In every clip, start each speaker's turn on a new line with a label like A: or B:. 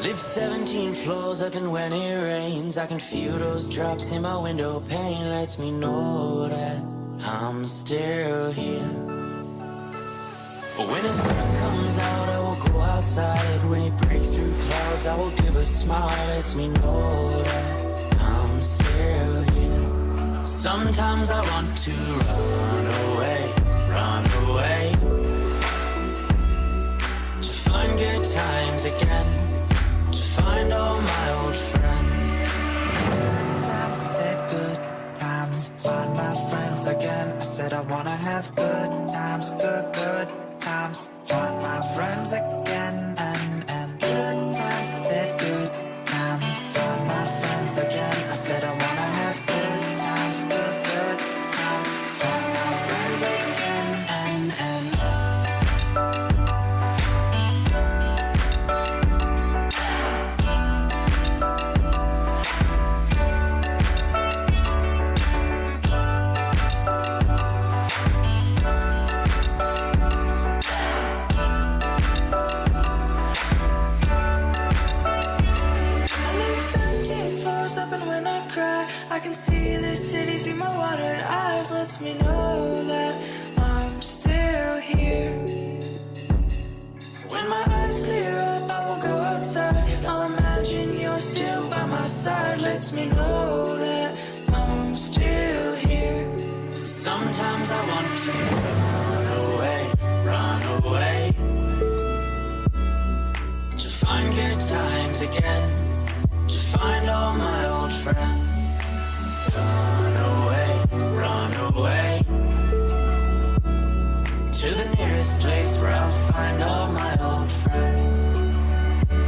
A: Live 17 floors up, and when it rains, I can feel those drops in my window pane. Lets me know that I'm still here. But when the sun comes out, I will go outside. When it breaks through clouds, I will give a smile. Lets me know that I'm still here. Sometimes I want to run away, run away, to find good times again, to find all my old friends. Good times, I said good times, find my friends again. I said I wanna have good times, good times, find my friends again. And good times, I said good times, find my friends again. I said I wanna have good times, good times, find my friends again. And up, and when I cry, I can see this city through my watered eyes. Lets me know that I'm still here. When my eyes clear up, I will go outside. I'll imagine you're still by my side. Lets me know that I'm still here. Sometimes I want to run away, run away, to find good times again, to find all my old friends. Run away, to the nearest place where I'll find all my old friends. Good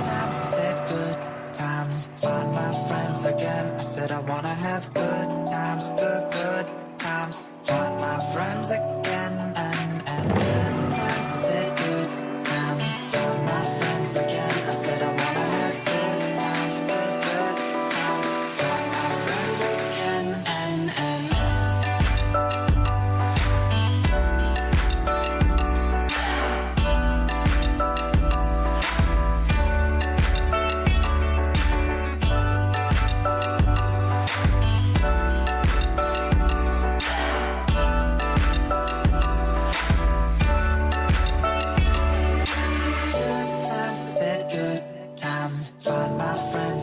A: times, I said good times, find my friends again. I said I wanna have good times, good times, find my friends again. And good times, I said good times, find my friends again. I said I wanna have good times, good times, find my friends again. And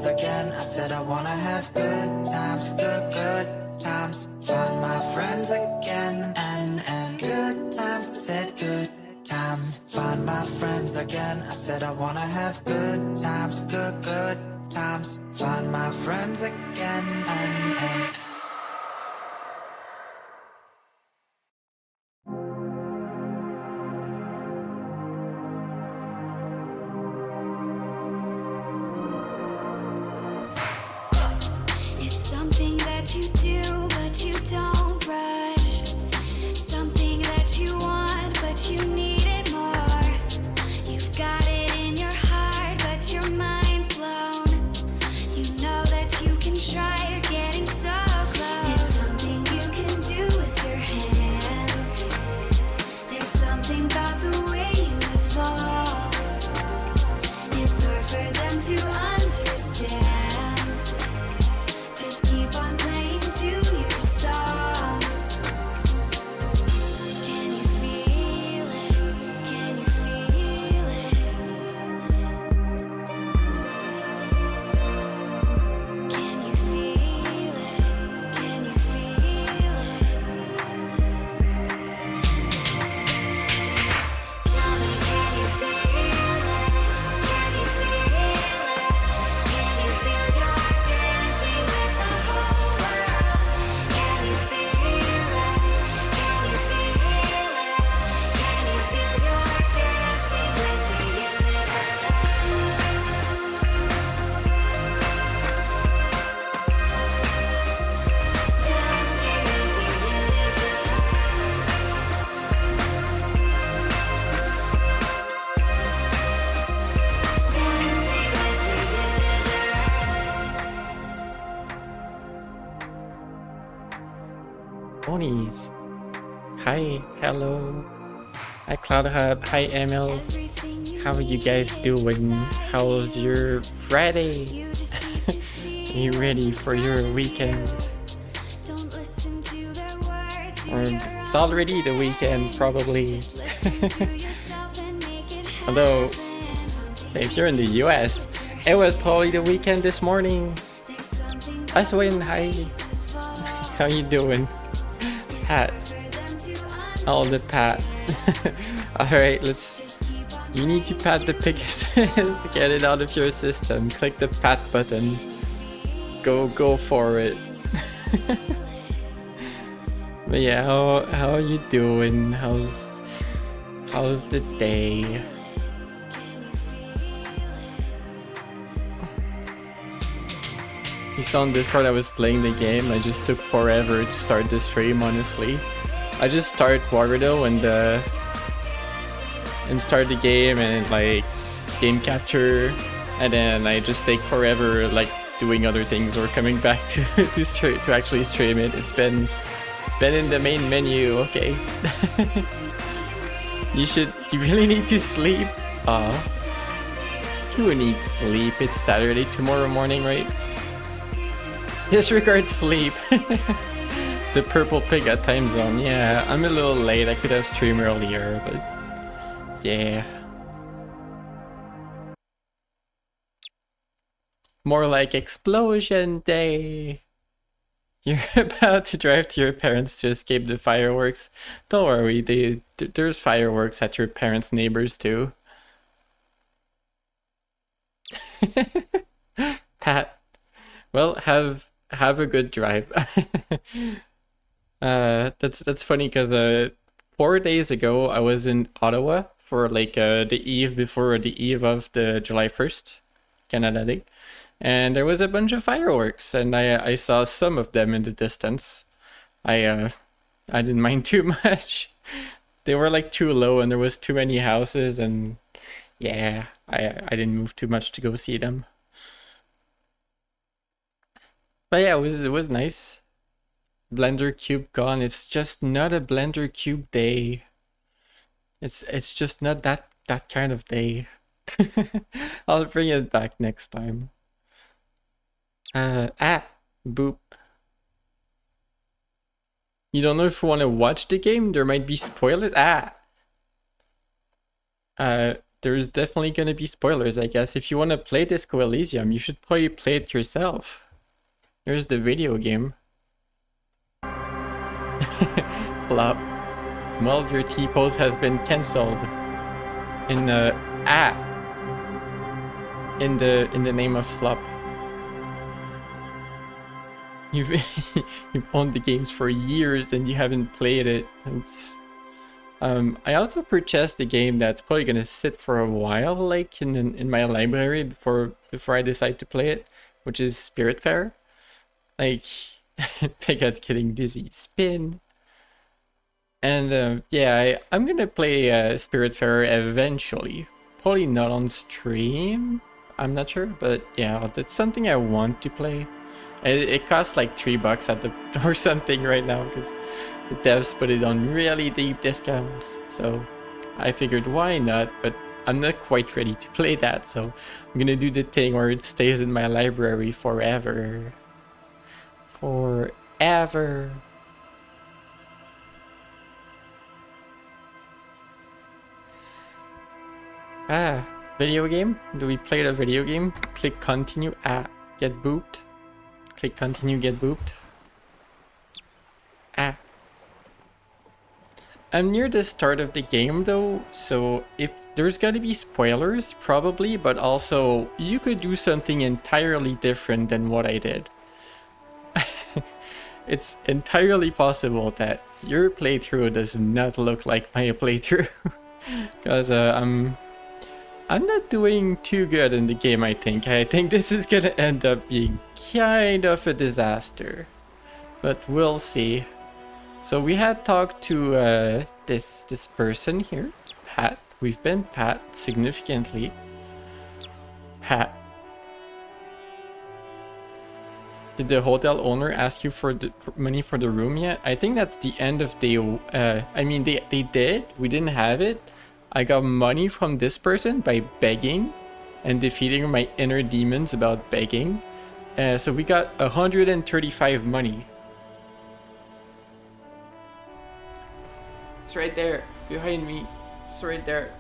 A: again, I said I wanna have good times, good times, find my friends again. And good times, I said good times, find my friends again. I said I wanna have good times, good times, find my friends again. And
B: something that you do, but you don't rush. Something that you want, but you need it more. You've got it in your heart, but your mind's blown. You know that you can try, you're getting so close. It's something you can do with your hands. There's something about the way you evolve. It's hard for them to understand. Just keep on playing to your song. Can you feel it? Can you feel it? Can you feel it? Can you feel it? Tell me, can you feel it? Can you feel it? Can you feel your dancing with the whole world? Can you feel it? Can you feel it? Can you feel your dancing with the universe? Dancing with the universe. Dancing with the universe.
C: Ponies. Hi, hello. Hi Cloud Hub, hi Emil.
B: Everything you
C: How are you
B: need
C: guys
B: is
C: doing? How's your Friday?
B: You just need to
C: Are
B: see
C: you ready
B: what's in
C: for your
B: front of
C: weekend?
B: you. Don't listen to their words,
C: Or
B: do your
C: it's
B: own
C: already the weekend,
B: thing.
C: probably.
B: Just listen to yourself and make it
C: Although,
B: happen.
C: if you're in the US, it was probably the weekend this morning.
B: There's something
C: Aswin, hi.
B: going before
C: How you doing? Pat.
B: for them to
C: All the Pat. Alright, let's...
B: just keep on
C: You need to pat the Pegasus. Get it out of your system. Click the pat button. Go for it. But yeah, how are you doing? How's the day? You saw on Discord I was playing the game. I just took forever to start the stream, honestly. I just start Waterdo and start the game and like game capture, and then I just take forever like doing other things or coming back to actually stream it. It's been in the main menu. Okay. You really need to sleep. You need sleep. It's Saturday tomorrow morning, right? Disregard sleep. The purple pig at time zone. Yeah, I'm a little late. I could have streamed earlier, but yeah. More like explosion day. You're about to drive to your parents to escape the fireworks. Don't worry, there's fireworks at your parents' neighbors too. Pat, well, have a good drive. That's funny because 4 days ago I was in Ottawa for like the eve before the eve of the July 1st, Canada Day. And there was a bunch of fireworks, and I saw some of them in the distance. I didn't mind too much. They were like too low, and there was too many houses, and yeah, I didn't move too much to go see them. But yeah, it was nice. Blender Cube gone. It's just not a Blender Cube day. It's just not that kind of day. I'll bring it back next time. Boop. You don't know if you want to watch the game? There might be spoilers. There's definitely gonna be spoilers, I guess. If you want to play Disco Elysium, you should probably play it yourself. Here's the video game. Flop. Well, your T-pose has been cancelled. In the name of Flop. You've owned the games for years and you haven't played it. Oops. I also purchased a game that's probably gonna sit for a while, like in my library before I decide to play it, which is Spiritfarer. Like, I got getting dizzy. Spin. And yeah, I'm gonna play Spiritfarer eventually. Probably not on stream. I'm not sure, but yeah, that's something I want to play. It costs like $3 at the or something right now because the devs put it on really deep discounts. So I figured why not, but I'm not quite ready to play that. So I'm gonna do the thing where it stays in my library forever. Forever. Video game? Do we play the video game? Click continue. Get booped. Click continue, get booped. I'm near the start of the game though, so if there's gonna be spoilers, probably, but also you could do something entirely different than what I did. It's entirely possible that your playthrough does not look like my playthrough. Because I'm not doing too good in the game, I think. I think this is gonna end up being kind of a disaster. But we'll see. So we had talked to this person here, Pat. We've been Pat significantly. Pat. Did the hotel owner ask you for the money for the room yet? I think that's the end of day. I mean, they did. We didn't have it. I got money from this person by begging and defeating my inner demons about begging. So we got 135 money. It's right there, behind me. It's right there.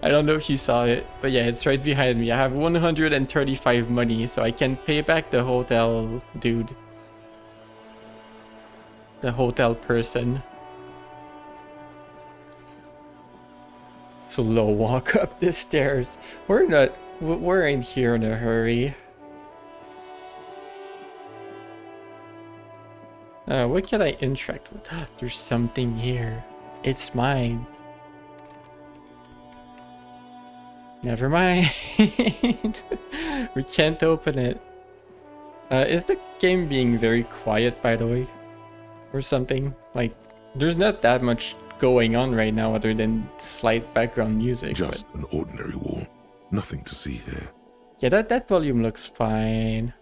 C: I don't know if you saw it, but yeah, it's right behind me. I have 135 money, so I can pay back the hotel dude. The hotel person. So low, walk up the stairs. We're in here in a hurry. What can I interact with? There's something here. It's mine. Never mind. We can't open it. Is the game being very quiet, by the way? Or something? Like, there's not that much going on right now other than slight background music.
D: Just an ordinary wall. Nothing to see here.
C: Yeah, that volume looks fine.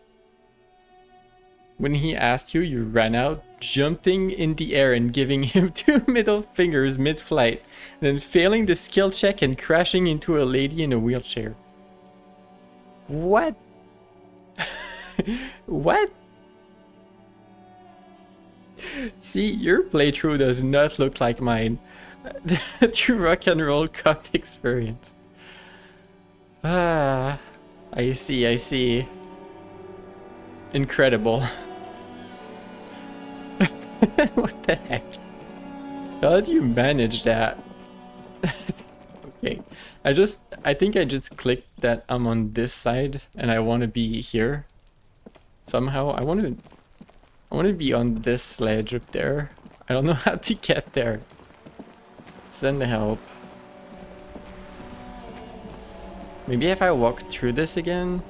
C: When he asked you, you ran out, jumping in the air and giving him 2 middle fingers mid-flight, then failing the skill check and crashing into a lady in a wheelchair. What? What? See, your playthrough does not look like mine. The true rock and roll cup experience. Ah, I see. Incredible. What the heck? How do you manage that? Okay, I think I just clicked that I'm on this side and I want to be here. Somehow, I want to be on this ledge up there. I don't know how to get there. Send the help. Maybe if I walk through this again.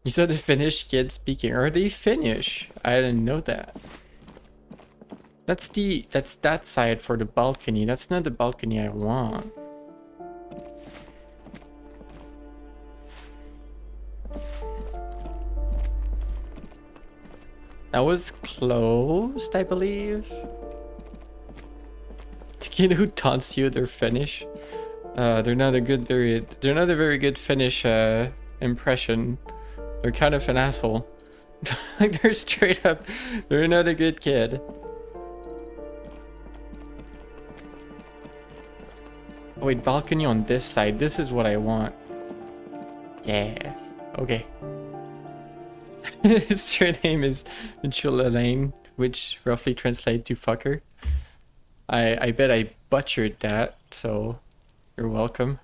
C: You saw the Finnish kid speaking. Are they Finnish? I didn't know that. That's that side for the balcony. That's not the balcony I want. That was closed, I believe. The kid who taunts you, they're Finnish. They're not a very good Finnish impression. They're kind of an asshole. Like they're straight up, they're not a good kid. Oh, wait, balcony on this side. This is what I want. Yeah. Okay. His surname is Chulalain, which roughly translates to fucker. I bet I butchered that, so you're welcome.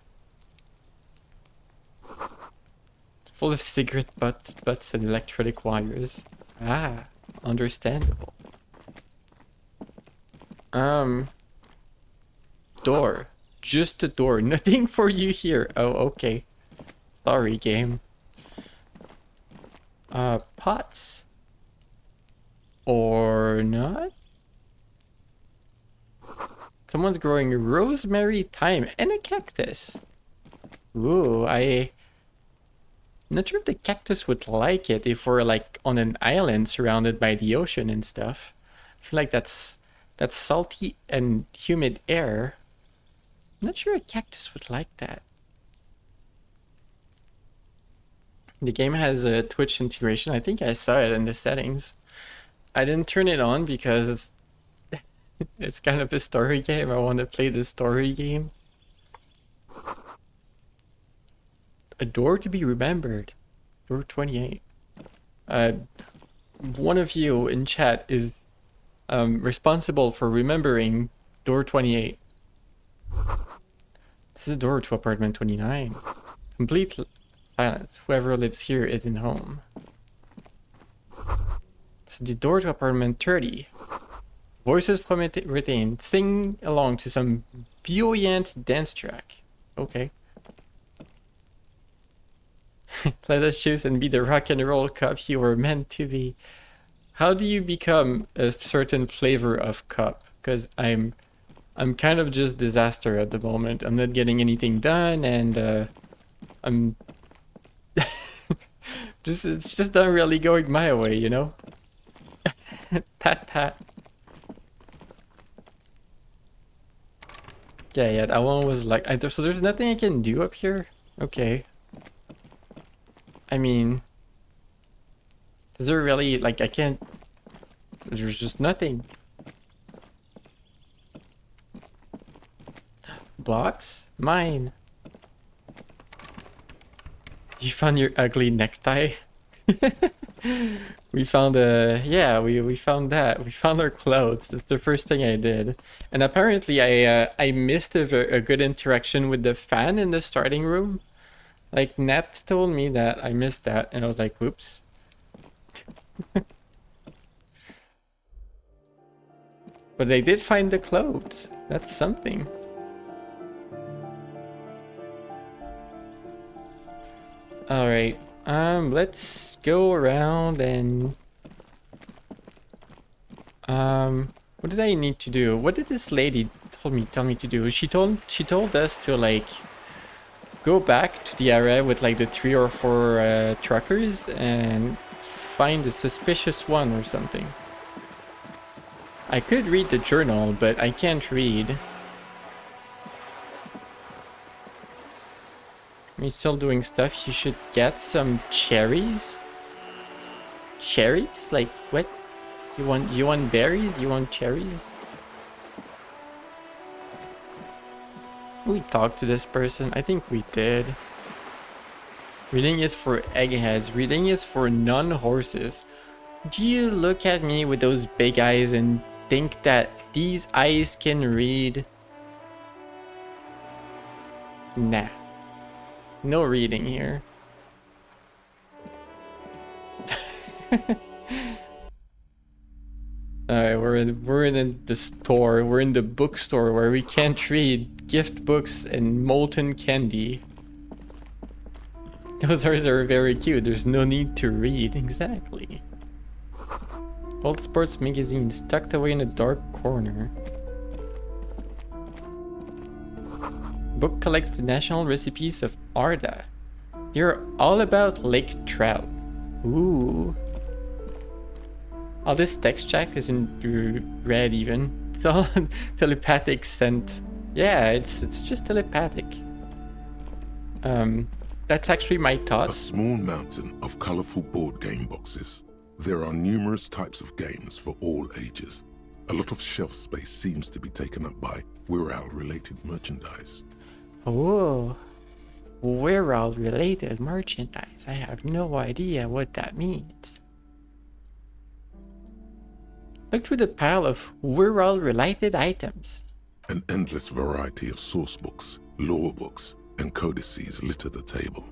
C: Full of cigarette butts and electric wires. Ah, understandable. Door. Just a door. Nothing for you here. Oh, okay. Sorry, game. Pots. Or not? Someone's growing rosemary, thyme, and a cactus. Ooh, I'm not sure if the cactus would like it if we're like on an island surrounded by the ocean and stuff. I feel like that's salty and humid air. I'm not sure a cactus would like that. The game has a Twitch integration. I think I saw it in the settings. I didn't turn it on because it's kind of a story game. I want to play the story game. A door to be remembered. Door 28. One of you in chat is responsible for remembering door 28. This is a door to apartment 29. Complete silence. Whoever lives here isn't home. This is the door to apartment 30. Voices from it retained. Sing along to some buoyant dance track. Okay. Let us choose and be the rock and roll cup you were meant to be. How do you become a certain flavor of cup? Because I'm kind of just disaster at the moment. I'm not getting anything done, and I'm It's just not really going my way, you know? Pat pat. Yeah, that one was like so there's nothing I can do up here? Okay. I mean, is there really like I can't there's just nothing. Box? Mine. You found your ugly necktie? We found yeah, we found that. We found our clothes. That's the first thing I did. And apparently I missed a good interaction with the fan in the starting room. Like Nat told me that I missed that and I was like, whoops. But they did find the clothes. That's something. All right. Let's go around and what did I need to do? What did this lady tell me to do? She told us to like go back to the area with like the 3 or 4 truckers and find a suspicious one or something. I could read the journal, but I can't read. He's still doing stuff. You should get some cherries. Cherries? Like what? You want berries? You want cherries? We talked to this person. I think we did. Reading is for eggheads. Reading is for non-horses. Do you look at me with those big eyes and think that these eyes can read? Nah. No reading here. Alright, we're in the store. We're in the bookstore where we can't read gift books and molten candy. Those are very cute. There's no need to read. Exactly. Old sports magazines tucked away in a dark corner. Book collects the national recipes of Arda. You're all about lake trout. Ooh. All this text chat isn't read even. It's all telepathic sent. Yeah, it's just telepathic. That's actually my
D: A
C: thoughts.
D: small mountain of colorful board game boxes. There are numerous types of games for all ages. A lot of shelf space seems to be taken up by Wirral-related merchandise.
C: Oh, Wirral related merchandise. I have no idea what that means. Look through the pile of Wirral related items.
D: An endless variety of source books, lore books, and codices litter the table.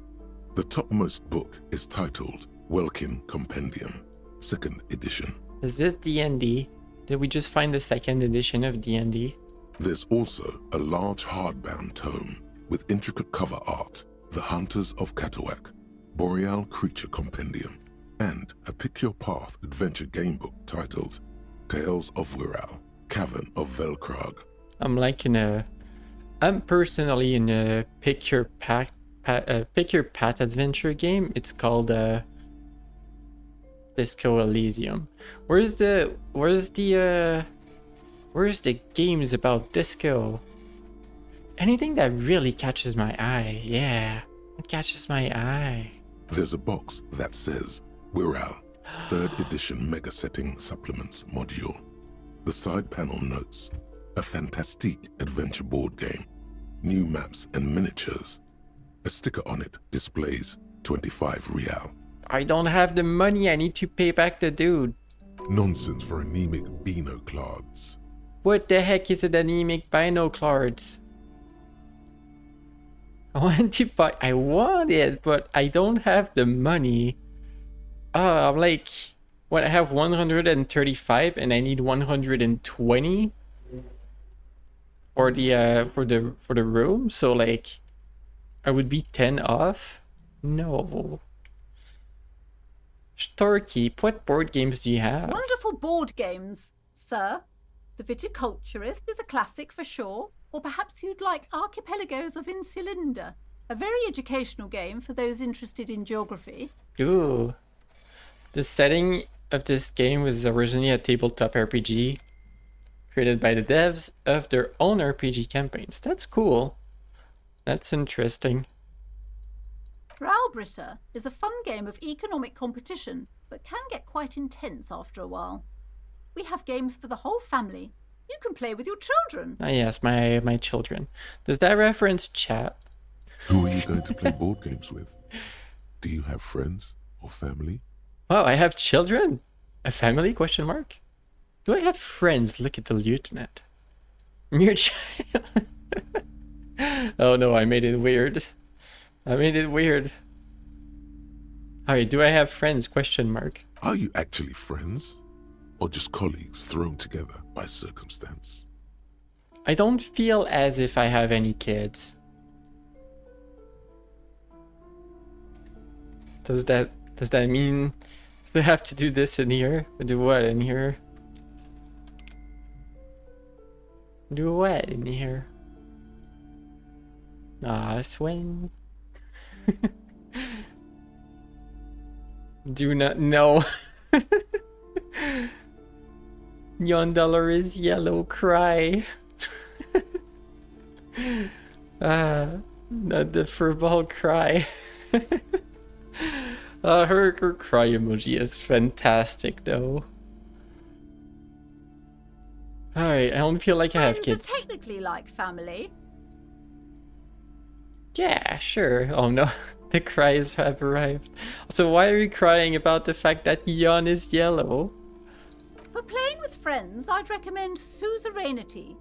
D: The topmost book is titled Welkin Compendium, 2nd edition.
C: Is this D&D? Did we just find the 2nd edition of D&D?
D: There's also a large hardbound tome with intricate cover art, The Hunters of Catawak, Boreal Creature Compendium, and a Pick Your Path adventure gamebook titled Tales of Wirral, Cavern of Velkrag.
C: I'm personally in a Pick Your Path adventure game. It's called Disco Elysium. Where's the games about disco? Anything that really catches my eye. Yeah, it catches my eye.
D: There's a box that says Wirral, 3rd edition Mega Setting Supplements module. The side panel notes, a fantastique adventure board game, new maps and miniatures. A sticker on it displays 25 real.
C: I don't have the money. I need to pay back the dude.
D: Nonsense for anemic binoclards.
C: What the heck is an anemic binoclards? I want it, but I don't have the money. I'm like, what? I have 135 and I need 120 for the room. So like, I would be 10 off. No. Storekeep, what board games do you have?
E: Wonderful board games, sir. The Viticulturist is a classic for sure. Or perhaps you'd like Archipelagos of Insulinda, A very educational game for those interested in geography.
C: Ooh. The setting of this game was originally a tabletop RPG created by the devs of their own RPG campaigns. That's cool. That's interesting.
E: Graubritter is a fun game of economic competition, but can get quite intense after a while. We have games for the whole family. You can play with your children.
C: Ah, yes, my children. Does that reference chat?
D: Who are you going to play board games with? Do you have friends or family?
C: Wow, I have children? A family? Question mark. Do I have friends? Look at the lieutenant. Mere child. Oh no, I made it weird. I made it weird. Alright, do I have friends? Question mark.
D: Are you actually friends? Or just colleagues thrown together by circumstance?
C: I don't feel as if I have any kids. Does that mean do I have to do this in here? Do what in here? Do what in here? Ah, swing. Do not know. Yon dollar is yellow, cry. Not the furball cry. Her cry emoji is fantastic though. Alright, I don't feel like I have
E: Friends
C: kids.
E: are technically like family.
C: Yeah, sure. Oh no, the cries have arrived. So why are you crying about the fact that Yon is yellow?
E: For playing with friends, I'd recommend Suzerainty.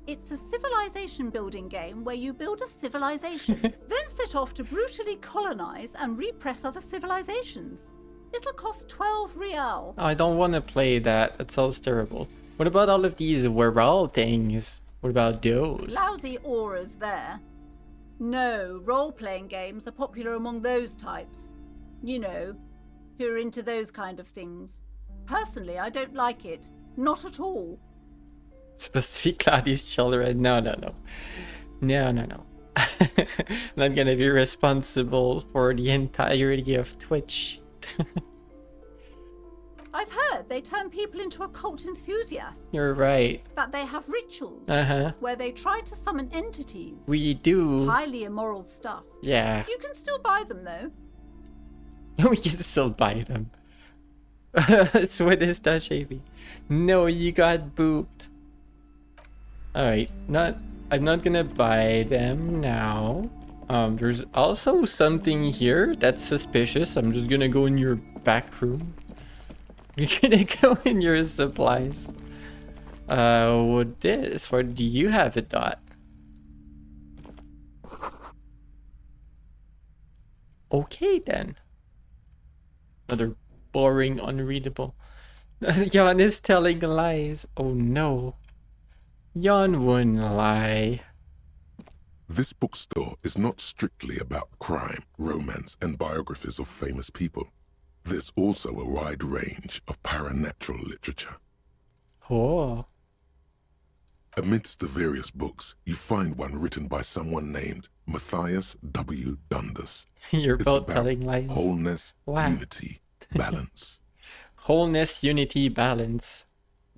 E: It's a civilization building game where you build a civilization, then set off to brutally colonize and repress other civilizations. It'll cost 12 real.
C: Oh, I don't want to play that. That sounds terrible. What about all of these Weral things? What about those?
E: Lousy auras there. No, role-playing games are popular among those types. You know, who are into those kind of things. Personally, I don't like it. Not at all.
C: Supposed to be Claudia's children. No. I'm not gonna be responsible for the entirety of Twitch.
E: I've heard they turn people into occult enthusiasts.
C: You're right.
E: That they have rituals
C: Uh-huh.
E: where they try to summon entities.
C: We do.
E: Highly immoral stuff.
C: Yeah.
E: You can still buy them though.
C: We can still buy them. So what is that, Shavy? No, you got booped. Alright, I'm not gonna buy them now. There's also something here that's suspicious. I'm just gonna go in your back room. You're gonna go in your supplies. What this? What do you have it, Dot? Okay then. Another boring, unreadable. Jan is telling lies. Oh no. Jan wouldn't lie.
D: This bookstore is not strictly about crime, romance, and biographies of famous people. There's also a wide range of paranatural literature.
C: Oh.
D: Amidst the various books, you find one written by someone named Matthias W. Dundas.
C: You're
D: It's
C: both
D: about
C: telling lies.
D: wholeness,
C: Wow.
D: unity, balance.
C: Wholeness, unity, balance.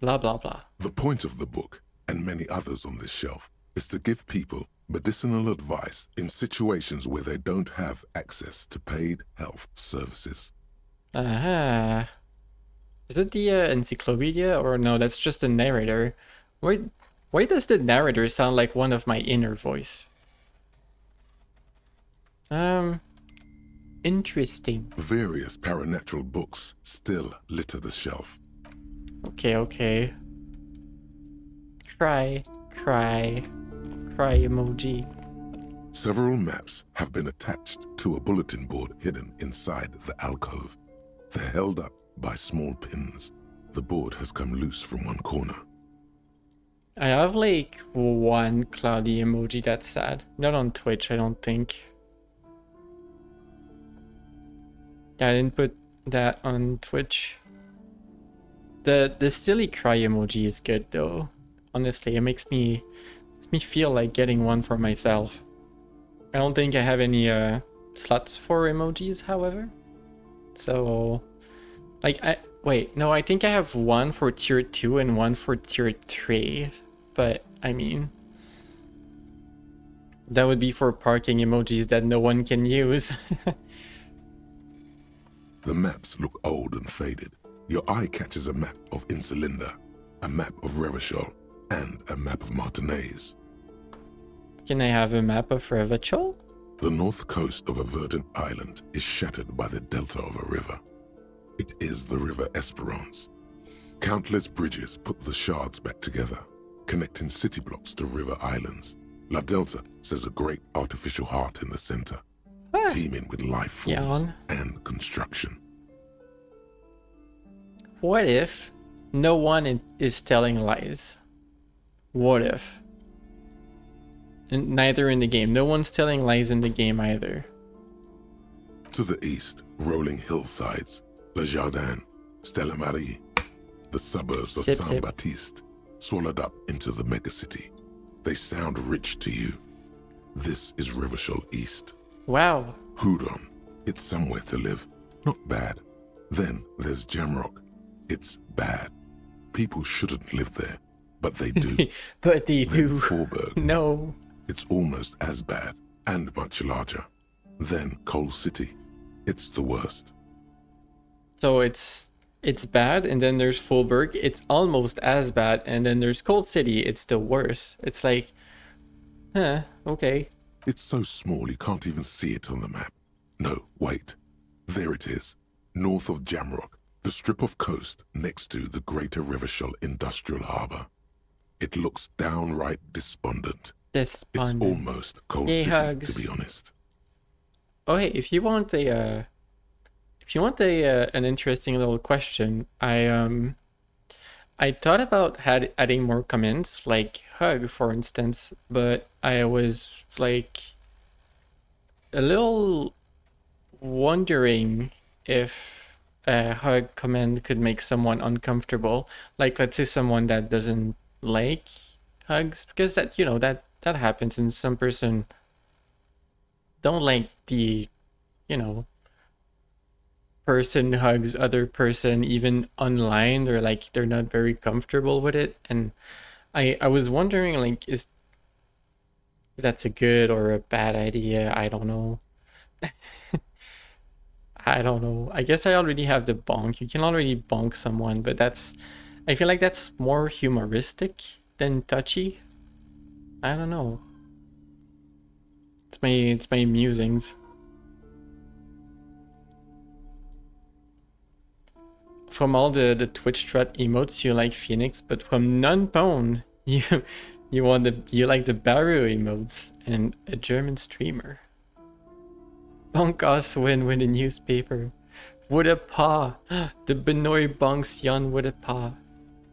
C: Blah, blah, blah.
D: The point of the book, and many others on this shelf, is to give people medicinal advice in situations where they don't have access to paid health services.
C: Uh-huh. Is it the encyclopedia? Or no, that's just the narrator. Why does the narrator sound like one of my inner voice? Interesting.
D: Various paranatural books still litter the shelf.
C: Okay. Cry emoji.
D: Several maps have been attached to a bulletin board hidden inside the alcove. They're held up by small pins. The board has come loose from one corner.
C: I have like one cloudy emoji that's sad. Not on Twitch, I don't think. Yeah, I didn't put that on Twitch. The silly cry emoji is good though. Honestly, it makes me feel like getting one for myself. I don't think I have any slots for emojis, however. So, like, I think I have one for tier 2 and one for tier 3. But, I mean, that would be for parking emojis that no one can use.
D: The maps look old and faded. Your eye catches a map of Insulinda, a map of Revachol, and a map of Martinez.
C: Can I have a map of Revachol?
D: The north coast of a verdant island is shattered by the delta of a river. It is the River Esperance. Countless bridges put the shards back together, connecting city blocks to river islands. La Delta says a great artificial heart in the center, teeming with life forms
C: Jan.
D: and construction.
C: What if no one is telling lies? What if? And neither in the game. No one's telling lies in the game either.
D: To the east, rolling hillsides, Le Jardin, Stella Marie, the suburbs of
C: Sip,
D: Saint
C: sip.
D: Baptiste, swallowed up into the megacity. They sound rich to you. This is Revachol East.
C: Wow.
D: Houdon, it's somewhere to live. Not bad. Then there's Jamrock. It's bad. People shouldn't live there, but they do.
C: But they
D: Then
C: do.
D: Forberg.
C: No.
D: It's almost as bad and much larger. Then Coal City. It's the worst.
C: So it's bad, and then there's Fulberg. It's almost as bad, and then there's Cold City. It's the worst. It's like, okay.
D: It's so small you can't even see it on the map. No, wait. There it is. North of Jamrock, the strip of coast next to the Greater Revachol Industrial Harbour. It looks downright despondent. It's
C: Despondent.
D: almost Coal
C: Yay,
D: City,
C: hugs.
D: to be honest.
C: Oh hey, if you want an interesting little question, I thought about adding more comments, like hug, for instance, but I was like a little wondering if a hug comment could make someone uncomfortable. Like, let's say someone that doesn't like hugs, because that, you know, that happens, and some person don't like the, you know, person hugs other person even online. They're like, they're not very comfortable with it, and I was wondering, like, is that's a good or a bad idea? I don't know. I don't know. I guess I already have the bonk. You can already bonk someone, but I feel like that's more humoristic than touchy. I don't know. It's my musings. From all the Twitch strut emotes, you like Phoenix, but from Nunpone, you like the Baru emotes and a German streamer. Bonkas win with a newspaper. With a paw. The Benoit bonks Jan with a paw.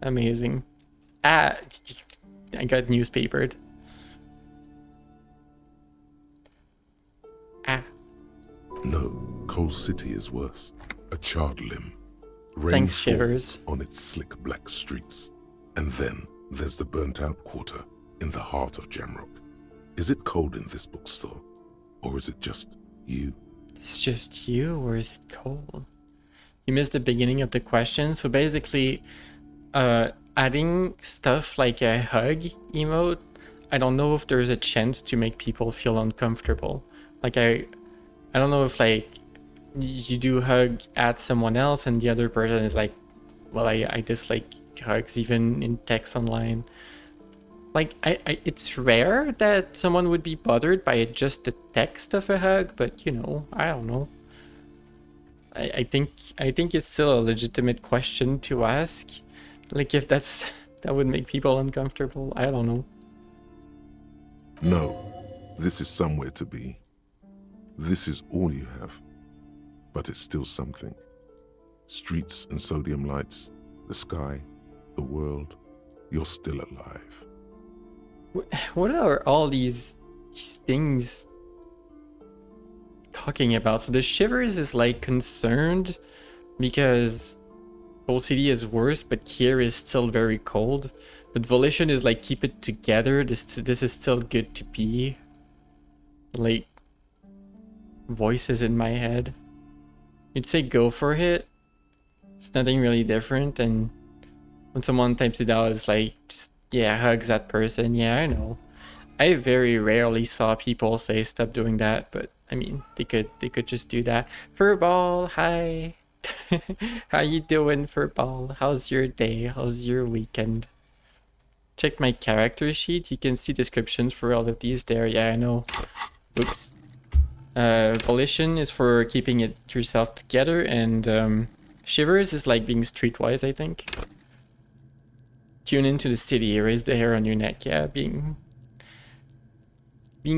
C: Amazing. I got newspapered.
D: No, Coal City is worse. A charred limb. Rain
C: Thanks,
D: falls
C: Shivers.
D: on its slick black streets. And then there's the burnt out quarter in the heart of Jamrock. Is it cold in this bookstore? Or is it just you?
C: It's just you, or is it cold? You missed the beginning of the question. So basically, adding stuff like a hug emote, I don't know if there's a chance to make people feel uncomfortable. Like I don't know if like you do hug at someone else and the other person is like, well, I dislike hugs even in text online. Like it's rare that someone would be bothered by just the text of a hug, but you know, I don't know. I think it's still a legitimate question to ask. Like if that would make people uncomfortable, I don't know.
D: No, this is somewhere to be. This is all you have. But it's still something. Streets and sodium lights, the sky, the world. You're still alive.
C: What are all these things talking about? So the Shivers is like concerned because Cold City is worse, but Kier is still very cold. But Volition is like, keep it together. This is still good to be. like voices in my head. You'd say go for it. It's nothing really different, and when someone types it out, it's like just yeah, hugs that person. Yeah, I know. I very rarely saw people say stop doing that, but I mean they could just do that. Furball, hi. How you doing, Furball? How's your day? How's your weekend? Check my character sheet. You can see descriptions for all of these there. Yeah, I know. Oops. Volition is for keeping it yourself together, and Shivers is like being streetwise, I think. Tune into the city, raise the hair on your neck. Yeah, being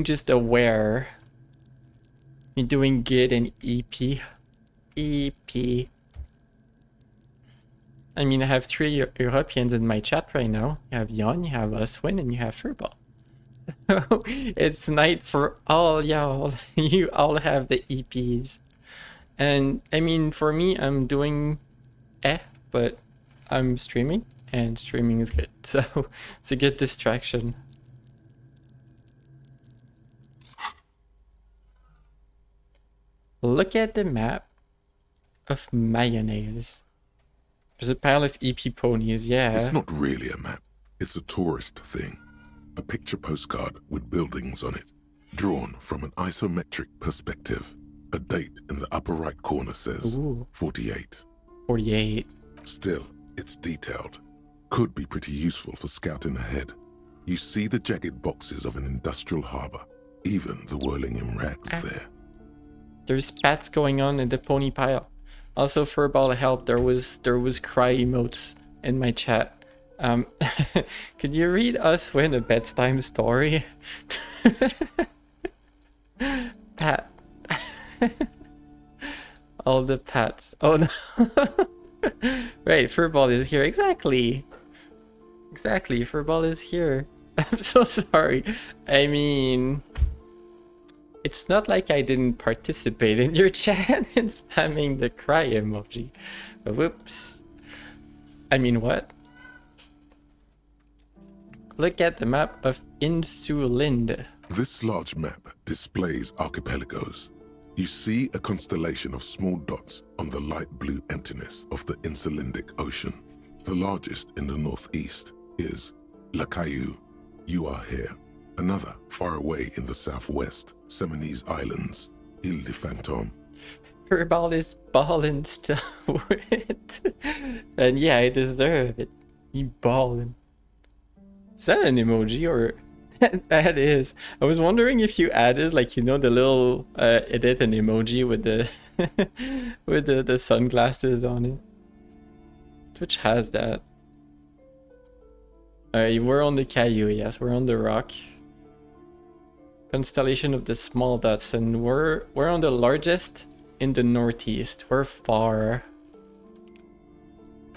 C: just aware. You're doing good in EP. EP. I mean, I have 3 Europeans in my chat right now. You have Jan, you have Uswin, and you have Furball. It's night for all y'all. You all have the EPs. And I mean, for me, I'm doing but I'm streaming, and streaming is good. So it's a good distraction. Look at the map of mayonnaise. There's a pile of EP ponies, yeah.
D: It's not really a map. It's a tourist thing. A picture postcard with buildings on it, drawn from an isometric perspective. A date in the upper right corner says
C: Ooh.
D: 48.
C: 48.
D: Still, it's detailed. Could be pretty useful for scouting ahead. You see the jagged boxes of an industrial harbor, even the whirling in rags there.
C: There's spats going on in the pony pile. Also, Furball help. There was cry emotes in my chat. Could you read us when a bedtime story? Pat. All the pats. Oh no. Right, Furball is here. Exactly. Furball is here. I'm so sorry. I mean, it's not like I didn't participate in your chat and spamming the cry emoji. Whoops. I mean, what? Look at the map of Insulinde.
D: This large map displays archipelagos. You see a constellation of small dots on the light blue emptiness of the Insulindic Ocean. The largest in the northeast is La Caillou. You are here. Another far away in the southwest, Seminese Islands, Ile de Fantôme.
C: Furball is ballin' still with. And yeah, I deserve it. You ballin'. Is that an emoji or... That is. I was wondering if you added, like, you know, the little edit an emoji with the with the sunglasses on it. Twitch has that. We're on the Caillou, yes, we're on the rock. Constellation of the small dots, and we're on the largest in the northeast. We're far.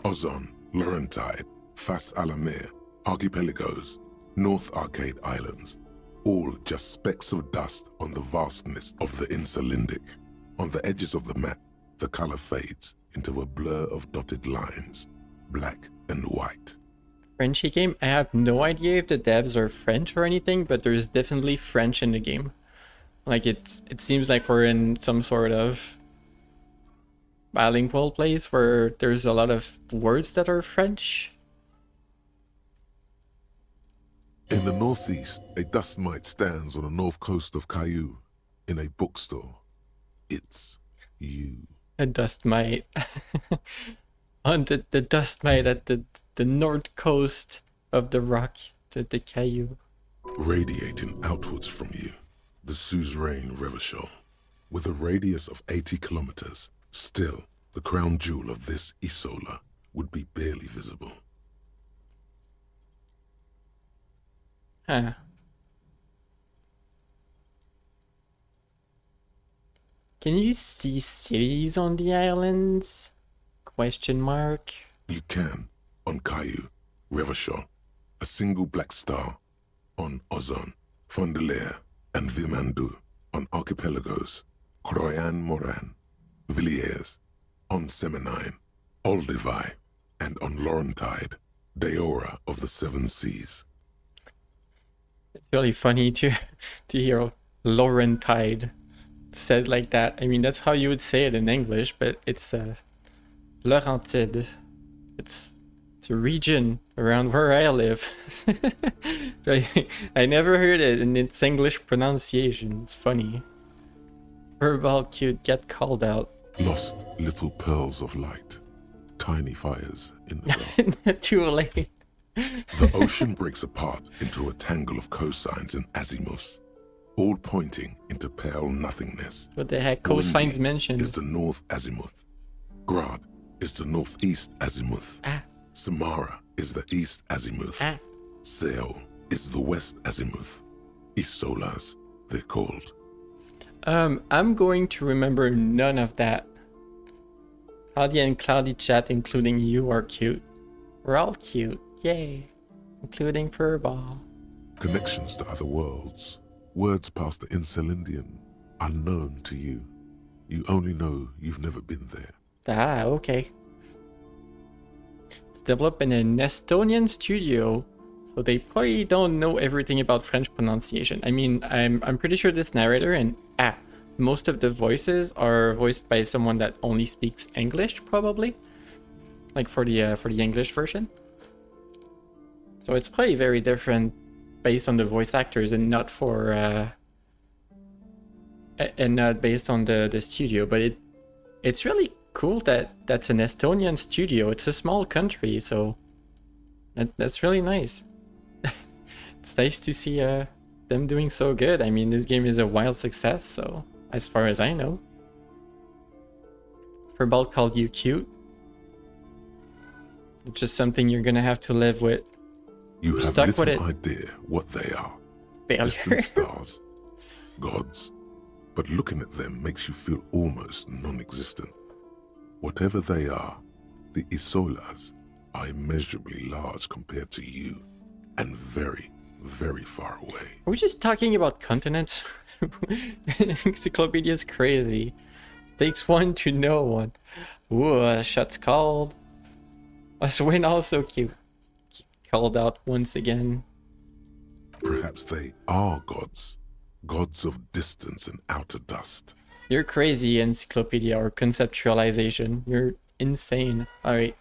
D: Ozon, Laurentide, Fas Alamir, Archipelagos, North Arcade Islands, all just specks of dust on the vastness of the Insulindic. On the edges of the map, the color fades into a blur of dotted lines, black and white.
C: Frenchy game? I have no idea if the devs are French or anything, but there's definitely French in the game. Like, it seems like we're in some sort of bilingual place where there's a lot of words that are French.
D: In the northeast, a dust mite stands on the north coast of Caillou in a bookstore. It's you.
C: A dust mite. On the dust mite at the north coast of the rock, the Caillou.
D: Radiating outwards from you, the suzerain Revachol. With a radius of 80 kilometers, still, the crown jewel of this Isola would be barely visible.
C: Huh. Can you see cities on the islands? Question mark.
D: You can, on Caillou, Revachol, a single black star, on Ozon, Fondelier, and Vilmandu, on Archipelagos, Croyan Moran, Villiers, on Seminine, Olduvai, and on Laurentide, Deora of the Seven Seas.
C: It's really funny to hear Laurentide. Said like that. I mean, that's how you would say it in English, but it's Laurentide. It's a region around where I live. I never heard it in its English pronunciation. It's funny. Verbal cute, get called out.
D: Lost little pearls of light, tiny fires in the dark.
C: Too late.
D: The ocean breaks apart into a tangle of cosines and azimuths, all pointing into pale nothingness.
C: What the heck? Cosines
D: Windy
C: mentioned.
D: is the north azimuth. Grad is the northeast azimuth.
C: Ah,
D: Samara is the east azimuth.
C: ah.
D: Seo is the west azimuth. Isolas, they're called.
C: I'm going to remember none of that. Howdy and Cloudy chat, including you, are cute. We're all cute. Yay. Including Furball.
D: Connections to other worlds. Words past the Incelindian, unknown to you. You only know you've never been there.
C: Ah, okay. It's developed in an Estonian studio, so they probably don't know everything about French pronunciation. I mean, I'm pretty sure this narrator and most of the voices are voiced by someone that only speaks English, probably, like for the English version. So it's probably very different based on the voice actors and not for and not based on the studio. But it's really cool that that's an Estonian studio. It's a small country, so that's really nice. It's nice to see them doing so good. I mean, this game is a wild success, so as far as I know. Furball called you cute. It's just something you're gonna have to live with.
D: You have
C: Stuck with
D: little
C: it.
D: idea what they are.
C: Failure.
D: Distant stars, gods. But looking at them makes you feel almost non-existent. Whatever they are, the Isolas are immeasurably large compared to you, and very, very far away.
C: Are we just talking about continents? Encyclopedia is crazy. Takes one to know one. Ooh, shot's called. Aswin also cute. Called out once again.
D: Perhaps they are gods, gods of distance and outer dust.
C: You're crazy, Encyclopedia, or conceptualization. You're insane. Alright,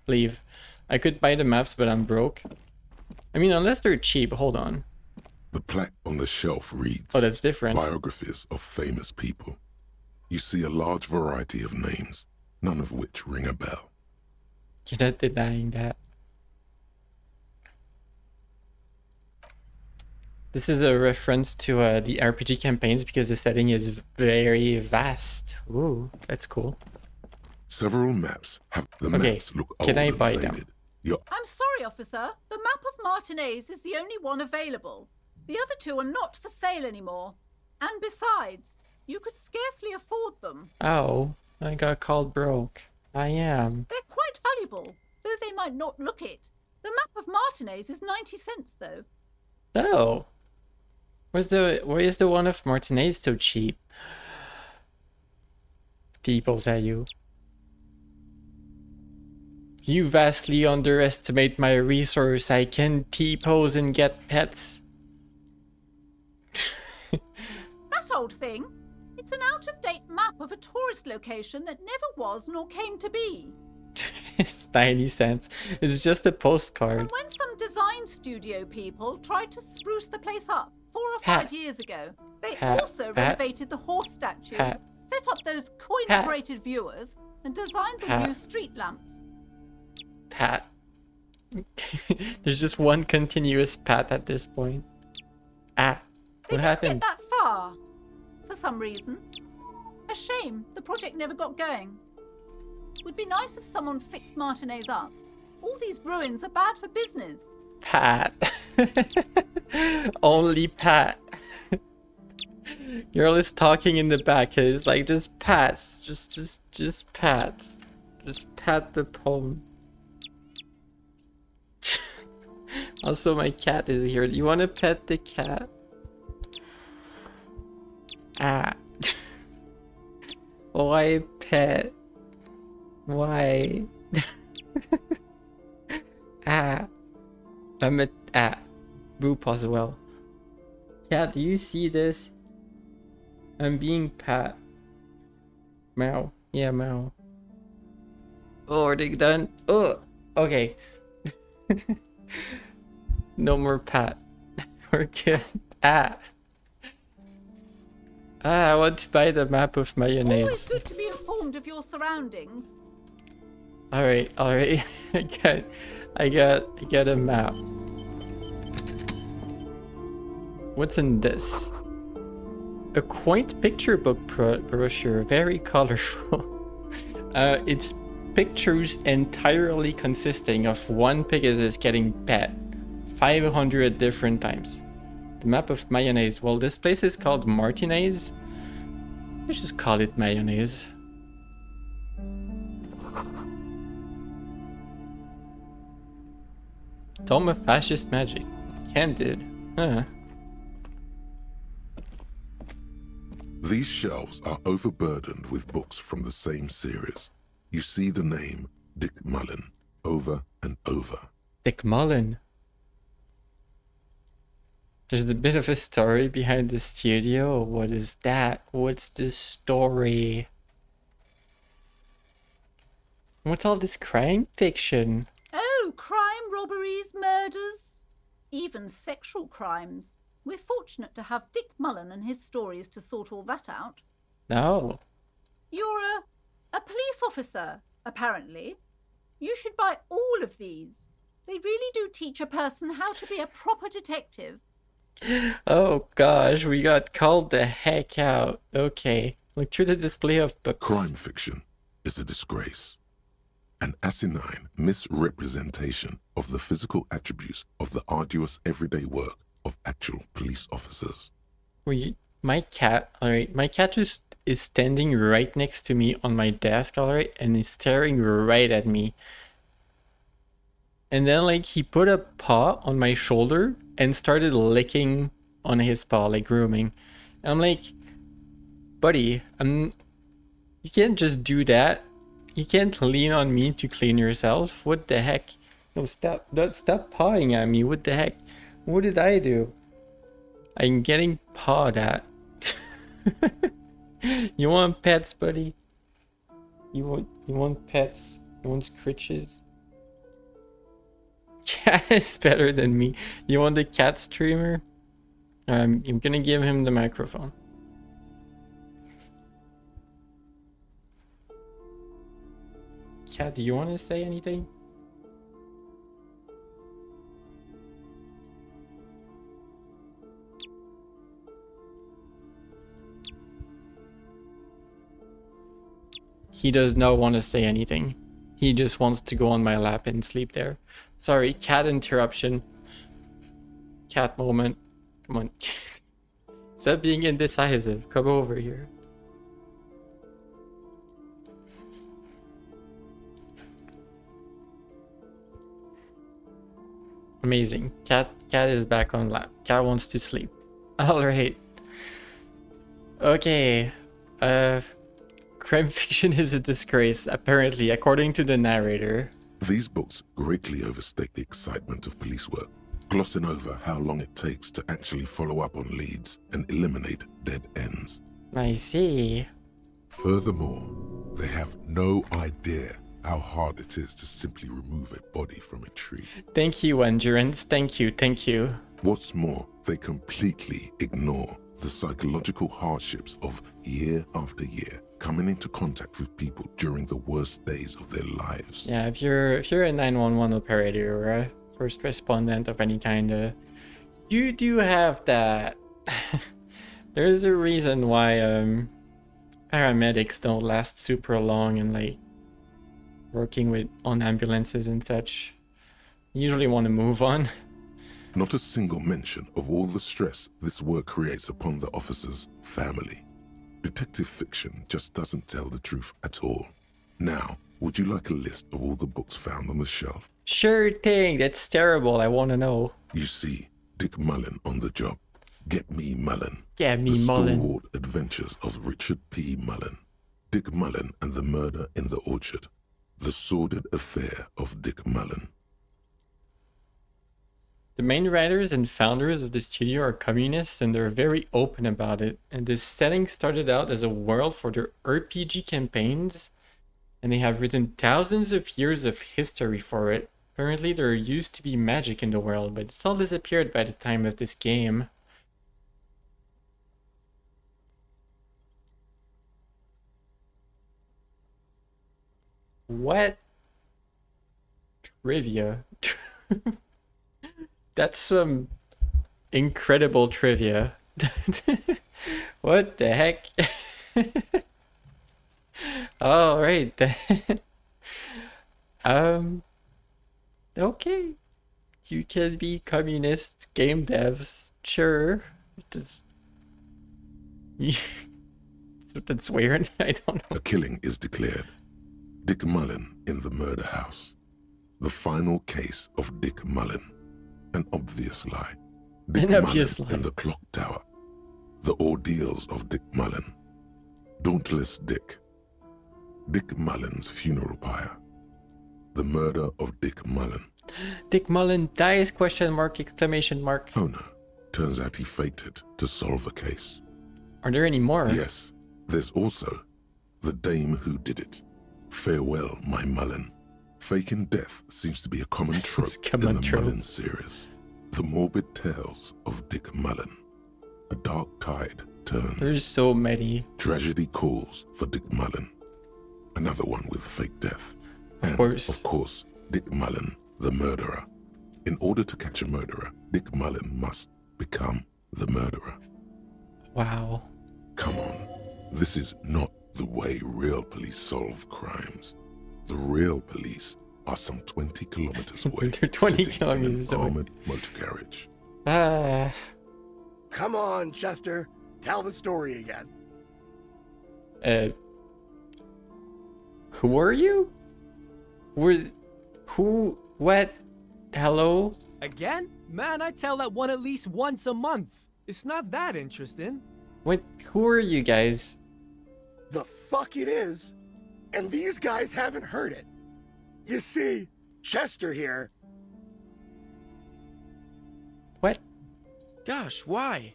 C: leave. I could buy the maps, but I'm broke. I mean, unless they're cheap. Hold on.
D: The plaque on the shelf reads,
C: Oh, that's different.
D: Biographies of famous people. You see a large variety of names, none of which ring a bell.
C: You're not denying that. This is a reference to the RPG campaigns because the setting is very vast. Ooh, that's cool.
D: Several maps have the
C: Okay,
D: maps look old
C: can I
D: and
C: buy
D: faded.
C: them?
D: Your
E: I'm sorry, officer. The map of Martinez is the only one available. The other two are not for sale anymore. And besides, you could scarcely afford them.
C: Oh, I got called broke. I am.
E: They're quite valuable, though they might not look it. The map of Martinez is 90 cents, though.
C: Oh. Why is the one of Martinez so cheap? T-pose at you. You vastly underestimate my resource. I can T-pose and get pets.
E: That old thing. It's an out-of-date map of a tourist location that never was nor came to be.
C: It's 90 cents. It's just a postcard.
E: And when some design studio people tried to spruce the place up 4 or
C: Pat.
E: 5 years ago, they
C: Pat.
E: also
C: Pat.
E: renovated the horse statue,
C: Pat.
E: set up those coin-operated viewers, and designed the
C: Pat.
E: new street lamps.
C: Pat. There's just one continuous pat at this point. Ah.
E: They
C: What
E: didn't
C: happened?
E: get that far, for some reason. A shame the project never got going. Would be nice if someone fixed Martinez up. All these ruins are bad for business.
C: Pat. Only Pat. Girl is talking in the back. It's like just pats. Just pats. Just pat the palm. Also, my cat is here. Do you want to pet the cat? Ah. Why pet? Why? Ah. I'm a Boop as well. Cat, do you see this? I'm being Pat. Meow. Yeah, meow. Oh, are they done? Oh, okay. No more Pat. We're good. I want to buy the map of
E: Always
C: mayonnaise.
E: good to be informed of your surroundings.
C: Alright. I got a map. What's in this? A quaint picture book brochure, very colorful. It's pictures entirely consisting of one Pegasus getting pet 500 different times. The map of mayonnaise. Well, this place is called Martinez. Let's just call it mayonnaise. Tome of Fascist Magic. Candid. Huh.
D: These shelves are overburdened with books from the same series. You see the name Dick Mullen over and over.
C: Dick Mullen. There's a bit of a story behind the studio. What is that? What's the story? What's all this crime fiction?
E: Oh, crime, robberies, murders, even sexual crimes. We're fortunate to have Dick Mullen and his stories to sort all that out.
C: No.
E: You're a police officer, apparently. You should buy all of these. They really do teach a person how to be a proper detective.
C: Oh gosh, we got called the heck out. Okay. Look through the display of books.
D: Crime fiction is a disgrace. An asinine misrepresentation of the physical attributes of the arduous everyday work of actual police officers.
C: My cat, alright, my cat just is standing right next to me on my desk, alright, and is staring right at me. And then, like, he put a paw on my shoulder and started licking on his paw, like grooming. And I'm like, buddy, you can't just do that. You can't lean on me to clean yourself. What the heck? No, stop pawing at me. What the heck? What did I do? I'm getting pawed at. You want pets, buddy? You want pets? You want scritches? Cat is better than me. You want the cat streamer? I'm gonna give him the microphone. Cat, do you want to say anything? He does not want to say anything. He just wants to go on my lap and sleep there. Sorry, cat interruption. Cat moment. Come on. Stop being indecisive. Come over here. Amazing. Cat is back on lap. Cat wants to sleep. Alright. Okay. Crime fiction is a disgrace, apparently, according to the narrator.
D: These books greatly overstate the excitement of police work, glossing over how long it takes to actually follow up on leads and eliminate dead ends.
C: I see.
D: Furthermore, they have no idea how hard it is to simply remove a body from a tree.
C: Thank you, Endurance. Thank you.
D: What's more, they completely ignore the psychological hardships of year after year coming into contact with people during the worst days of their lives.
C: Yeah, if you're a 911 operator or a first respondent of any kind, you do have that. There's a reason why paramedics don't last super long and like working on ambulances and such. You usually want to move on.
D: Not a single mention of all the stress this work creates upon the officer's family. Detective fiction just doesn't tell the truth at all. Now, would you like a list of all the books found on the shelf?
C: Sure thing, that's terrible, I want to know.
D: You see, Dick Mullen on the job. Get Me Mullen.
C: Get Me
D: The
C: Mullen.
D: Stalwart Adventures of Richard P. Mullen. Dick Mullen and the Murder in the Orchard. The Sordid Affair of Dick Mullen.
C: The main writers and founders of the studio are communists and they're very open about it. And this setting started out as a world for their RPG campaigns, and they have written thousands of years of history for it. Apparently there used to be magic in the world, but it's all disappeared by the time of this game. What? Trivia. That's some incredible trivia. What the heck? All right then. Okay. You can be communist game devs, sure. That's that's weird. I don't know.
D: A killing is declared. Dick Mullen in the murder house. The final case of Dick Mullen. An obvious lie. Dick
C: An obvious
D: Mullen
C: lie.
D: in the clock tower. The ordeals of Dick Mullen. Dauntless Dick. Dick Mullen's funeral pyre. The murder of Dick Mullen.
C: Dick Mullen dies, question mark, exclamation mark.
D: Oh no, turns out he fated to solve a case.
C: Are there any more?
D: Yes, there's also the dame who did it. Farewell, my Mullen. Faking death seems to be a common trope
C: It's a common
D: in the
C: trope.
D: Mullen series. The morbid tales of Dick Mullen. A dark tide turns.
C: There's so many.
D: Tragedy calls for Dick Mullen. Another one with fake death. And,
C: Of course.
D: of course, Dick Mullen, the murderer. In order to catch a murderer, Dick Mullen must become the murderer.
C: Wow.
D: Come on. This is not the way real police solve crimes. The real police are some 20 kilometers away.
C: They're 20
D: sitting
C: kilometers
D: in an
C: away.
D: armored motor carriage.
C: Ah.
F: Come on, Chester. Tell the story again.
C: Who are you? What? Hello?
G: Again? Man, I tell that one at least once a month. It's not that interesting.
C: What? Who are you guys?
F: The fuck it is. And these guys haven't heard it. You see, Chester here.
C: What?
G: Gosh, why?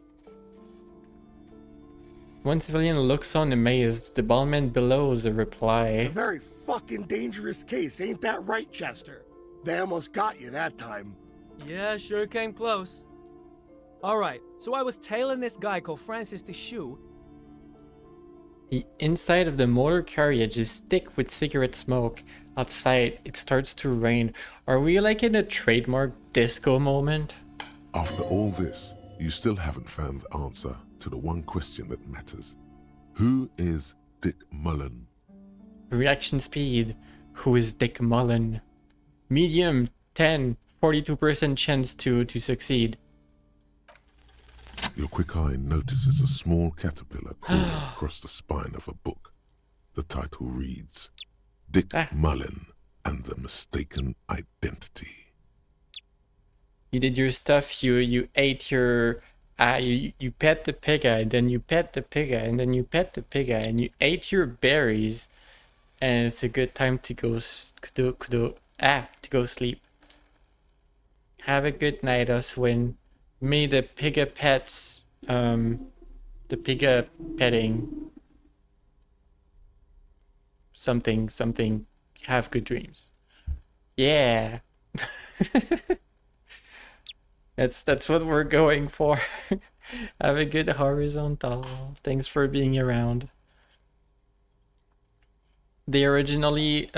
C: One civilian looks on amazed. The ballman bellows a
F: A
C: reply.
F: very fucking dangerous case, ain't that right, Chester? They almost got you that time.
G: Yeah, sure came close. Alright, so I was tailing this guy called Francis the Shoe.
C: The inside of the motor carriage is thick with cigarette smoke. Outside, it starts to rain. Are we like in a trademark disco moment?
D: After all this, you still haven't found the answer to the one question that matters. Who is Dick Mullen?
C: Reaction speed. Who is Dick Mullen? Medium 10, 42% chance to succeed.
D: Your quick eye notices a small caterpillar crawling across the spine of a book. The title reads, Dick Mullen and the Mistaken Identity.
C: You did your stuff, you ate your you pet the pigga, and then you pet the pigga, and then you pet the pigga, and you ate your berries, and it's a good time to go to go sleep. Have a good night, Oswin. May the pigga pets the pigga petting something have good dreams. Yeah. That's what we're going for. Have a good horizontal. Thanks for being around. They originally,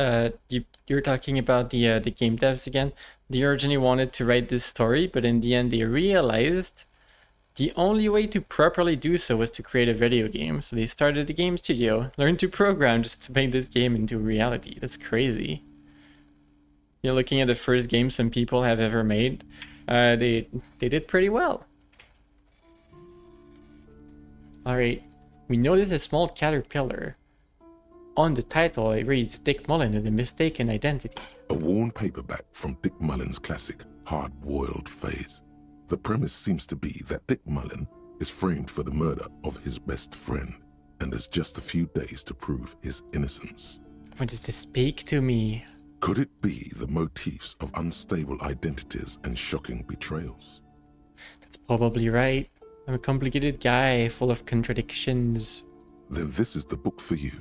C: you're talking about the game devs again. They originally wanted to write this story, but in the end they realized the only way to properly do so was to create a video game. So they started a game studio, learned to program just to make this game into reality. That's crazy. You're looking at the first game some people have ever made. They did pretty well. Alright, we notice a small caterpillar. On the title it reads Dick Mullen and the Mistaken Identity.
D: A worn paperback from Dick Mullen's classic hard-boiled phase. The premise seems to be that Dick Mullen is framed for the murder of his best friend and has just a few days to prove his innocence.
C: What does this speak to me?
D: Could it be the motifs of unstable identities and shocking betrayals?
C: That's probably right. I'm a complicated guy full of contradictions.
D: Then this is the book for you.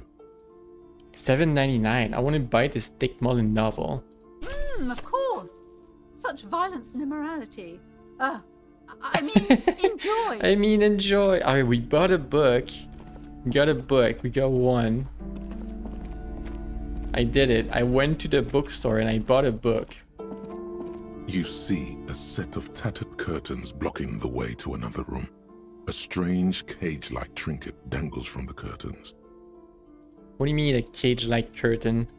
C: $7.99. I want to buy this Dick Mullen novel.
E: Of course. Such violence and immorality. I mean, enjoy.
C: I mean, enjoy. Alright, we bought a book. We got a book. We got one. I did it. I went to the bookstore and I bought a book.
D: You see a set of tattered curtains blocking the way to another room. A strange cage-like trinket dangles from the curtains.
C: What do you mean a cage-like curtain?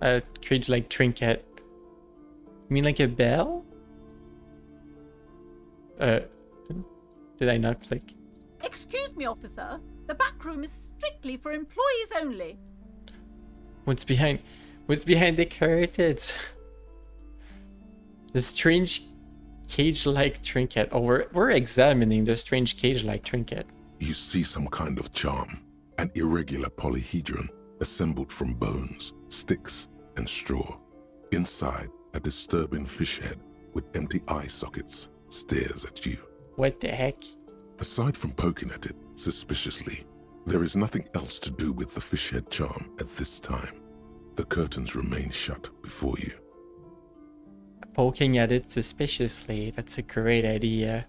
C: A cage-like trinket? You mean like a bell? Did I not click?
E: Excuse me, officer. The back room is strictly for employees only.
C: What's behind the curtains? The strange cage-like trinket. Oh, we're examining the strange cage-like trinket.
D: You see some kind of charm, an irregular polyhedron assembled from bones, sticks, and straw. Inside, a disturbing fish head with empty eye sockets stares at you.
C: What the heck?
D: Aside from poking at it suspiciously, there is nothing else to do with the fish head charm at this time. The curtains remain shut before you.
C: Poking at it suspiciously. That's a great idea.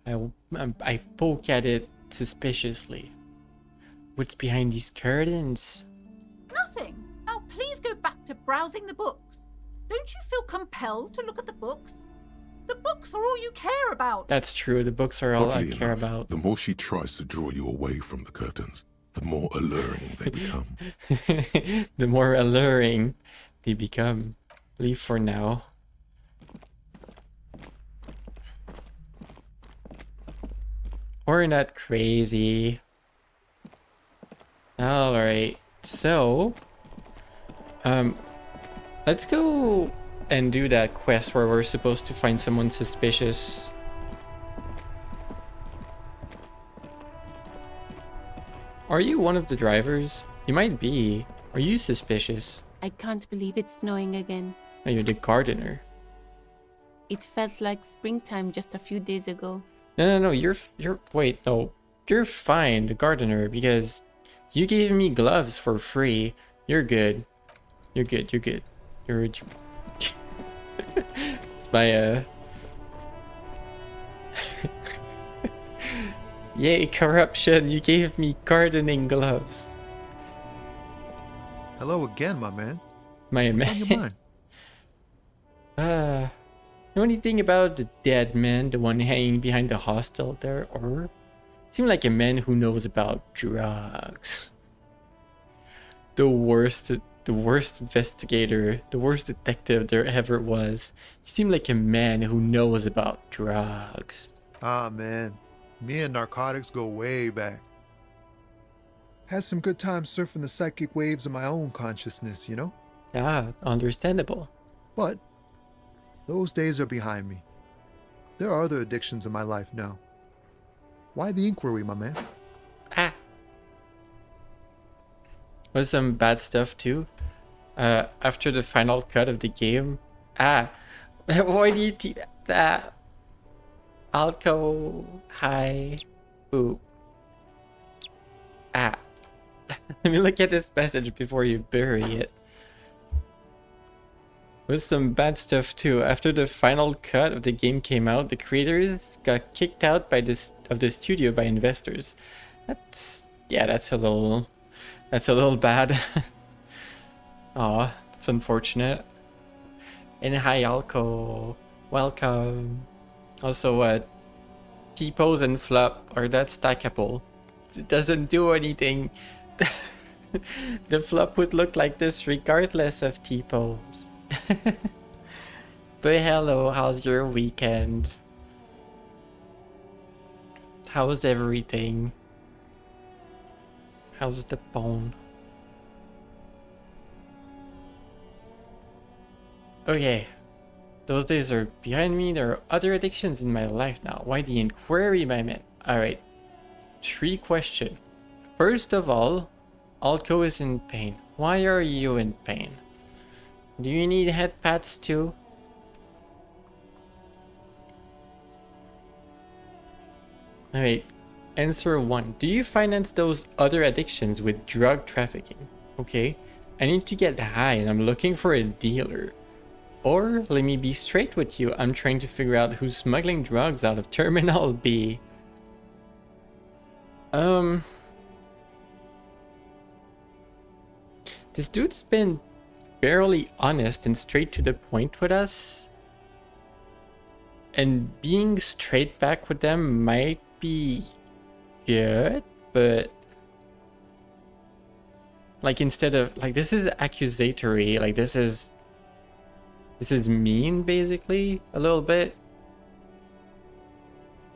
C: I poke at it suspiciously. What's behind these curtains?
E: Nothing. Now please go back to browsing the books. Don't you feel compelled to look at the books? The books are all you care about.
C: That's true. The books are all I
D: Oddly
C: care
D: enough,
C: about.
D: the more she tries to draw you away from the curtains, the more alluring they become.
C: The more alluring they become. Leave for now. We're not crazy. Alright, so let's go and do that quest where we're supposed to find someone suspicious. Are you one of the drivers? You might be. Are you suspicious?
H: I can't believe it's snowing again.
C: Oh, you're the gardener.
H: It felt like springtime just a few days ago.
C: No, you're wait, no. You're fine, the gardener, because you gave me gloves for free. You're good. You're good. It's my Yay, corruption. You gave me gardening gloves.
I: Hello again, my man.
C: My
I: What's on your
C: man.
I: mind?
C: Know anything about the dead man, the one hanging behind the hostel there, or seem like a man who knows about drugs? The worst investigator, the worst detective there ever was. You seem like a man who knows about drugs.
I: Ah, man. Me and narcotics go way back. Had some good times surfing the psychic waves of my own consciousness, you know?
C: Yeah, understandable.
I: But those days are behind me. There are other addictions in my life now. Why the inquiry, my man?
C: Was some bad stuff too. After the final cut of the game. Why do you that? Alco hi. Ooh. Let me look at this message before you bury it. Was some bad stuff too. After the final cut of the game came out, the creators got kicked out by the studio by investors. That's a little bad. Aw, it's unfortunate. And hi Alco, welcome. Also, T-pose and flop are that stackable. It doesn't do anything. The flop would look like this regardless of T-pose. But hello, how's your weekend? How's everything? How's the bone? Okay, those days are behind me. There are other addictions in my life now. Why the inquiry, my man? Alright, 3 questions. First of all, Alco is in pain. Why are you in pain? Do you need head pats too? Alright, answer 1. Do you finance those other addictions with drug trafficking? Okay, I need to get high and I'm looking for a dealer. Or, let me be straight with you, I'm trying to figure out who's smuggling drugs out of Terminal B. This dude's been fairly honest and straight to the point with us. And being straight back with them might be good, but like instead of like this is accusatory, like this is mean basically a little bit.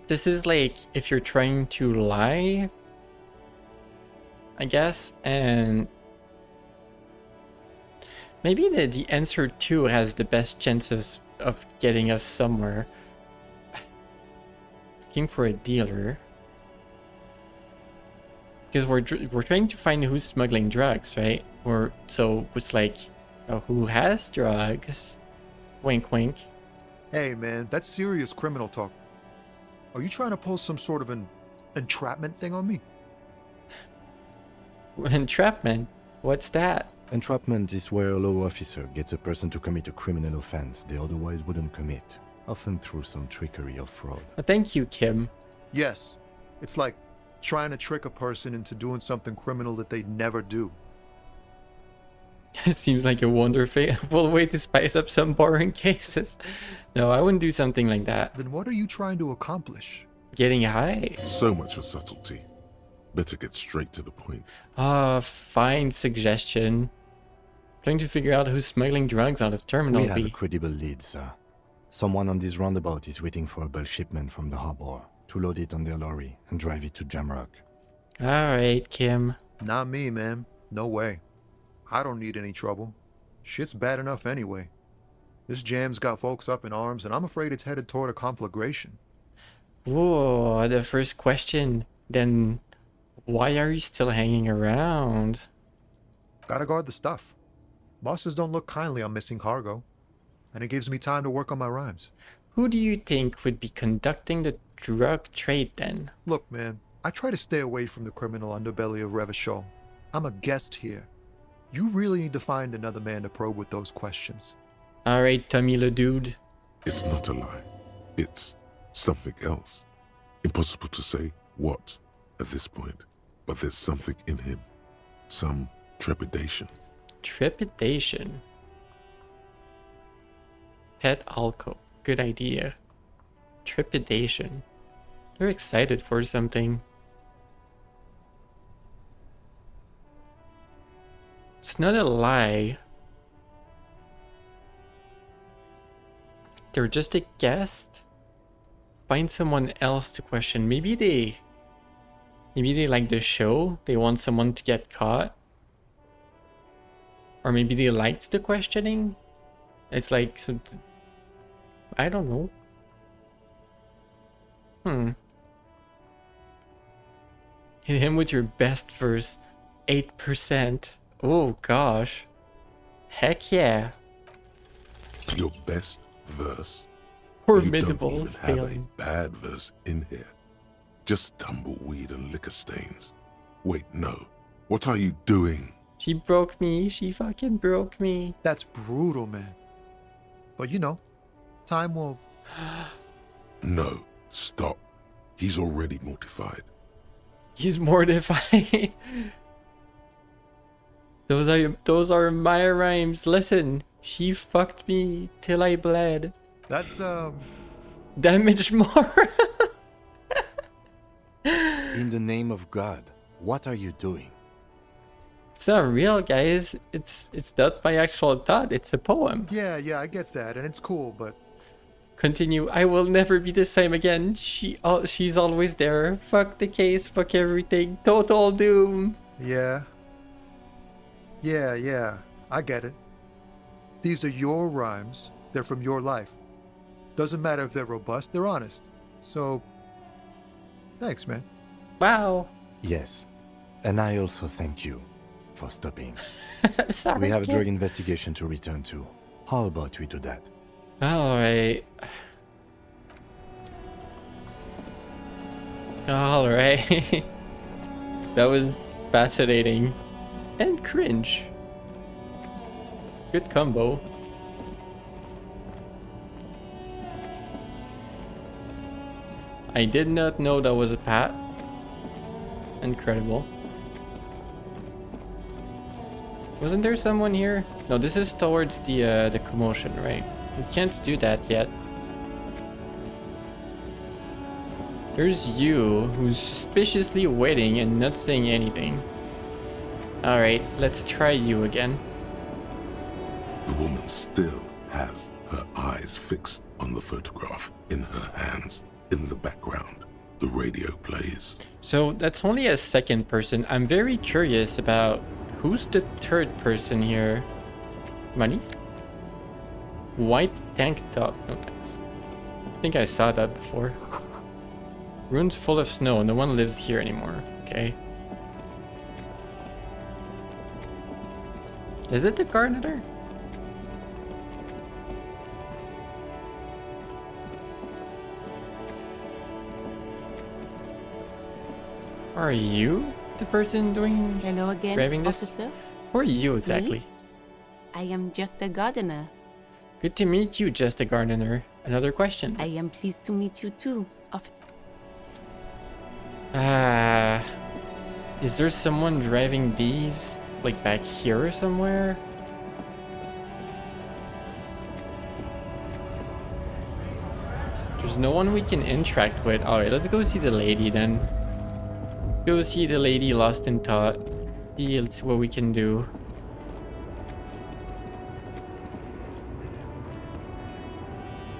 C: This is like if you're trying to lie, I guess, and maybe the answer 2 has the best chances of getting us somewhere. Looking for a dealer. Because we're trying to find who's smuggling drugs, right? Or so it's like, who has drugs? Wink, wink.
I: Hey, man, that's serious criminal talk. Are you trying to pull some sort of an entrapment thing on me?
C: Entrapment? What's that?
J: Entrapment is where a law officer gets a person to commit a criminal offense they otherwise wouldn't commit, often through some trickery or fraud.
C: Thank you, Kim.
I: Yes. It's like trying to trick a person into doing something criminal that they'd never do.
C: It seems like a wonderful way to spice up some boring cases. No, I wouldn't do something like that.
I: Then what are you trying to accomplish?
C: Getting high.
D: So much for subtlety. Better get straight to the point.
C: Fine suggestion. Trying to figure out who's smuggling drugs out of Terminal
J: We have
C: B.
J: a credible lead, sir. Someone on this roundabout is waiting for a bulk shipment from the harbor to load it on their lorry and drive it to Jamrock.
C: Alright, Kim.
I: Not me, man. No way. I don't need any trouble. Shit's bad enough anyway. This jam's got folks up in arms, and I'm afraid it's headed toward a conflagration.
C: Whoa, the first question. Then why are you still hanging around?
I: Gotta guard the stuff. Bosses don't look kindly on missing cargo, and it gives me time to work on my rhymes.
C: Who do you think would be conducting the drug trade then?
I: Look, man, I try to stay away from the criminal underbelly of Revachol. I'm a guest here. You really need to find another man to probe with those questions.
C: Alright, Tommy le dude.
D: It's not a lie. It's something else. Impossible to say what at this point, but there's something in him. Some trepidation.
C: Trepidation. Pet Alco. Good idea. Trepidation. You're excited for something. It's not a lie. They're just a guest. Find someone else to question. Maybe they like the show. They want someone to get caught. Or maybe they liked the questioning. It's like, so, I don't know. Hit him with your best verse. 8%. Oh gosh. Heck yeah.
D: Your best verse.
C: Formidable
D: You don't even have a
C: feeling.
D: bad verse in here. Just tumbleweed and liquor stains. Wait, no. What are you doing?
C: She broke me. She fucking broke me.
I: That's brutal, man. But you know, time will...
D: No, stop. He's already mortified.
C: He's mortified. Those are my rhymes. Listen, she fucked me till I bled.
I: That's,
C: Damage more.
J: In the name of God, what are you doing?
C: It's not real, guys. It's not my actual thought. It's a poem.
I: Yeah, I get that, and it's cool, but...
C: Continue. I will never be the same again. She's always there. Fuck the case. Fuck everything. Total doom.
I: Yeah, I get it. These are your rhymes. They're from your life. Doesn't matter if they're robust, they're honest. So, thanks, man.
C: Wow.
J: Yes, and I also thank you. for stopping.
C: Sorry.
J: We have a
C: kid.
J: drug investigation to return to. How about we do that?
C: Alright. Alright. That was fascinating. And cringe. Good combo. I did not know that was a pat. Incredible. Wasn't there someone here? No, this is towards the commotion, right? We can't do that yet. There's you, who's suspiciously waiting and not saying anything. Alright, let's try you again.
D: The woman still has her eyes fixed on the photograph in her hands. In the background, the radio plays.
C: So that's only a second person. I'm very curious about who's the third person here. Money? White tank top. No thanks. I think I saw that before. Ruins full of snow. No one lives here anymore. Okay. Is it the gardener? Are you the person doing
H: Hello again,
C: grabbing this?
H: officer.
C: Who are you exactly?
H: I am just a gardener.
C: Good to meet you, just a gardener. Another question.
H: I am pleased to meet you too.
C: Is there someone driving these, like back here somewhere? There's no one we can interact with. Alright, let's go see the lady then. Go see the lady lost in thought. See what we can do.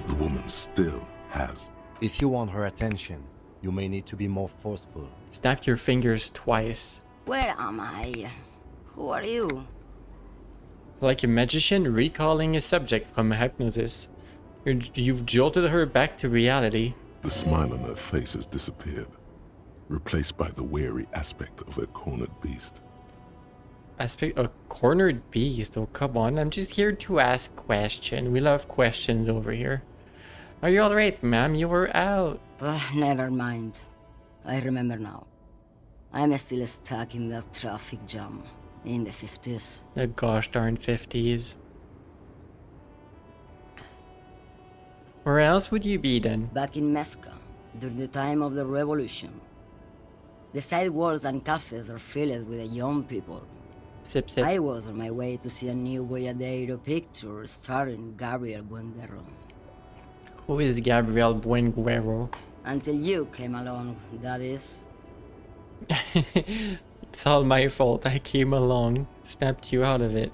D: The woman still has.
J: If you want her attention, you may need to be more forceful.
C: Snap your fingers twice.
K: Where am I? Who are you?
C: Like a magician recalling a subject from a hypnosis. You've jolted her back to reality.
D: The smile on her face has disappeared, replaced by the wary aspect of a cornered beast.
C: A cornered beast? Oh, come on. I'm just here to ask questions. We love questions over here. Are you alright, ma'am? You were out.
K: Never mind. I remember now. I'm still stuck in that traffic jam in the 50s.
C: The gosh darn 50s. Where else would you be then?
K: Back in Methka, during the time of the revolution. The sidewalks and cafes are filled with young people.
C: Sip, sip.
K: I was on my way to see a new Boyadero picture starring Gabriel Buenguerro.
C: Who is Gabriel Buenguerro?
K: Until you came along, that is.
C: It's all my fault. I came along, snapped you out of it.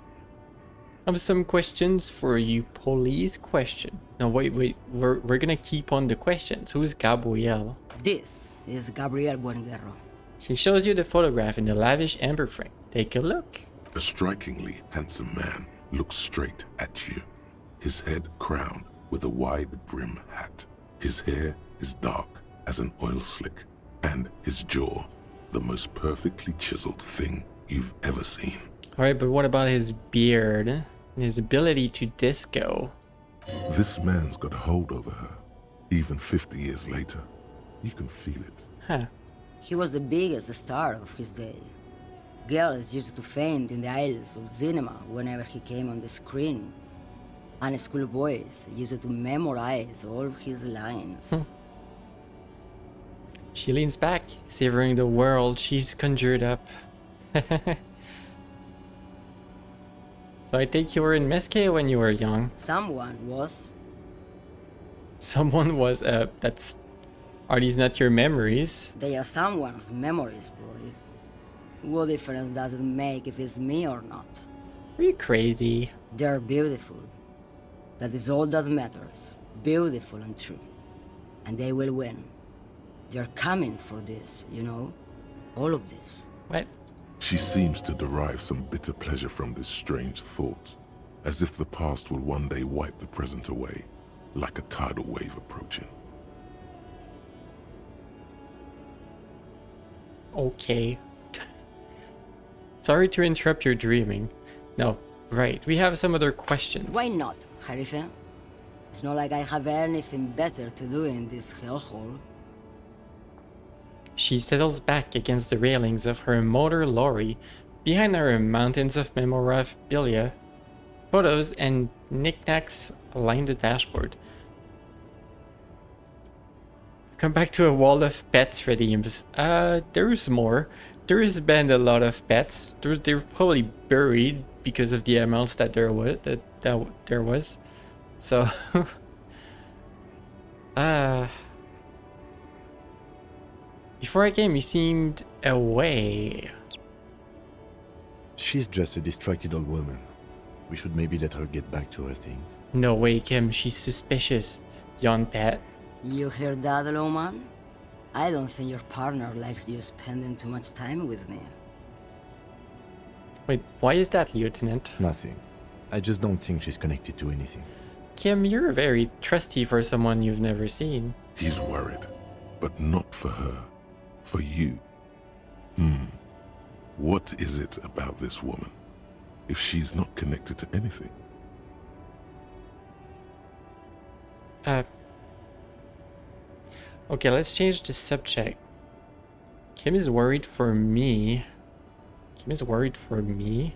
C: I have some questions for you. Police question. No, wait. We're gonna keep on the questions. Who's Gabriel?
K: This is Gabriel Buenguerro.
C: He shows you the photograph in the lavish amber frame. Take a look.
D: A strikingly handsome man looks straight at you, his head crowned with a wide brim hat. His hair is dark as an oil slick, and his jaw the most perfectly chiseled thing you've ever seen.
C: Alright, but what about his beard? And his ability to disco?
D: This man's got a hold over her. Even 50 years later, you can feel it.
C: Huh.
K: He was the biggest star of his day. Girls used to faint in the aisles of cinema whenever he came on the screen. And schoolboys used to memorize all of his lines.
C: She leans back, savoring the world she's conjured up. So I think you were in Mesquite when you were young.
K: Someone was.
C: Someone was, that's... Are these not your memories?
K: They are someone's memories, boy. What difference does it make if it's me or not?
C: Are you crazy?
K: They're beautiful. That is all that matters. Beautiful and true. And they will win. They're coming for this, you know? All of this.
C: What?
D: She seems to derive some bitter pleasure from this strange thought, as if the past will one day wipe the present away, like a tidal wave approaching.
C: Okay. Sorry to interrupt your dreaming. No, right. We have some other questions.
K: Why not, Harife? It's not like I have anything better to do in this hellhole.
C: She settles back against the railings of her motor lorry. Behind her, mountains of memorabilia, photos, and knickknacks line the dashboard. Come back to a wall of pets redeems. There's more. There's been a lot of pets. They're probably buried because of the amounts that there was. So, before I came, you seemed away.
J: She's just a distracted old woman. We should maybe let her get back to her things.
C: No way, Kim. She's suspicious. Young pet.
K: You hear that, Lowman? I don't think your partner likes you spending too much time with me.
C: Wait, why is that, Lieutenant?
J: Nothing. I just don't think she's connected to anything.
C: Kim, you're very trusty for someone you've never seen.
D: He's worried, but not for her. For you. What is it about this woman? If she's not connected to anything?
C: Okay, let's change the subject. Kim is worried for me. Kim is worried for me?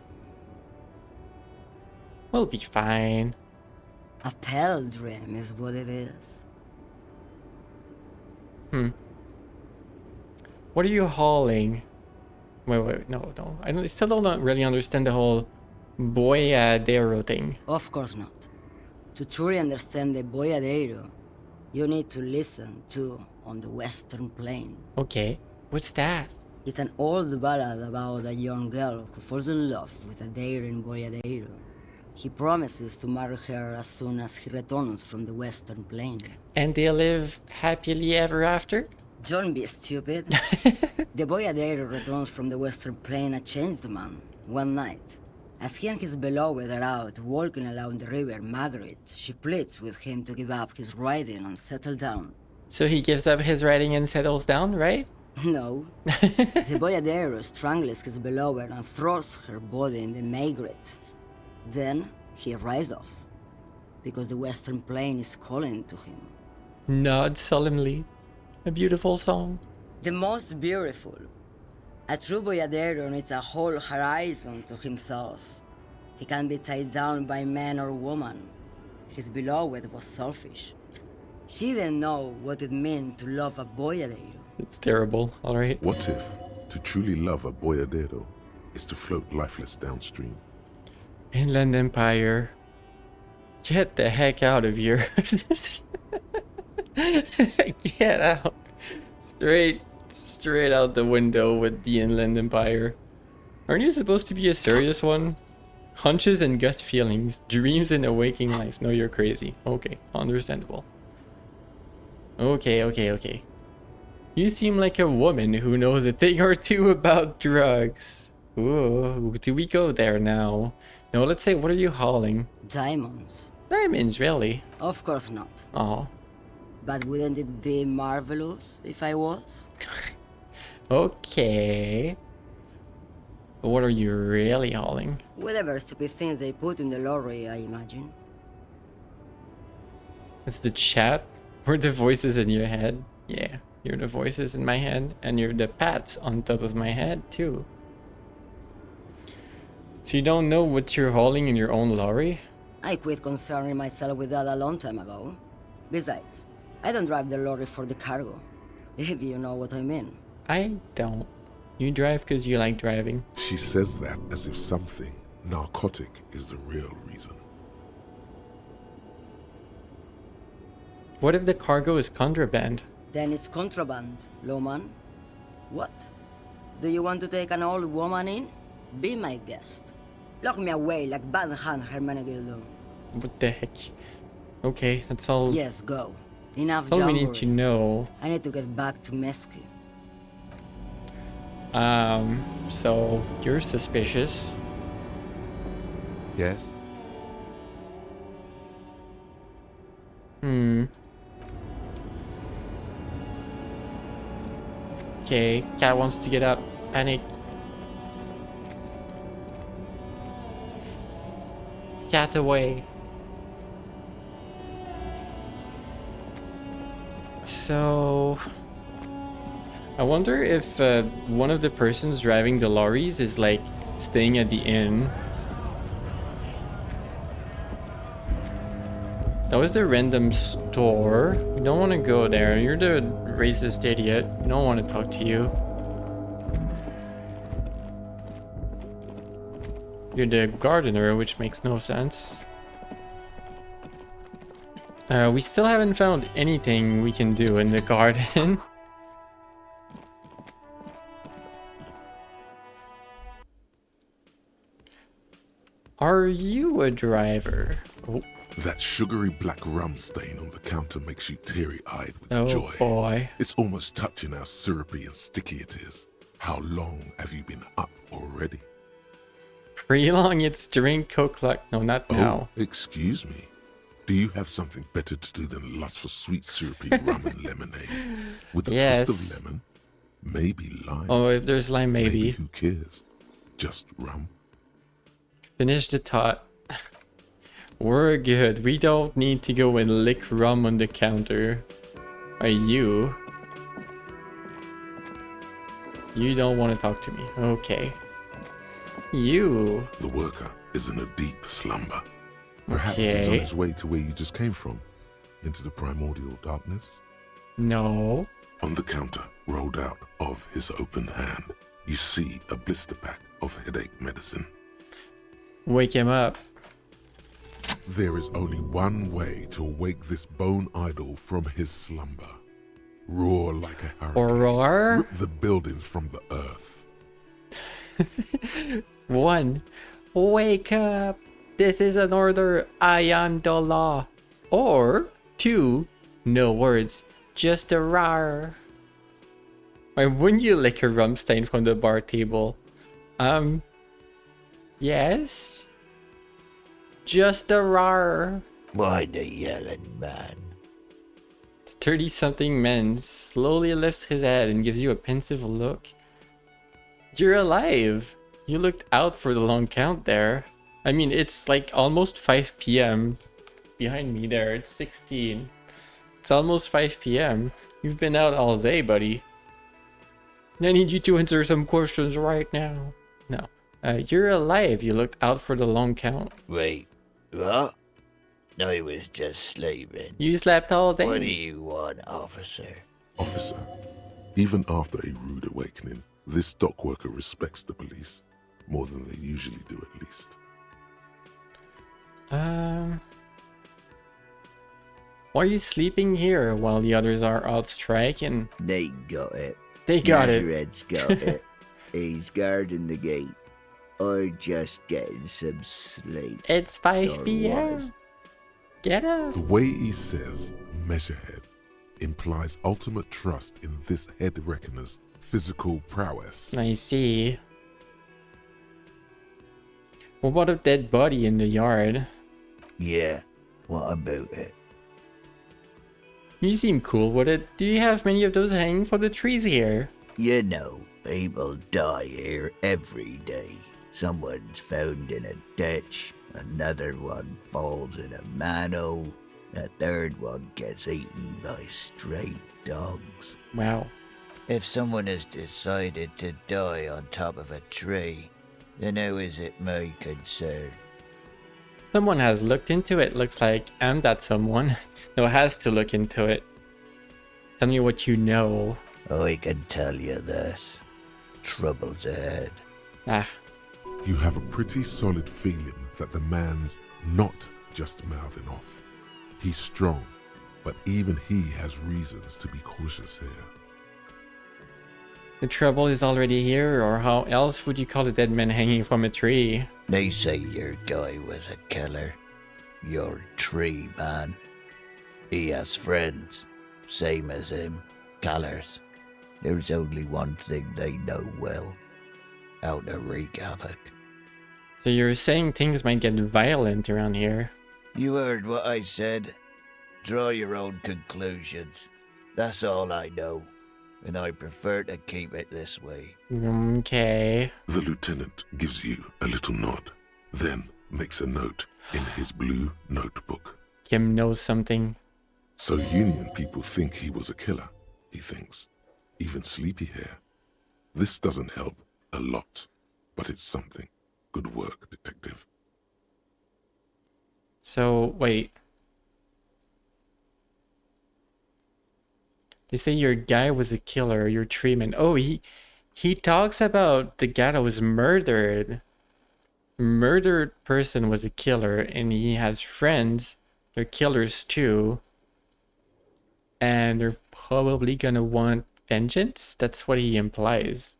C: We'll be fine.
K: A pale dream is what it is.
C: What are you hauling? Wait, no. I still don't really understand the whole Boyadero thing.
K: Of course not. To truly understand the Boyadero, you need to listen to On the Western Plain.
C: Okay, what's that?
K: It's an old ballad about a young girl who falls in love with a daring Boyadero. He promises to marry her as soon as he returns from the Western Plain.
C: And they live happily ever after?
K: Don't be stupid. The Boyadero returns from the Western Plain a changed man, one night. As he and his beloved are out walking along the river Margaret, she pleads with him to give up his riding and settle down.
C: So he gives up his riding and settles down, right?
K: No. The Boyadero strangles his beloved and throws her body in the Margaret. Then he rides off, because the Western Plain is calling to him.
C: Nod solemnly. A beautiful song.
K: The most beautiful. A true Boyadero needs a whole horizon to himself. He can be tied down by man or woman. His beloved was selfish. She didn't know what it meant to love a Boyadero.
C: It's terrible, alright.
D: What if to truly love a Boyadero is to float lifeless downstream?
C: Inland Empire. Get the heck out of here. Get out. Straight out the window with the Inland Empire. Aren't you supposed to be a serious one? Hunches and gut feelings, dreams and a waking life. No, you're crazy. Okay, understandable. Okay. You seem like a woman who knows a thing or two about drugs. Ooh, do we go there now? No, let's say, what are you hauling?
K: Diamonds.
C: Diamonds, really?
K: Of course not.
C: Oh.
K: But wouldn't it be marvelous if I was?
C: Okay. But what are you really hauling?
K: Whatever stupid things they put in the lorry, I imagine.
C: It's the chat? Or the voices in your head? Yeah, you're the voices in my head, and you're the pats on top of my head, too. So you don't know what you're hauling in your own lorry?
K: I quit concerning myself with that a long time ago. Besides, I don't drive the lorry for the cargo, if you know what I mean.
C: I don't. You drive because you like driving.
D: She says that as if something narcotic is the real reason.
C: What if the cargo is contraband?
K: Then it's contraband, Lowman. What? Do you want to take an old woman in? Be my guest. Lock me away like Bad Hand Hermenegildo.
C: What the heck? Okay, that's all.
K: Yes, go. Enough
C: That's all we need to know.
K: I need to get back to Mesky.
C: So you're suspicious.
J: Yes?
C: Okay, Cat wants to get up. Panic. cat away. So I wonder if one of the persons driving the lorries is like staying at the inn. That was the random store. We don't want to go there. You're the racist idiot. We don't want to talk to you. You're the gardener, which makes no sense. We still haven't found anything we can do in the garden. Are you a driver? Oh.
D: That sugary black rum stain on the counter makes you teary-eyed with joy.
C: Boy.
D: It's almost touching how syrupy and sticky it is. How long have you been up already?
C: Pretty long. It's during Coke Luck. No, not now.
D: Oh, excuse me. Do you have something better to do than lust for sweet syrupy rum and lemonade? With a twist of lemon? Maybe lime.
C: Oh, if there's lime, maybe.
D: Who cares? Just rum.
C: Finish the thought. We're good. We don't need to go and lick rum on the counter. Are you? You don't want to talk to me. Okay. You.
D: The worker is in a deep slumber. Perhaps he's on his way to where you just came from. Into the primordial darkness?
C: No.
D: On the counter, rolled out of his open hand, you see a blister pack of headache medicine.
C: Wake him up.
D: There is only one way to awake this bone idol from his slumber. Roar like a hurricane.
C: Or roar?
D: Rip the buildings from the earth.
C: 1. Wake up. This is an order. I am the law. Or 2. No words. Just a roar. Why wouldn't you lick a rum stain from the bar table? Yes? Just a roar.
L: Why the yelling, man?
C: 30-something man slowly lifts his head and gives you a pensive look. You're alive. You looked out for the long count there. I mean, it's like almost 5 p.m. Behind me there, it's 16. It's almost 5 p.m. You've been out all day, buddy. I need you to answer some questions right now. No. You're alive. You looked out for the long count.
L: Wait, what? I was just sleeping.
C: You slept all day.
L: What do you want, officer?
D: Officer, even after a rude awakening, this dock worker respects the police. More than they usually do, at least.
C: Why are you sleeping here while the others are out striking?
L: They got it.
C: They got it.
L: Red's got it. He's guarding the gate. Or just getting some sleep.
C: It's 5 p.m. Get up.
D: The way he says Measurehead implies ultimate trust in this head reckoner's physical prowess.
C: I see. What about a dead body in the yard?
L: Yeah, what about it?
C: You seem cool with it. Do you have many of those hanging from the trees here?
L: You know, people die here every day. Someone's found in a ditch, another one falls in a manhole, a third one gets eaten by stray dogs.
C: Wow.
L: If someone has decided to die on top of a tree, then how is it my concern?
C: Someone has looked into it. Looks like I'm that someone. No, has to look into it. Tell me what you know.
L: I can tell you this. Trouble's ahead.
C: Ah.
D: You have a pretty solid feeling that the man's not just mouthing off. He's strong, but even he has reasons to be cautious here.
C: The trouble is already here, or how else would you call a dead man hanging from a tree?
L: They say your guy was a killer. Your tree man. He has friends, same as him, killers. There's only one thing they know well. How to wreak havoc.
C: So you're saying things might get violent around here?
L: You heard what I said. Draw your own conclusions. That's all I know. And I prefer to keep it this way.
C: Okay.
D: The lieutenant gives you a little nod, then makes a note in his blue notebook.
C: Kim knows something.
D: So Union people think he was a killer, he thinks. Even Sleepy Hair. This doesn't help a lot, but it's something. Good work, detective.
C: So, wait. You say your guy was a killer, your treatment. Oh, he talks about the guy that was murdered. Murdered person was a killer, and he has friends. They're killers too. And they're probably gonna want vengeance? That's what he implies.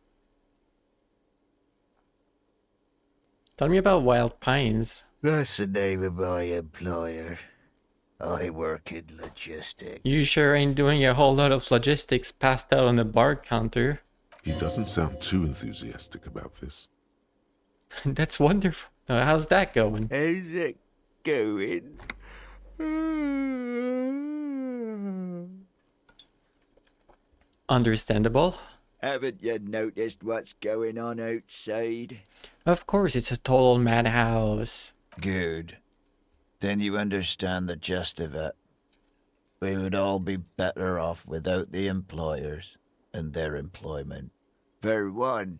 C: Tell me about Wild Pines.
L: That's the name of my employer. I work in logistics.
C: You sure ain't doing a whole lot of logistics passed out on the bar counter.
D: He doesn't sound too enthusiastic about this.
C: That's wonderful. How's that going?
L: How's it going?
C: Understandable.
L: Haven't you noticed what's going on outside?
C: Of course, it's a total madhouse.
L: Good. Then you understand the gist of it. We would all be better off without the employers and their employment. For one,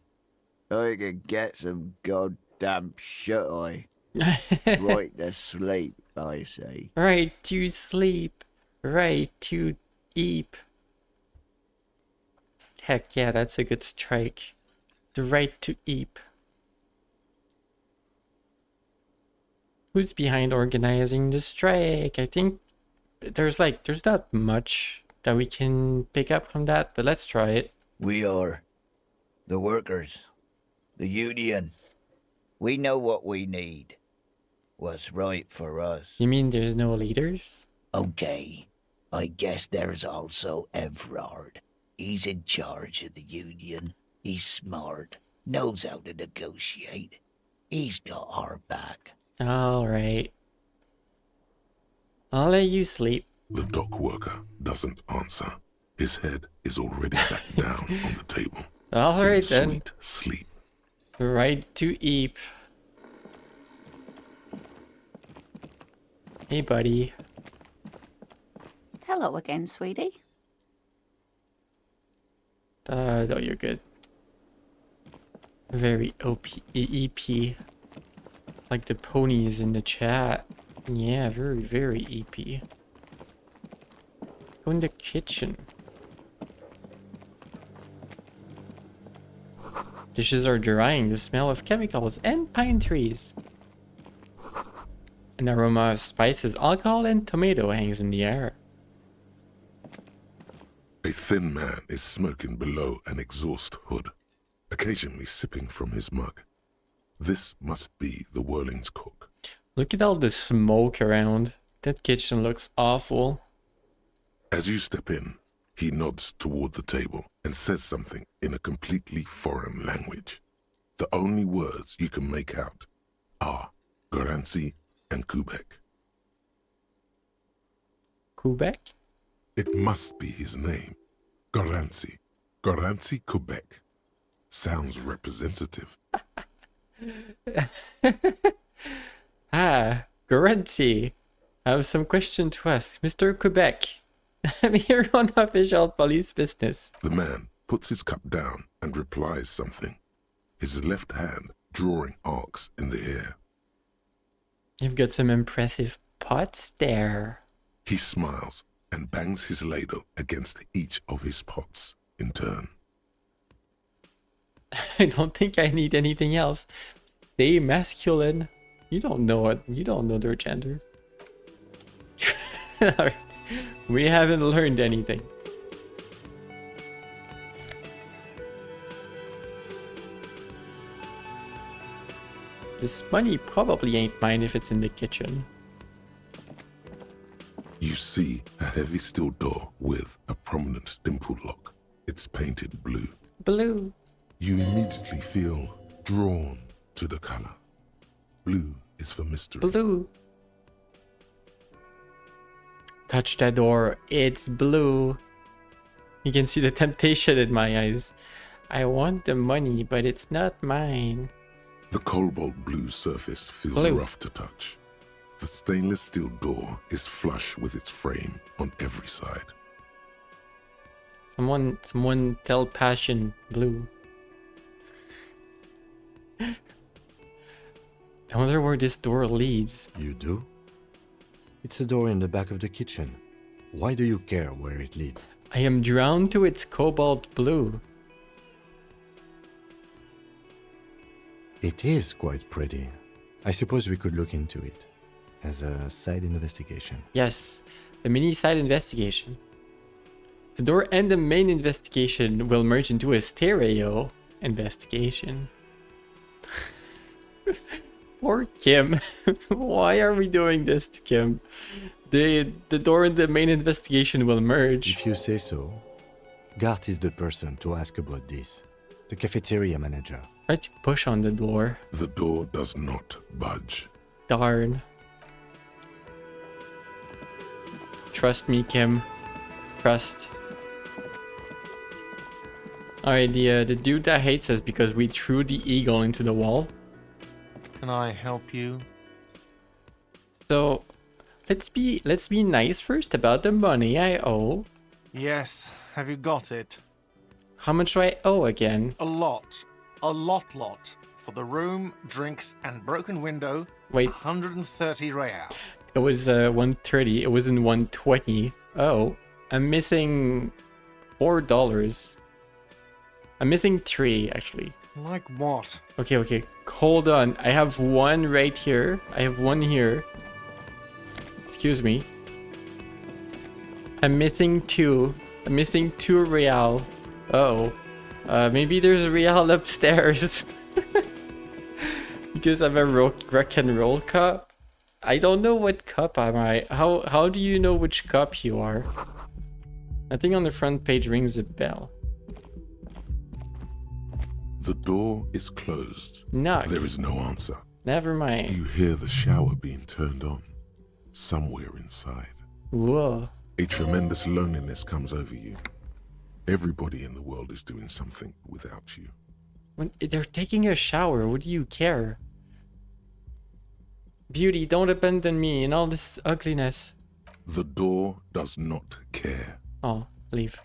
L: I could get some goddamn shut-eye. Right to sleep, I say.
C: Right to sleep. Right to eat. Heck yeah, that's a good strike. The right to eat. Who's behind organizing the strike? I think there's not much that we can pick up from that, but let's try it.
L: We are. The workers. The union. We know what we need. What's right for us.
C: You mean there's no leaders?
L: Okay. I guess there's also Everard. He's in charge of the union. He's smart. Knows how to negotiate. He's got our back.
C: Alright. I'll let you sleep.
D: The dock worker doesn't answer. His head is already back down on the table.
C: Alright then.
D: Sweet sleep.
C: Right to eat. Hey, buddy.
M: Hello again, sweetie.
C: No, you're good. Very EP. Like the ponies in the chat. Yeah, very EP. Go in the kitchen. Dishes are drying. The smell of chemicals and pine trees. An aroma of spices, alcohol, and tomato hangs in the air.
D: A thin man is smoking below an exhaust hood, occasionally sipping from his mug. This must be the Whirling's cook.
C: Look at all the smoke around. That kitchen looks awful.
D: As you step in, he nods toward the table and says something in a completely foreign language. The only words you can make out are Garancy and Quebec.
C: Quebec?
D: It must be his name. Garancy. Garancy Quebec. Sounds representative.
C: Garancy. I have some question to ask. Mr. Quebec. I'm here on official police business.
D: The man puts his cup down and replies something, his left hand drawing arcs in the air.
C: You've got some impressive pots there.
D: He smiles and bangs his ladle against each of his pots in turn.
C: I don't think I need anything else. Stay masculine. You don't know it. You don't know their gender. Alright. We haven't learned anything. This money probably ain't mine if it's in the kitchen.
D: You see a heavy steel door with a prominent dimple lock. It's painted blue.
C: Blue.
D: You immediately feel drawn to the color. Blue is for mystery.
C: Blue. Touch that door. It's blue. You can see the temptation in my eyes. I want the money, but it's not mine.
D: The cobalt blue surface feels
C: Blue.
D: rough to touch. The stainless steel door is flush with its frame on every side.
C: Someone tell Passion Blue. I wonder where this door leads.
J: You do? It's a door in the back of the kitchen. Why do you care where it leads?
C: I am drawn to its cobalt blue.
J: It is quite pretty. I suppose we could look into it as a side investigation.
C: Yes, the mini side investigation. The door and the main investigation will merge into a stereo investigation. Poor Kim. Why are we doing this to Kim? The door and the main investigation will merge.
J: If you say so. Gart is the person to ask about this. The cafeteria manager.
C: Try to push on the door.
D: The door does not budge.
C: Darn. Trust me, Kim. Trust. Alright, the dude that hates us because we threw the eagle into the wall.
M: Can I help you?
C: So, let's be nice first about the money I owe.
M: Yes. Have you got it?
C: How much do I owe again?
M: A lot. A lot. For the room, drinks, and broken window.
C: Wait.
M: 130 real.
C: It was 130. It wasn't 120. Oh, I'm missing $4. I'm missing 3 actually.
M: Like what?
C: Okay. Hold on. I have one right here. I have one here. Excuse me. I'm missing 2. I'm missing 2 real. Uh-oh. Maybe there's a real upstairs. Because I'm a rock and roll cup. I don't know what cup am I. How do you know which cup you are? Nothing on the front page rings a bell.
D: The door is closed.
C: Knock.
D: There is no answer.
C: Never mind.
D: You hear the shower being turned on. Somewhere inside.
C: Whoa.
D: A tremendous loneliness comes over you. Everybody in the world is doing something without you.
C: When they're taking a shower, what do you care? Beauty, don't abandon me in all this ugliness.
D: The door does not care.
C: Oh, leave.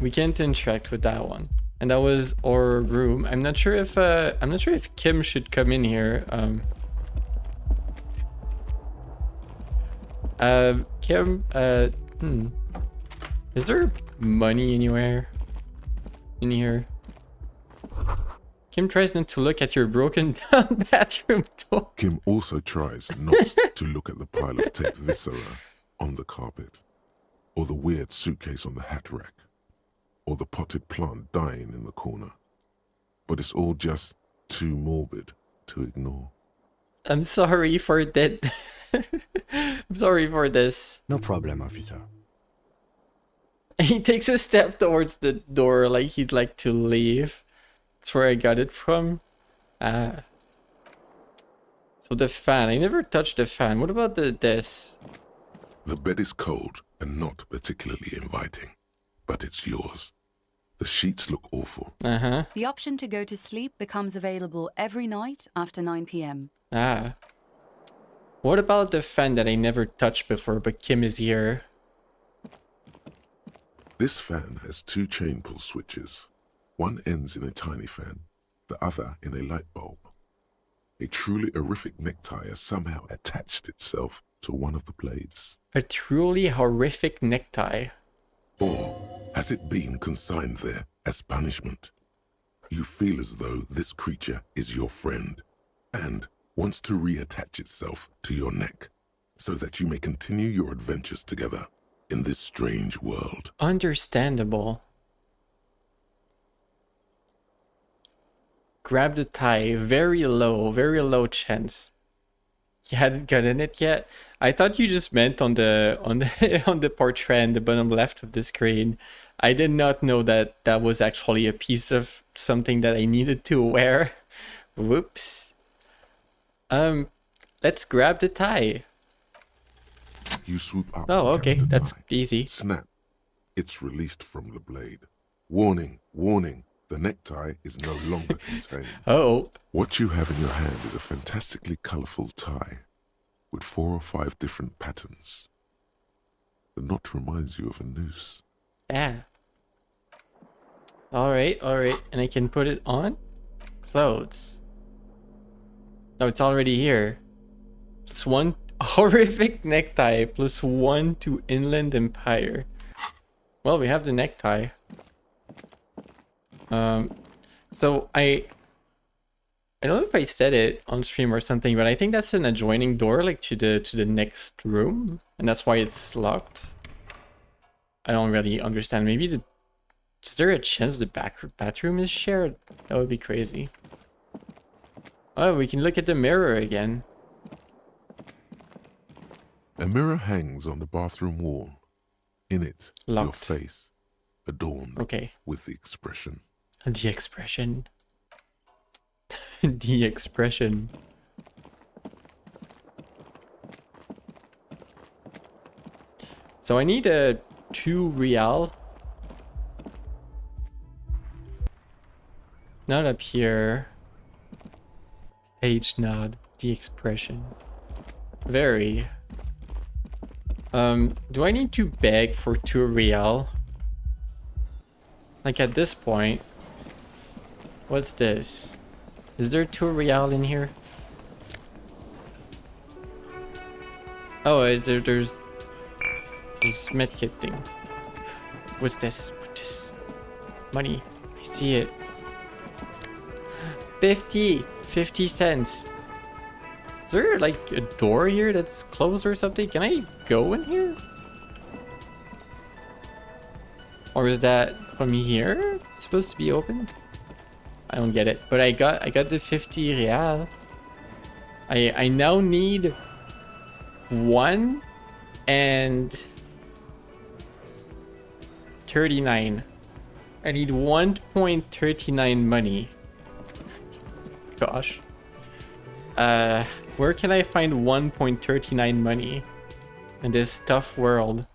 C: We can't interact with that one. And that was our room. I'm not sure if Kim should come in here. Kim, is there money anywhere in here? Kim tries not to look at your broken down bathroom door.
D: Kim also tries not to look at the pile of tape viscera on the carpet, or the weird suitcase on the hat rack, or the potted plant dying in the corner. But it's all just too morbid to ignore.
C: I'm sorry for that. I'm sorry for this.
J: No problem, officer.
C: He takes a step towards the door like he'd like to leave. That's where I got it from. So the fan. I never touched the fan. What about this?
D: The bed is cold and not particularly inviting, but it's yours. The sheets look awful.
N: The option to go to sleep becomes available every night after 9 p.m.
C: What about the fan that I never touched before, but Kim is here?
D: This fan has 2 chain pull switches. One ends in a tiny fan, the other in a light bulb. A truly horrific necktie has somehow attached itself to one of the blades.
C: A truly horrific necktie.
D: Or has it been consigned there as punishment? You feel as though this creature is your friend and wants to reattach itself to your neck so that you may continue your adventures together in this strange world.
C: Understandable. Grab the tie. Very low chance. You hadn't gotten it yet? I thought you just meant on the on the portrait in the bottom left of the screen. I did not know that that was actually a piece of something that I needed to wear. Whoops. Let's grab the tie.
D: You swoop up.
C: Oh,
D: and
C: okay,
D: catch the
C: that's
D: tie.
C: easy.
D: Snap. It's released from the blade. Warning, warning. The necktie is no longer contained.
C: Oh.
D: What you have in your hand is a fantastically colorful tie with 4 or 5 different patterns. The knot reminds you of a noose.
C: Yeah. Alright. And I can put it on? Clothes. No, it's already here. +1 horrific necktie. +1 to Inland Empire. Well, we have the necktie. So I don't know if I said it on stream or something, but I think that's an adjoining door, like to the next room, and that's why it's locked. I don't really understand. Maybe is there a chance the bathroom is shared? That would be crazy. Oh, we can look at the mirror again.
D: A mirror hangs on the bathroom wall. In it, your
C: Locked.
D: face, adorned with the expression.
C: The expression. The expression. So I need a 2 real. Not up here. Stage nod. The expression. Very. Do I need to beg for 2 real? Like at this point. What's this? Is there 2 real in here? Oh, there's this medkit thing. What's this? What's this? Money. I see it. 50 cents. Is there like a door here that's closed or something? Can I go in here? Or is that from here supposed to be opened? I don't get it. But I got the 50 real. I now need 1 and 39. I need 1.39 money. Gosh. Where can I find 1.39 money in this tough world?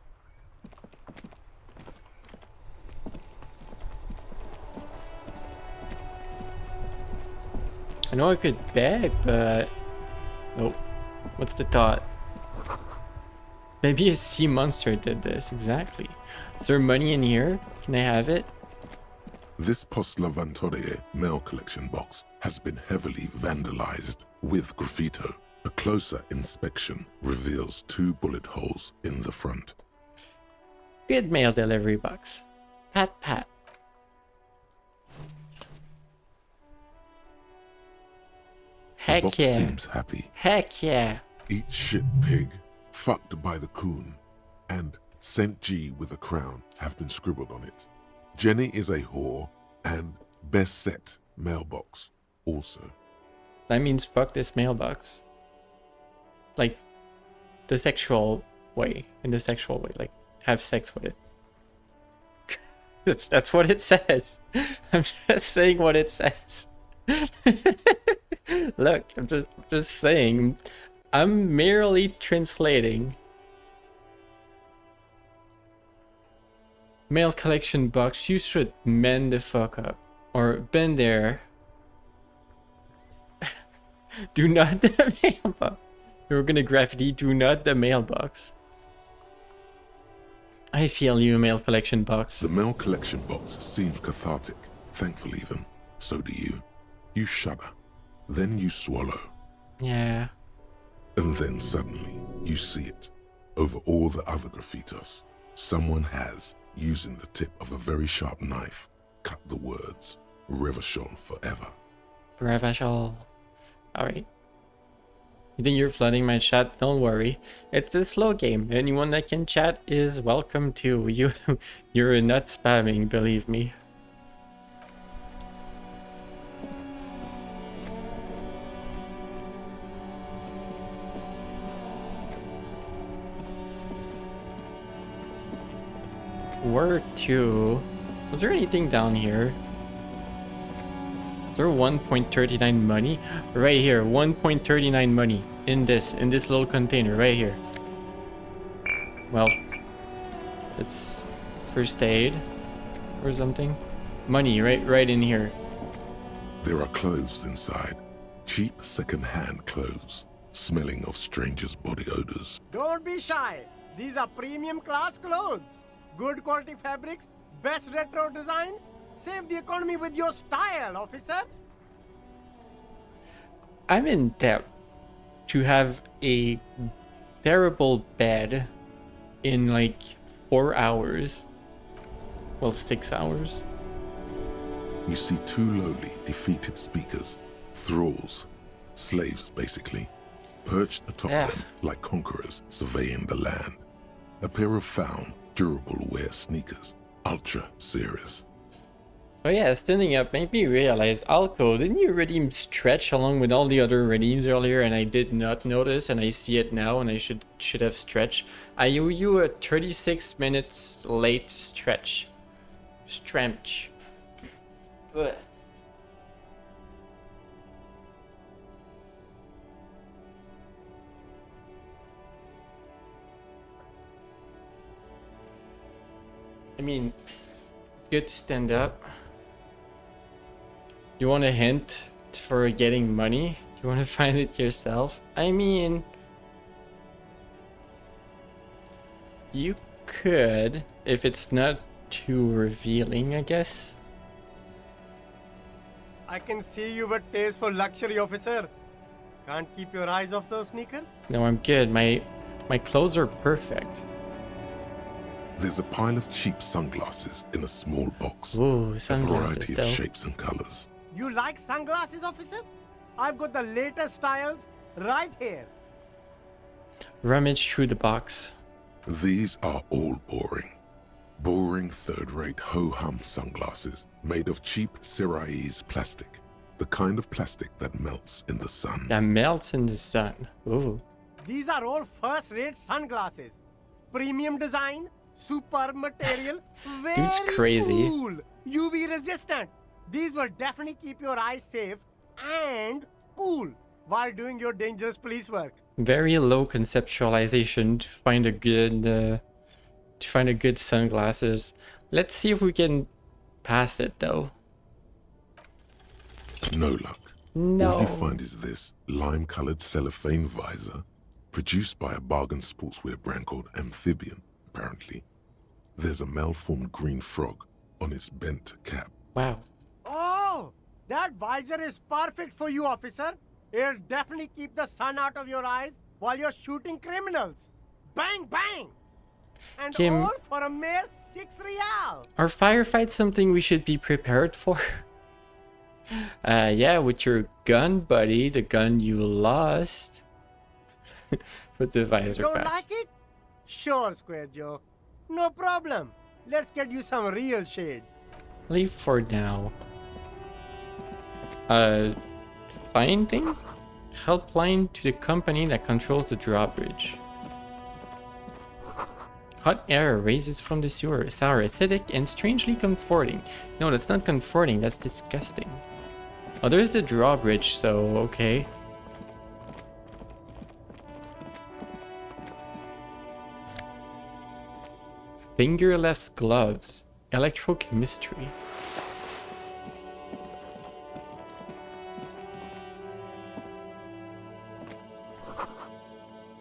C: I know I could beg, but nope. What's the thought? Maybe a sea monster did this, exactly. Is there money in here? Can I have it?
D: This Post Lavatorie mail collection box has been heavily vandalized with graffito. A closer inspection reveals 2 bullet holes in the front.
C: Good mail delivery box. Pat pat.
D: The
C: Heck
D: box
C: yeah.
D: seems happy.
C: Heck yeah.
D: Eat shit pig, fucked by the coon, and St. G with a crown have been scribbled on it. Jenny is a whore, and best set mailbox also.
C: That means fuck this mailbox. Like, the sexual way. In the sexual way. Like, have sex with it. That's what it says. I'm just saying what it says. Look, I'm just saying. I'm merely translating. Mail collection box, you should man the fuck up. Or been there. Do not the mailbox. You're gonna graffiti, do not the mailbox. I feel you, mail collection box.
D: The mail collection box seems cathartic, thankful even. So do you. You shudder. Then you swallow.
C: Yeah.
D: And then suddenly, you see it. Over all the other graffitos, someone has, using the tip of a very sharp knife, cut the words, Revachol forever.
C: Revachol. Alright. You think you're flooding my chat? Don't worry. It's a slow game. Anyone that can chat is welcome too. You're not spamming, believe me. Where to? Was there anything down here? Is there 1.39 money? Right here, 1.39 money in this little container right here. Well, it's first aid or something. money right in here.
D: There are clothes inside. Cheap second-hand clothes, smelling of strangers' body odors.
F: Don't be shy. These are premium class clothes. Good quality fabrics, best retro design. Save the economy with your style, officer.
C: I'm in debt to have a bearable bed in like 4 hours. Well, 6 hours.
D: You see two lowly, defeated speakers, thralls, slaves basically, perched atop them like conquerors surveying the land. A pair of found, durable wear sneakers, ultra serious.
C: Oh yeah, standing up made me realize, Alco, didn't you redeem Stretch along with all the other redeems earlier and I did not notice and I see it now and I should have Stretch. I owe you a 36 minutes late Stretch. Stretch. Ugh. I mean, it's good to stand up. You want a hint for getting money? You want to find it yourself? I mean, you could, if it's not too revealing, I guess.
F: I can see you with taste for luxury, officer. Can't keep your eyes off those sneakers?
C: No, I'm good. My clothes are perfect.
D: There's a pile of cheap sunglasses in a small box.
C: Ooh,
D: a
C: sunglasses,
D: variety
C: though.
D: of shapes and colors.
F: You like sunglasses, officer? I've got the latest styles right here.
C: Rummage through the box.
D: These are all boring. Boring third-rate ho-hum sunglasses made of cheap Syrahese plastic. The kind of plastic that melts in the sun.
C: That melts in the sun. Ooh.
F: These are all first-rate sunglasses. Premium design, superb material, very
C: Dude's crazy.
F: cool. UV resistant. These will definitely keep your eyes safe and cool while doing your dangerous police work.
C: Very low conceptualization to find a good sunglasses. Let's see if we can pass it though.
D: No luck.
C: No.
D: All you find is this lime-colored cellophane visor, produced by a bargain sportswear brand called Amphibian, apparently. There's a malformed green frog on its bent cap.
C: Wow.
F: Oh, that visor is perfect for you, officer. It'll definitely keep the sun out of your eyes while you're shooting criminals. Bang, bang! And
C: Kim,
F: all for a mere 6 real.
C: are firefights something we should be prepared for? Yeah, with your gun, buddy, the gun you lost. Put the visor
F: Don't
C: back.
F: like it? Sure, Square Joe. No problem. Let's get you some real shades.
C: Leave for now. Line thing? Helpline to the company that controls the drawbridge. Hot air raises from the sewer, sour, acidic, and strangely comforting. No, that's not comforting, that's disgusting. Oh, there's the drawbridge, so okay. Fingerless gloves. Electrochemistry.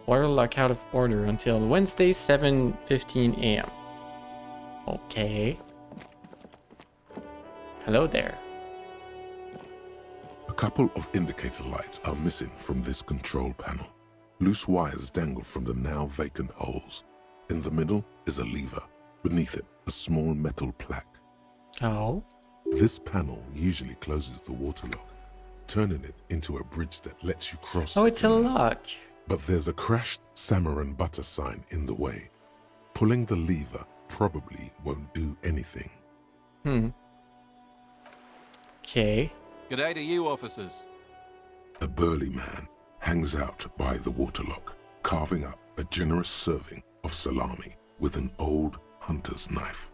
C: Water lock out of order until Wednesday, 7:15 a.m. Okay. Hello there.
D: A couple of indicator lights are missing from this control panel. Loose wires dangle from the now vacant holes. In the middle is a lever. Beneath it, a small metal plaque.
C: Oh.
D: This panel usually closes the water lock, turning it into a bridge that lets you cross.
C: Oh,
D: the
C: it's a
D: canal.
C: lock.
D: But there's a crashed salmon and butter sign in the way. Pulling the lever probably won't do anything.
C: Okay.
O: G'day to you, officers.
D: A burly man hangs out by the waterlock, carving up a generous serving of salami with an old hunter's knife.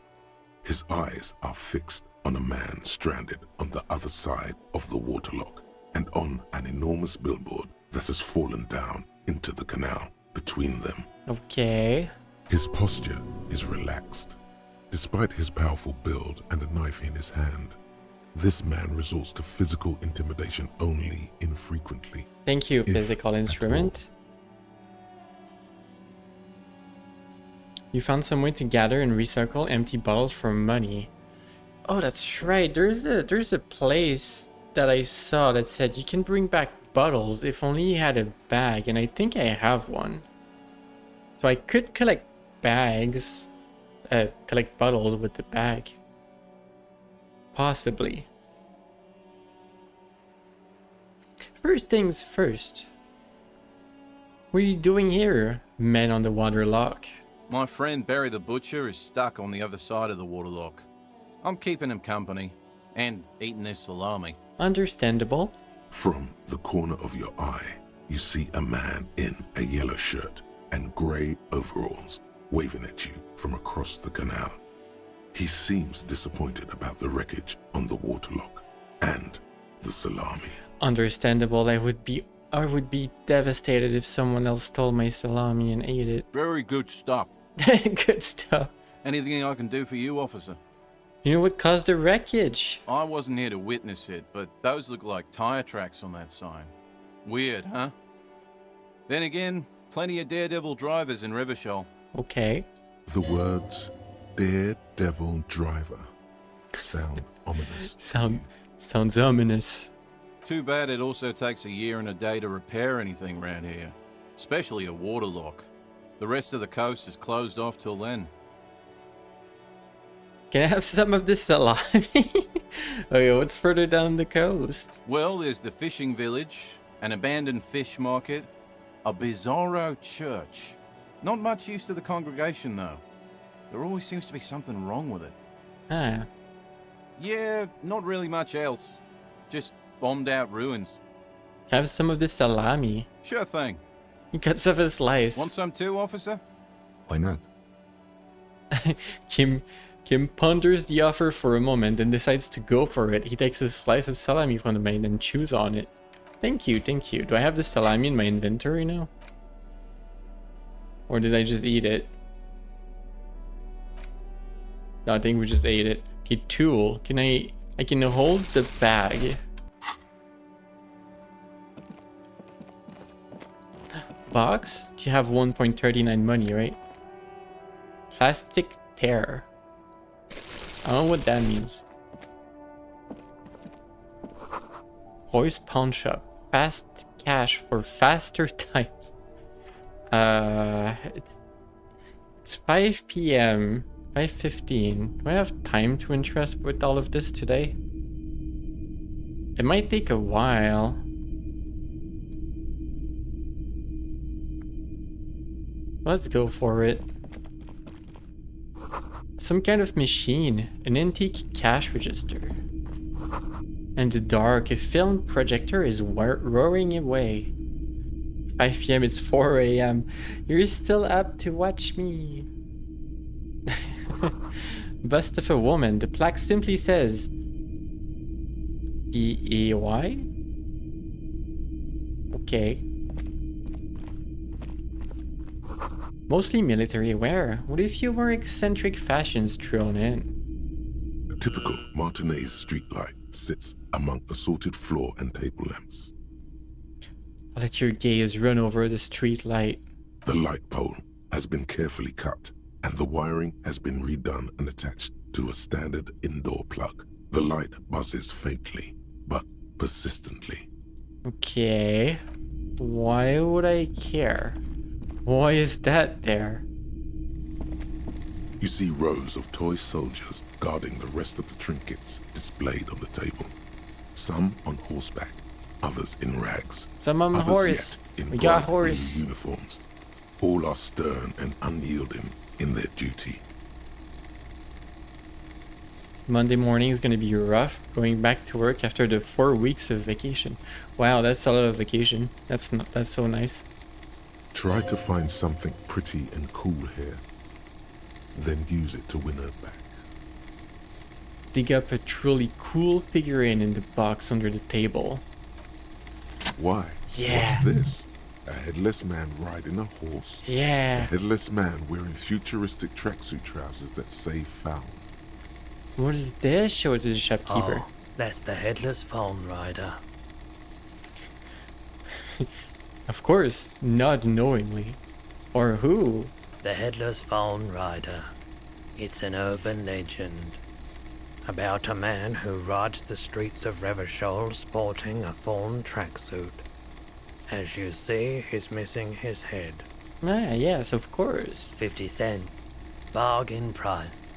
D: His eyes are fixed on a man stranded on the other side of the waterlock and on an enormous billboard that has fallen down into the canal between them.
C: Okay.
D: His posture is relaxed. Despite his powerful build and the knife in his hand, this man resorts to physical intimidation only infrequently.
C: Thank you,
D: if
C: physical
D: at
C: instrument. You found some way to gather and recycle empty bottles for money. Oh, that's right. There's a place that I saw that said you can bring back bottles if only you had a bag, and I think I have one. So I could collect bags, collect bottles with the bag. Possibly. First things first. What are you doing here, man on the waterlock?
O: My friend Barry the Butcher is stuck on the other side of the waterlock. I'm keeping him company and eating his salami.
C: Understandable.
D: From the corner of your eye, you see a man in a yellow shirt and grey overalls waving at you from across the canal. He seems disappointed about the wreckage on the waterlock and the salami.
C: Understandable. I would be devastated if someone else stole my salami and ate it.
O: Very good stuff.
C: Good stuff.
O: Anything I can do for you, officer?
C: You know what caused the wreckage?
O: I wasn't here to witness it, but those look like tire tracks on that sign. Weird, huh? Then again, plenty of daredevil drivers in Rivershoal.
C: Okay.
D: The words Daredevil Driver sound ominous.
C: Sounds ominous.
O: Too bad it also takes a year and a day to repair anything around here, especially a waterlock. The rest of the coast is closed off till then.
C: Can I have some of this salami? Okay, what's further down the coast?
O: Well, there's the fishing village, an abandoned fish market, a bizarro church. Not much use to the congregation, though. There always seems to be something wrong with it.
C: Ah.
O: Yeah, not really much else. Just bombed out ruins.
C: Can I have some of this salami?
O: Sure thing.
C: He cuts off a slice.
O: Want some too, officer?
D: Why not?
C: Kim ponders the offer for a moment and decides to go for it. He takes a slice of salami from the main and chews on it. Thank you, thank you. Do I have the salami in my inventory now? Or did I just eat it? No, I think we just ate it. Okay, tool. I can hold the bag. Box? You have 1.39 money, right? Plastic tear. I don't know what that means. Roy's Pawn Shop. Fast cash for faster times. It's 5 p.m. 5:15. Do I have time to interest with all of this today? It might take a while. Let's go for it. Some kind of machine, an antique cash register. In the dark, a film projector is roaring away. 5 p.m. It's 4 a.m. You're still up to watch me. Bust of a woman. The plaque simply says DEY. Okay. Mostly military wear, with a few more eccentric fashions thrown in.
D: A typical Martinez streetlight sits among assorted floor and table lamps.
C: I'll let your gaze run over the street light.
D: The light pole has been carefully cut, and the wiring has been redone and attached to a standard indoor plug. The light buzzes faintly, but persistently.
C: Okay. Why would I care? Why is that there?
D: You see rows of toy soldiers guarding the rest of the trinkets displayed on the table. Some on horseback, others in rags.
C: Some on
D: others
C: horse.
D: Yet in
C: We got
D: bright blue
C: horse.
D: uniforms. All are stern and unyielding in their duty.
C: Monday morning is gonna be rough, going back to work after the 4 weeks of vacation. Wow, that's a lot of vacation. That's so nice.
D: Try to find something pretty and cool here, then use it to win her back.
C: Dig up a truly cool figurine in the box under the table.
D: Why?
C: Yeah.
D: What's this? A headless man riding a horse.
C: Yeah.
D: A headless man wearing futuristic tracksuit trousers that say found.
C: What is this? Show it to the shopkeeper.
P: Oh, that's the headless phone rider.
C: Of course, not knowingly. Or who?
P: The headless phone rider. It's an urban legend about a man who rides the streets of Revachol sporting a fawn tracksuit. As you see, he's missing his head.
C: Ah, yes, of course.
P: 50 cents. Bargain price.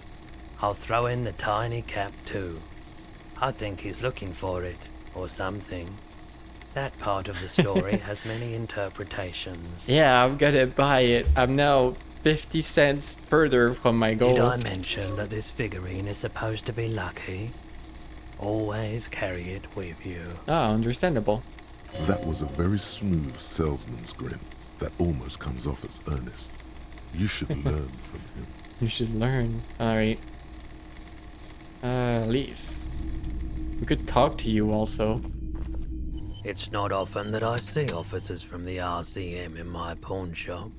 P: I'll throw in the tiny cap too. I think he's looking for it, or something. That part of the story has many interpretations.
C: Yeah, I'm gonna buy it. I'm now 50 cents further from my goal.
P: Did I mention that this figurine is supposed to be lucky? Always carry it with you.
C: Ah, understandable.
D: That was a very smooth salesman's grin that almost comes off as earnest. You should learn from him.
C: You should learn. Alright. Leave. We could talk to you also.
P: It's not often that I see officers from the RCM in my pawn shop.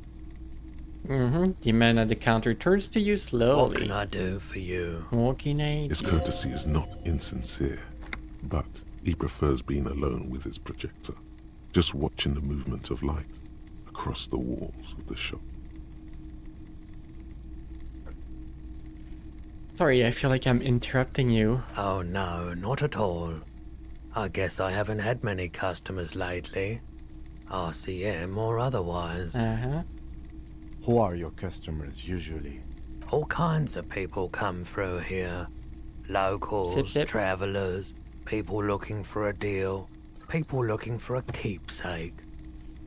C: The man at the counter turns to you slowly.
P: What can I do for you?
C: What can I do?
D: His courtesy is not insincere, but he prefers being alone with his projector, just watching the movement of light across the walls of the shop.
C: Sorry, I feel like I'm interrupting you.
P: Oh no, not at all. I guess I haven't had many customers lately. RCM or otherwise.
C: Uh-huh.
J: Who are your customers usually?
P: All kinds of people come through here. Locals, travelers, people looking for a deal, people looking for a keepsake.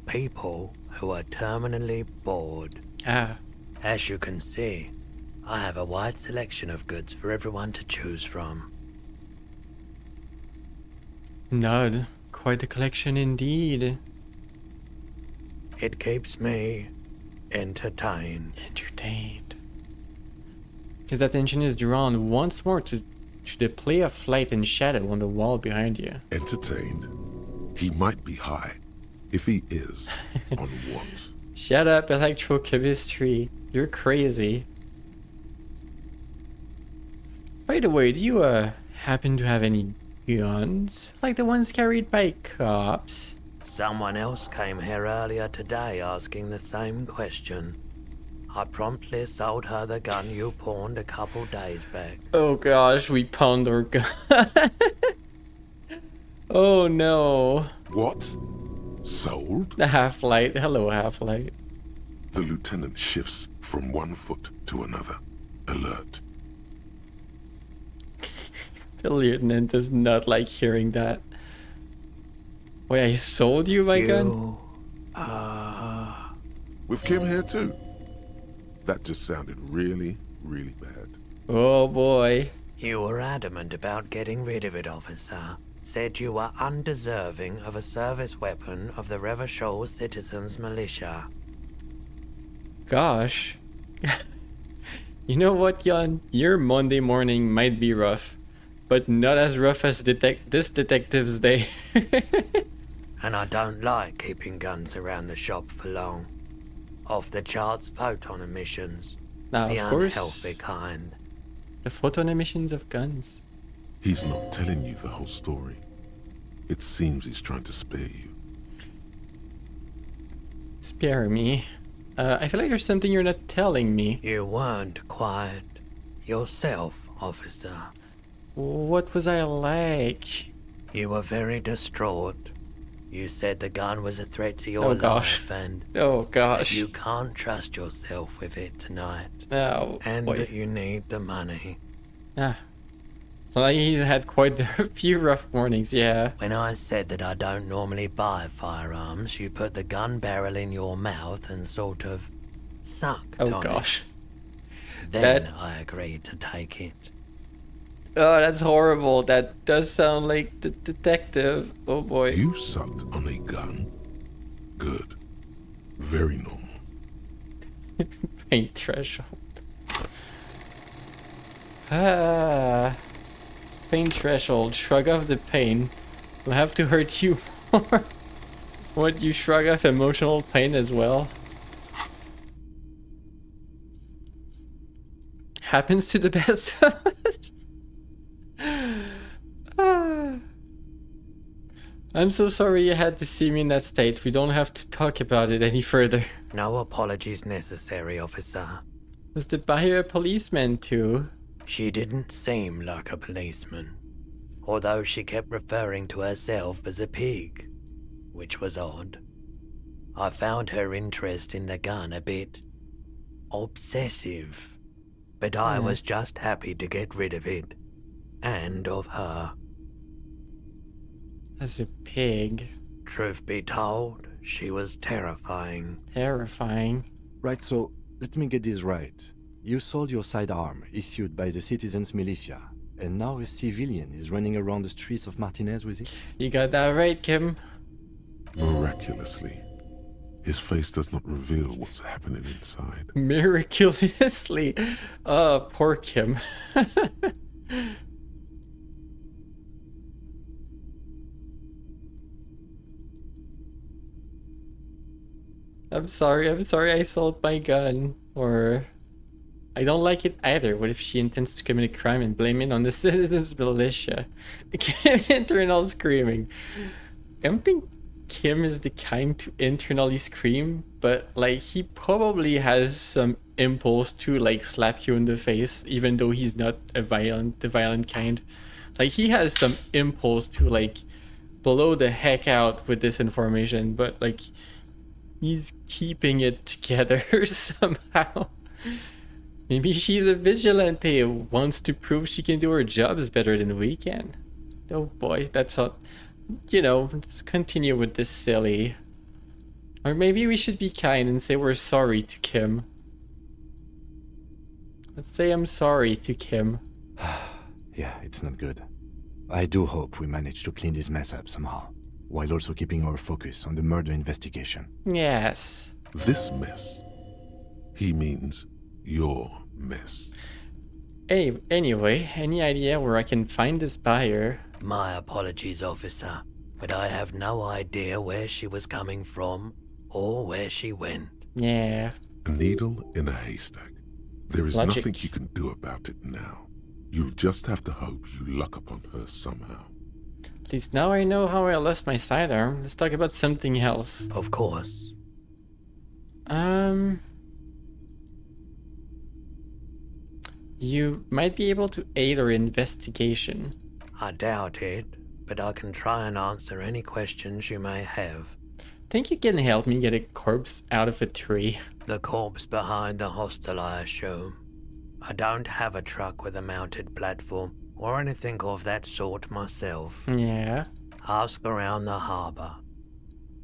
P: People who are terminally bored.
C: Ah.
P: As you can see, I have a wide selection of goods for everyone to choose from.
C: Nod. Quite a collection indeed.
P: It keeps me entertained.
C: Entertained. His attention is drawn once more to the play of light and shadow on the wall behind you.
D: Entertained? He might be high. If he is, on what?
C: Shut up, electrochemistry. You're crazy. By the way, do you happen to have any guns? Like the ones carried by cops?
P: Someone else came here earlier today asking the same question. I promptly sold her the gun you pawned a couple days back.
C: Oh gosh, we pawned our gun. Oh no.
D: What? Sold?
C: The Half-Light. Hello, Half-Light.
D: The lieutenant shifts from one foot to another. Alert.
C: The lieutenant does not like hearing that. Wait, I sold you my gun?
D: With Kim here too. That just sounded really, really bad.
C: Oh boy.
P: You were adamant about getting rid of it, officer. Said you were undeserving of a service weapon of the Revachol Citizens Militia.
C: Gosh. You know what, Jan? Your Monday morning might be rough, but not as rough as this detective's day.
P: And I don't like keeping guns around the shop for long. Off the charts photon emissions.
C: Now,
P: the
C: of course,
P: unhealthy kind.
C: The photon emissions of guns.
D: He's not telling you the whole story. It seems he's trying to spare you.
C: Spare me? I feel like there's something you're not telling me.
P: You weren't quiet yourself, officer.
C: What was I like?
P: You were very distraught. You said the gun was a threat to your life and that you can't trust yourself with it tonight.
C: Oh,
P: and
C: boy.
P: that you need the money.
C: Ah. So like he's had quite a few rough mornings, yeah.
P: When I said that I don't normally buy firearms, you put the gun barrel in your mouth and sort of sucked on
C: gosh.
P: it. Then I agreed to take it.
C: Oh, that's horrible. That does sound like the detective. Oh boy.
D: You sucked on a gun? Good. Very normal.
C: Pain threshold. Ah. Pain threshold. Shrug off the pain. We'll have to hurt you more. What, you shrug off emotional pain as well? Happens to the best of us. I'm so sorry you had to see me in that state. We don't have to talk about it any further.
P: No apologies necessary, officer.
C: Was the buyer a policeman too?
P: She didn't seem like a policeman, although she kept referring to herself as a pig, which was odd. I found her interest in the gun a bit obsessive, but I was just happy to get rid of it, and of her.
C: As a pig.
P: Truth be told, she was terrifying.
C: Terrifying?
J: Right, so let me get this right. You sold your sidearm, issued by the citizens' militia, and now a civilian is running around the streets of Martinez with it?
C: You got that right, Kim.
D: Miraculously, his face does not reveal what's happening inside.
C: Miraculously. Oh, poor Kim. I'm sorry I sold my gun. Or I don't like it either. What if she intends to commit a crime and blame it on the citizens' militia? Internal screaming. I don't think Kim is the kind to internally scream, but like he probably has some impulse to like slap you in the face, even though he's not the violent kind. Like he has some impulse to like blow the heck out with this information, but like he's keeping it together somehow. Maybe she's a vigilante who wants to prove she can do her jobs better than we can. Oh boy, that's not... You know, let's continue with this silly. Or maybe we should be kind and say we're sorry to Kim. Let's say I'm sorry to Kim.
J: Yeah, it's not good. I do hope we manage to clean this mess up somehow, while also keeping our focus on the murder investigation.
C: Yes.
D: This mess. He means your mess.
C: Hey, anyway, any idea where I can find this buyer?
P: My apologies, officer, but I have no idea where she was coming from or where she went.
C: Yeah.
D: A needle in a haystack. There is
C: Logic.
D: nothing you can do about it now. You'll just have to hope you luck upon her somehow.
C: At least now I know how I lost my sidearm. Let's talk about something else.
P: Of course.
C: You might be able to aid our investigation.
P: I doubt it, but I can try and answer any questions you may have.
C: Think you can help me get a corpse out of a tree?
P: The corpse behind the hostel, I assume. I don't have a truck with a mounted platform or anything of that sort myself.
C: Yeah.
P: Ask around the harbour.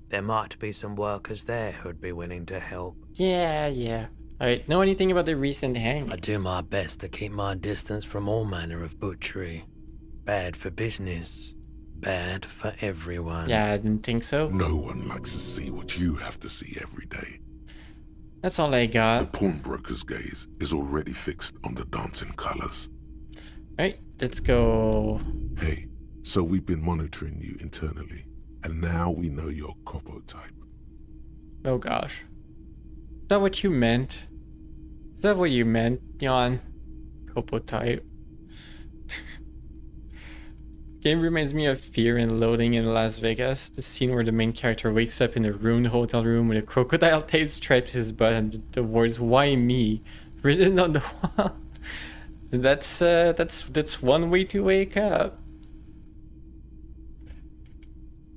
P: There might be some workers there who'd be willing to help.
C: Yeah. Alright, know anything about the recent hanging?
P: I do my best to keep my distance from all manner of butchery. Bad for business. Bad for everyone.
C: Yeah, I didn't think so.
D: No one likes to see what you have to see every day.
C: That's all I got.
D: The pawnbroker's gaze is already fixed on the dancing colors.
C: Alright, let's go.
D: Hey, so we've been monitoring you internally, and now we know your Copo type.
C: Oh gosh. Is that what you meant? Is that what you meant, Jan? Copo type. Game reminds me of Fear and Loathing in Las Vegas. The scene where the main character wakes up in a ruined hotel room with a crocodile tape striped to his butt and the words "Why me?" written on the wall. That's one way to wake up.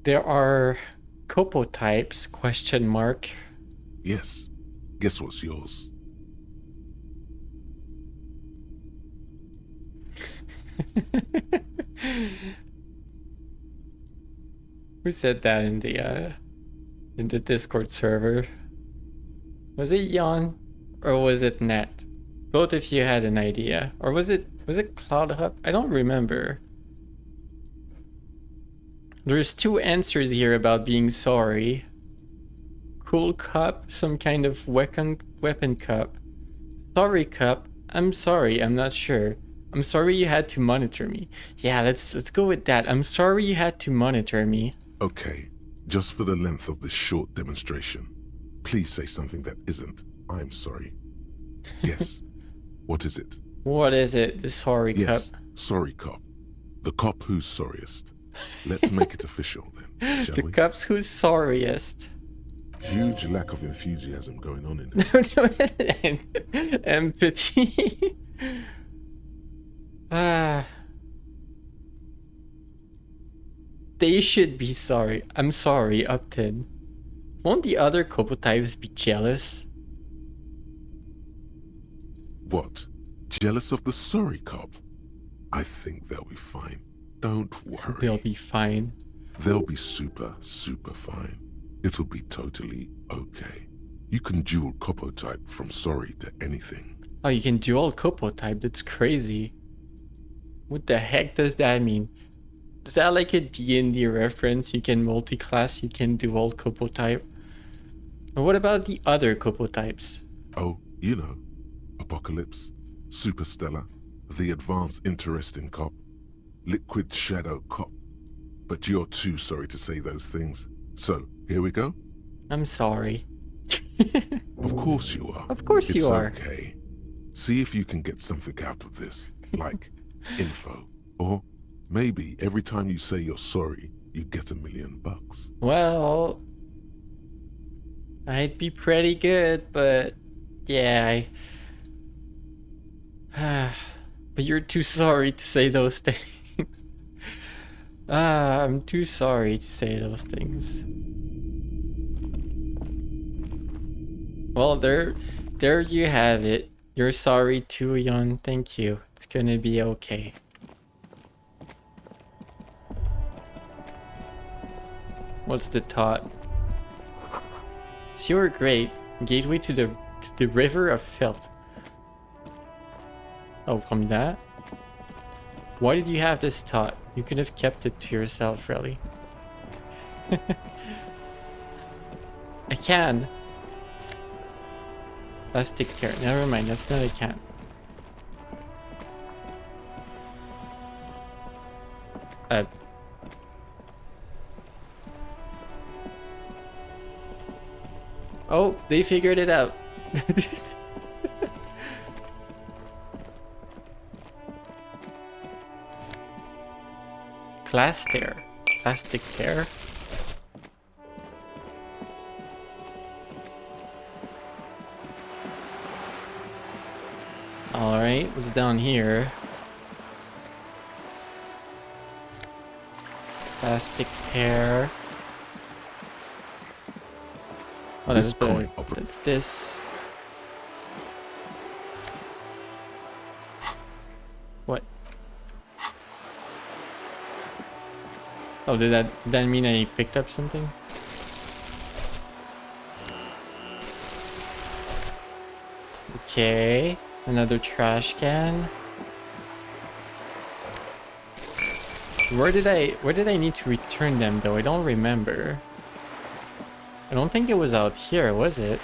C: There are Copo types, ?
D: Yes. Guess what's yours?
C: Who said that in the Discord server? Was it Jan or was it Nat? Both of you had an idea, or was it Cloud Hub? I don't remember. There's two answers here about being sorry. Cool cup, some kind of weapon cup. Sorry cup, I'm sorry, I'm not sure. I'm sorry you had to monitor me. Yeah, let's go with that. I'm sorry you had to monitor me.
D: Okay, Just for the length of this short demonstration, please say something that isn't, I'm sorry. Yes. What is it?
C: What is it? The sorry
D: Yes,
C: cup.
D: sorry cop. The cop who's sorriest. Let's make it official then, shall
C: The
D: we?
C: cup's who's sorriest.
D: Huge lack of enthusiasm going on in here.
C: Empathy. They should be sorry. I'm sorry, Upton. Won't the other couple types be jealous?
D: What? Jealous of the sorry cop? I think they'll be fine. Don't worry.
C: They'll be fine.
D: They'll be super, super fine. It'll be totally okay. You can dual copo type from sorry to anything.
C: Oh, you can dual couple type. That's crazy. What the heck does that mean? Is that like a D&D reference? You can multi-class, you can dual couple type. And what about the other couple types?
D: Oh, you know, Apocalypse, Superstellar, the Advanced Interesting Cop, Liquid Shadow Cop. But you're too sorry to say those things. So, here we go?
C: I'm sorry.
D: Of course you are.
C: Of course you are.
D: It's okay. See if you can get something out of this, like info. Or maybe every time you say you're sorry, you get $1 million.
C: Well, I'd be pretty good, but yeah, but you're too sorry to say those things. I'm too sorry to say those things. Well, there you have it. You're sorry too, Yon. Thank you. It's gonna be okay. What's the thought? So you're great. Gateway to the river of filth. Oh, from that? Why did you have this thought? You could have kept it to yourself, really. I can. Plastic tear. Never mind, that's not a can. Oh, they figured it out. Class tear. Plastic tear. Alright, what's down here? Plastic tear. Oh, that's this. What? Oh, did that mean I picked up something? Okay, another trash can. Where did I need to return them though? I don't remember. I don't think it was out here, was it?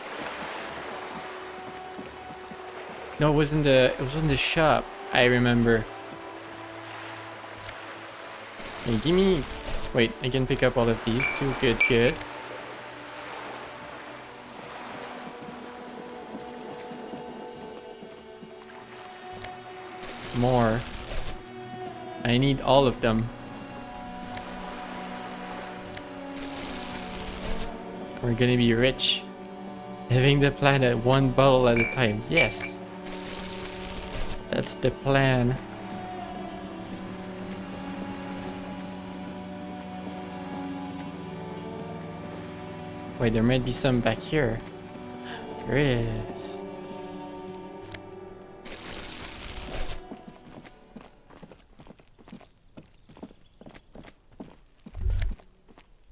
C: No, it was in the shop. I remember. Hey, give me. Wait, I can pick up all of these too. Good, good. More. I need all of them. We're gonna be rich. Having the planet one bottle at a time. Yes. That's the plan. Wait, there might be some back here. There is.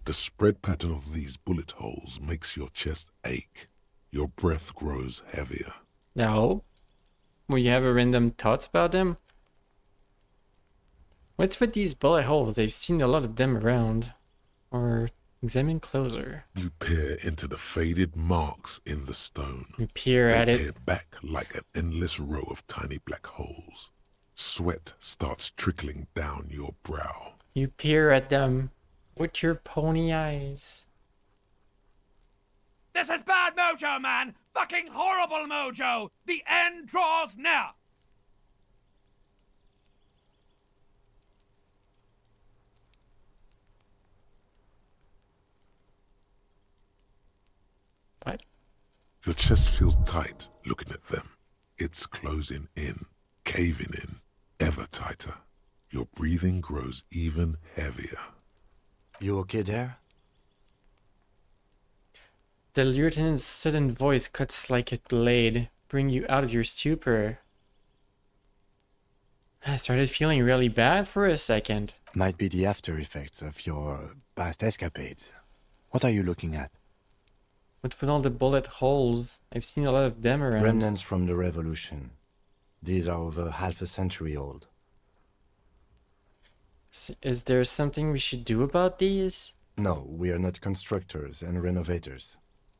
D: The spread pattern of these bullet holes makes your chest ache. Your breath grows heavier.
C: No. Will you have a random thoughts about them? What's with these bullet holes? I've seen a lot of them around. Or examine closer.
D: You peer into the faded marks in the stone.
C: You peer at it.
D: They peer back like an endless row of tiny black holes. Sweat starts trickling down your brow.
C: You peer at them. With your pony eyes.
Q: This is bad mojo, man! Fucking horrible mojo! The end draws near!
C: What?
D: Your chest feels tight looking at them. It's closing in, caving in, ever tighter. Your breathing grows even heavier.
J: You okay there?
C: The lieutenant's sudden voice cuts like a blade, bring you out of your stupor. I started feeling really bad for a second.
J: Might be the after effects of your past escapades. What are you looking at?
C: But with all the bullet holes, I've seen a lot of them around.
J: Remnants from the revolution. These are over half a century old.
C: Is there something we should do about these?
J: No, we are not constructors and renovators.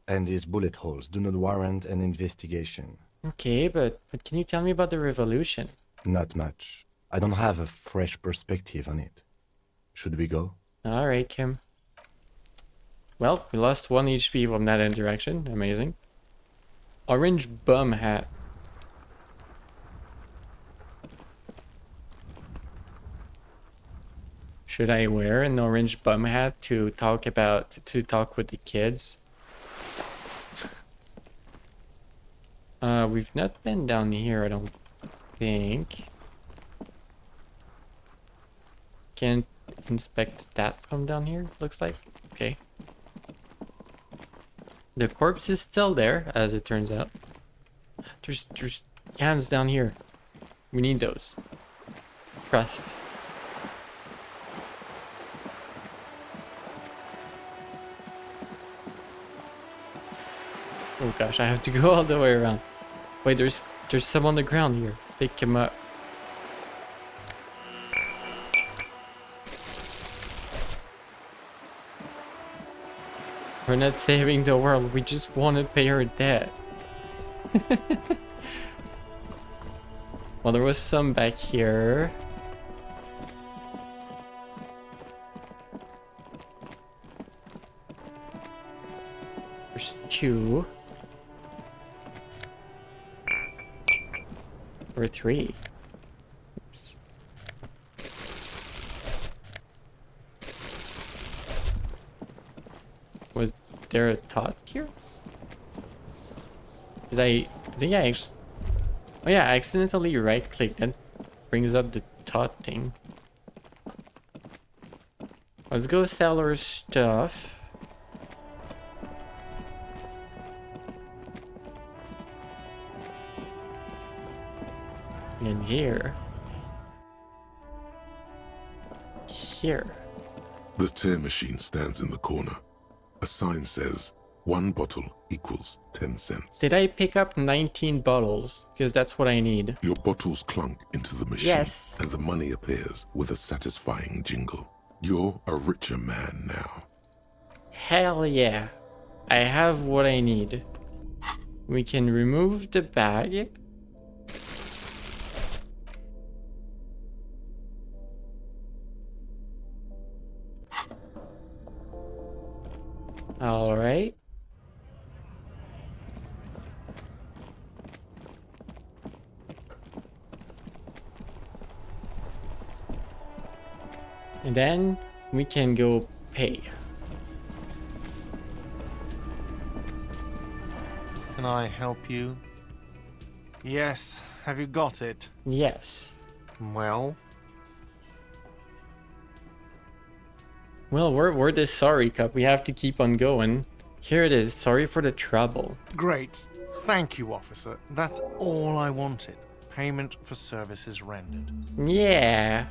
J: And these bullet holes do not warrant an investigation.
C: Okay, but can you tell me about the revolution?
J: Not much. I don't have a fresh perspective on it. Should we go?
C: Alright, Kim. Well, we lost 1 HP from that interaction. Amazing. Orange bum hat. Should I wear an orange bum hat to talk with the kids? We've not been down here, I don't think. Can't inspect that from down here, looks like. Okay. The corpse is still there, as it turns out. There's cans down here. We need those. Trust. Oh gosh, I have to go all the way around. Wait, there's some on the ground here. Pick him up. We're not saving the world, we just want to pay our debt. Well, there was some back here. There's 2. Or 3. Oops. Was there a tot here? I think I actually... Oh yeah, I accidentally right-clicked. That brings up the tot thing. Let's go sell our stuff. And here.
D: The tear machine stands in the corner. A sign says 1 bottle equals 10 cents.
C: Did I pick up 19 bottles? Because that's what I need.
D: Your bottles clunk into the machine.
C: Yes.
D: And the money appears with a satisfying jingle. You're a richer man now.
C: Hell yeah. I have what I need. We can remove the bag. All right. And then we can go pay.
M: Can I help you? Yes. Have you got it?
C: Yes.
M: Well?
C: Well, we're the sorry cup. We have to keep on going. Here it is. Sorry for the trouble.
M: Great. Thank you, officer. That's all I wanted. Payment for services rendered.
C: Yeah.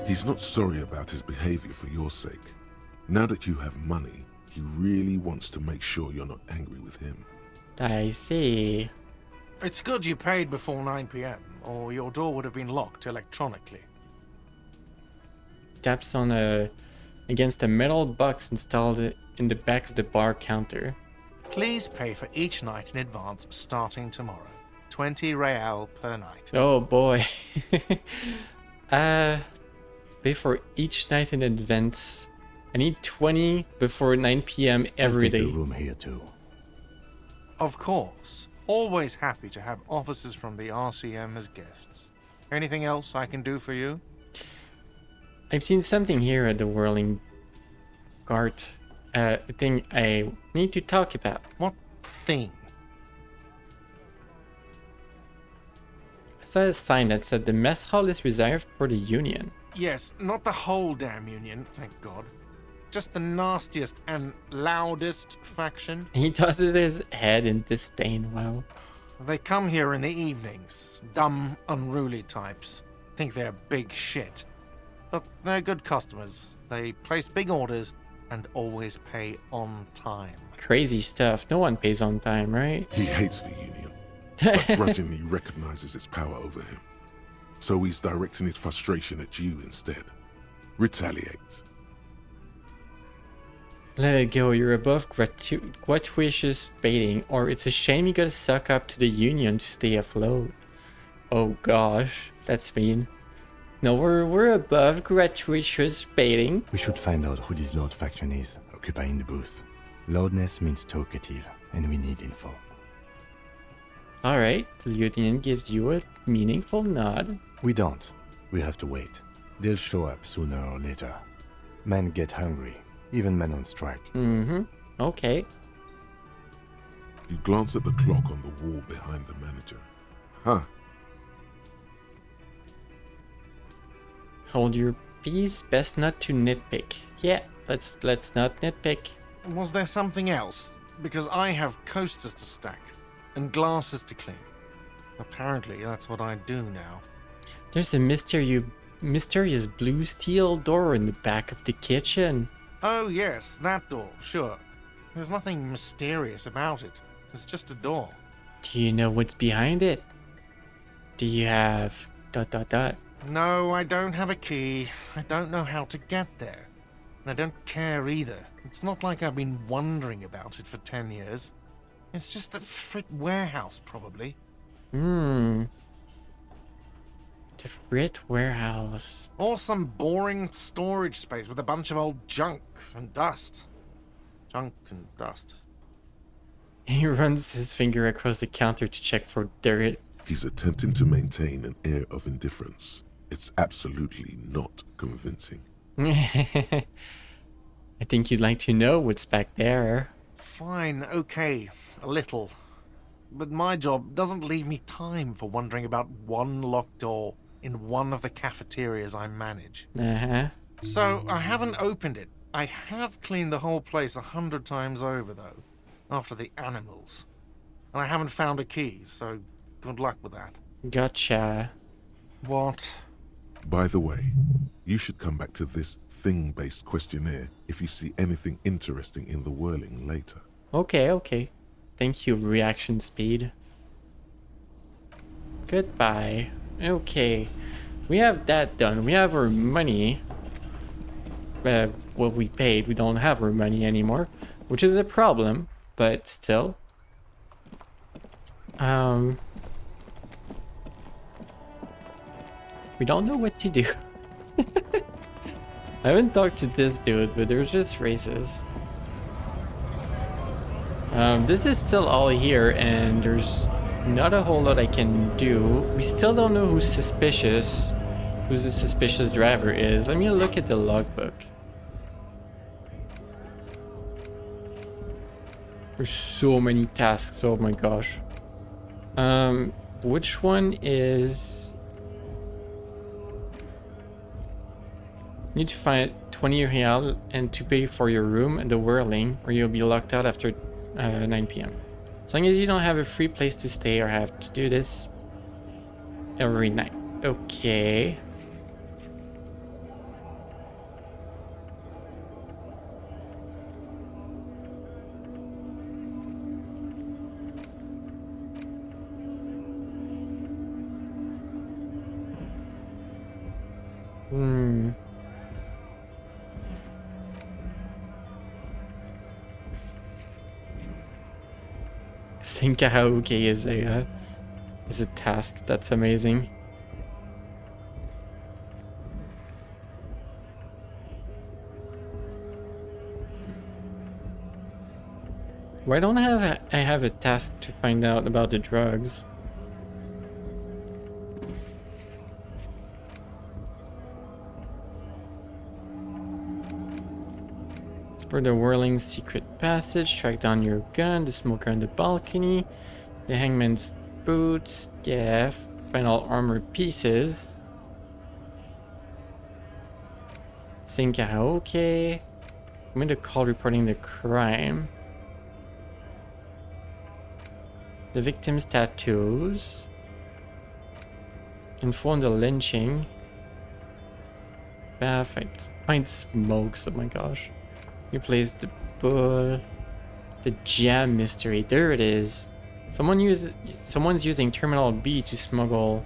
D: He's not sorry about his behavior for your sake. Now that you have money, he really wants to make sure you're not angry with him.
C: I see.
M: It's good you paid before 9 p.m., or your door would have been locked electronically.
C: Taps on against a metal box installed in the back of the bar counter.
M: Please pay for each night in advance starting tomorrow. 20 real per night.
C: Oh boy. Pay for each night in advance. I need 20 before 9 p.m. every
J: I'll take
C: day.
J: a room here too.
M: Of course. Always happy to have officers from the RCM as guests. Anything else I can do for you?
C: I've seen something here at the Whirling Cart. A thing I need to talk about.
M: What thing?
C: I saw a sign that said the mess hall is reserved for the Union.
M: Yes, not the whole damn Union, thank God. Just the nastiest and loudest faction.
C: He tosses his head in disdain. Wow.
M: They come here in the evenings. Dumb, unruly types. Think they're big shit. But they're good customers. They place big orders and always pay on time.
C: Crazy stuff. No one pays on time, right?
D: He hates the Union, but grudgingly recognizes its power over him. So he's directing his frustration at you instead. Retaliate.
C: Let it go. You're above gratuitous baiting, or it's a shame you gotta suck up to the Union to stay afloat. Oh gosh, that's mean. No, we're above gratuitous baiting.
J: We should find out who this Lord faction is, occupying the booth. Loudness means talkative, and we need info.
C: Alright, the Union gives you a meaningful nod.
J: We don't. We have to wait. They'll show up sooner or later. Men get hungry, even men on strike.
C: Mm-hmm. Okay.
D: You glance at the clock on the wall behind the manager. Huh.
C: Hold your peace. Best not to nitpick. Yeah, let's not nitpick.
M: Was there something else? Because I have coasters to stack and glasses to clean. Apparently, that's what I do now.
C: There's a mysterious blue steel door in the back of the kitchen.
M: Oh yes, that door, sure. There's nothing mysterious about it. It's just a door.
C: Do you know what's behind it? Do you have ...
M: No, I don't have a key. I don't know how to get there. And I don't care either. It's not like I've been wondering about it for 10 years. It's just a Frit warehouse, probably.
C: The Frit warehouse.
M: Or some boring storage space with a bunch of old junk and dust. Junk and dust.
C: He runs his finger across the counter to check for dirt.
D: He's attempting to maintain an air of indifference. It's absolutely not convincing.
C: I think you'd like to know what's back there.
M: Fine, okay, a little. But my job doesn't leave me time for wondering about one locked door in one of the cafeterias I manage.
C: Uh-huh.
M: So I haven't opened it. I have cleaned the whole place 100 times over, though, after the animals. And I haven't found a key, so good luck with that.
C: Gotcha.
M: What?
D: By the way, you should come back to this thing-based questionnaire if you see anything interesting in the Whirling later.
C: Okay. Thank you, reaction speed. Goodbye. Okay. We have that done. We have our money. What we paid. We don't have our money anymore, which is a problem, but still. We don't know what to do. I haven't talked to this dude, but there's just races. This is still all here, and there's not a whole lot I can do. We still don't know who's the suspicious driver is. Let me look at the logbook. There's so many tasks, oh my gosh. Which one is... Need to find 20 real and to pay for your room and the Whirling, or you'll be locked out after 9 p.m. As long as you don't have a free place to stay or have to do this every night. Okay. Sing karaoke is a task. That's amazing. Why don't I have a task to find out about the drugs? Explore the whirling secret passage, track down your gun, the smoker on the balcony, the hangman's boots, yeah, find all armor pieces. Sing karaoke. I'm going to call reporting the crime. The victim's tattoos. Inform the lynching. Bath, find smokes, oh my gosh. Replace the bull. The jam mystery, there it is. Someone's using Terminal B to smuggle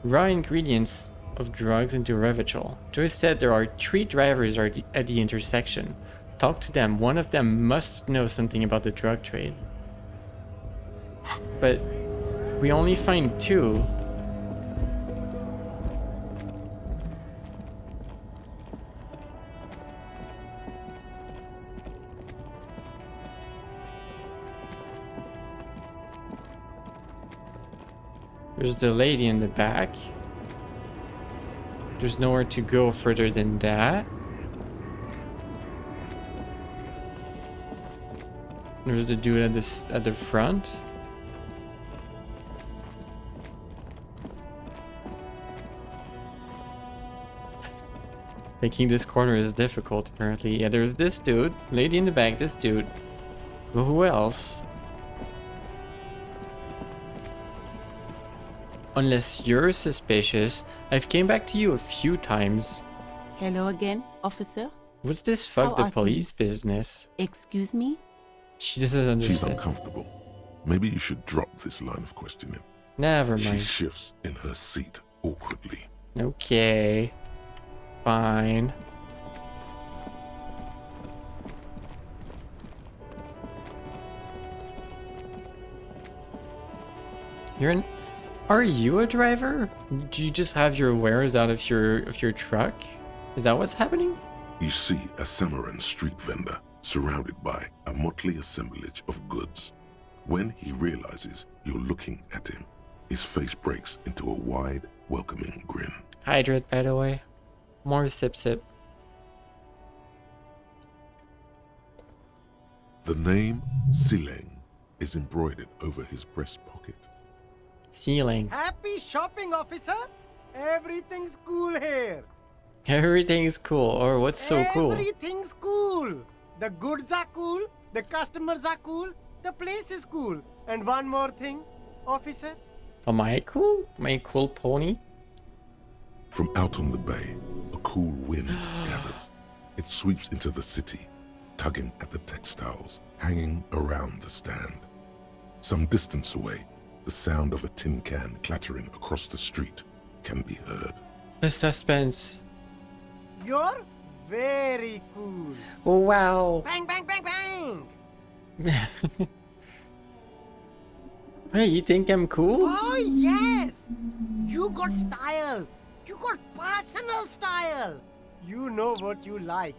C: raw ingredients of drugs into Revachol. Joyce said there are 3 drivers at the intersection. Talk to them. One of them must know something about the drug trade. But we only find 2. There's the lady in the back. There's nowhere to go further than that. There's the dude at the front. Taking this corner is difficult, apparently. Yeah, there's this dude, lady in the back, this dude. But who else? Unless you're suspicious, I've came back to you a few times.
H: Hello again, officer.
C: What's this fuck
H: How
C: the
H: are
C: police
H: things?
C: business?
H: Excuse me?
C: She doesn't understand.
D: She's uncomfortable. Maybe you should drop this line of questioning.
C: Never
D: She
C: mind.
D: shifts in her seat awkwardly.
C: Okay. Fine. Are you a driver? Do you just have your wares out of your truck? Is that what's happening?
D: You see a Samaran street vendor surrounded by a motley assemblage of goods. When he realizes you're looking at him, his face breaks into a wide, welcoming grin.
C: Hydrate, by the way. More sip sip.
D: The name Sileng is embroidered over his breast pocket.
C: Ceiling.
F: Happy shopping, officer. Everything's cool here.
C: Everything's cool, or what's so cool?
F: Everything's cool. The goods are cool. The customers are cool. The place is cool. And one more thing, officer.
C: Am I cool? Am I a cool pony?
D: From out on the bay, a cool wind gathers. It sweeps into the city, tugging at the textiles hanging around the stand. Some distance away, the sound of a tin can clattering across the street can be heard.
C: The suspense.
F: You're very cool.
C: Oh, wow.
F: Bang, bang, bang, bang.
C: Hey, you think I'm cool?
F: Oh, yes. You got style. You got personal style. You know what you like.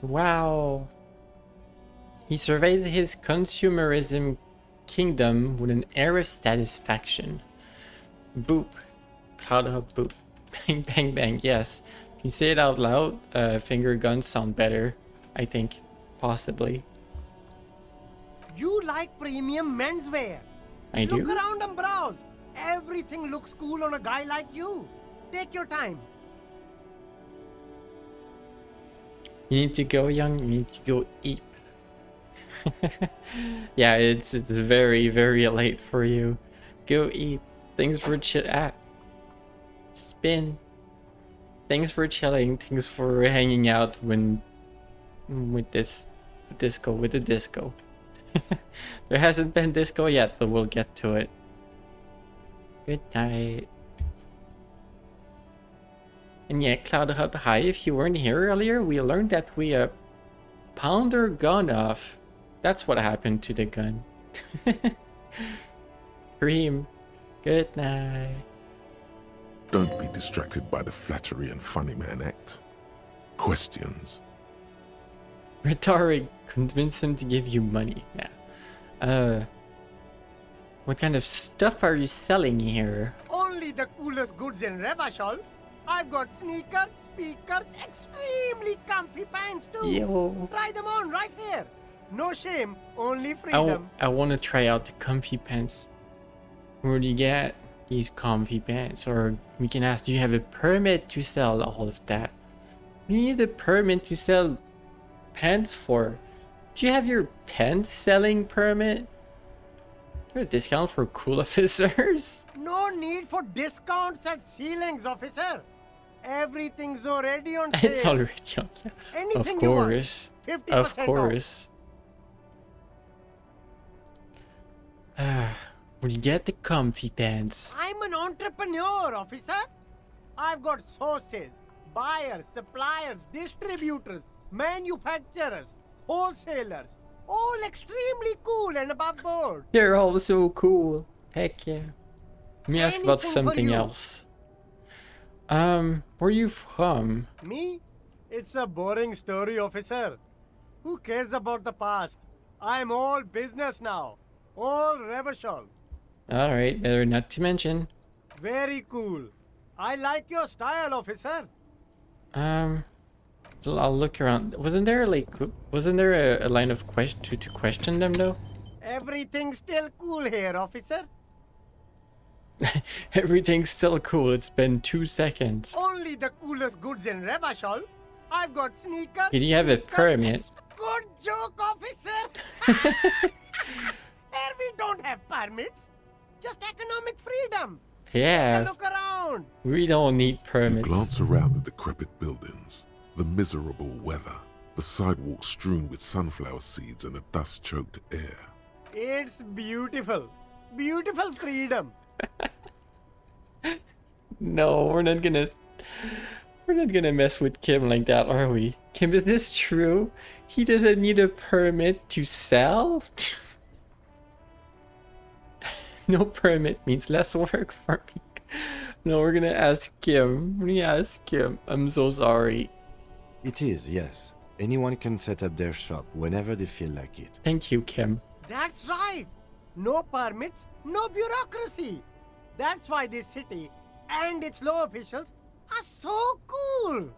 C: Wow. He surveys his consumerism kingdom with an air of satisfaction. Boop. Cloud hub boop. Bang, bang, bang. Yes. If you say it out loud, finger guns sound better. I think. Possibly.
F: You like premium menswear.
C: I do?
F: Look around and browse. Everything looks cool on a guy like you. Take your time.
C: You need to go, young. You need to go eat. Yeah, it's very, very late for you. Go eat. Thanks for spin. Thanks for chilling. Thanks for hanging out with the disco. There hasn't been disco yet, but we'll get to it. Good night. And yeah, Cloud Hub, hi. If you weren't here earlier, we learned that we pawned our gun off. That's what happened to the gun. Scream. Good night.
D: Don't be distracted by the flattery and funny man act. Questions.
C: Rhetoric. Convince him to give you money. Yeah. What kind of stuff are you selling here?
F: Only the coolest goods in Revachol. I've got sneakers, speakers, extremely comfy pants too.
C: Yo.
F: Try them on right here. No shame, only freedom.
C: I want to try out the comfy pants. Where do you get these comfy pants? Or we can ask, do you have a permit to sell all of that? You need a permit to sell pants for. Do you have your pants selling permit? Is there a discount for cool officers?
F: No need for discounts at ceilings, officer. Everything's already on sale.
C: It's already on sale.
F: Anything
C: Of
F: you want,
C: course.
F: 50%
C: Of
F: off.
C: course. Where do you get the comfy pants?
F: I'm an entrepreneur, officer. I've got sources, buyers, suppliers, distributors, manufacturers, wholesalers, all extremely cool and above board.
C: They're all so cool. Heck yeah. Let me ask about
F: Anything for
C: something
F: you.
C: else. Where are you from?
F: Me? It's a boring story, officer. Who cares about the past? I'm all business now. All Revachol.
C: Alright, better not to mention.
F: Very cool. I like your style, officer.
C: So I'll look around. Wasn't there a line of question to question them though?
F: Everything's still cool here, officer.
C: Everything's still cool. It's been 2 seconds.
F: Only the coolest goods in Revachol. I've got sneakers.
C: Did you have a permit?
F: Good joke, officer. Here we don't have permits. Just economic freedom.
C: Yeah.
F: Take a look around.
C: We don't need
D: You
C: permits.
D: glance around the decrepit buildings, the miserable weather, the sidewalks strewn with sunflower seeds and a dust-choked air.
F: It's beautiful. Beautiful freedom.
C: No, we're not gonna mess with Kim like that, are we? Kim, is this true? He doesn't need a permit to sell? No permit means less work for me. No, we're gonna ask Kim. We're gonna ask Kim. I'm so sorry.
J: It is, yes. Anyone can set up their shop whenever they feel like it.
C: Thank you, Kim.
F: That's right. No permits, no bureaucracy. That's why this city and its law officials are so cool.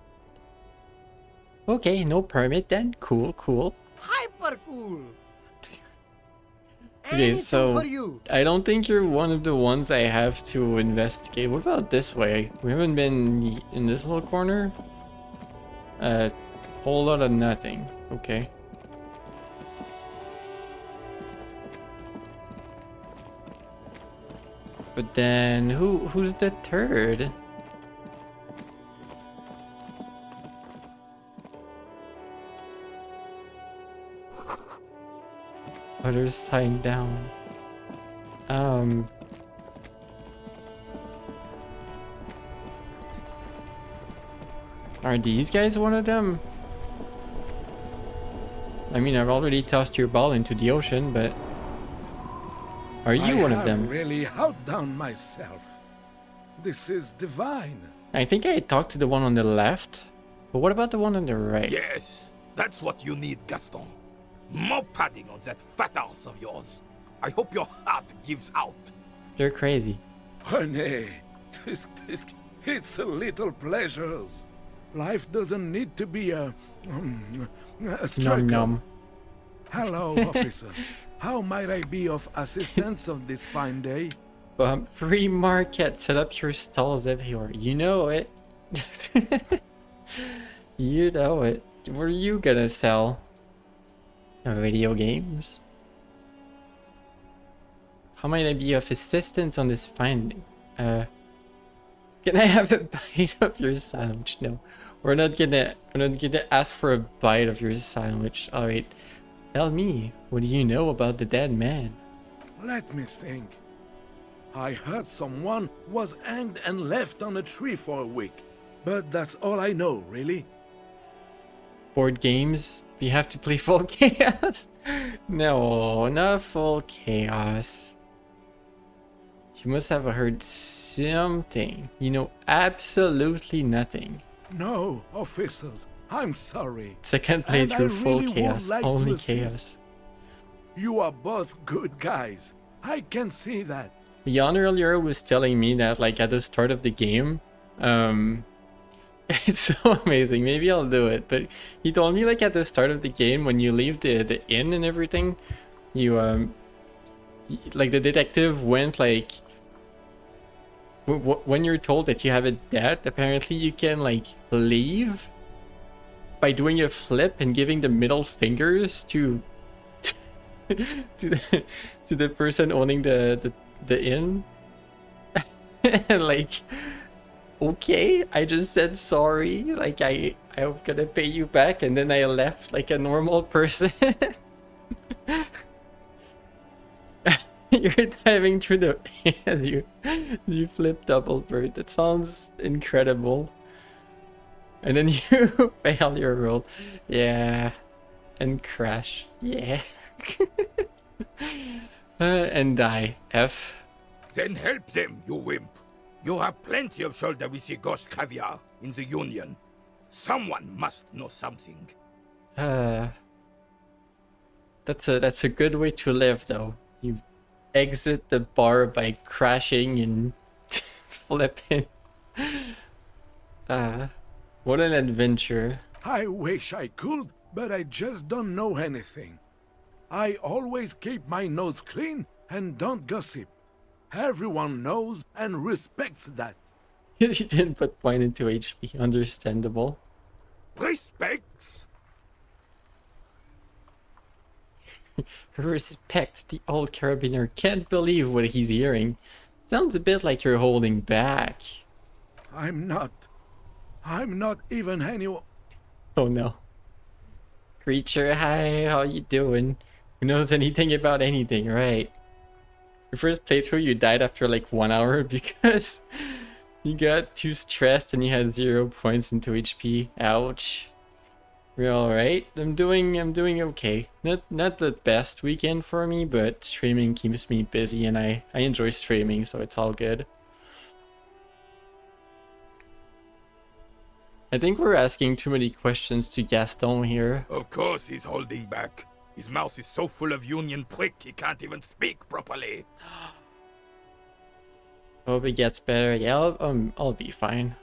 C: Okay, no permit then. Cool, cool.
F: Hyper cool.
C: Okay,
F: Anything
C: so
F: for you.
C: I don't think you're one of the ones I have to investigate. What about this way? We haven't been in this little corner? Whole lot of nothing. Okay. But then who's the third? Oh, they're signed down. Are these guys one of them? I mean, I've already tossed your ball into the ocean, but are you one of them?
R: Really outdone myself. This is divine.
C: I think I talked to the one on the left, but what about the one on the right?
S: Yes, that's what you need, Gaston. More padding on that fat ass of yours. I hope your heart gives out.
C: They're crazy.
R: René, it's a little pleasures. Life doesn't need to be a struggle.
C: Nom nom.
R: Hello, officer. How might I be of assistance on this fine day?
C: Free market. Set up your stalls everywhere. You know it. You know it. What are you gonna sell? Video games? How might I be of assistance on this finding? Can I have a bite of your sandwich? No. We're not gonna ask for a bite of your sandwich. Alright. Tell me, what do you know about the dead man?
R: Let me think. I heard someone was hanged and left on a tree for a week. But that's all I know, really.
C: Board games? You have to play Full Chaos? No, not Full Chaos. You must have heard something. You know absolutely nothing.
R: No, officers. I'm sorry.
C: Second
R: And I
C: playthrough, full
R: really would
C: chaos.
R: like to
C: Only
R: assist.
C: chaos.
R: You are both good guys. I can see that.
C: Jan earlier was telling me that, like, at the start of the game, it's so amazing. Maybe I'll do it, but he told me, like, at the start of the game, when you leave the inn and everything, you like, the detective went, like, when you're told that you have a debt, apparently you can, like, leave by doing a flip and giving the middle fingers to to the person owning the inn. And, like, okay, I just said sorry, like, I'm gonna pay you back, and then I left like a normal person. You're diving through the as you flip double bird. That sounds incredible. And then you fail your roll. Yeah. And crash. Yeah. And die. F.
S: Then help them, you wimp. You have plenty of shoulder with the ghost caviar in the Union. Someone must know something.
C: That's a good way to live, though. You exit the bar by crashing and flipping. What an adventure.
R: I wish I could, but I just don't know anything. I always keep my nose clean and don't gossip. Everyone knows and respects that.
C: You didn't put point into HP. Understandable.
S: Respects?
C: Respect. The old carabiner can't believe what he's hearing. Sounds a bit like you're holding back.
R: I'm not even anyone.
C: Oh no. Creature, hi, how you doing? Who knows anything about anything, right? Your first playthrough, you died after like 1 hour because you got too stressed and you had 0 points into HP. Ouch. We're alright. I'm doing okay. Not the best weekend for me, but streaming keeps me busy and I enjoy streaming, so it's all good. I think we're asking too many questions to Gaston here.
S: Of course he's holding back. His mouth is so full of Union prick he can't even speak properly.
C: Hope it gets better. Yeah, I'll be fine.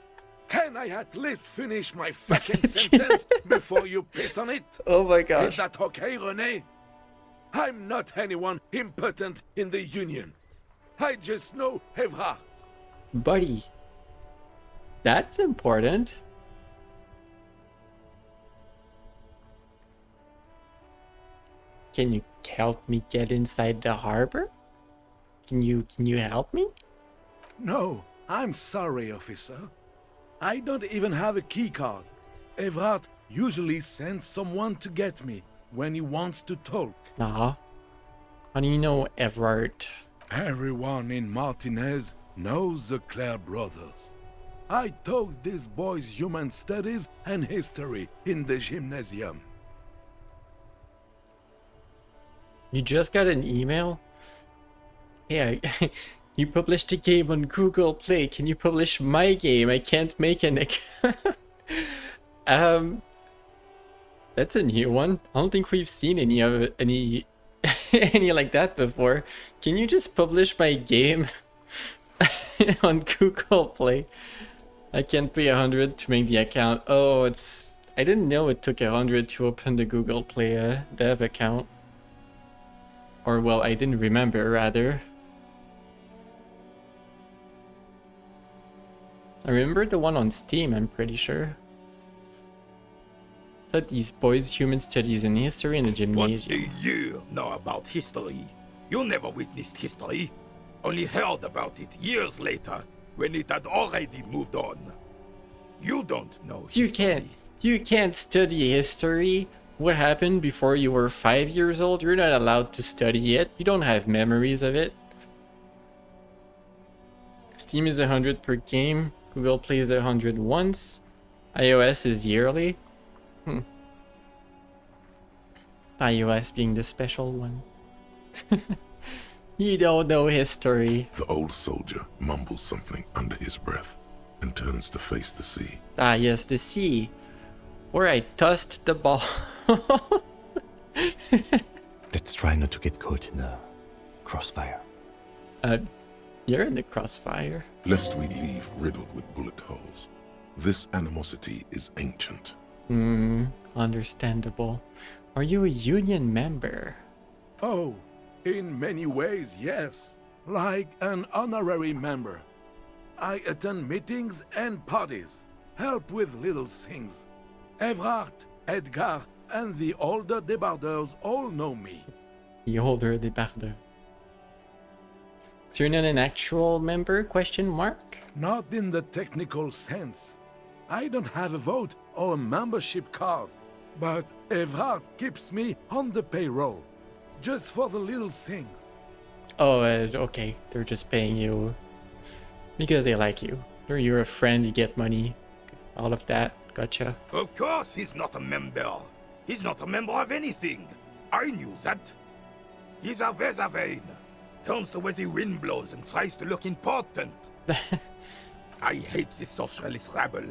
R: Can I at least finish my fucking sentence before you piss on it?
C: Oh my gosh.
R: Is that okay, René? I'm not anyone impotent in the Union. I just know Evrard.
C: Buddy. That's important. Can you help me get inside the harbor? Can you help me?
R: No, I'm sorry, officer. I don't even have a key card. Evrard usually sends someone to get me when he wants to talk.
C: How do you know Evrard?
R: Everyone in Martinez knows the Clare brothers. I taught these boys human studies and history in the gymnasium.
C: You just got an email? Yeah, you published a game on Google Play. Can you publish my game? I can't make an account. That's a new one. I don't think we've seen any of it, any like that before. Can you just publish my game on Google Play? I can't pay 100 to make the account. Oh, I didn't know it took 100 to open the Google Play dev account. Or, well, I didn't remember, rather. I remember the one on Steam, I'm pretty sure. That these boys' human studies and history in the gymnasium.
S: What do you know about history? You never witnessed history. Only heard about it years later, when it had already moved on. You don't know history.
C: You can't study history. What happened before you were 5 years old? You're not allowed to study it. You don't have memories of it. Steam is 100 per game. Google Play is 100 once. iOS is yearly. iOS being the special one. You don't know history.
D: The old soldier mumbles something under his breath and turns to face the sea.
C: Ah, yes, the sea. where I tossed the ball.
J: Let's try not to get caught in a crossfire.
C: You're in the crossfire.
D: Lest we leave riddled with bullet holes. This animosity is ancient.
C: Understandable. Are you a union member?
R: Oh, in many ways, yes. Like an honorary member. I attend meetings and parties, help with little things. Evrard, Edgar, and the older debardeurs all know me.
C: The older debardeur. So you're not an actual member? Question mark?
R: Not in the technical sense. I don't have a vote or a membership card, but Evrard keeps me on the payroll, just for the little things.
C: Oh, okay. They're just paying you because they like you. Or you're a friend, you get money. All of that. Gotcha.
S: Of course he's not a member. He's not a member of anything. I knew that. He's a Weservain. Turns the way the wind blows and tries to look important. I hate this socialist rabble.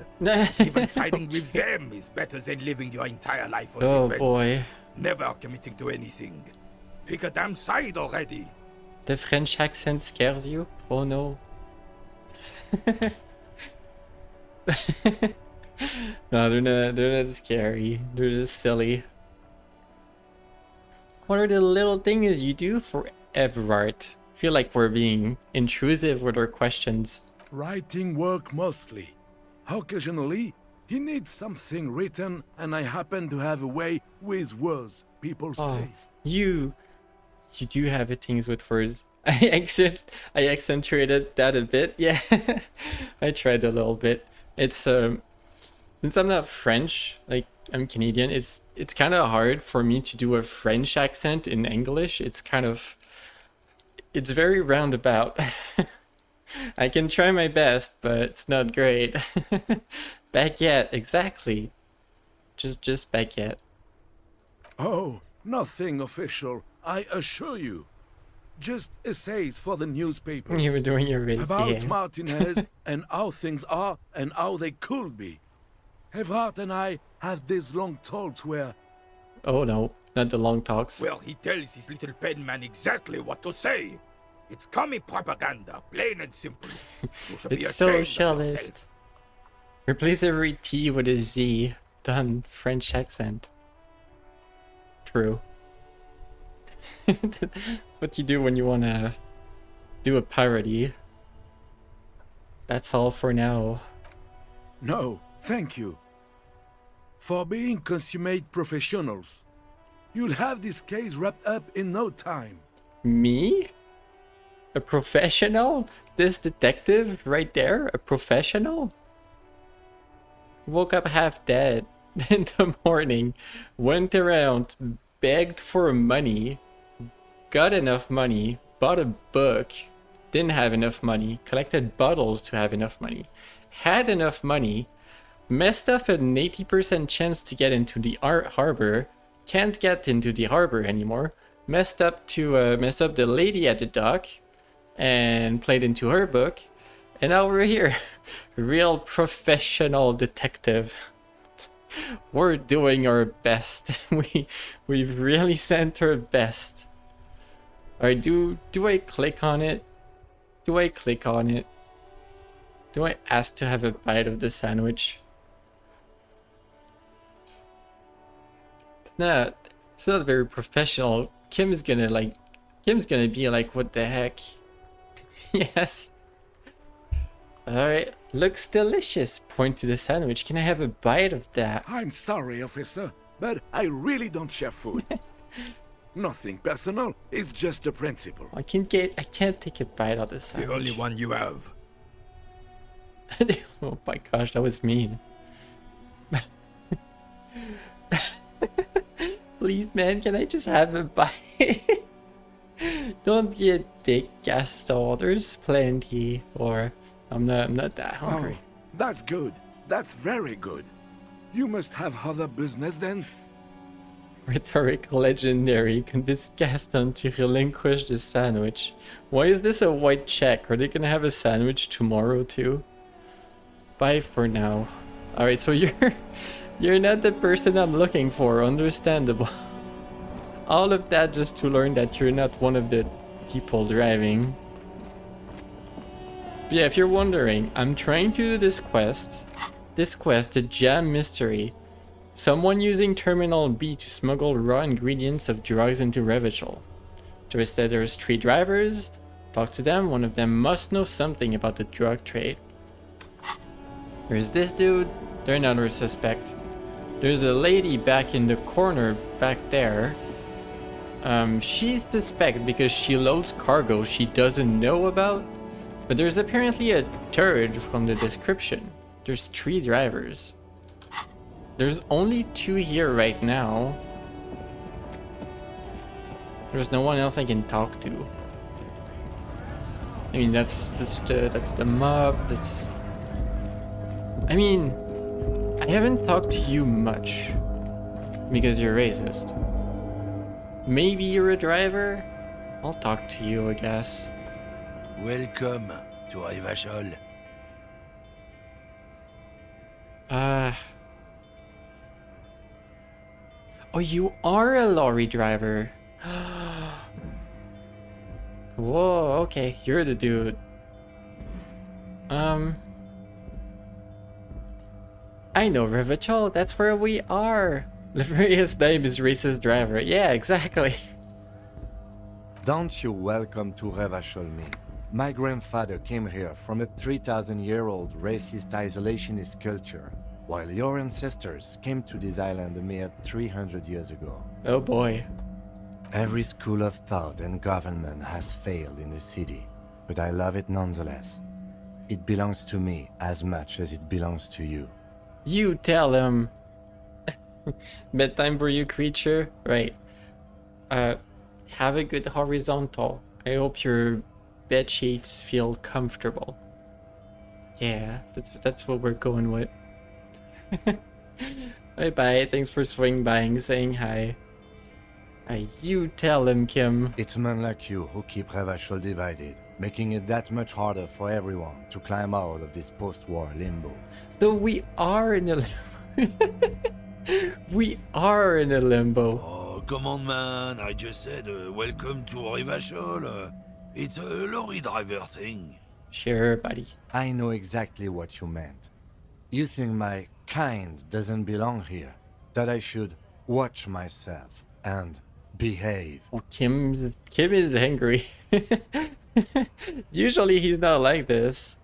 S: Even siding with them is better than living your entire life on the fence.
C: Oh boy.
S: Never committing to anything. Pick a damn side already.
C: The French accent scares you? Oh no. No, they're not scary. They're just silly. What are the little things you do for Evrard? I feel like we're being intrusive with our questions.
R: Writing work mostly. Occasionally, he needs something written, and I happen to have a way with words, people say.
C: You do have things with words. I accentuated that a bit. Yeah, I tried a little bit. It's since I'm not French, like I'm Canadian, it's kind of hard for me to do a French accent in English. It's very roundabout. I can try my best, but it's not great. Baguette, exactly. Just baguette.
R: Oh, nothing official, I assure you. Just essays for the newspaper.
C: You were doing your race
R: about Martinez and how things are and how they could be. Evrard and I had these long talks where...
C: Oh no, not the long talks.
S: Well, he tells his little pen man exactly what to say. It's commie propaganda, plain and simple. You should be
C: It's
S: ashamed of
C: socialist.
S: yourself.
C: Replace every T with a Z. Done. French accent. True. What you do when you want to do a parody. That's all for now.
R: No, thank you. For being consummate professionals. You'll have this case wrapped up in no time.
C: Me? A professional? This detective right there? A professional? Woke up half dead in the morning, went around, begged for money, got enough money, bought a book, didn't have enough money, collected bottles to have enough money, had enough money, messed up an 80% chance to get into the harbor, can't get into the harbor anymore, messed up the lady at the dock, and played into her book, and now we're here. Real professional detective. We're doing our best. We've really sent our best. Alright, do I click on it? Do I click on it? Do I ask to have a bite of the sandwich? It's not very professional. Kim's gonna be like, what the heck? Yes. Alright, looks delicious. Point to the sandwich. Can I have a bite of that?
R: I'm sorry, officer, but I really don't share food. Nothing personal, it's just a principle.
C: I can't take a bite of the sandwich.
S: The only one you have.
C: Oh my gosh, that was mean. Please, man, can I just have a bite? Don't be a dick, Gaston. There's plenty. Or I'm not that hungry.
R: Oh, that's good. That's very good. You must have other business then.
C: Rhetoric legendary. Convince Gaston to relinquish the sandwich. Why is this a white check? Are they gonna have a sandwich tomorrow too? Bye for now. Alright, so you're You're not the person I'm looking for, understandable. All of that just to learn that you're not one of the people driving. But yeah, if you're wondering, I'm trying to do this quest. This quest, the Jam Mystery. Someone using Terminal B to smuggle raw ingredients of drugs into Revachol. Just said there's 3 drivers. Talk to them, one of them must know something about the drug trade. There's this dude, they're another suspect. There's a lady back in the corner back there. She's suspect because she loads cargo she doesn't know about. But there's apparently a third from the description. There's 3 drivers. There's only 2 here right now. There's no one else I can talk to. I mean, that's the mob. I mean, I haven't talked to you much because you're racist. Maybe you're a driver? I'll talk to you, I guess.
T: Welcome to Revachol.
C: Oh, you are a lorry driver. Whoa, okay, you're the dude. I know Revachol, that's where we are. Laveria's name is racist driver. Yeah, exactly.
J: Don't you welcome to Revachol me. My grandfather came here from a 3,000-year-old racist isolationist culture, while your ancestors came to this island a mere 300 years ago.
C: Oh boy.
J: Every school of thought and government has failed in the city, but I love it nonetheless. It belongs to me as much as it belongs to you.
C: You tell him. Bedtime for you, creature. Right. Have a good horizontal. I hope your bed sheets feel comfortable. Yeah, that's what we're going with. Bye bye. Thanks for swing by and saying hi. You tell him, Kim.
J: It's men like you who keep Revachol divided, making it that much harder for everyone to climb out of this post-war limbo.
C: So we are in a we are in a limbo.
T: Oh, come on, man. I just said welcome to Revachol. It's a lorry driver thing.
C: Sure, buddy.
J: I know exactly what you meant. You think my kind doesn't belong here, that I should watch myself and behave.
C: Oh, Kim is angry. Usually he's not like this.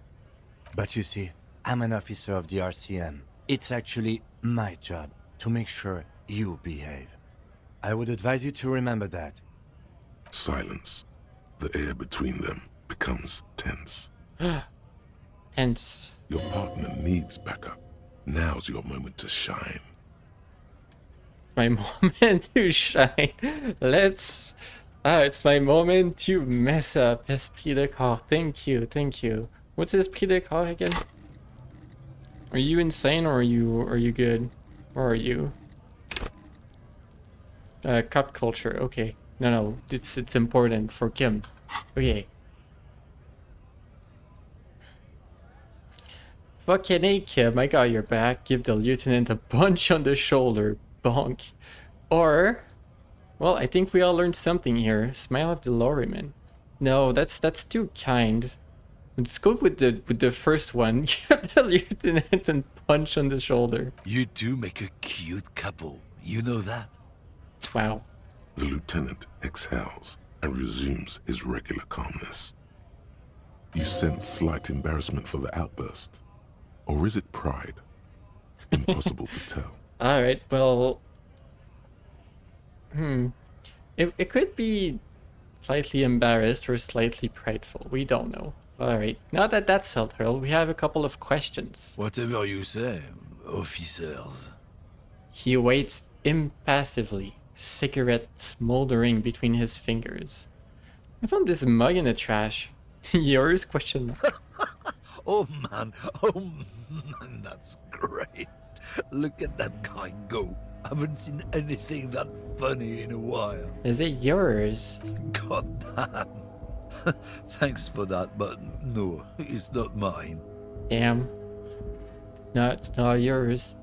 J: But you see, I'm an officer of the RCM. It's actually my job to make sure you behave. I would advise you to remember that.
D: Silence. The air between them becomes tense.
C: Tense.
D: Your partner needs backup. Now's your moment to shine.
C: My moment to shine. Let's... it's my moment to mess up. Esprit de corps. Thank you, thank you. What's Esprit de corps again? Are you insane or are you good? Or are you? Cup culture, okay. No, it's important for Kim. Okay. Fucking A, Kim, I got your back. Give the lieutenant a punch on the shoulder. Bonk. Or, well, I think we all learned something here. Smile at the lorryman. No, that's too kind. Let's go with the first one. Give the lieutenant a punch on the shoulder.
T: You two make a cute couple. You know that?
C: Wow.
D: The lieutenant exhales and resumes his regular calmness. You sense slight embarrassment for the outburst. Or is it pride? Impossible to tell.
C: Alright, well... It could be slightly embarrassed or slightly prideful. We don't know. Alright, now that that's settled, we have a couple of questions.
T: Whatever you say, officers.
C: He waits impassively, cigarette smoldering between his fingers. I found this mug in the trash. Yours? Question mark.
T: Oh man, that's great. Look at that guy go. Haven't seen anything that funny in a while.
C: Is it yours?
T: God damn. Thanks for that, but no, it's not mine.
C: Damn. No, it's not yours.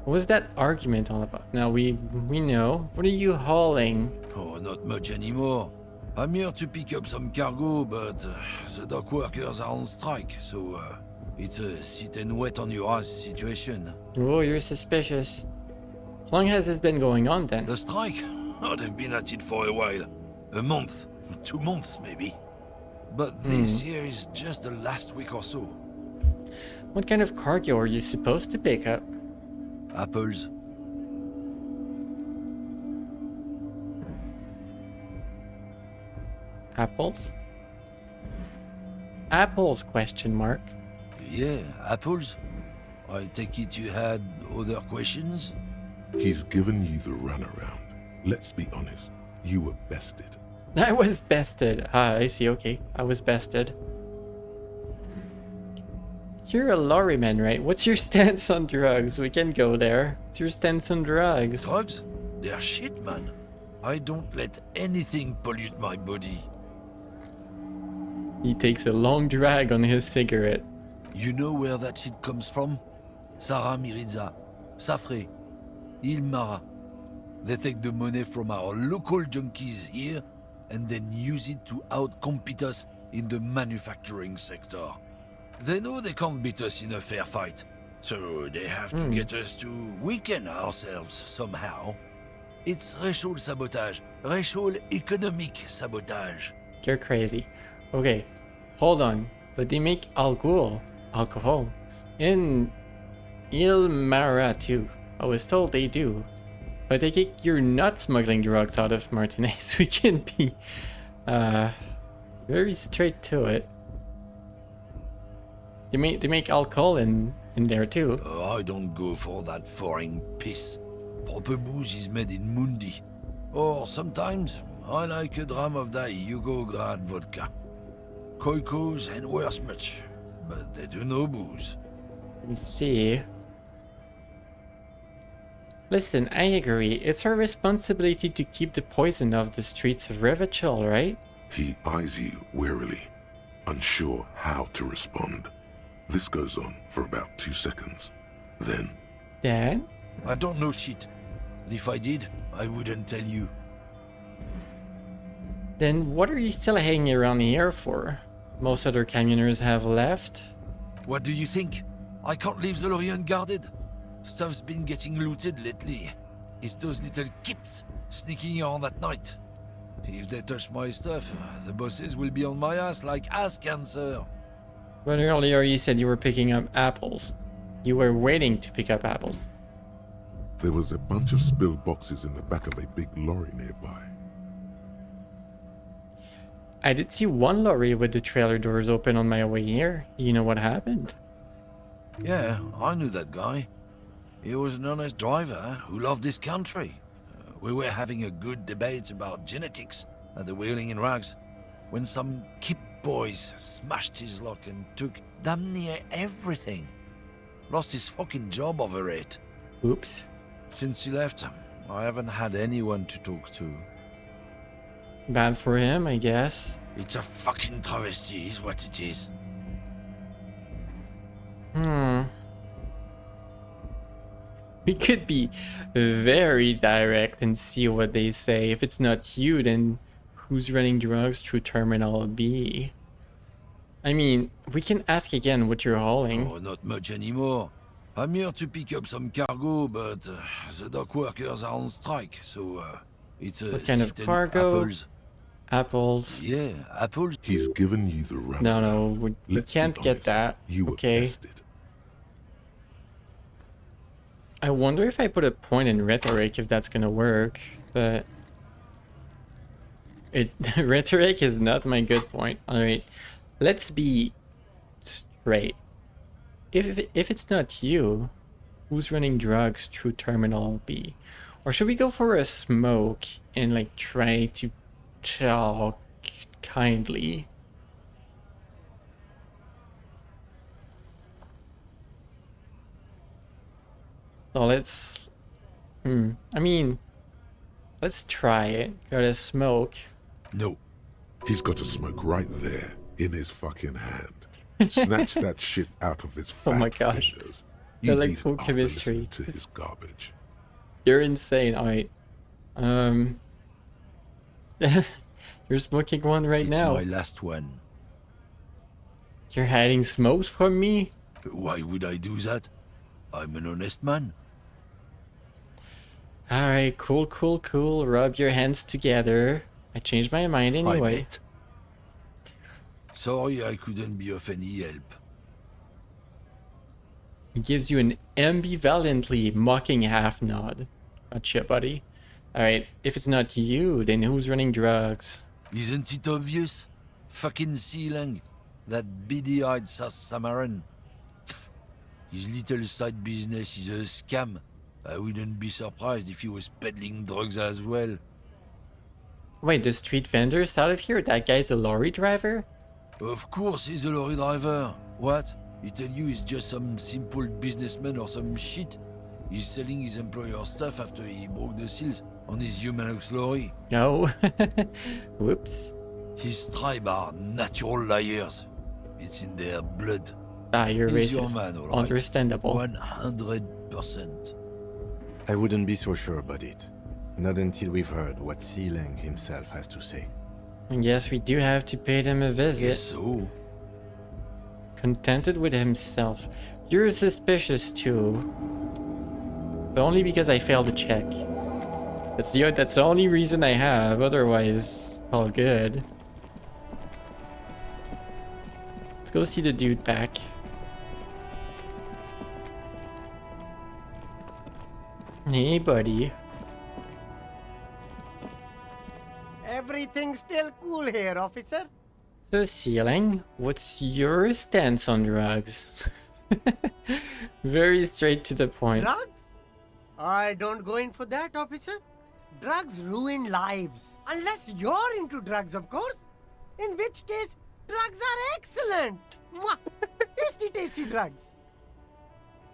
C: What was that argument all about? Now we know. What are you hauling?
T: Oh, not much anymore. I'm here to pick up some cargo, but the dock workers are on strike, so it's a sit and wait on your ass situation.
C: Oh, you're suspicious. How long has this been going on then?
T: The strike? Oh, they've been at it for a while. A month, 2 months maybe. But this here is just the last week or so.
C: What kind of cargo are you supposed to pick up?
T: Apples.
C: Apples? Apples, question mark.
T: Yeah, apples. I take it you had other questions?
D: He's given you the runaround. Let's be honest, you were bested.
C: I was bested. Ah, I see, okay. I was bested. You're a lorryman, right? What's your stance on drugs? We can go there. What's your stance on drugs?
T: Drugs? They're shit, man. I don't let anything pollute my body.
C: He takes a long drag on his cigarette.
T: You know where that shit comes from? Sarah Miriza, Safre, Ilmara. They take the money from our local junkies here and then use it to outcompete us in the manufacturing sector. They know they can't beat us in a fair fight, so they have to get us to weaken ourselves somehow. It's racial sabotage, racial economic sabotage.
C: You're crazy. Okay, hold on. But they make alcohol in Ilmara too. I was told they do. But I think you're not smuggling drugs out of Martinez. We can be very straight to it. They make alcohol in there too.
T: I don't go for that foreign piss. Proper booze is made in Mundi. Or sometimes I like a dram of that Yugograd vodka. Koikos and worse much, but they do no booze.
C: Let me see. Listen, I agree. It's our responsibility to keep the poison off the streets of Revachol, right?
D: He eyes you warily, unsure how to respond. This goes on for about 2 seconds. Then...
C: Dan?
T: I don't know shit. And if I did, I wouldn't tell you.
C: Then what are you still hanging around here for? Most other communers have left.
T: What do you think? I can't leave the lorry unguarded. Stuff's been getting looted lately. It's those little kips sneaking around at night. If they touch my stuff, the bosses will be on my ass like ass cancer.
C: But earlier you said you were picking up apples. You were waiting to pick up apples.
D: There was a bunch of spilled boxes in the back of a big lorry nearby.
C: I did see one lorry with the trailer doors open on my way here. You know what happened?
T: Yeah, I knew that guy. He was an honest driver who loved this country. We were having a good debate about genetics at the Wheeling in Rags when some Kip boys smashed his lock and took damn near everything. Lost his fucking job over it.
C: Oops.
T: Since he left, I haven't had anyone to talk to.
C: Bad for him, I guess.
T: It's a fucking travesty is what it is.
C: We could be very direct and see what they say. If it's not you, then who's running drugs through Terminal B? I mean, we can ask again what you're hauling.
T: Oh, not much anymore. I'm here to pick up some cargo, but the dock workers are on strike, so it's a...
C: What kind of cargo?
T: Apples.
C: Apples.
T: Yeah, apples.
D: He's given you the run.
C: No, we can't get that.
D: You were
C: okay.
D: bested.
C: I wonder if I put a point in rhetoric if that's gonna work, but rhetoric is not my good point. Alright, let's be straight. If it's not you, who's running drugs through Terminal B? Or should we go for a smoke and like try to talk kindly? So let's... I mean, let's try it. Got a smoke.
D: No. He's got a smoke right there in his fucking hand. Snatch that shit out of his fat
C: Oh my gosh.
D: fingers You eat it after
C: Electrochemistry.
D: listening to his garbage.
C: You're insane. Alright. You're smoking one right
T: It's
C: now.
T: my last one.
C: You're hiding smokes from me?
T: Why would I do that? I'm an honest man.
C: Alright, cool. Rub your hands together. I changed my mind
T: I
C: anyway.
T: bet. Sorry I couldn't be of any help.
C: He gives you an ambivalently mocking half nod. Gotcha, buddy. Alright, if it's not you, then who's running drugs?
T: Isn't it obvious? Fucking Sealang. That beady-eyed South Samaran. His little side business is a scam. I wouldn't be surprised if he was peddling drugs as well.
C: Wait, the street vendor's out of here? That guy's a lorry driver?
T: Of course he's a lorry driver. What? He tell you he's just some simple businessman or some shit? He's selling his employer's stuff after he broke the seals on his Humanox lorry.
C: No. Whoops.
T: His tribe are natural liars. It's in their blood.
C: Ah, you're
T: He's your
C: racist.
T: man, all right.
C: Understandable.
T: 100%.
J: I wouldn't be so sure about it. Not until we've heard what Sealang himself has to say.
C: I guess we do have to pay them a visit.
T: Yes, so.
C: Contented with himself. You're suspicious too. But only because I failed to check. That's the only reason I have, otherwise all good. Let's go see the dude back. Hey buddy.
F: Everything's still cool here, officer.
C: So Sealang, what's your stance on drugs? Very straight to the point.
F: Drugs? I don't go in for that, officer. Drugs ruin lives. Unless you're into drugs, of course. In which case, drugs are excellent. Mwah! Tasty drugs.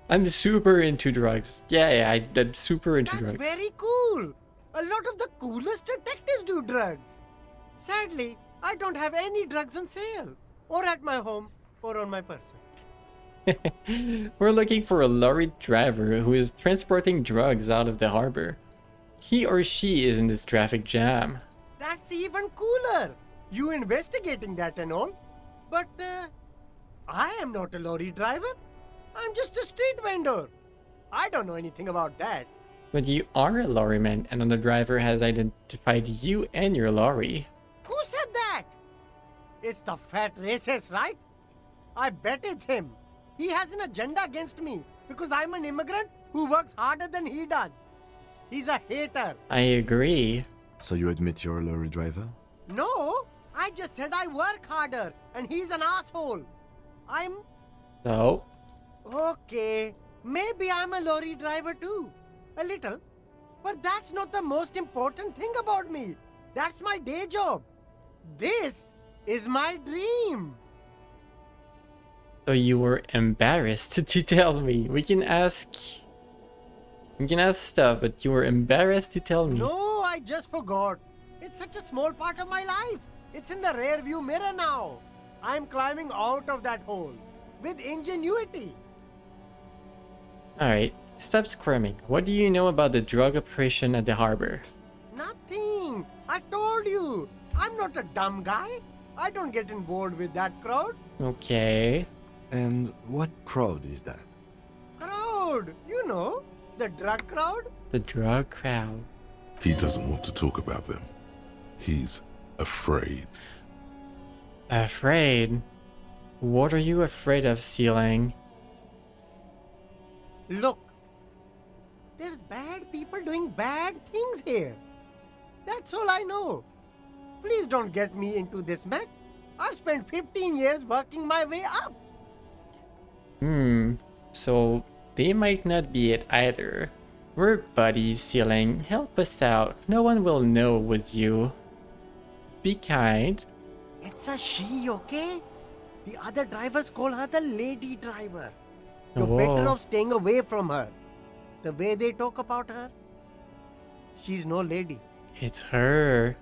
C: I'm super into drugs. Yeah, I'm super into drugs.
F: Very cool. A lot of the coolest detectives do drugs. Sadly, I don't have any drugs on sale. Or at my home, or on my person.
C: We're looking for a lorry driver who is transporting drugs out of the harbor. He or she is in this traffic jam.
F: That's even cooler. You investigating that and all. But, I am not a lorry driver. I'm just a street vendor. I don't know anything about that.
C: But you are a lorryman, and the driver has identified you and your lorry.
F: Who said that? It's the fat racist, right? I bet it's him. He has an agenda against me because I'm an immigrant who works harder than he does. He's a hater.
C: I agree.
J: So you admit you're a lorry driver?
F: No, I just said I work harder and he's an asshole.
C: So?
F: Okay, maybe I'm a lorry driver too. A little. But that's not the most important thing about me. That's my day job. This is my dream.
C: So you were embarrassed to tell me. We can ask stuff, but you were embarrassed to tell me.
F: No, I just forgot. It's such a small part of my life. It's in the rear view mirror now. I'm climbing out of that hole. With ingenuity.
C: Alright, stop squirming. What do you know about the drug operation at the harbor?
F: Nothing. I told you. I'm not a dumb guy. I don't get involved with that crowd.
C: Okay.
J: And what crowd is that?
F: Crowd. You know, the drug crowd.
C: The drug crowd.
D: He doesn't want to talk about them. He's afraid.
C: Afraid? What are you afraid of, Sealang?
F: Look. There's bad people doing bad things here. That's all I know. Please don't get me into this mess. I've spent 15 years working my way up.
C: So they might not be it either. We're buddies, Sealang. Help us out. No one will know it was you. Be kind.
F: It's a she, okay? The other drivers call her the lady driver. You're better off staying away from her. The way they talk about her, she's no lady.
C: It's her.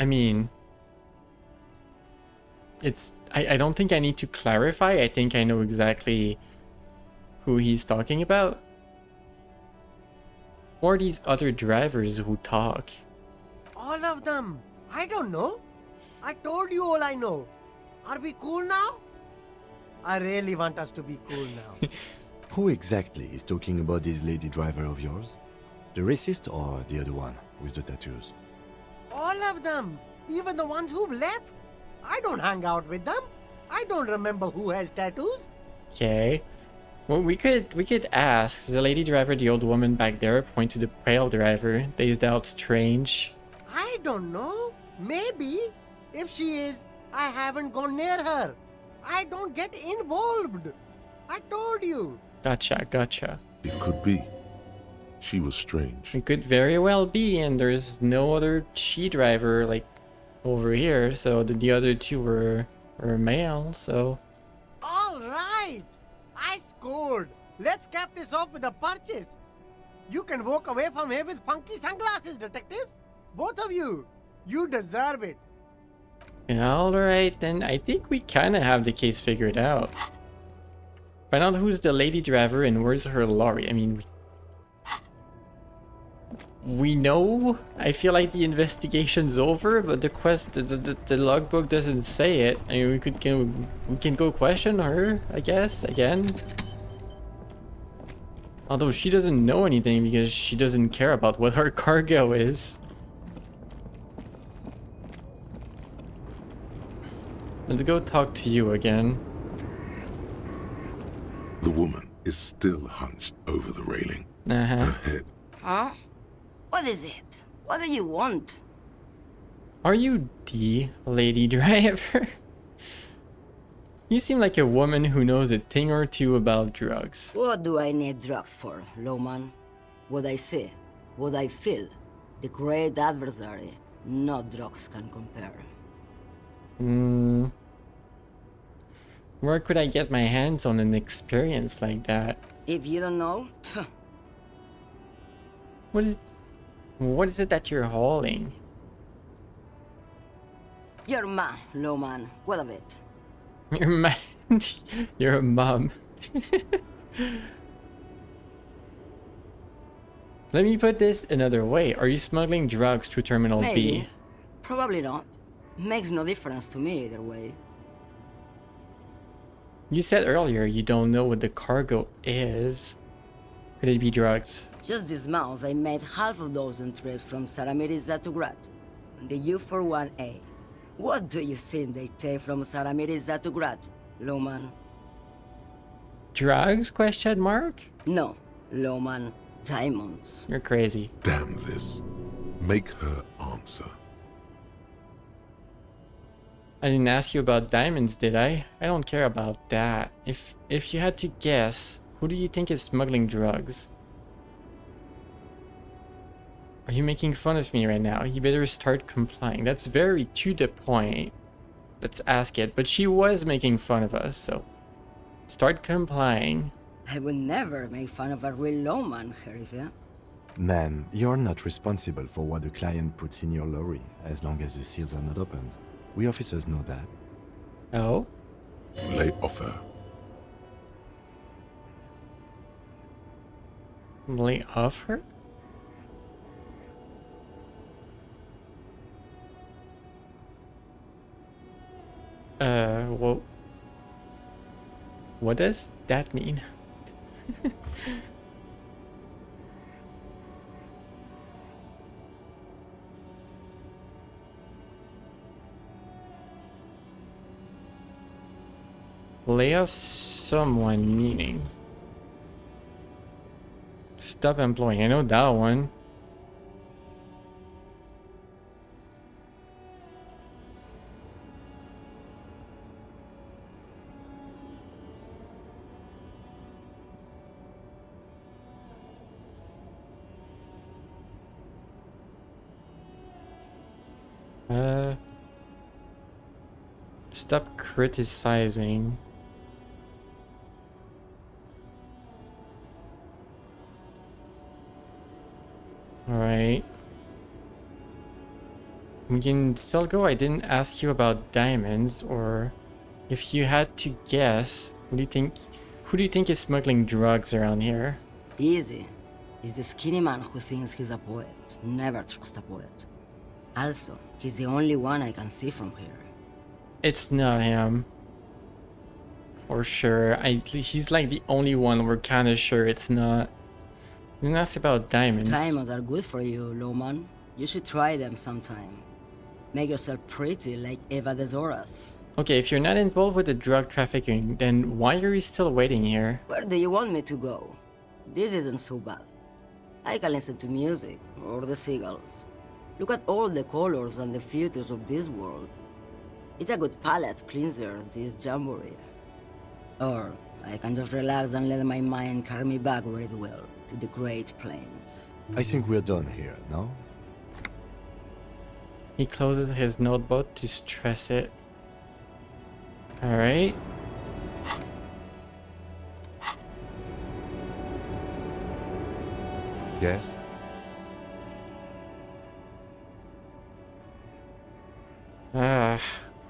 C: I mean, I don't think I need to clarify. I think I know exactly who he's talking about. Or these other drivers who talk.
F: All of them. I don't know. I told you all I know. Are we cool now? I really want us to be cool now.
J: Who exactly is talking about this lady driver of yours? The racist or the other one with the tattoos?
F: All of them. Even the ones who've left. I don't hang out with them. I don't remember who has tattoos.
C: Okay. Well, we could ask the lady driver, the old woman back there, point to the pale driver. They doubt strange.
F: I don't know. Maybe. If she is, I haven't gone near her. I don't get involved. I told you.
C: Gotcha.
D: It could be. She was strange.
C: It could very well be, and there's no other she driver like over here, so the other two were male, so.
F: All right. I scored. Let's cap this off with a purchase. You can walk away from here with funky sunglasses, detectives. Both of you. You deserve it.
C: Alright, then I think we kind of have the case figured out. Find out who's the lady driver and where's her lorry. I mean, we know. I feel like the investigation's over, but the logbook doesn't say it. I mean, we can go question her, I guess, again. Although she doesn't know anything because she doesn't care about what her cargo is. Let's go talk to you again.
D: The woman is still hunched over the railing.
C: Uh-huh.
D: Her head.
K: Huh? What is it? What do you want?
C: Are you the lady driver? You seem like a woman who knows a thing or two about drugs.
K: What do I need drugs for, Lowman? What I see, what I feel. The great adversary. No drugs can compare.
C: Where could I get my hands on an experience like that?
K: If you don't know,
C: What is it that you're hauling?
K: Your man, Lowman. What of it?
C: Your man. You're a mom. Let me put this another way. Are you smuggling drugs to Terminal
K: Maybe.
C: B?
K: Probably not. Makes no difference to me either way.
C: You said earlier you don't know what the cargo is. Could it be drugs?
K: Just this month, I made half a dozen trips from Saramiriza to Grat, on the U41A. What do you think they take from Saramiriza to Grat, Lowman?
C: Drugs? Question mark?
K: No, Lowman. Diamonds.
C: You're crazy.
D: Damn this. Make her answer.
C: I didn't ask you about diamonds, did I? I don't care about that. If you had to guess, who do you think is smuggling drugs? Are you making fun of me right now? You better start complying. That's very to the point. Let's ask it. But she was making fun of us, so start complying.
K: I would never make fun of a real lowman, Herifia.
J: Ma'am, you're not responsible for what the client puts in your lorry, as long as the seals are not opened. We officers know that.
C: Oh?
D: Lay off her.
C: Lay off her? Well, what does that mean? Lay off someone, meaning stop employing. I know that one. Stop criticizing. Alright. We can still go. I didn't ask you about diamonds, or if you had to guess, what do you think? Who do you think is smuggling drugs around here?
K: Easy. He's the skinny man who thinks he's a poet. Never trust a poet. Also, he's the only one I can see from here.
C: It's not him. For sure. He's like the only one we're kind of sure it's not. You didn't ask about diamonds.
K: Diamonds are good for you, Lowman. You should try them sometime. Make yourself pretty like Eva de Zoras.
C: Okay, if you're not involved with the drug trafficking, then why are you still waiting here?
K: Where do you want me to go? This isn't so bad. I can listen to music, or the seagulls. Look at all the colors and the futures of this world. It's a good palate cleanser, this jamboree. Or I can just relax and let my mind carry me back where it will, to the Great Plains.
J: I think we're done here, no?
C: He closes his notebook to stress it. Alright.
J: Yes?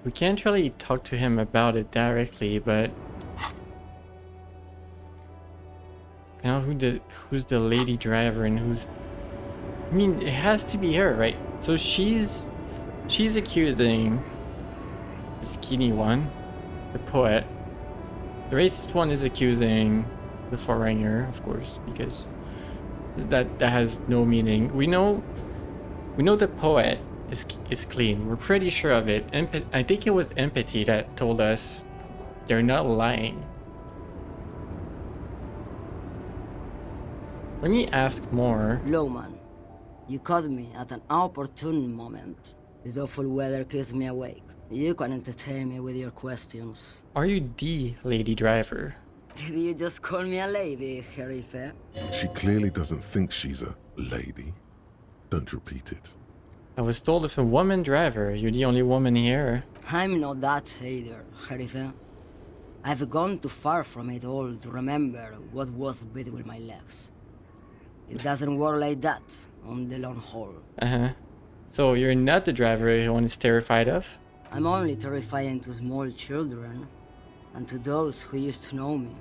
C: We can't really talk to him about it directly, but you know who's the lady driver and who's, I mean, it has to be her, right? So she's accusing the skinny one, the poet. The racist one is accusing the foreigner, of course, because that has no meaning. We know the poet is clean. We're pretty sure of it. I think it was Empathy that told us they're not lying. Let me ask more.
K: Lowman, you caught me at an opportune moment. This awful weather keeps me awake. You can entertain me with your questions.
C: Are you the lady driver?
K: Did you just call me a lady, Herife?
D: She clearly doesn't think she's a lady. Don't repeat it.
C: I was told if a woman driver, you're the only woman here.
K: I'm not that either, Herife. I've gone too far from it all to remember what was between my legs. It doesn't work like that on the long haul.
C: So you're not the driver everyone is terrified of?
K: I'm only terrifying to small children and to those who used to know me.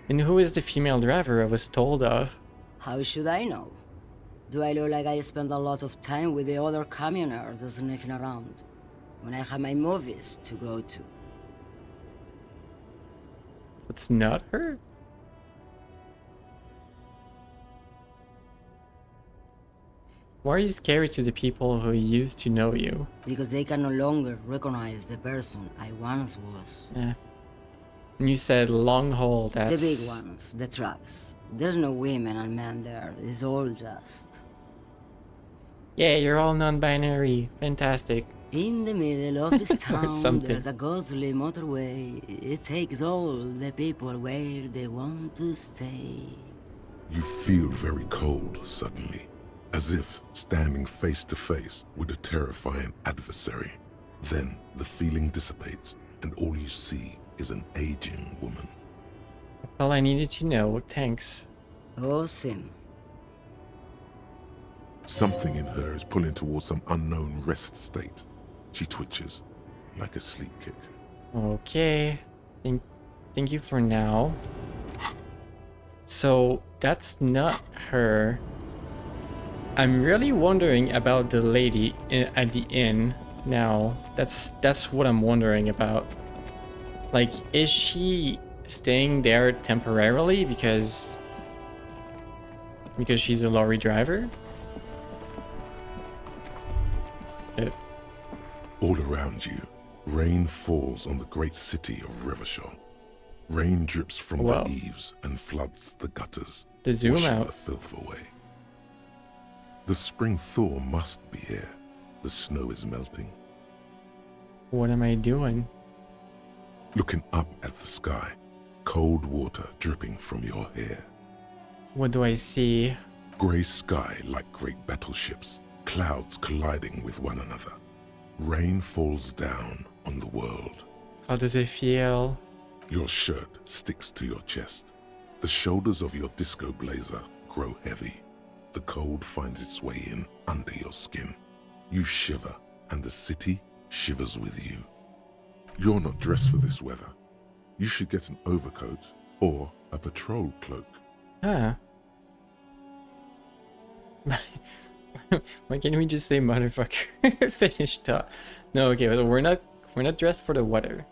C: And who is the female driver I was told of?
K: How should I know? Do I look like I spend a lot of time with the other communers sniffing around when I have my movies to go to?
C: It's not her? Why are you scary to the people who used to know you?
K: Because they can no longer recognize the person I once was.
C: Yeah. And you said long haul, that's...
K: The big ones, the trucks. There's no women and men there, it's all just...
C: Yeah, you're all non-binary. Fantastic.
K: In the middle of this town,
C: something.
K: there's a ghostly motorway. It takes all the people where they want to stay.
D: You feel very cold suddenly, as if standing face to face with a terrifying adversary. Then the feeling dissipates, and all you see is an aging woman.
C: All I needed to know, thanks.
K: Oh, Sim.
D: Something in her is pulling towards some unknown rest state. She twitches, like a sleep kick.
C: Okay. Thank you for now. So, that's not her. I'm really wondering about the lady at the inn now. That's what I'm wondering about. Like, is she staying there temporarily because she's a lorry driver?
D: All around you, rain falls on the great city of Revachol. Rain drips from
C: Wow.
D: the eaves and floods the gutters,
C: The zoom
D: washing
C: out.
D: the filth away. The spring thaw must be here. The snow is melting.
C: What am I doing?
D: Looking up at the sky, cold water dripping from your hair.
C: What do I see?
D: Grey sky like great battleships, clouds colliding with one another. Rain falls down on the world.
C: How does it feel?
D: Your shirt sticks to your chest. The shoulders of your disco blazer grow heavy. The cold finds its way in under your skin. You shiver, and the city shivers with you. You're not dressed for this weather. You should get an overcoat or a patrol cloak.
C: Huh. Why can't we just say motherfucker? Finished thought. No, okay, but we're not dressed for the weather.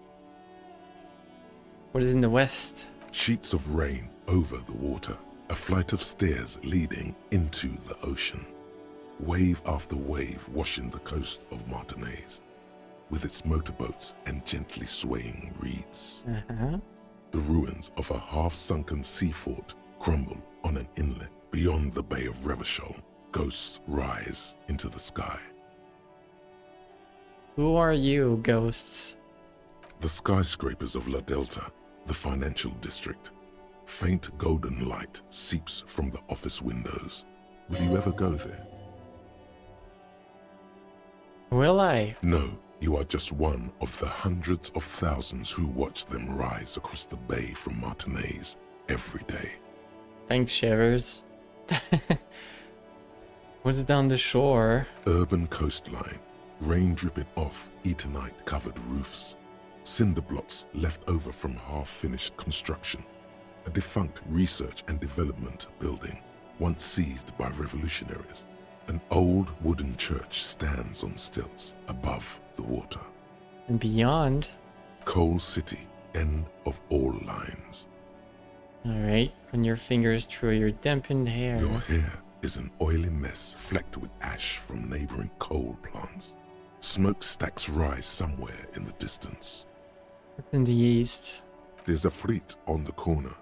C: What is in the west?
D: Sheets of rain over the water. A flight of stairs leading into the ocean. Wave after wave washing the coast of Martinez, with its motorboats and gently swaying reeds. The ruins of a half-sunken sea fort crumble on an inlet beyond the Bay of Revachol. Ghosts rise into the sky.
C: Who are you, ghosts?
D: The skyscrapers of La Delta, the financial district. Faint golden light seeps from the office windows. Will you ever go there?
C: Will I?
D: No, you are just one of the hundreds of thousands who watch them rise across the bay from Martinez every day.
C: Thanks, Shivers. What's down the shore?
D: Urban coastline, rain dripping off Eternite-covered roofs. Cinder blocks left over from half-finished construction. A defunct research and development building, once seized by revolutionaries. An old wooden church stands on stilts above the water.
C: And beyond?
D: Coal City, end of all lines.
C: Alright, run your fingers through your dampened hair.
D: Your hair is an oily mess flecked with ash from neighboring coal plants. Smokestacks rise somewhere in the distance.
C: In the east.
D: There's a fleet on the corner.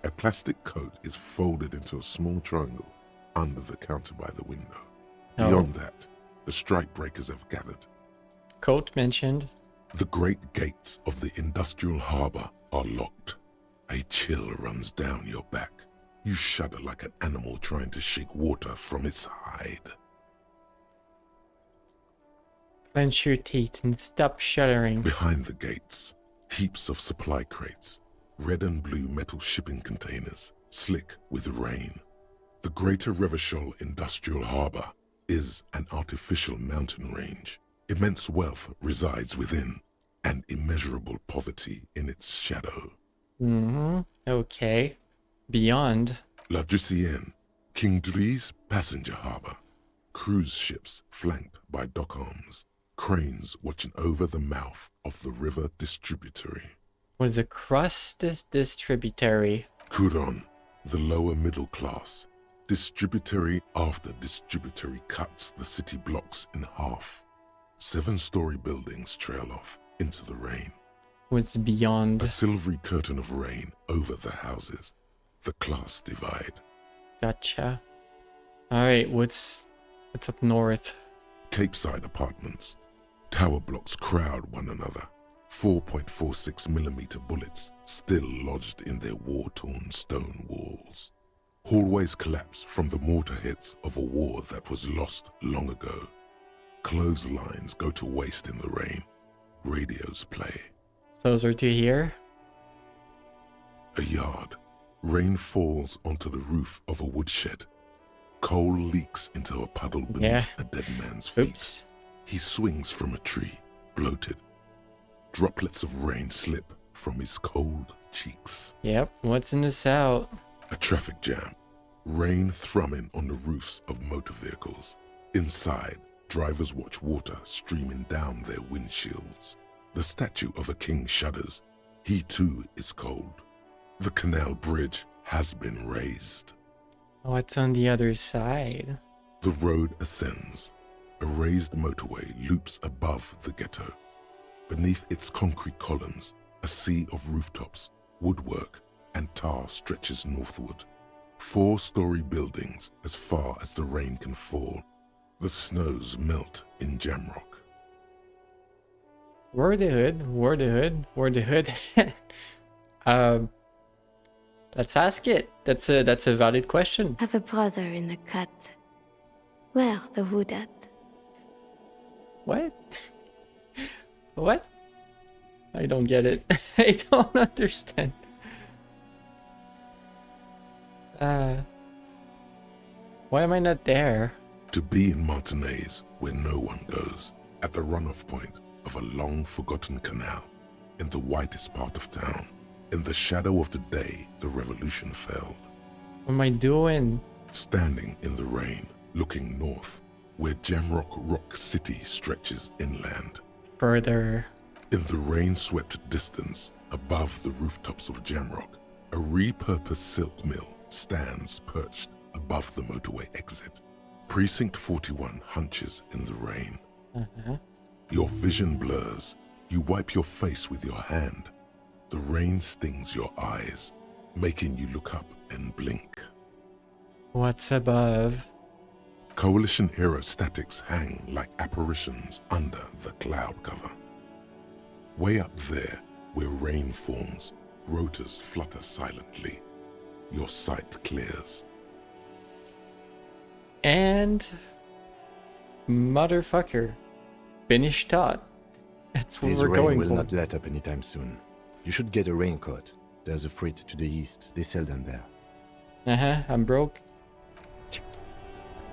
D: A plastic coat is folded into a small triangle under the counter by the window. Beyond that, the strike breakers have gathered.
C: Coat mentioned.
D: The great gates of the industrial harbor are locked. A chill runs down your back. You shudder like an animal trying to shake water from its hide.
C: Clench your teeth and stop shuddering.
D: Behind the gates, heaps of supply crates, red and blue metal shipping containers, slick with rain. The Greater Revachol Industrial Harbor is an artificial mountain range. Immense wealth resides within, and immeasurable poverty in its shadow.
C: Okay. Beyond.
D: La Drusienne, King Dries passenger harbor. Cruise ships flanked by dock arms. Cranes watching over the mouth of the river distributary.
C: What is across this distributary?
D: Couronne, the lower middle class. Distributary after distributary cuts the city blocks in half. 7-story buildings trail off into the rain.
C: What's beyond?
D: A silvery curtain of rain over the houses. The class divide.
C: Gotcha. Alright, what's up north?
D: Capeside apartments. Tower blocks crowd one another. 4.46mm bullets still lodged in their war-torn stone walls. Hallways collapse from the mortar hits of a war that was lost long ago. Clotheslines go to waste in the rain. Radios play.
C: Closer to here?
D: A yard. Rain falls onto the roof of a woodshed. Coal leaks into a puddle beneath a dead man's feet.
C: Oops.
D: He swings from a tree, bloated. Droplets of rain slip from his cold cheeks.
C: Yep, what's in the south?
D: A traffic jam. Rain thrumming on the roofs of motor vehicles. Inside, drivers watch water streaming down their windshields. The statue of a king shudders. He too is cold. The canal bridge has been raised.
C: What's on the other side?
D: The road ascends. A raised motorway loops above the ghetto. Beneath its concrete columns, a sea of rooftops, woodwork, and tar stretches northward. 4-story buildings as far as the rain can fall. The snows melt in Jamrock.
C: Where the hood? Let's ask it. That's a valid question.
U: I have a brother in the cut. Where the wood at?
C: What? What? I don't get it. I don't understand. Why am I not there?
D: To be in Martinez, where no one goes, at the runoff point of a long-forgotten canal, in the whitest part of town. In the shadow of the day, the revolution fell.
C: What am I doing?
D: Standing in the rain, looking north, where Jamrock Rock City stretches inland.
C: Further.
D: In the rain-swept distance, above the rooftops of Jamrock, a repurposed silk mill stands perched above the motorway exit. Precinct 41 hunches in the rain. Your vision blurs. You wipe your face with your hand. The rain stings your eyes, making you look up and blink.
C: What's above?
D: Coalition aerostatics hang like apparitions under the cloud cover. Way up there, where rain forms, rotors flutter silently. Your sight clears.
C: And motherfucker, finished thought. That's what
J: This
C: we're
J: rain
C: going
J: will
C: for.
J: not let up anytime soon. You should get a raincoat. There's a freight to the east. They sell them there.
C: I'm broke.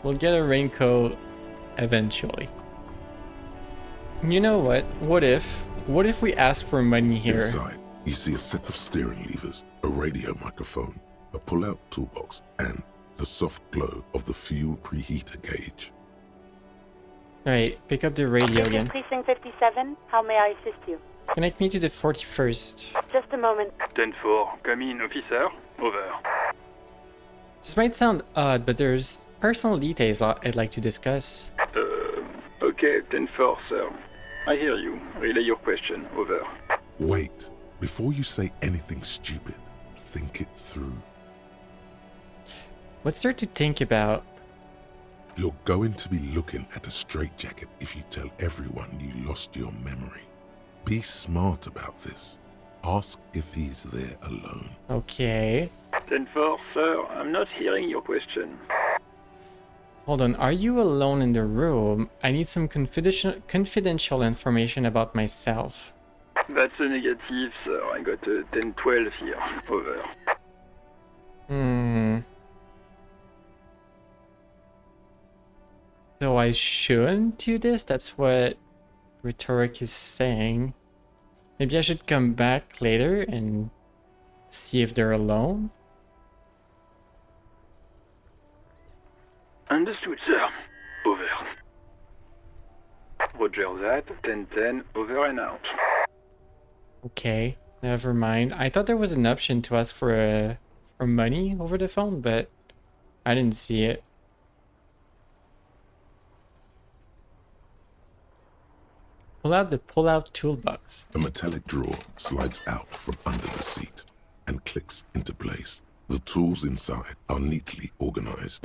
C: We'll get a raincoat eventually. You know what? What if we ask for money here?
D: Inside, you see a set of steering levers, a radio microphone, a pull-out toolbox, and the soft glow of the fuel preheater gauge.
C: Alright, pick up the radio again.
A: Precinct 57, how may I assist you?
C: Connect me to the 41st.
A: Just a moment.
V: 10-4, come in, officer. Over.
C: This might sound odd, but there's personal details I'd like to discuss.
V: Okay, 10-4, sir. I hear you. Relay your question. Over.
D: Wait. Before you say anything stupid, think it through.
C: What's there to think about?
D: You're going to be looking at a straitjacket if you tell everyone you lost your memory. Be smart about this. Ask if he's there alone.
C: Okay.
V: 10-4, sir. I'm not hearing your question.
C: Hold on, are you alone in the room? I need some confidential information about myself.
V: That's a negative, sir. I got a 10-12 here. Over.
C: So I shouldn't do this? That's what Rhetoric is saying. Maybe I should come back later and see if they're alone?
V: Understood, sir. Over. Roger that. 10-10. Over and out.
C: Okay, never mind. I thought there was an option to ask for money over the phone, but I didn't see it. Pull out the pull-out toolbox.
D: A metallic drawer slides out from under the seat and clicks into place. The tools inside are neatly organized.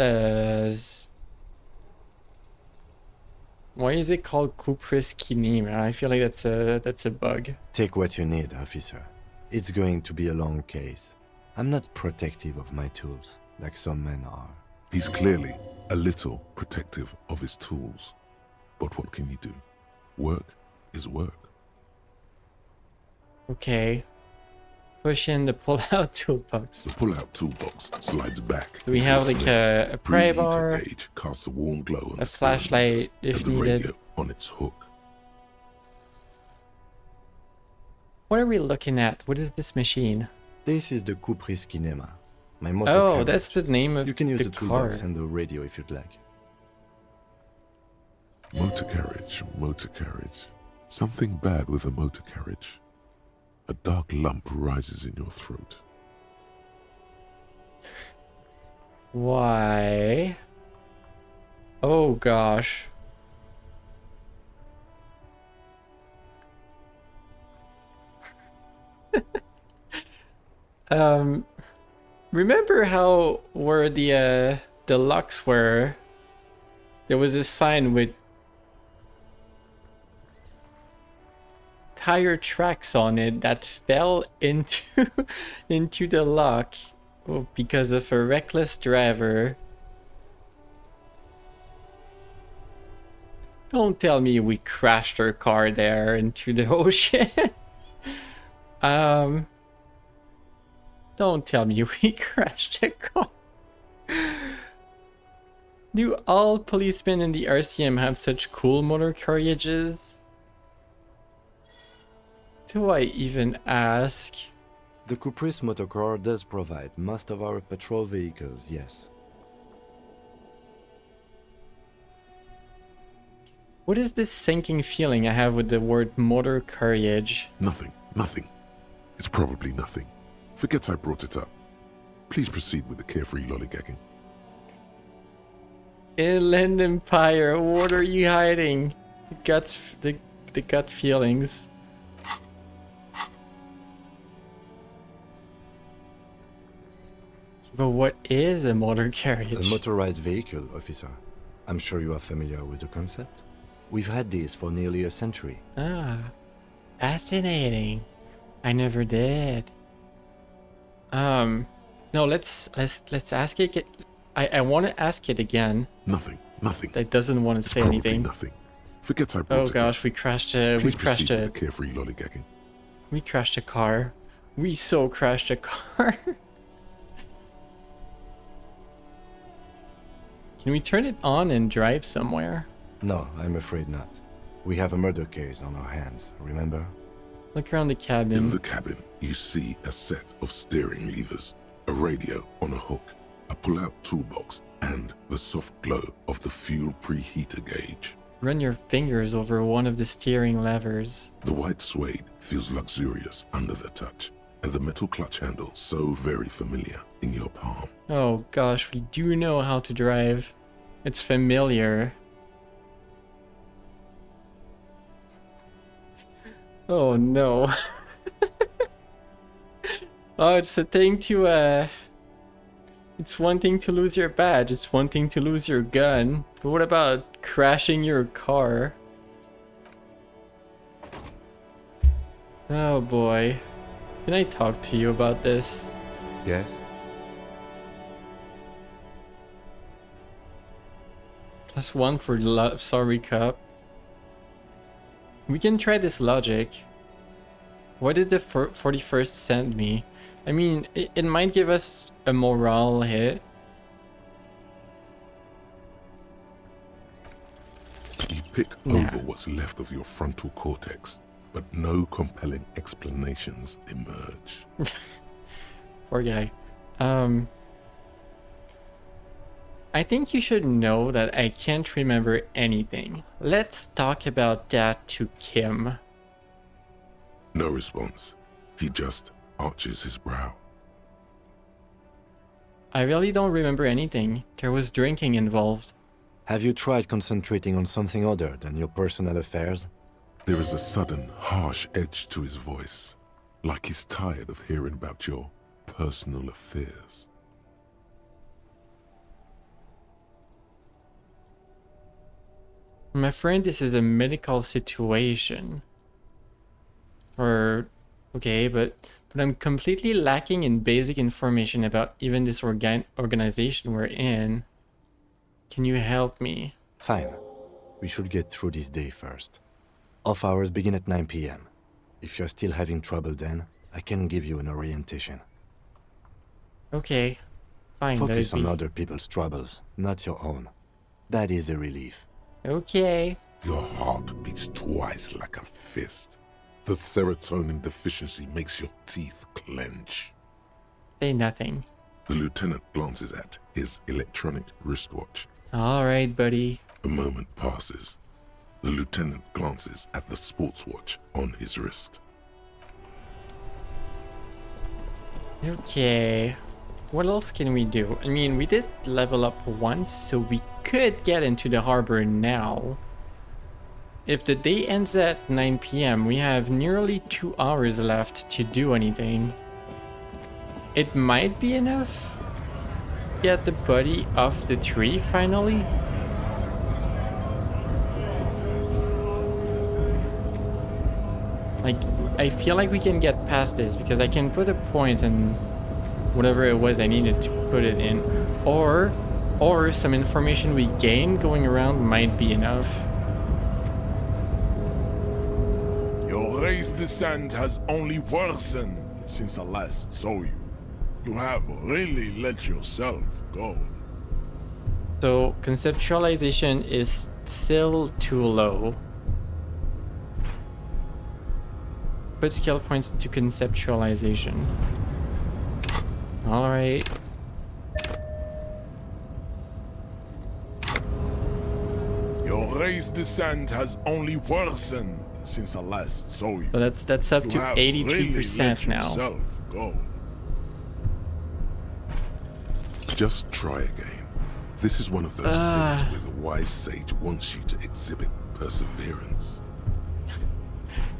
C: Why is it called Kupris Kinema? I feel like that's a bug.
J: Take what you need, officer. It's going to be a long case. I'm not protective of my tools, like some men are.
D: He's clearly a little protective of his tools. But what can you do? Work is work.
C: Okay. Push in the pull-out toolbox.
D: The pull-out toolbox slides back.
C: Do we have like a pry
D: preheater
C: bar?
D: Gauge casts a warm glow on
C: A
D: the steering
C: flashlight
D: levers
C: if
D: and the
C: needed.
D: radio on its hook.
C: What are we looking at? What is this machine?
J: This is the Kupris Kinema. My motor
C: Oh,
J: carriage.
C: that's the name of
J: You can use
C: the
J: the
C: car.
J: toolbox and the radio if you'd like.
D: Motor carriage, motor carriage. Something bad with a motor carriage. A dark lump rises in your throat.
C: Why? Oh gosh. Remember how where the locks were? There was a sign with tire tracks on it that fell into into the lock because of a reckless driver. Don't tell me we crashed our car there into the ocean. Don't tell me we crashed a car. Do all policemen in the RCM have such cool motor carriages? Do I even ask?
J: The Caprice Motorcar does provide most of our patrol vehicles, yes.
C: What is this sinking feeling I have with the word motor carriage?
D: Nothing. It's probably nothing. Forget I brought it up. Please proceed with the carefree lollygagging.
C: Inland Empire, what are you hiding? The gut feelings. But what is a motor carriage?
J: A motorized vehicle, officer. I'm sure you are familiar with the concept. We've had these for nearly a century.
C: Ah, fascinating. I never did. No, let's ask it. I want to ask it again.
D: Nothing.
C: It doesn't want to say anything.
D: Nothing. Forget I brought it
C: Oh gosh,
D: up.
C: we crashed
D: Please
C: we
D: proceed
C: crashed
D: with
C: a
D: the carefree lollygagging.
C: we crashed a car. We so crashed a car. Can we turn it on and drive somewhere?
J: No, I'm afraid not. We have a murder case on our hands, remember?
C: Look around the cabin.
D: In the cabin, you see a set of steering levers, a radio on a hook, a pull-out toolbox, and the soft glow of the fuel preheater gauge.
C: Run your fingers over one of the steering levers.
D: The white suede feels luxurious under the touch, and the metal clutch handle so very familiar in your palm.
C: Oh gosh, we do know how to drive. It's familiar. Oh no. Oh, it's a thing to it's one thing to lose your badge, it's one thing to lose your gun. But what about crashing your car? Oh boy. Can I talk to you about this?
J: Yes?
C: +1 for sorry cup. We can try this logic. Why did the 41st send me? I mean, it might give us a morale hit.
D: You pick over what's left of your frontal cortex, but no compelling explanations emerge.
C: Poor guy. I think you should know that I can't remember anything. Let's talk about that to Kim.
D: No response. He just arches his brow.
C: I really don't remember anything. There was drinking involved.
J: Have you tried concentrating on something other than your personal affairs?
D: There is a sudden, harsh edge to his voice, like he's tired of hearing about your personal affairs.
C: My friend, this is a medical situation. Okay, but I'm completely lacking in basic information about even this organization we're in. Can you help me?
J: Fine. We should get through this day first. Off hours begin at 9 p.m. If you're still having trouble then, I can give you an orientation.
C: Okay, fine.
J: Focus on other people's troubles, not your own. That is a relief.
C: Okay.
D: Your heart beats twice like a fist. The serotonin deficiency makes your teeth clench.
C: Say nothing.
D: The lieutenant glances at his electronic wristwatch.
C: All right, buddy.
D: A moment passes. The lieutenant glances at the sports watch on his wrist.
C: Okay. What else can we do? I mean, we did level up once, so we could get into the harbor now. If the day ends at 9 p.m., we have nearly 2 hours left to do anything. It might be enough to get the buddy off the tree finally. Like, I feel like we can get past this because I can put a point in whatever it was I needed to put it in. Or some information we gain going around might be enough.
R: Your race descent has only worsened since I last saw you. You have really let yourself go.
C: So conceptualization is still too low. Put skill points into conceptualization. Alright.
R: Your race descent has only worsened since I last saw you.
C: So that's up
R: You
C: to
R: have
C: 82%
R: really let
C: now.
R: yourself go.
D: Just try again. This is one of those things where the wise sage wants you to exhibit perseverance.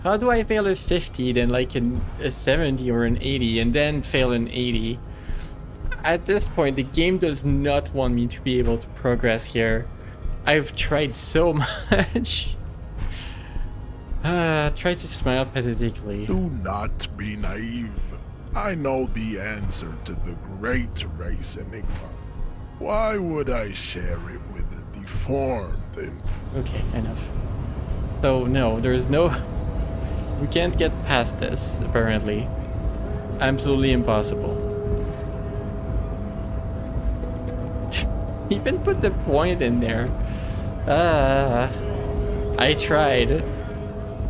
C: How do I fail a 50, then like a 70 or an 80, and then fail an 80? At this point, the game does not want me to be able to progress here. I've tried so much. Try to smile pathetically.
R: Do not be naive. I know the answer to the great race enigma. Why would I share it with a deformed and...
C: Okay, enough. So no, there is no... We can't get past this, apparently. Absolutely impossible. Even put the point in there. I tried.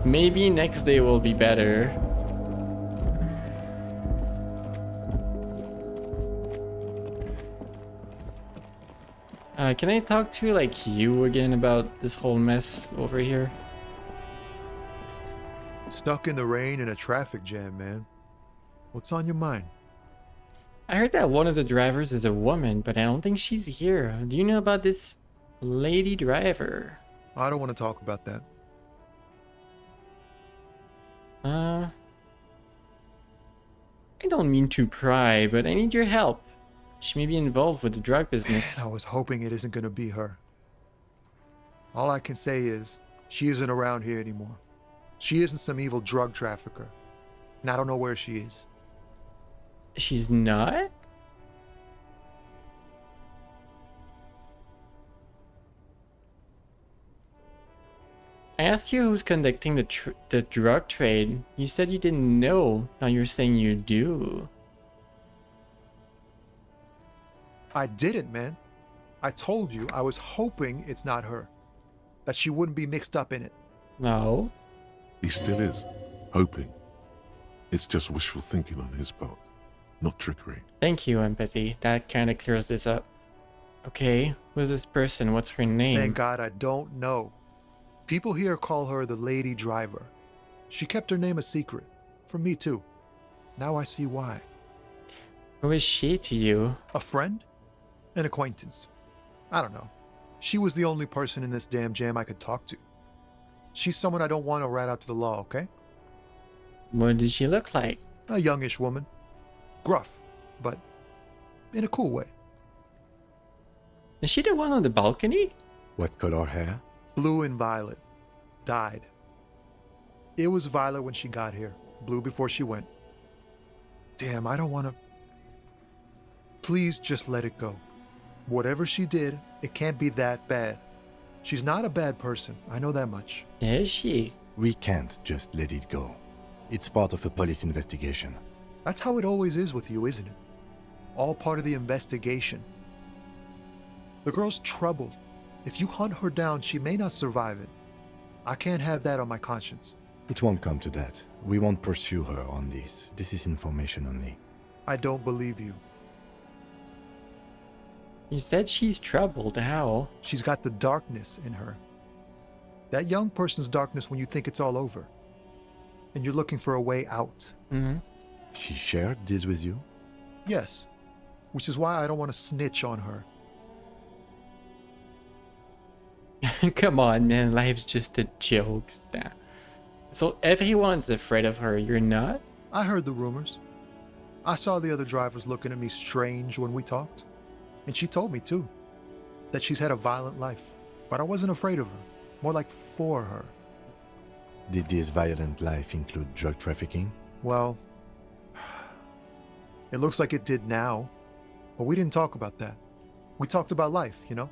C: Maybe next day will be better. Can I talk to like you again about this whole mess over here?
I: Stuck in the rain in a traffic jam, man. What's on your mind?
C: I heard that one of the drivers is a woman, but I don't think she's here. Do you know about this lady driver?
I: I don't want to talk about that.
C: I don't mean to pry, but I need your help. She may be involved with the drug business.
I: I was hoping it isn't going to be her. All I can say is, she isn't around here anymore. She isn't some evil drug trafficker. And I don't know where she is.
C: She's not? I asked you who's conducting the drug trade. You said you didn't know. Now you're saying you do.
I: I didn't, man. I told you I was hoping it's not her. That she wouldn't be mixed up in it.
C: No.
D: He still is. Hoping. It's just wishful thinking on his part. Not trickery.
C: Thank you, Empathy. That kind of clears this up. Okay, who's this person? What's her name?
I: Thank God I don't know. People here call her the Lady Driver. She kept her name a secret. From me too. Now I see why.
C: Who is she to you?
I: A friend? An acquaintance. I don't know. She was the only person in this damn jam I could talk to. She's someone I don't want to rat out to the law, okay?
C: What does she look like?
I: A youngish woman. Gruff, but in a cool way.
C: Is she the one on the balcony?
J: What color hair?
I: Blue and violet. Dyed. It was violet when she got here. Blue before she went. Damn, I don't want to... Please just let it go. Whatever she did, it can't be that bad. She's not a bad person. I know that much.
C: Is she?
J: We can't just let it go. It's part of a police investigation.
I: That's how it always is with you, isn't it? All part of the investigation. The girl's troubled. If you hunt her down, she may not survive it. I can't have that on my conscience.
J: It won't come to that. We won't pursue her on this. This is information only.
I: I don't believe you.
C: You said she's troubled. How?
I: She's got the darkness in her. That young person's darkness when you think it's all over. And you're looking for a way out.
C: Mm-hmm.
J: She shared this with you?
I: Yes. Which is why I don't want to snitch on her.
C: Come on, man. Life's just a joke. So everyone's afraid of her. You're not?
I: I heard the rumors. I saw the other drivers looking at me strange when we talked. And she told me, too, that she's had a violent life. But I wasn't afraid of her. More like for her.
J: Did this violent life include drug trafficking?
I: Well, it looks like it did now. But we didn't talk about that. We talked about life, you know?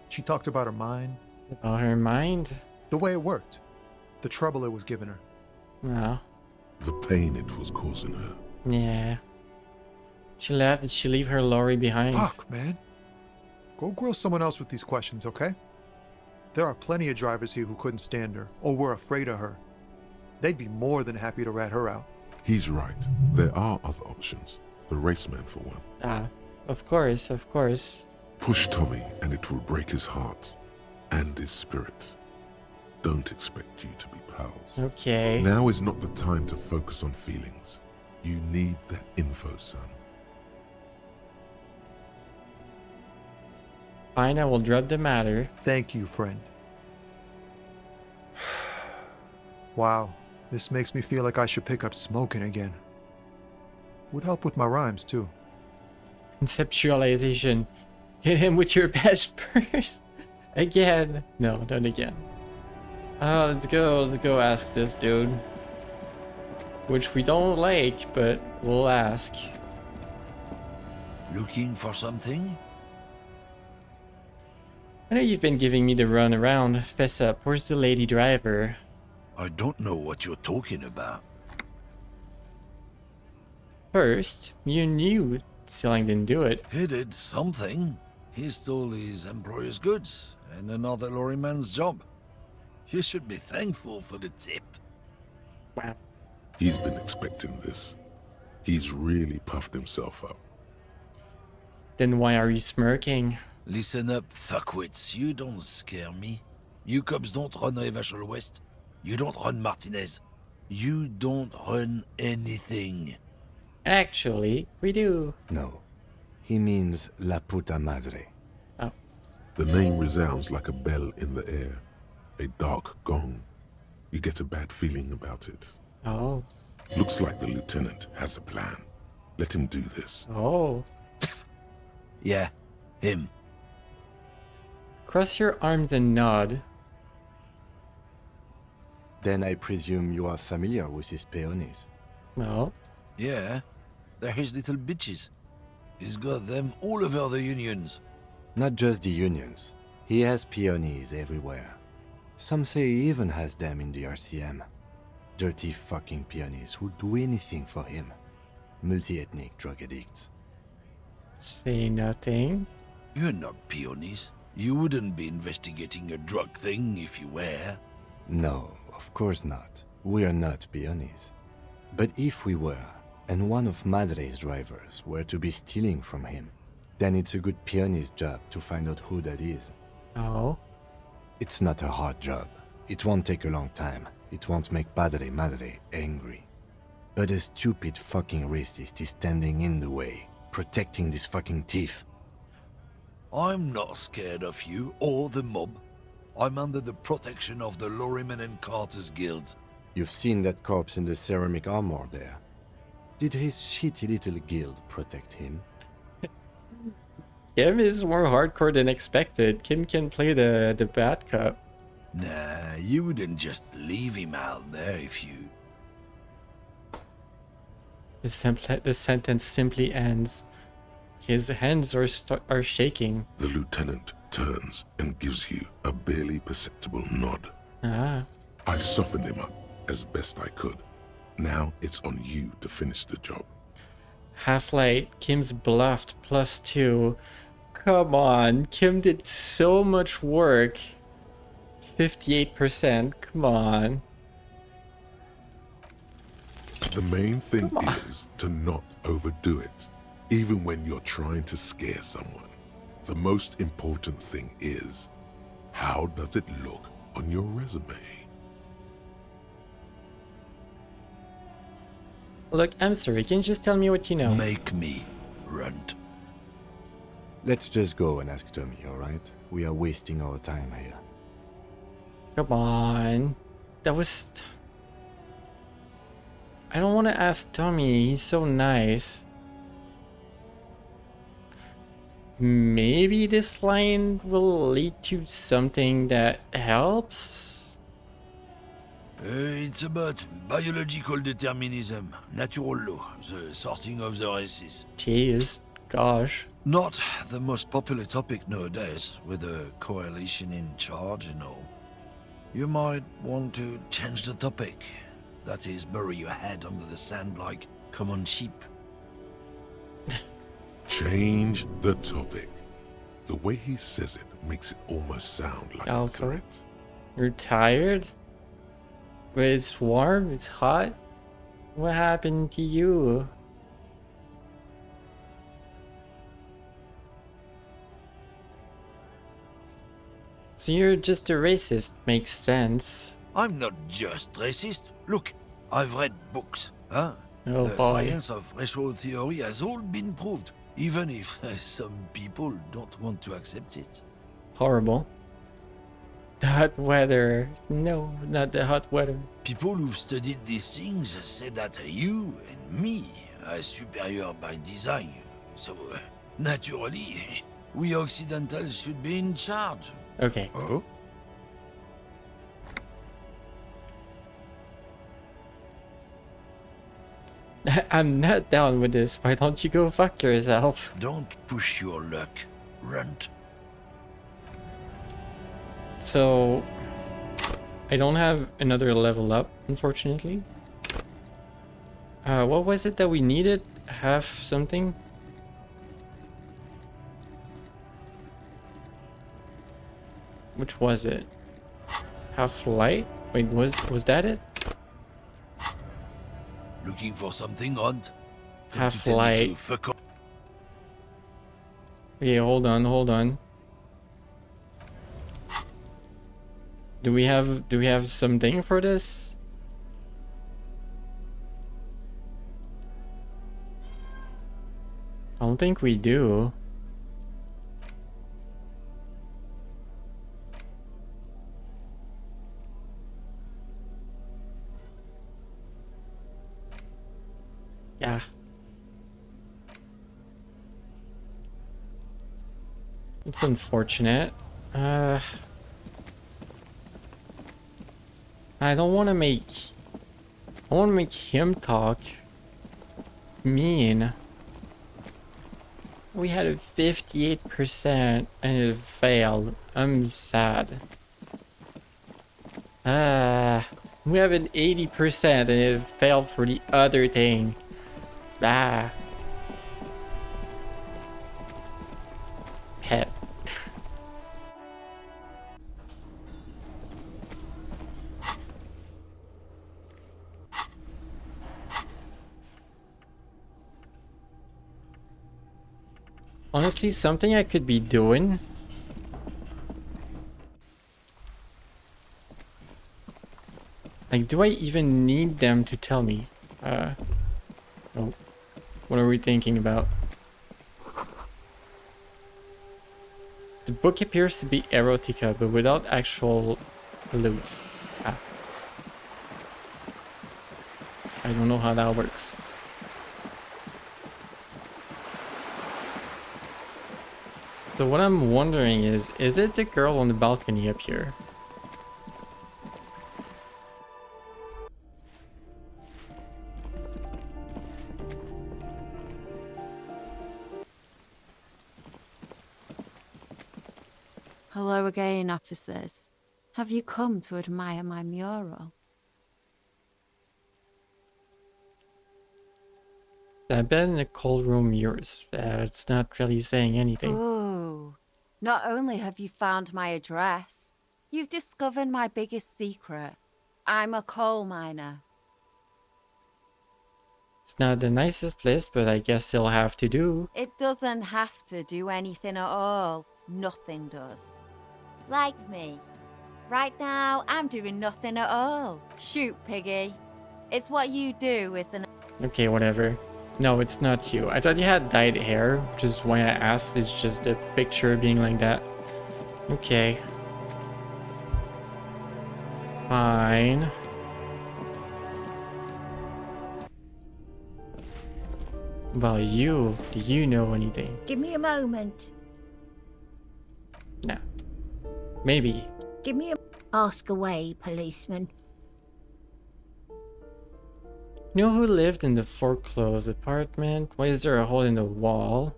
I: She talked about her mind.
C: About her mind?
I: The way it worked. The trouble it was giving her.
C: No.
D: The pain it was causing her.
C: Yeah. She left. Did she leave her lorry behind?
I: Fuck, man. Go grill someone else with these questions, okay? There are plenty of drivers here who couldn't stand her, or were afraid of her. They'd be more than happy to rat her out.
D: He's right. There are other options. The raceman, for one.
C: Ah, of course, of course.
D: Push Tommy, and it will break his heart and his spirit. Don't expect you to be pals.
C: Okay.
D: Now is not the time to focus on feelings. You need that info, son.
C: Fine, I will drop the matter.
I: Thank you, friend. Wow, this makes me feel like I should pick up smoking again. Would help with my rhymes, too.
C: Conceptualization. Hit him with your best purse. Again. No, don't again. Let's go ask this dude. Which we don't like, but we'll ask.
T: Looking for something?
C: I know you've been giving me the run around. Fess up, where's the lady driver?
T: I don't know what you're talking about.
C: First, you knew Sealing didn't do it.
T: He did something. He stole his employer's goods and another lorryman's job. You should be thankful for the tip.
C: Wow.
D: He's been expecting this. He's really puffed himself up.
C: Then why are you smirking?
T: Listen up, fuckwits. You don't scare me. You cops don't run Revachol West. You don't run Martinez. You don't run anything.
C: Actually, we do.
J: No. He means La Puta Madre.
C: Oh.
D: The name resounds like a bell in the air. A dark gong. You get a bad feeling about it.
C: Oh.
D: Looks like the lieutenant has a plan. Let him do this.
C: Oh.
T: Yeah, him.
C: Cross your arms and nod.
J: Then I presume you are familiar with his peonies.
C: Well.
T: Yeah, they're his little bitches. He's got them all over the unions.
J: Not just the unions. He has peonies everywhere. Some say he even has them in the RCM. Dirty fucking peonies who'd do anything for him. Multi-ethnic drug addicts.
C: Say nothing.
T: You're not peonies. You wouldn't be investigating a drug thing if you were.
J: No, of course not. We are not peonies. But if we were, and one of Madre's drivers were to be stealing from him, then it's a good peony's job to find out who that is.
C: Oh?
J: It's not a hard job. It won't take a long time. It won't make Padre Madre angry. But a stupid fucking racist is standing in the way, protecting this fucking thief.
T: I'm not scared of you or the mob. I'm under the protection of the Lorryman and Carter's Guild.
J: You've seen that corpse in the ceramic armor there. Did his shitty little guild protect him?
C: Kim is more hardcore than expected. Kim can play the bad cop.
T: Nah, you wouldn't just leave him out there if you...
C: The sentence simply ends. His hands are shaking.
D: The lieutenant turns and gives you a barely perceptible nod.
C: Ah.
D: I softened him up as best I could. Now it's on you to finish the job.
C: Half-Light, Kim's bluffed +2. Come on, Kim did so much work. 58%, come on.
D: The main thing is to not overdo it, even when you're trying to scare someone. The most important thing is, how does it look on your resume?
C: Look, I'm sorry, can you just tell me what you know?
T: Make me, runt.
J: Let's just go and ask Tommy, alright? We are wasting our time here.
C: Come on. That was... I don't want to ask Tommy, he's so nice. Maybe this line will lead to something that helps?
T: It's about biological determinism, natural law, the sorting of the races.
C: Jeez, gosh.
T: Not the most popular topic nowadays, with the coalition in charge and all. You might want to change the topic. That is, bury your head under the sand like common sheep.
D: Change the topic. The way he says it makes it almost sound like a
C: Also,
D: threat.
C: you're tired? But it's warm, it's hot. What happened to you? So you're just a racist, makes sense.
T: I'm not just racist. Look, I've read books. Huh?
C: Oh,
T: the
C: boy.
T: science of racial theory has all been proved, even if some people don't want to accept it.
C: Horrible. The hot weather. No, not the hot weather.
T: People who've studied these things say that you and me are superior by design. So, naturally, we Occidentals should be in charge.
C: Okay.
T: Oh?
C: I'm not down with this. Why don't you go fuck yourself?
T: Don't push your luck, runt.
C: So, I don't have another level up, unfortunately. What was it that we needed? Half something? Which was it? Half light? Wait, was that it?
T: Looking for something, runt?
C: Half light.
T: Fuck off.
C: Okay, hold on. Do we have something for this? I don't think we do. Yeah. It's unfortunate. I don't want to make... I want to make him talk. Mean. We had a 58% and it failed. I'm sad. We have an 80% and it failed for the other thing. Pet. Honestly, something I could be doing. Like, do I even need them to tell me? Oh. What are we thinking about? The book appears to be erotica, but without actual loot. Ah. I don't know how that works. So what I'm wondering is it the girl on the balcony up here?
H: Hello again, officers. Have you come to admire my mural?
C: I've been in the cold room years. It's not really saying anything.
H: Ooh. Not only have you found my address, you've discovered my biggest secret. I'm a coal miner.
C: It's not the nicest place, but I guess it'll have to do.
H: It doesn't have to do anything at all. Nothing does. Like me. Right now, I'm doing nothing at all. Shoot, Piggy. It's what you do, isn't it?
C: Okay, whatever. No, it's not you. I thought you had dyed hair, which is why I asked. It's just a picture being like that. Okay. Fine. About you, do you know anything?
B: Give me a moment.
C: No. Maybe.
B: Give me a... Ask away, policeman.
C: You know who lived in the foreclosed apartment? Why is there a hole in the wall?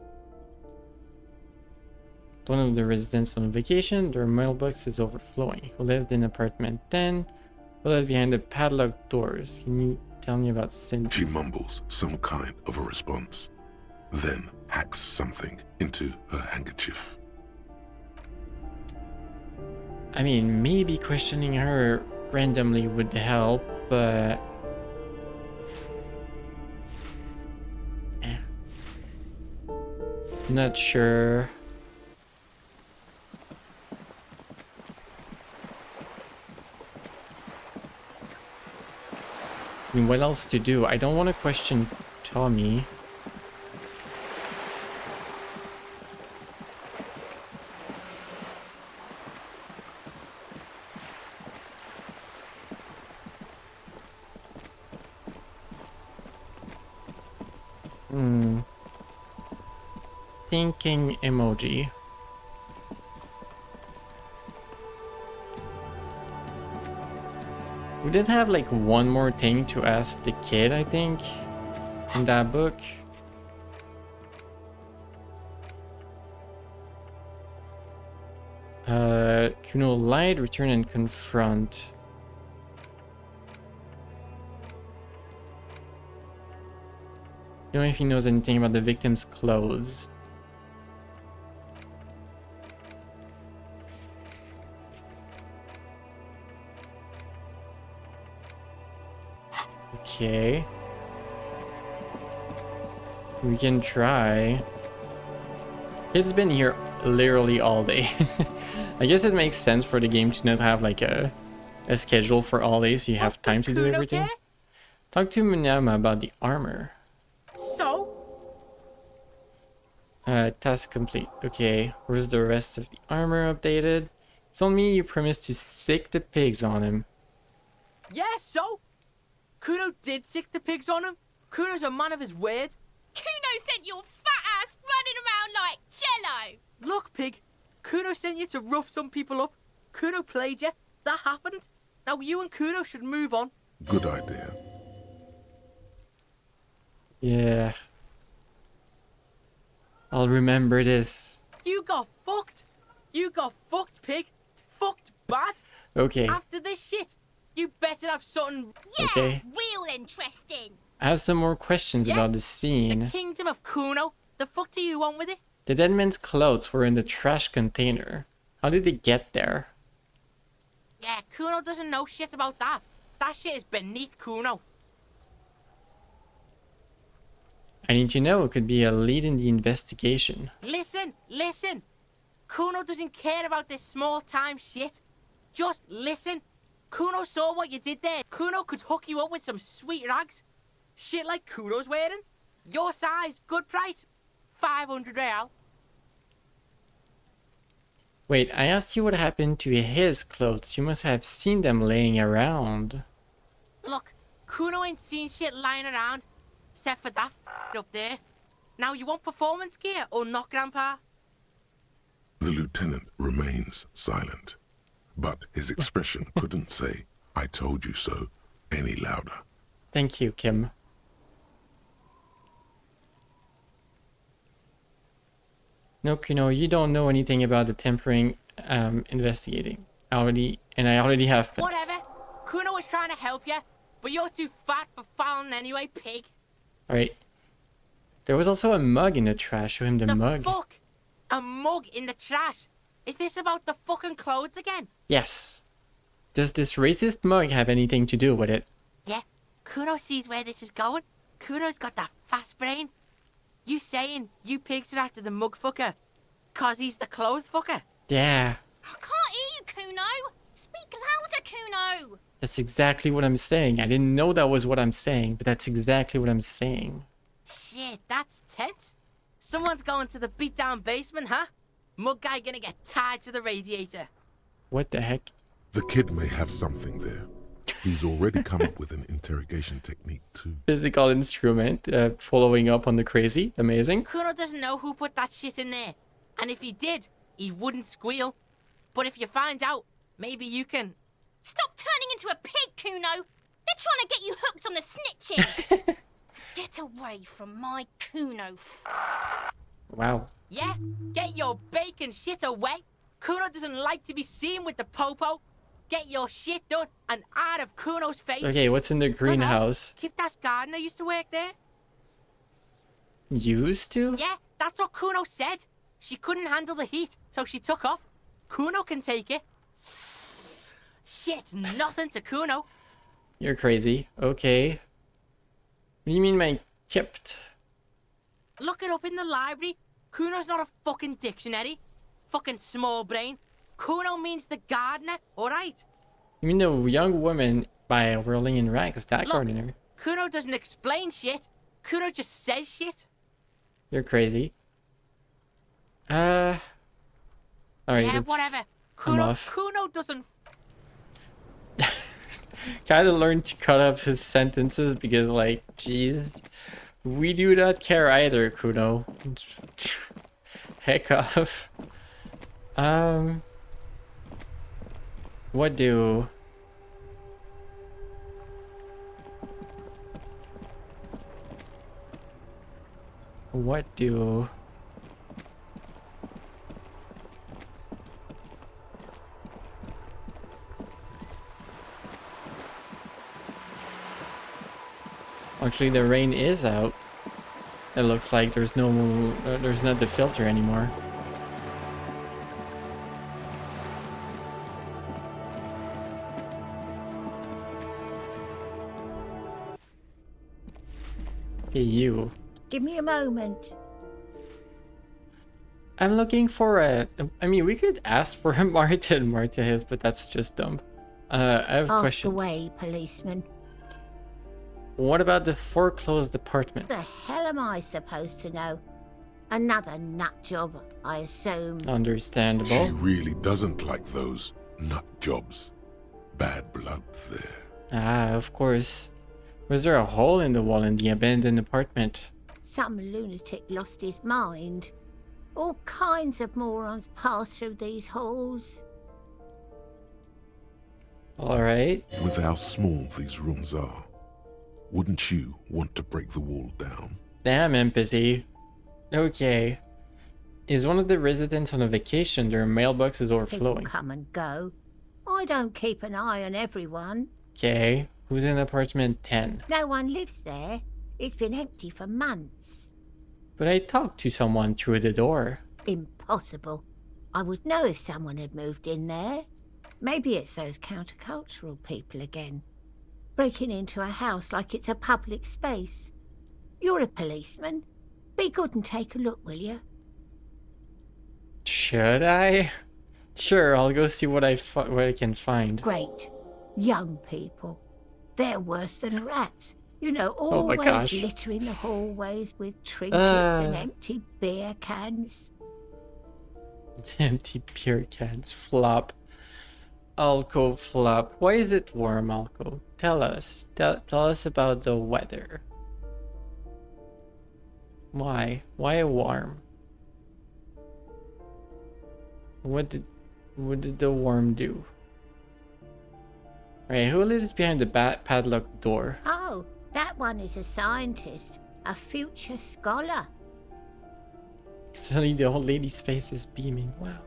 C: One of the residents on vacation, their mailbox is overflowing. Who lived in apartment 10? Who lived behind the padlocked doors? Can you tell me about Cindy?
D: She mumbles some kind of a response, then hacks something into her handkerchief.
C: I mean, maybe questioning her randomly would help, but... Not sure. I mean, what else to do? I don't want to question Tommy. Thinking emoji. We did have like one more thing to ask the kid, I think, in that book. Kuno lied, return and confront. Don't know if he knows anything about the victim's clothes. Okay. We can try. It's been here literally all day. I guess it makes sense for the game to not have like a schedule for all day, so you have time to do everything. Talk to Munyama about the armor.
F: So?
C: Task complete. Okay, where's the rest of the armor updated? Tell me you promised to sick the pigs on him.
E: Yeah, so? Kuno did sick the pigs on him. Kuno's a man of his word.
G: Kuno sent your fat ass running around like jello.
E: Look, pig. Kuno sent you to rough some people up. Kuno played you. That happened. Now you and Kuno should move on.
D: Good idea.
C: Yeah. I'll remember this.
E: You got fucked. You got fucked, pig. Fucked bad.
C: Okay.
E: After this shit, you better have something.
G: Yeah,
C: okay.
G: Real interesting.
C: I have some more questions about the scene.
E: The kingdom of Kuno. The fuck do you want with it?
C: The dead man's clothes were in the trash container. How did they get there?
E: Yeah, Kuno doesn't know shit about that. That shit is beneath Kuno.
C: I need to know. It could be a lead in the investigation.
E: Listen, listen. Kuno doesn't care about this small-time shit. Just listen. Kuno saw what you did there. Kuno could hook you up with some sweet rags. Shit like Kuno's wearing. Your size, good price. 500 real.
C: Wait, I asked you what happened to his clothes. You must have seen them laying around.
E: Look, Kuno ain't seen shit lying around. Except for that up there. Now, you want performance gear or not, Grandpa?
D: The lieutenant remains silent, but his expression couldn't say, "I told you so," any louder.
C: Thank you, Kim. No, Kuno, you don't know anything about the tempering investigating. I already have pets.
E: Whatever. Kuno was trying to help you, but you're too fat for fouling anyway, pig.
C: Alright. There was also a mug in the trash. Show him the mug.
E: Fuck? A mug in the trash? Is this about the fucking clothes again?
C: Yes. Does this racist mug have anything to do with it?
E: Yeah. Kuno sees where this is going. Kuno's got that fast brain. You saying you pigs are after the mug fucker? Cause he's the clothes fucker?
C: Yeah.
G: I can't hear you, Kuno. Speak louder, Kuno.
C: That's exactly what I'm saying. I didn't know that was what I'm saying, but that's exactly what I'm saying.
E: Shit, that's tense. Someone's going to the beat-down basement, huh? Mug guy gonna get tied to the radiator.
C: What the heck?
D: The kid may have something there. He's already come up with an interrogation technique too.
C: Physical instrument, following up on the crazy. Amazing.
E: Kuno doesn't know who put that shit in there. And if he did, he wouldn't squeal. But if you find out, maybe you can...
G: Stop turning into a pig, Kuno. They're trying to get you hooked on the snitching. Get away from my Kuno.
C: Wow.
E: Yeah, get your bacon shit away. Kuno doesn't like to be seen with the popo. Get your shit done and out of Kuno's face.
C: Okay, what's in the greenhouse?
E: Kiptas gardener used to work there.
C: Used to?
E: Yeah, that's what Kuno said. She couldn't handle the heat, so she took off. Kuno can take it. Shit's nothing to Kuno.
C: You're crazy. Okay. What do you mean by kept?
E: Look it up in the library. Kuno's not a fucking dictionary. Fucking small brain. Kuno means the gardener, alright?
C: You mean the young woman by Whirling in Rags, that
E: Look,
C: gardener?
E: Kuno doesn't explain shit. Kuno just says shit.
C: You're crazy. Alright,
E: Yeah, whatever. Kuno doesn't...
C: Kinda learned to cut up his sentences because, like, jeez. We do not care either, Kuno. Heck off. What do... Actually, the rain is out. It looks like there's no there's not the filter anymore. Hey, you.
B: Give me a moment.
C: I'm looking for a... I mean, we could ask for a Martin Martinez, but that's just dumb. I have
B: Ask
C: questions.
B: away, policeman.
C: What about the foreclosed apartment?
B: The hell am I supposed to know? Another nut job, I assume.
C: Understandable.
D: She really doesn't like those nut jobs. Bad blood there.
C: Ah, of course. Was there a hole in the wall in the abandoned apartment?
B: Some lunatic lost his mind. All kinds of morons pass through these halls.
C: Alright.
D: With how small these rooms are, wouldn't you want to break the wall down?
C: Damn empathy. Okay. Is one of the residents on a vacation? Their mailbox is
B: People
C: overflowing.
B: come and go. I don't keep an eye on everyone.
C: Okay. Who's in apartment 10?
B: No one lives there. It's been empty for months.
C: But I talked to someone through the door.
B: Impossible. I would know if someone had moved in there. Maybe it's those countercultural people again. Breaking into a house like it's a public space. You're a policeman. Be good and take a look, will you?
C: Should I? Sure, I'll go see what I can find.
B: Great. Young people. They're worse than rats. You know,
C: Oh my
B: always
C: gosh.
B: littering the hallways with trinkets and
C: Uh.
B: empty beer cans.
C: Empty beer cans. Flop. Alco flop. Why is it warm, Alco? Tell us. Tell us about the weather. Why? Why warm? What did the worm do? Right, who lives behind the padlocked door?
B: Oh, that one is a scientist. A future scholar.
C: Suddenly the old lady's face is beaming. Wow.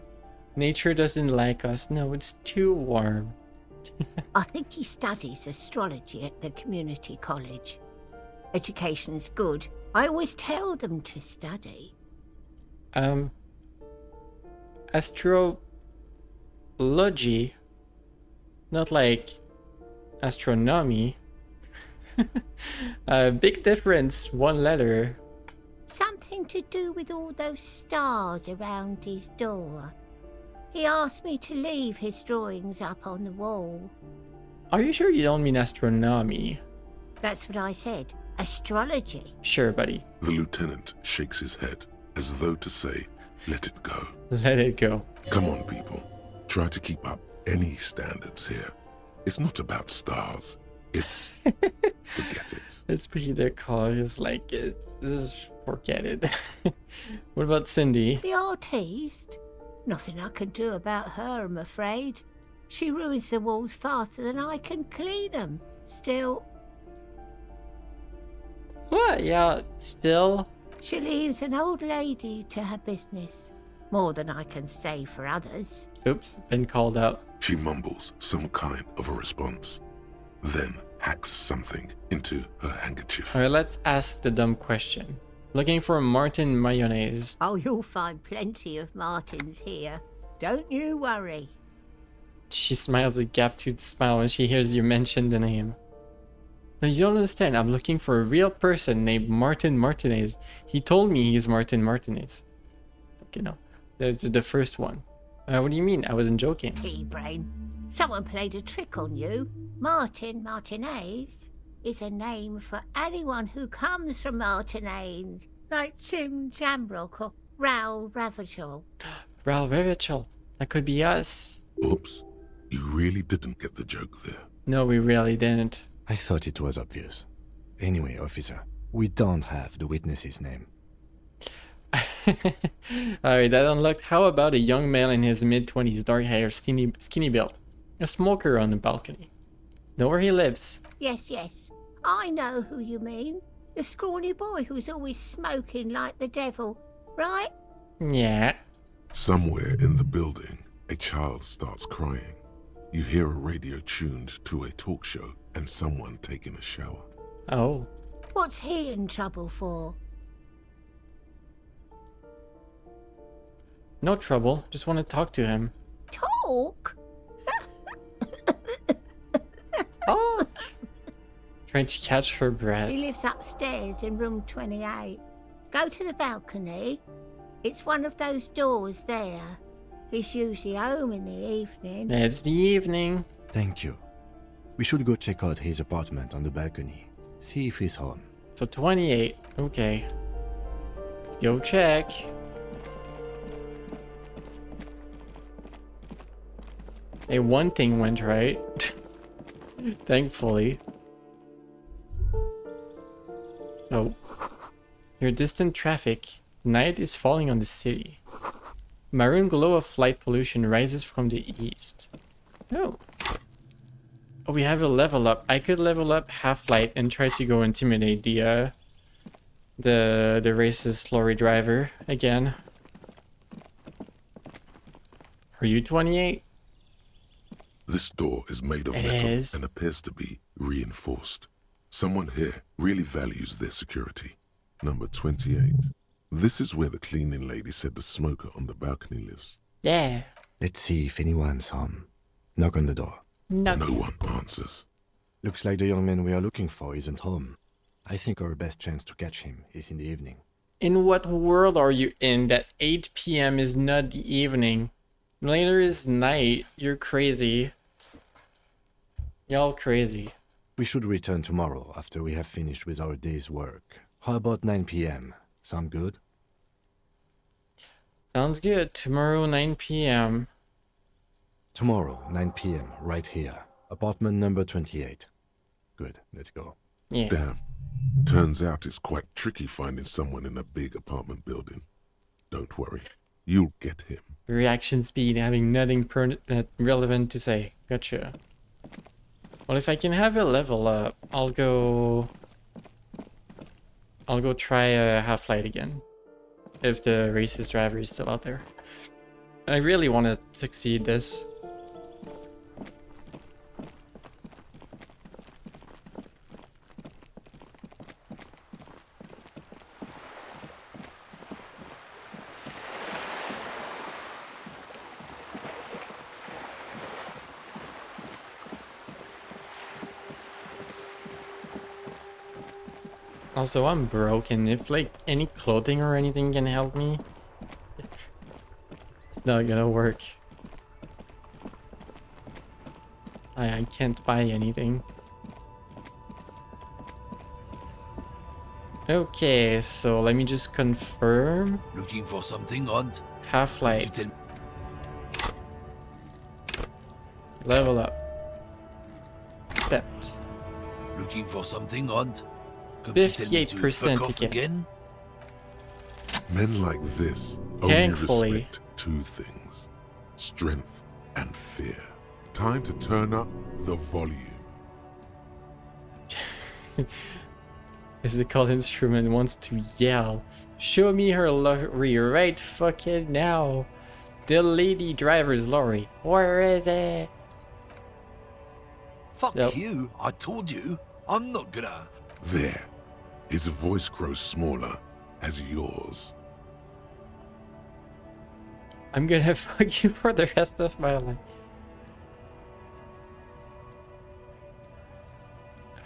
C: Nature doesn't like us. No, it's too warm.
B: I think he studies astrology at the community college. Education's good. I always tell them to study.
C: Astrology. Not like astronomy. Big difference, one letter.
B: Something to do with all those stars around his door. He asked me to leave his drawings up on the wall.
C: Are you sure you don't mean astronomy?
B: That's what I said. Astrology.
C: Sure, buddy.
D: The lieutenant shakes his head as though to say, let it go.
C: Let it go.
D: Come on, people. Try to keep up any standards here. It's not about stars. It's... forget it.
C: Especially their color is like, forget it. What about Cindy?
B: The artiste? Nothing I can do about her, I'm afraid. She ruins the walls faster than I can clean them. Still...
C: What? Yeah, still?
B: She leaves an old lady to her business. More than I can say for others.
C: Oops, been called out.
D: She mumbles some kind of a response, then hacks something into her handkerchief.
C: Alright, let's ask the dumb question. Looking for Martin mayonnaise.
B: Oh, you'll find plenty of Martins here. Don't you worry.
C: She smiles a gap-toothed smile when she hears you mention the name. No, you don't understand. I'm looking for a real person named Martin Martinez. He told me he's Martin Martinez. You know, the first one. What do you mean? I wasn't joking.
B: Pea-brain. Someone played a trick on you. Martin Martinez is a name for anyone who comes from Martinez, like Tim Jamrock or Raoul Ravachol.
C: Raoul Ravachol. That could be us.
D: Oops. You really didn't get the joke there.
C: No, we really didn't.
J: I thought it was obvious. Anyway, officer, we don't have the witness's name.
C: Alright, that unlocked. How about a young male in his mid-20s, dark hair, skinny build? A smoker on the balcony. Know where he lives?
B: Yes, yes. I know who you mean. The scrawny boy who's always smoking like the devil, right?
C: Yeah.
D: Somewhere in the building, a child starts crying. You hear a radio tuned to a talk show and someone taking a shower.
C: Oh.
B: What's he in trouble for?
C: No trouble. Just want to talk to him.
B: Talk?
C: Oh. Trying to catch her breath.
B: He lives upstairs in room 28. Go to the balcony. It's one of those doors there. He's usually home in the evening.
C: It's the evening.
J: Thank you. We should go check out his apartment on the balcony. See if he's home.
C: So 28. Okay. Let's go check. Hey, one thing went right. Thankfully. Oh. Near distant traffic, night is falling on the city. Maroon glow of light pollution rises from the east. Oh. Oh, we have a level up. I could level up Half-Light and try to go intimidate the racist lorry driver again. Are you 28?
D: This door is made of metal and appears to be reinforced. Someone here really values their security. Number 28. This is where the cleaning lady said the smoker on the balcony lives.
C: Yeah.
J: Let's see if anyone's home. Knock on the door.
D: No one answers.
J: Looks like the young man we are looking for isn't home. I think our best chance to catch him is in the evening.
C: In what world are you in that 8 p.m. is not the evening? Later is night. You're crazy. Y'all crazy.
J: We should return tomorrow after we have finished with our day's work. How about 9 p.m.? Sound good?
C: Sounds good. Tomorrow 9 p.m.
J: Tomorrow 9 p.m. right here. Apartment number 28. Good. Let's go.
C: Yeah.
D: Damn. Turns out it's quite tricky finding someone in a big apartment building. Don't worry. You'll get him.
C: Reaction speed, having nothing relevant to say. Gotcha. Well, if I can have a level up, I'll go try a Half-Light again. If the racist driver is still out there. I really want to succeed this. Also, I'm broken. If like any clothing or anything can help me, not gonna work. I can't buy anything. Okay, so let me just confirm.
T: Looking for something, Hunt?
C: Half-Light. Level up. Accept.
T: Looking for something, Hunt?
C: 58%
T: again.
D: Men like this only
C: Thankfully.
D: respect two things: strength and fear. Time to turn up the volume.
C: Physical instrument wants to yell. Show me her lorry right fucking now. The lady driver's lorry. Where is it?
T: Fuck you. I told you. I'm not gonna...
D: There. His voice grows smaller as yours.
C: I'm gonna fuck you for the rest of my life.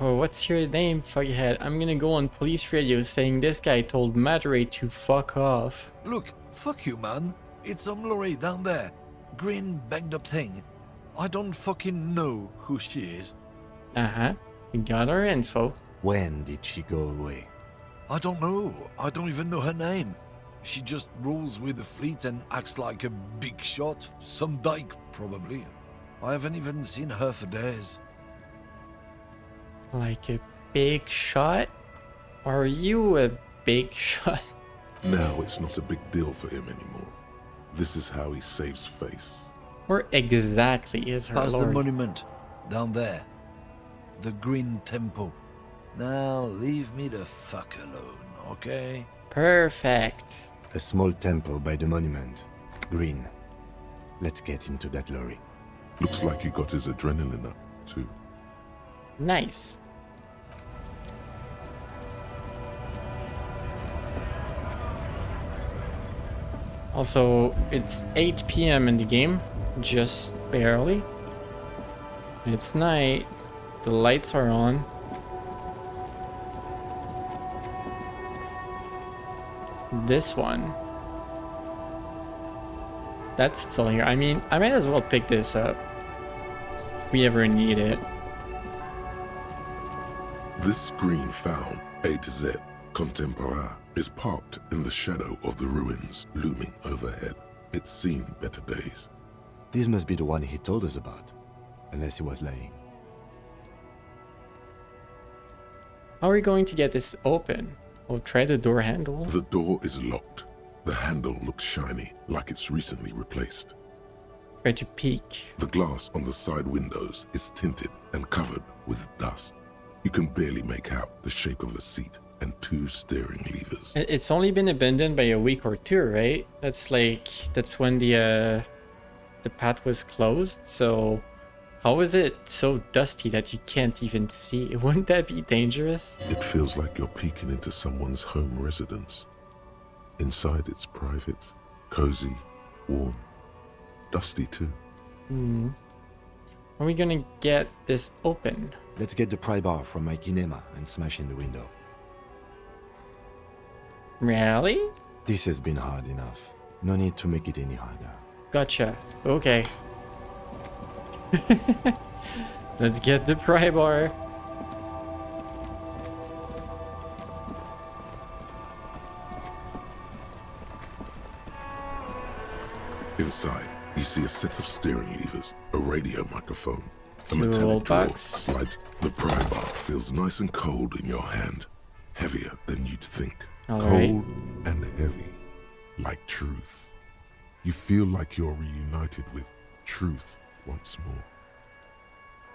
C: Oh, what's your name, fuckhead? I'm gonna go on police radio saying this guy told Madre to fuck off.
T: Look, fuck you, man. It's some lorry down there. Green, banged up thing. I don't fucking know who she is.
C: Uh-huh. We got our info.
J: When did she go away?
T: I don't know. I don't even know her name. She just rolls with the fleet and acts like a big shot. Some dyke, probably. I haven't even seen her for days.
C: Like a big shot? Are you a big shot?
D: Now it's not a big deal for him anymore. This is how he saves face.
C: Where exactly is her
T: Past the
C: lord?
T: monument. Down there. The Green Temple. Now leave me the fuck alone, okay?
C: Perfect.
J: A small temple by the monument. Green. Let's get into that lorry.
D: Looks like he got his adrenaline up, too.
C: Nice. Also, it's 8 PM in the game, just barely. It's night, the lights are on. This one. That's still here. I mean, I might as well pick this up. If we ever need it.
D: This screen found, A to Z, Contemporaire, is parked in the shadow of the ruins looming overhead. It's seen better days.
J: This must be the one he told us about. Unless he was lying.
C: How are we going to get this open? We'll try the door handle.
D: The door is locked. The handle looks shiny, like it's recently replaced.
C: Try to peek.
D: The glass on the side windows is tinted and covered with dust. You can barely make out the shape of the seat and 2 steering levers.
C: It's only been abandoned by a week or 2, right? That's when the path was closed. So how is it so dusty that you can't even see? Wouldn't that be dangerous?
D: It feels like you're peeking into someone's home residence. Inside it's private, cozy, warm, dusty too.
C: Are we gonna get this open?
J: Let's get the pry bar from my kinema and smash in the window.
C: Really?
J: This has been hard enough. No need to make it any harder.
C: Gotcha. Okay. Let's get the pry bar.
D: Inside, you see a set of steering levers, a radio microphone, a
C: Tool
D: metallic drawer
C: box.
D: slides. The pry bar feels nice and cold in your hand, heavier than you'd think.
C: All
D: Cold
C: right.
D: and heavy, like truth. You feel like you're reunited with truth once more.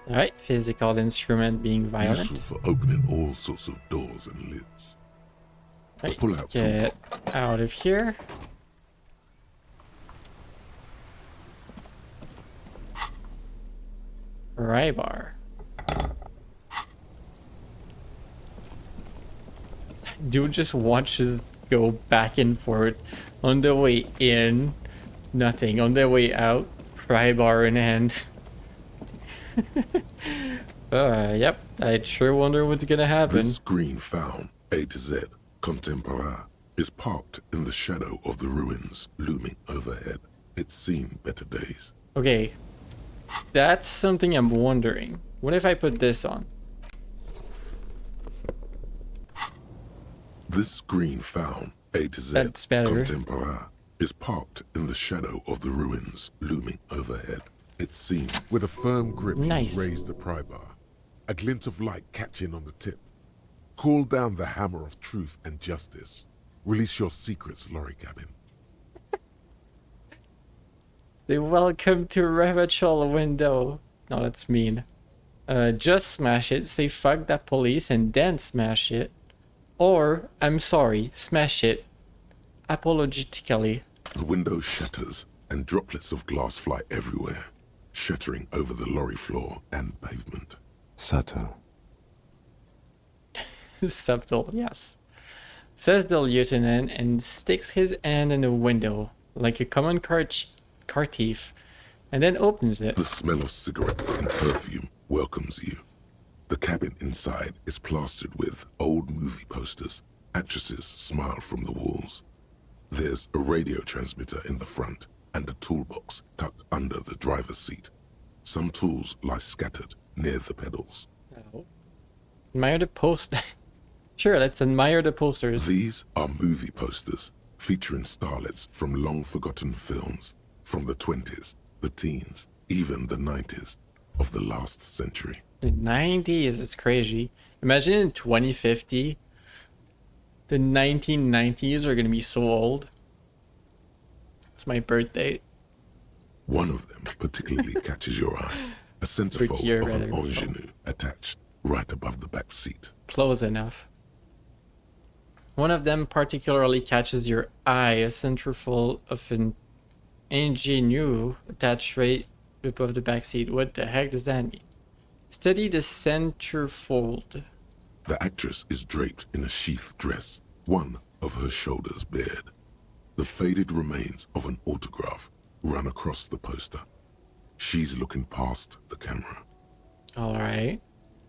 C: Alright, physical instrument being violent.
D: Useful for opening all sorts of doors and lids.
C: Right,
D: Pull out
C: get out of here. Pry bar. Dude just watches go back and forth. On the way in, nothing. On the way out, pry bar in hand. Yep, I sure wonder what's gonna happen.
D: This screen found, A to Z, Contemporaire, is parked in the shadow of the ruins looming overhead. It's seen better days.
C: Okay, that's something I'm wondering. What if I put this on?
D: This screen found, A to Z,
C: That's better.
D: Contemporaire, is parked in the shadow of the ruins looming overhead. It's seen. With a firm grip,
C: Nice.
D: you raise the pry bar. A glint of light catching on the tip. Call down the hammer of truth and justice. Release your secrets, Lorry Cabin.
C: Say welcome to Revachol window. No, that's mean. Just smash it, say fuck that police, and then smash it. Or, I'm sorry, smash it. Apologetically.
D: The window shatters, and droplets of glass fly everywhere, shattering over the lorry floor and pavement.
J: Subtle.
C: Subtle, yes. Says the lieutenant and sticks his hand in the window like a common car thief, and then opens it.
D: The smell of cigarettes and perfume welcomes you. The cabin inside is plastered with old movie posters. Actresses smile from the walls. There's a radio transmitter in the front and a toolbox tucked under the driver's seat. Some tools lie scattered near the pedals.
C: Oh. Admire the post. Sure, let's admire the posters.
D: These are movie posters featuring starlets from long-forgotten films from the 20s, the teens, even the 90s of the last century.
C: The 90s is crazy. Imagine in 2050, the 1990s are going to be so old. It's my birthday.
D: One of them particularly catches your eye. A centerfold of an ingenue attached right above the back seat.
C: Close enough. One of them particularly catches your eye. A centerfold of an ingenue attached right above the back seat. What the heck does that mean? Study the centerfold.
D: The actress is draped in a sheath dress, one of her shoulders bared. The faded remains of an autograph run across the poster. She's looking past the camera.
C: All right.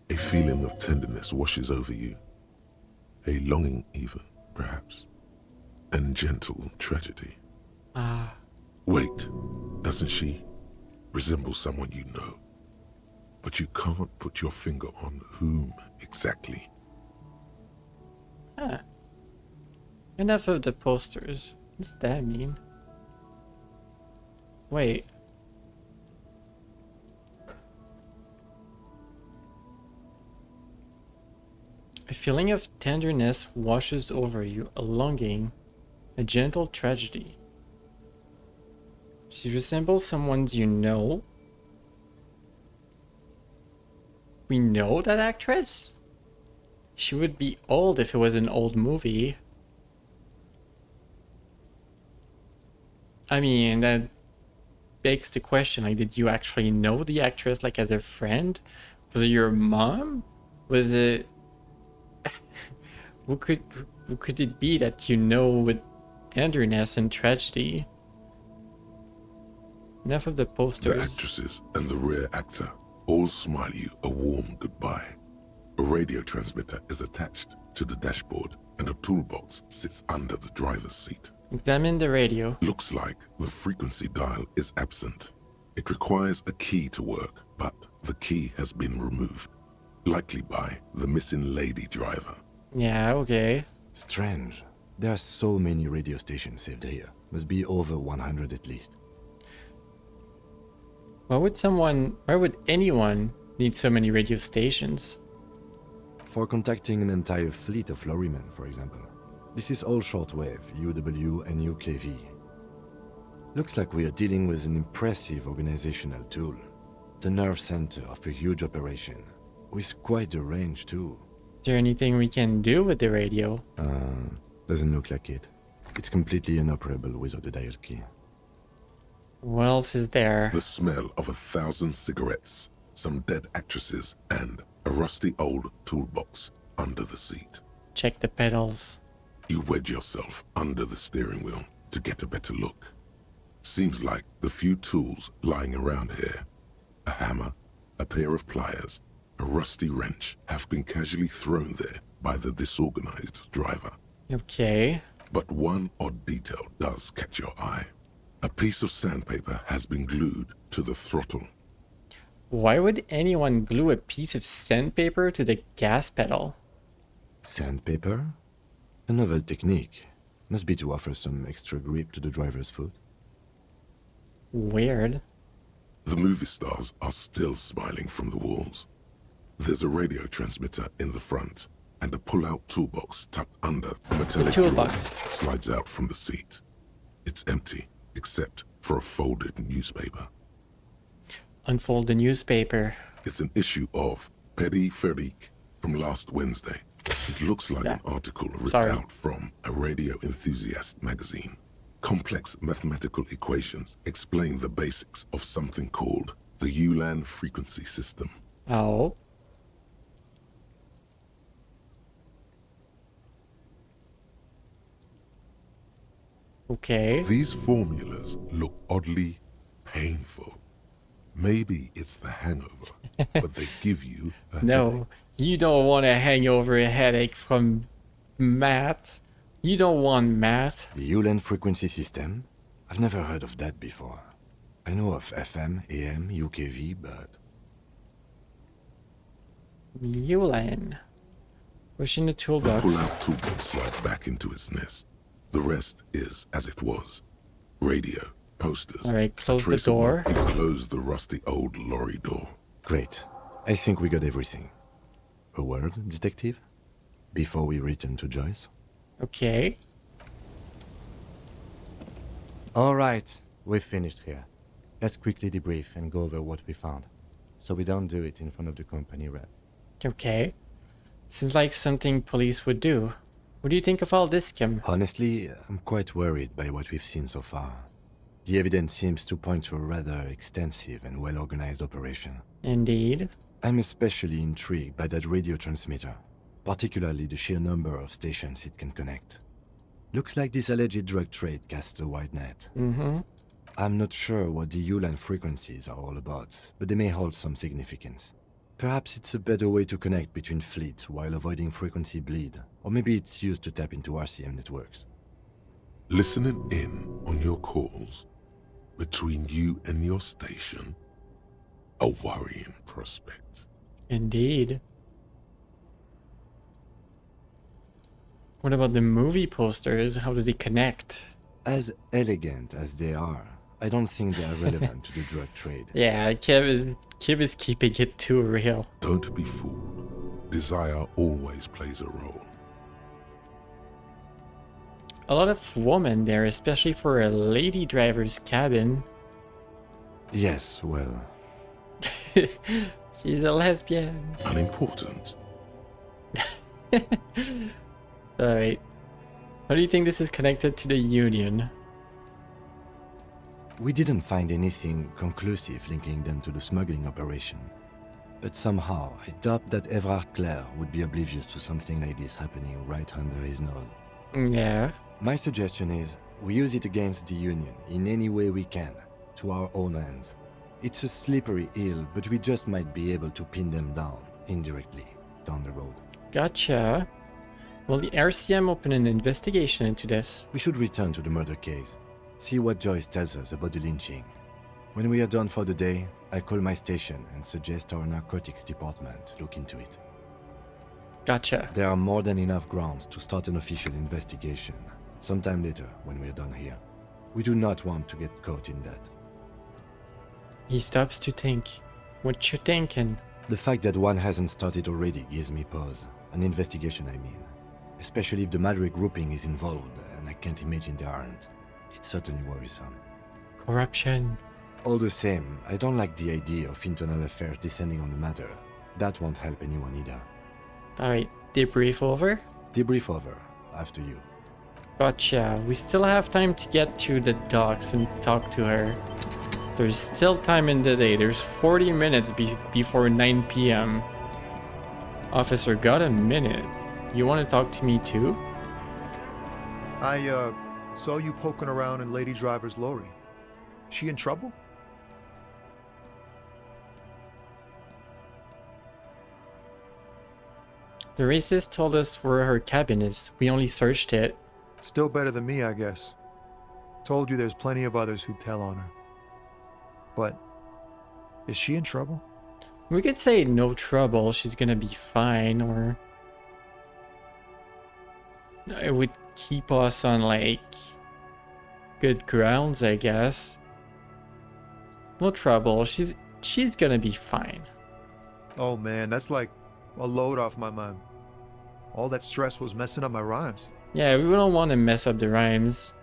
D: A feeling of tenderness washes over you. A longing even, perhaps. And gentle tragedy.
C: Ah.
D: Wait, doesn't she resemble someone you know? But you can't put your finger on whom exactly.
C: Huh. Enough of the posters. What does that mean? Wait. A feeling of tenderness washes over you, a longing, a gentle tragedy. She resembles someone you know. We know that actress? She would be old if it was an old movie. I mean, that begs the question, like, did you actually know the actress, like, as a friend? Was it your mom? Was it... Who could it be that you know with tenderness and tragedy? Enough of the posters.
D: The actresses and the rear actor all smile you a warm goodbye. A radio transmitter is attached to the dashboard and a toolbox sits under the driver's seat.
C: Examine the radio.
D: Looks like the frequency dial is absent. It requires a key to work, but the key has been removed. Likely by the missing lady driver.
C: Yeah, okay.
J: Strange. There are so many radio stations saved here. Must be over 100 at least.
C: Why would anyone need so many radio stations?
J: For contacting an entire fleet of lorrymen, for example. This is all shortwave, UW and UKV. Looks like we are dealing with an impressive organizational tool. The nerve center of a huge operation, with quite a range too.
C: Is there anything we can do with the radio?
J: Doesn't look like it. It's completely inoperable without a dial key.
C: What else is there?
D: The smell of 1,000 cigarettes, some dead actresses, and a rusty old toolbox under the seat.
C: Check the pedals.
D: You wedge yourself under the steering wheel to get a better look. Seems like the few tools lying around here, a hammer, a pair of pliers, a rusty wrench, have been casually thrown there by the disorganized driver.
C: Okay.
D: But one odd detail does catch your eye. A piece of sandpaper has been glued to the throttle.
C: Why would anyone glue a piece of sandpaper to the gas pedal?
J: Sandpaper? A novel technique. Must be to offer some extra grip to the driver's foot.
C: Weird.
D: The movie stars are still smiling from the walls. There's a radio transmitter in the front, and a pull-out toolbox tucked under the metallic drawer slides out from the seat. It's empty, except for a folded newspaper.
C: Unfold the newspaper.
D: It's an issue of Périphérique from last Wednesday. It looks like an article ripped out from a radio enthusiast magazine. Complex mathematical equations explain the basics of something called the Ulan frequency system.
C: Oh. Okay.
D: These formulas look oddly painful. Maybe it's the hangover, but they give you a
C: No, you don't want a hangover, a headache from Matt. You don't want Matt.
J: The Ulan frequency system? I've never heard of that before. I know of FM, AM, UKV, but...
C: Ulan. Pushing the toolbox.
D: The pull-out toolbox slides back into its nest. The rest is as it was. Radio, posters.
C: Alright, close the
D: traceable.
C: door.
D: You close the rusty old lorry door.
J: Great. I think we got everything. A word, detective? Before we return to Joyce?
C: Okay.
J: Alright, we've finished here. Let's quickly debrief and go over what we found, so we don't do it in front of the company rep.
C: Okay. Seems like something police would do. What do you think of all this, Kim?
J: Honestly, I'm quite worried by what we've seen so far. The evidence seems to point to a rather extensive and well-organized operation.
C: Indeed.
J: I'm especially intrigued by that radio transmitter, particularly the sheer number of stations it can connect. Looks like this alleged drug trade casts a wide net.
C: Mm-hmm.
J: I'm not sure what the Ulan frequencies are all about, but they may hold some significance. Perhaps it's a better way to connect between fleets while avoiding frequency bleed, or maybe it's used to tap into RCM networks.
D: Listening in on your calls between you and your station. A worrying prospect.
C: Indeed. What about the movie posters? How do they connect?
J: As elegant as they are, I don't think they are relevant to the drug trade.
C: Yeah, Kim is keeping it too real.
D: Don't be fooled. Desire always plays a role.
C: A lot of women there, especially for a lady driver's cabin.
J: Yes, well...
C: She's a lesbian.
D: Unimportant.
C: Alright. How do you think this is connected to the Union?
J: We didn't find anything conclusive linking them to the smuggling operation. But somehow, I doubt that Everard Clare would be oblivious to something like this happening right under his nose.
C: Yeah.
J: My suggestion is, we use it against the Union in any way we can, to our own ends. It's a slippery hill, but we just might be able to pin them down, indirectly, down the road.
C: Gotcha. Will the RCM open an investigation into this?
J: We should return to the murder case. See what Joyce tells us about the lynching. When we are done for the day, I call my station and suggest our narcotics department look into it.
C: Gotcha.
J: There are more than enough grounds to start an official investigation, sometime later when we are done here. We do not want to get caught in that.
C: He stops to think. What you thinking?
J: The fact that one hasn't started already gives me pause. An investigation, I mean. Especially if the Madrid grouping is involved, and I can't imagine they aren't. It's certainly worrisome.
C: Corruption.
J: All the same, I don't like the idea of internal affairs descending on the matter. That won't help anyone either.
C: Alright, debrief over?
J: Debrief over. After you.
C: Gotcha. We still have time to get to the docks and talk to her. There's still time in the day. There's 40 minutes before 9 p.m. Officer, got a minute. You want to talk to me too?
I: I saw you poking around in Lady Driver's lorry. She in trouble?
C: The racist told us where her cabin is. We only searched it.
I: Still better than me, I guess. Told you there's plenty of others who'd tell on her. But, is she in trouble?
C: We could say no trouble, she's gonna be fine, or... It would keep us on, like, good grounds, I guess. No trouble, she's gonna be fine.
I: Oh man, that's like a load off my mind. All that stress was messing up my rhymes.
C: Yeah, we don't want to mess up the rhymes.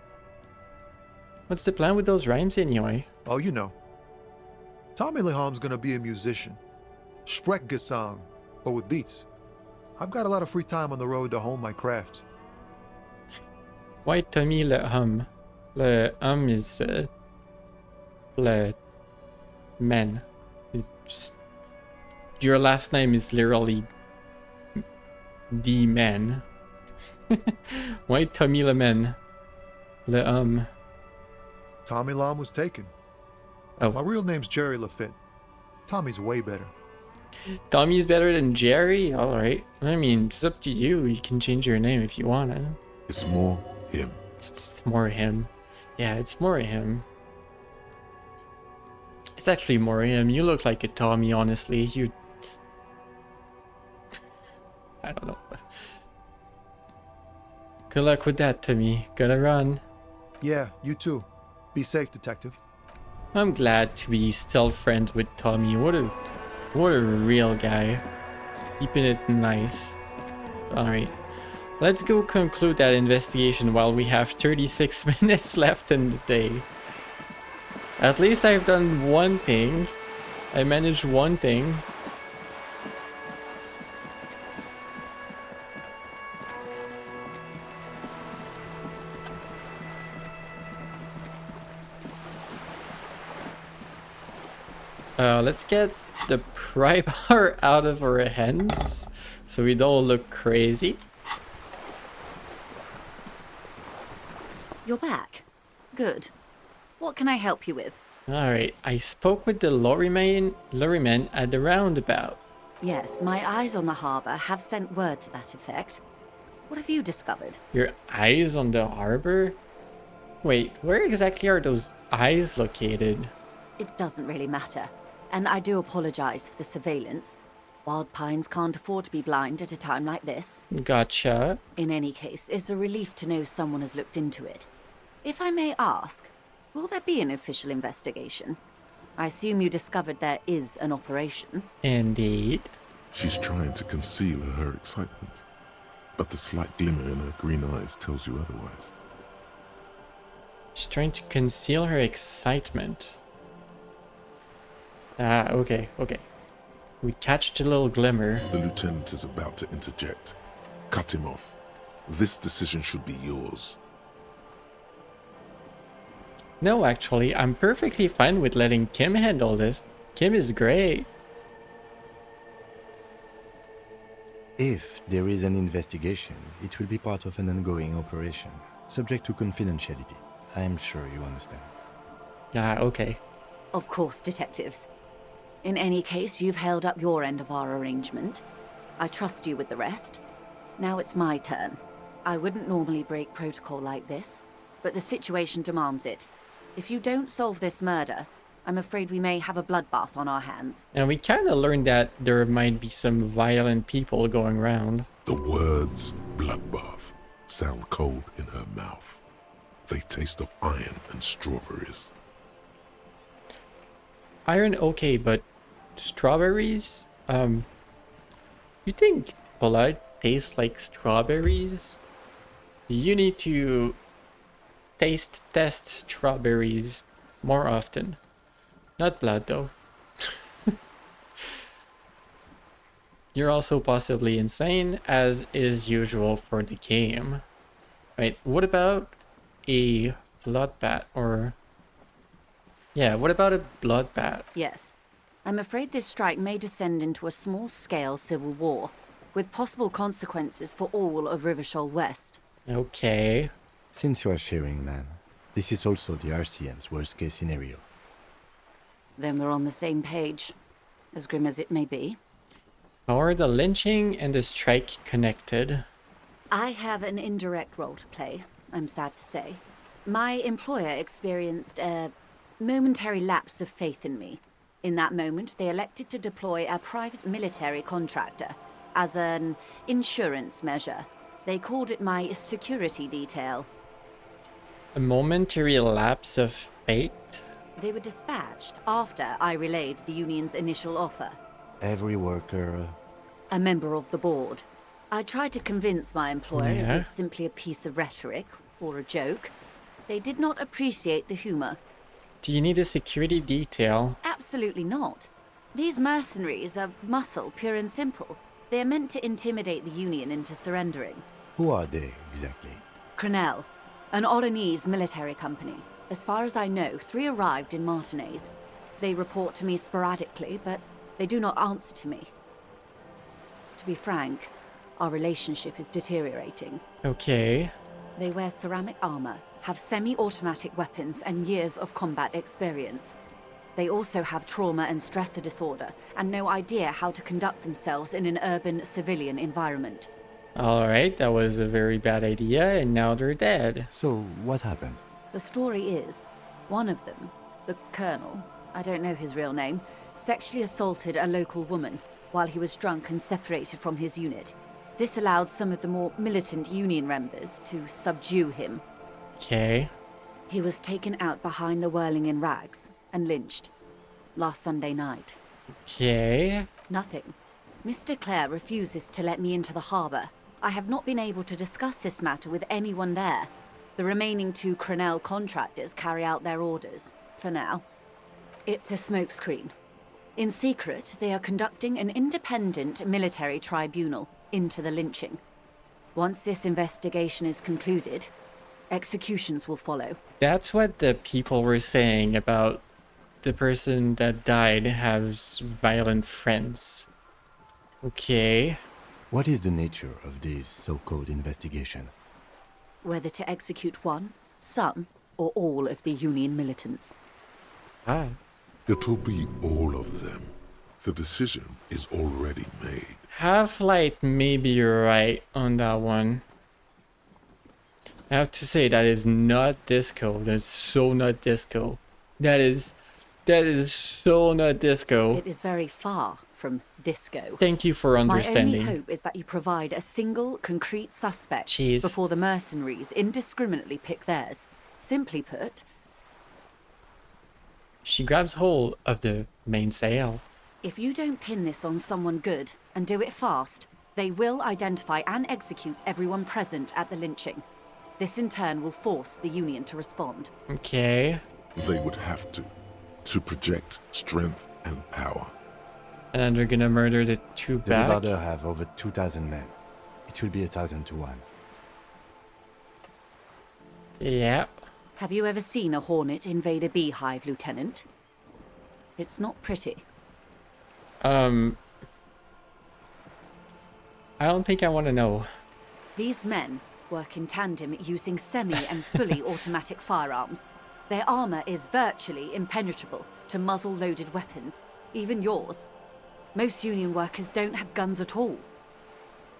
C: What's the plan with those rhymes anyway?
I: Oh, you know. Tommy Leham's gonna be a musician. Sprechgesang, but with beats. I've got a lot of free time on the road to hone my craft.
C: Why Tommy Leham? Leham is le man. It's just your last name is literally the man. Why Tommy Leman? Leham.
I: Tommy Lehm was taken.
C: Oh.
I: My real name's Jerry Lafitte. Tommy's way better.
C: Tommy's better than Jerry? Alright. I mean, it's up to you. You can change your name if you want to.
D: It's more him.
C: It's more him. Yeah, it's more him. It's actually more him. You look like a Tommy, honestly. You... I don't know. Good luck with that, Tommy. Gotta run.
I: Yeah, you too. Be safe, detective.
C: I'm glad to be still friends with Tommy. What a real guy. Keeping it nice. Alright. Let's go conclude that investigation while we have 36 minutes left in the day. At least I've done one thing. I managed one thing. Let's get the pry bar out of our hands so we don't look crazy.
L: You're back. Good. What can I help you with?
C: Alright, I spoke with the lorryman at the roundabout.
L: Yes, my eyes on the harbour have sent word to that effect. What have you discovered?
C: Your eyes on the harbor? Wait, where exactly are those eyes located?
L: It doesn't really matter. And I do apologize for the surveillance. Wild Pines can't afford to be blind at a time like this.
C: Gotcha.
L: In any case, it's a relief to know someone has looked into it. If I may ask, will there be an official investigation? I assume you discovered there is an operation.
C: Indeed.
D: She's trying to conceal her excitement, but the slight glimmer in her green eyes tells you otherwise.
C: She's trying to conceal her excitement. Ah, okay. We catch the little glimmer.
D: The lieutenant is about to interject. Cut him off. This decision should be yours.
C: No, actually, I'm perfectly fine with letting Kim handle this. Kim is great.
J: If there is an investigation, it will be part of an ongoing operation, subject to confidentiality. I am sure you understand.
C: Yeah, okay.
L: Of course, detectives. In any case, you've held up your end of our arrangement. I trust you with the rest. Now it's my turn. I wouldn't normally break protocol like this, but the situation demands it. If you don't solve this murder, I'm afraid we may have a bloodbath on our hands.
C: And we kind of learned that there might be some violent people going around.
D: The words bloodbath sound cold in her mouth. They taste of iron and strawberries.
C: Iron, okay, but strawberries? You think blood tastes like strawberries? You need to test strawberries more often. Not blood, though. You're also possibly insane, as is usual for the game. Right, what about a bloodbath, or... Yeah, what about a bloodbath?
L: Yes. I'm afraid this strike may descend into a small-scale civil war, with possible consequences for all of Rivershoal West.
C: Okay.
J: Since you are sharing, ma'am, this is also the RCM's worst-case scenario.
L: Then we're on the same page, as grim as it may be.
C: How are the lynching and the strike connected?
L: I have an indirect role to play, I'm sad to say. My employer experienced a momentary lapse of faith in me. In that moment, they elected to deploy a private military contractor as an insurance measure. They called it my security detail.
C: A momentary lapse of faith?
L: They were dispatched after I relayed the union's initial offer.
J: Every worker...
L: A member of the board. I tried to convince my employer it was simply a piece of rhetoric, or a joke. They did not appreciate the humor.
C: Do you need a security detail?
L: Absolutely not. These mercenaries are muscle, pure and simple. They are meant to intimidate the Union into surrendering.
J: Who are they, exactly?
L: Crenell, an Oranese military company. As far as I know, 3 arrived in Martinez. They report to me sporadically, but they do not answer to me. To be frank, our relationship is deteriorating.
C: Okay.
L: They wear ceramic armor, have semi-automatic weapons, and years of combat experience. They also have trauma and stressor disorder, and no idea how to conduct themselves in an urban civilian environment.
C: Alright, that was a very bad idea, and now they're dead.
J: So, what happened?
L: The story is, one of them, the Colonel, I don't know his real name, sexually assaulted a local woman while he was drunk and separated from his unit. This allowed some of the more militant Union members to subdue him.
C: Okay.
L: He was taken out behind the whirling in rags and lynched last Sunday night.
C: Okay.
L: Nothing. Mr. Clare refuses to let me into the harbour. I have not been able to discuss this matter with anyone there. The remaining 2 Crenell contractors carry out their orders, for now. It's a smokescreen. In secret, they are conducting an independent military tribunal into the lynching. Once this investigation is concluded, executions will follow.
C: That's what the people were saying about the person that died has violent friends. Okay.
J: What is the nature of this so-called investigation?
L: Whether to execute one, some, or all of the Union militants.
C: Ah.
D: It will be all of them. The decision is already made.
C: Half-Light, maybe you're right on that one. I have to say, that is not disco. That's so not disco. That is so not disco.
L: It is very far from disco.
C: Thank you for understanding.
L: My only hope is that you provide a single, concrete suspect
C: Jeez.
L: before the mercenaries indiscriminately pick theirs. Simply put...
C: She grabs hold of the mainsail.
L: If you don't pin this on someone good, and do it fast, they will identify and execute everyone present at the lynching. This in turn will force the Union to respond.
C: Okay.
D: They would have to project strength and power.
C: And then they're gonna murder the 2
J: The
C: back.
J: Divider have over 2,000 men. It will be 1,000 to 1.
C: Yeah.
L: Have you ever seen a Hornet invade a beehive, Lieutenant? It's not pretty.
C: I don't think I want to know.
L: These men work in tandem using semi- and fully automatic firearms. Their armor is virtually impenetrable to muzzle-loaded weapons, even yours. Most Union workers don't have guns at all.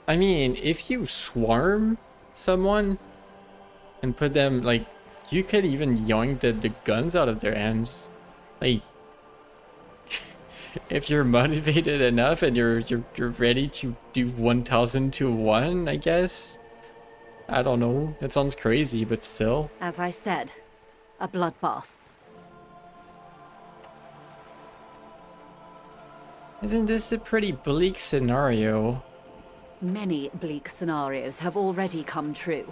C: I mean, if you swarm someone and put them, like, you could even yoink the guns out of their hands. Like, if you're motivated enough and you're ready to do 1,000 to 1, I guess. I don't know. That sounds crazy, but still.
L: As I said, a bloodbath.
C: Isn't this a pretty bleak scenario?
L: Many bleak scenarios have already come true.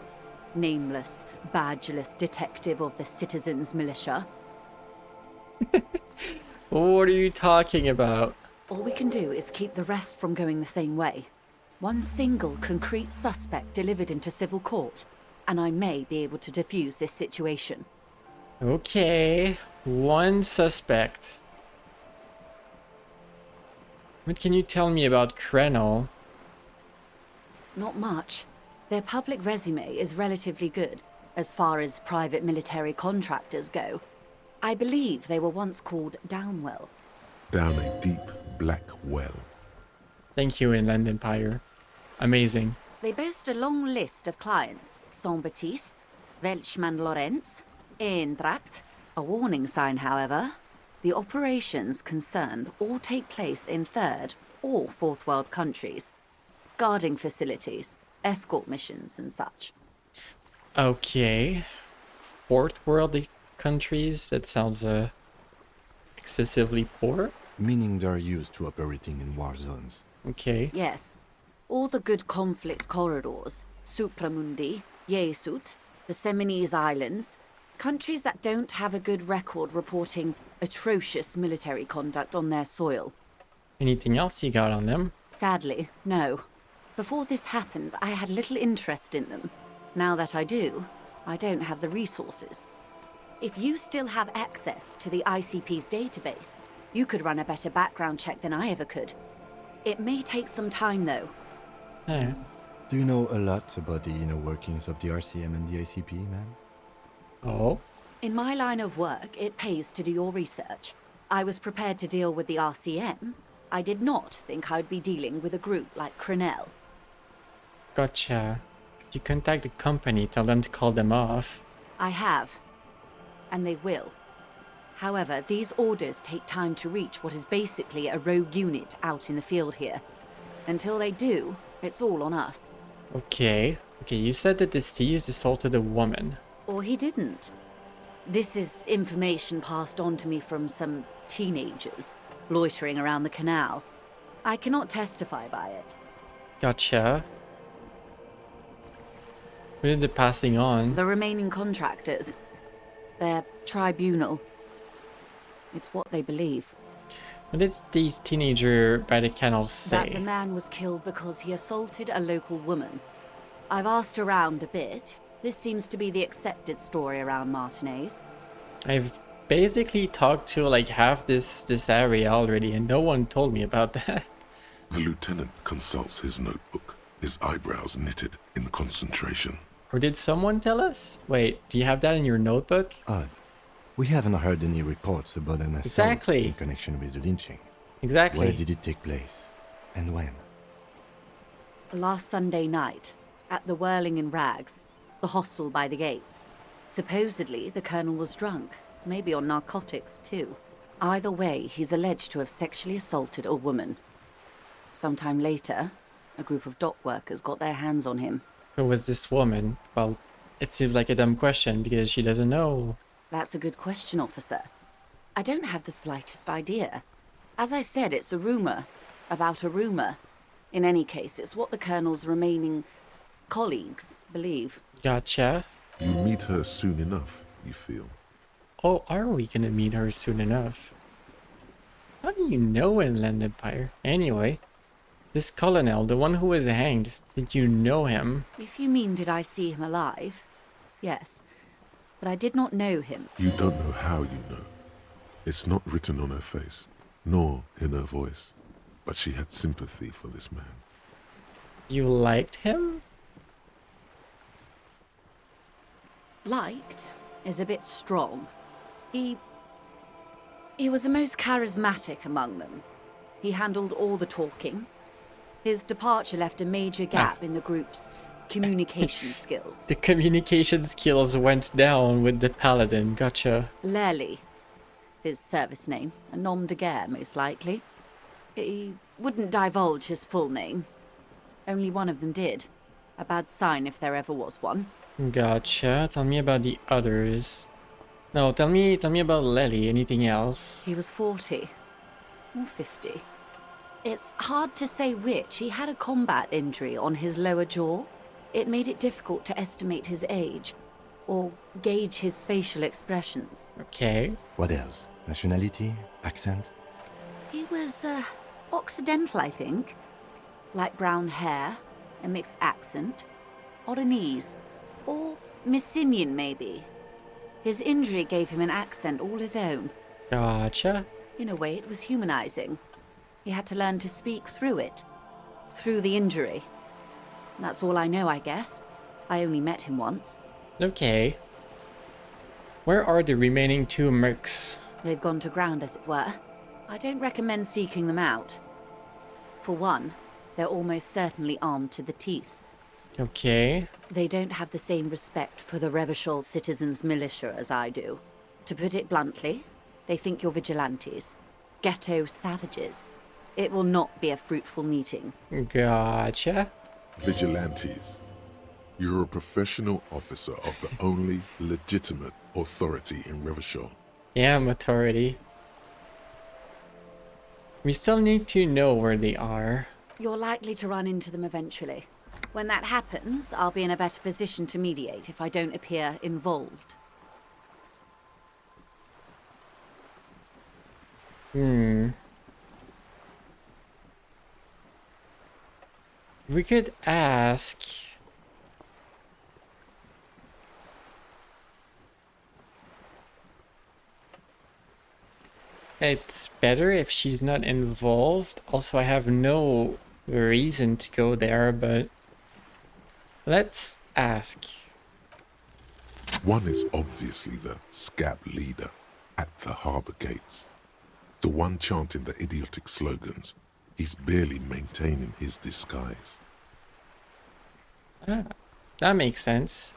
L: Nameless, badgeless detective of the Citizens Militia.
C: What are you talking about?
L: All we can do is keep the rest from going the same way. One single concrete suspect delivered into civil court, and I may be able to defuse this situation.
C: Okay, one suspect. What can you tell me about Crenell?
L: Not much. Their public resume is relatively good, as far as private military contractors go. I believe they were once called Downwell.
D: Down a deep, black well.
C: Thank you, Inland Empire. Amazing.
L: They boast a long list of clients. Saint-Baptiste, Welchman Lorenz, Eintracht. A warning sign, however. The operations concerned all take place in third or fourth world countries. Guarding facilities, escort missions and such.
C: Okay. Fourth world countries? That sounds excessively poor.
J: Meaning they're used to operating in war zones.
C: Okay.
L: Yes. All the good conflict corridors, Supramundi, Yesut, the Seminese Islands, countries that don't have a good record reporting atrocious military conduct on their soil.
C: Anything else you got on them?
L: Sadly, no. Before this happened, I had little interest in them. Now that I do, I don't have the resources. If you still have access to the ICP's database, you could run a better background check than I ever could. It may take some time, though.
C: Yeah.
J: Do you know a lot about the inner workings of the RCM and the ICP, man?
C: Oh?
L: In my line of work, it pays to do your research. I was prepared to deal with the RCM, I did not think I would be dealing with a group like Crenel.
C: Gotcha. You contact the company, tell them to call them off.
L: I have. And they will. However, these orders take time to reach what is basically a rogue unit out in the field here. Until they do, it's all on us.
C: Okay. Okay, you said the deceased assaulted a woman.
L: Or he didn't. This is information passed on to me from some teenagers loitering around the canal. I cannot testify by it.
C: Gotcha. What did the passing on?
L: The remaining contractors. Their tribunal. It's what they believe.
C: What did these teenager by the canal say?
L: That the man was killed because he assaulted a local woman. I've asked around a bit. This seems to be the accepted story around Martinez.
C: I've basically talked to like half this area already and no one told me about that.
D: The lieutenant consults his notebook, his eyebrows knitted in concentration.
C: Or did someone tell us? Wait, do you have that in your notebook?
J: Odd. We haven't heard any reports about an assault in connection with the lynching.
C: Exactly.
J: Where did it take place? And when?
L: Last Sunday night, at the Whirling in Rags, the hostel by the gates. Supposedly, the colonel was drunk, maybe on narcotics too. Either way, he's alleged to have sexually assaulted a woman. Sometime later, a group of dock workers got their hands on him.
C: Who was this woman? Well, it seems like a dumb question because she doesn't know.
L: That's a good question, officer. I don't have the slightest idea. As I said, it's a rumor about a rumor. In any case, it's what the colonel's remaining colleagues believe.
C: Gotcha.
D: You meet her soon enough, you feel?
C: Oh, are we gonna meet her soon enough? How do you know Inland Empire? Anyway, this colonel, the one who was hanged, did you know him?
L: If you mean did I see him alive? Yes. But I did not know him.
D: You don't know how you know. It's not written on her face, nor in her voice. But she had sympathy for this man.
C: You liked him?
L: Liked is a bit strong. He was the most charismatic among them. He handled all the talking. His departure left a major gap in the group's communication skills.
C: The communication skills went down with the paladin. Gotcha.
L: Lely, his service name, a nom de guerre most likely. He wouldn't divulge his full name. Only one of them did. A bad sign if there ever was one.
C: Gotcha. Tell me about the others. No, tell me about Lely. Anything else?
L: He was 40 or 50. It's hard to say which. He had a combat injury on his lower jaw. It made it difficult to estimate his age or gauge his facial expressions.
C: Okay.
J: What else? Nationality? Accent?
L: He was Occidental, I think. Light brown hair, a mixed accent, Oranese, or Messinian maybe. His injury gave him an accent all his own.
C: Gotcha.
L: In a way, it was humanizing. He had to learn to speak through it, through the injury. That's all I know, I guess. I only met him once.
C: Okay. Where are the remaining two mercs?
L: They've gone to ground, as it were. I don't recommend seeking them out. For one, they're almost certainly armed to the teeth.
C: Okay.
L: They don't have the same respect for the Revachol citizens' militia as I do. To put it bluntly, they think you're vigilantes. Ghetto savages. It will not be a fruitful meeting.
C: Gotcha.
D: Vigilantes. You're a professional officer of the only legitimate authority in Revachol.
C: Yeah, I'm authority. We still need to know where they are.
L: You're likely to run into them eventually. When that happens, I'll be in a better position to mediate if I don't appear involved.
C: We could ask... It's better if she's not involved. Also, I have no reason to go there, but... Let's ask.
D: One is obviously the scab leader at the harbor gates. The one chanting the idiotic slogans. He's barely maintaining his disguise.
C: Ah, that makes sense.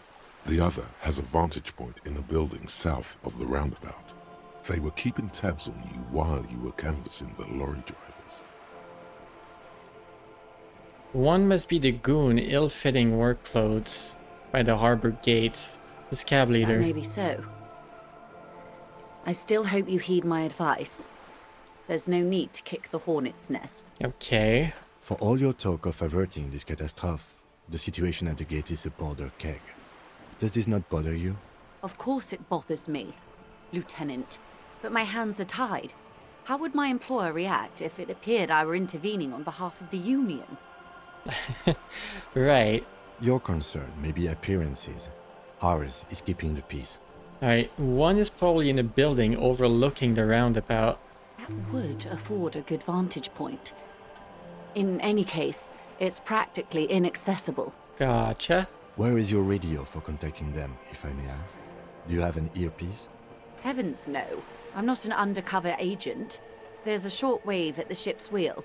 D: The other has a vantage point in a building south of the roundabout. They were keeping tabs on you while you were canvassing the lorry drivers.
C: One must be the goon ill-fitting work clothes by the harbor gates. The scab leader.
L: That may be so. I still hope you heed my advice. There's no need to kick the hornet's nest.
C: Okay.
J: For all your talk of averting this catastrophe, the situation at the gate is a powder keg. Does this not bother you?
L: Of course it bothers me, Lieutenant. But my hands are tied. How would my employer react if it appeared I were intervening on behalf of the Union?
C: Right.
J: Your concern may be appearances. Ours is keeping the peace.
C: Alright, one is probably in a building overlooking the roundabout.
L: That would afford a good vantage point. In any case, it's practically inaccessible.
C: Gotcha.
J: Where is your radio for contacting them, if I may ask? Do you have an earpiece?
L: Heavens no. I'm not an undercover agent. There's a shortwave at the ship's wheel.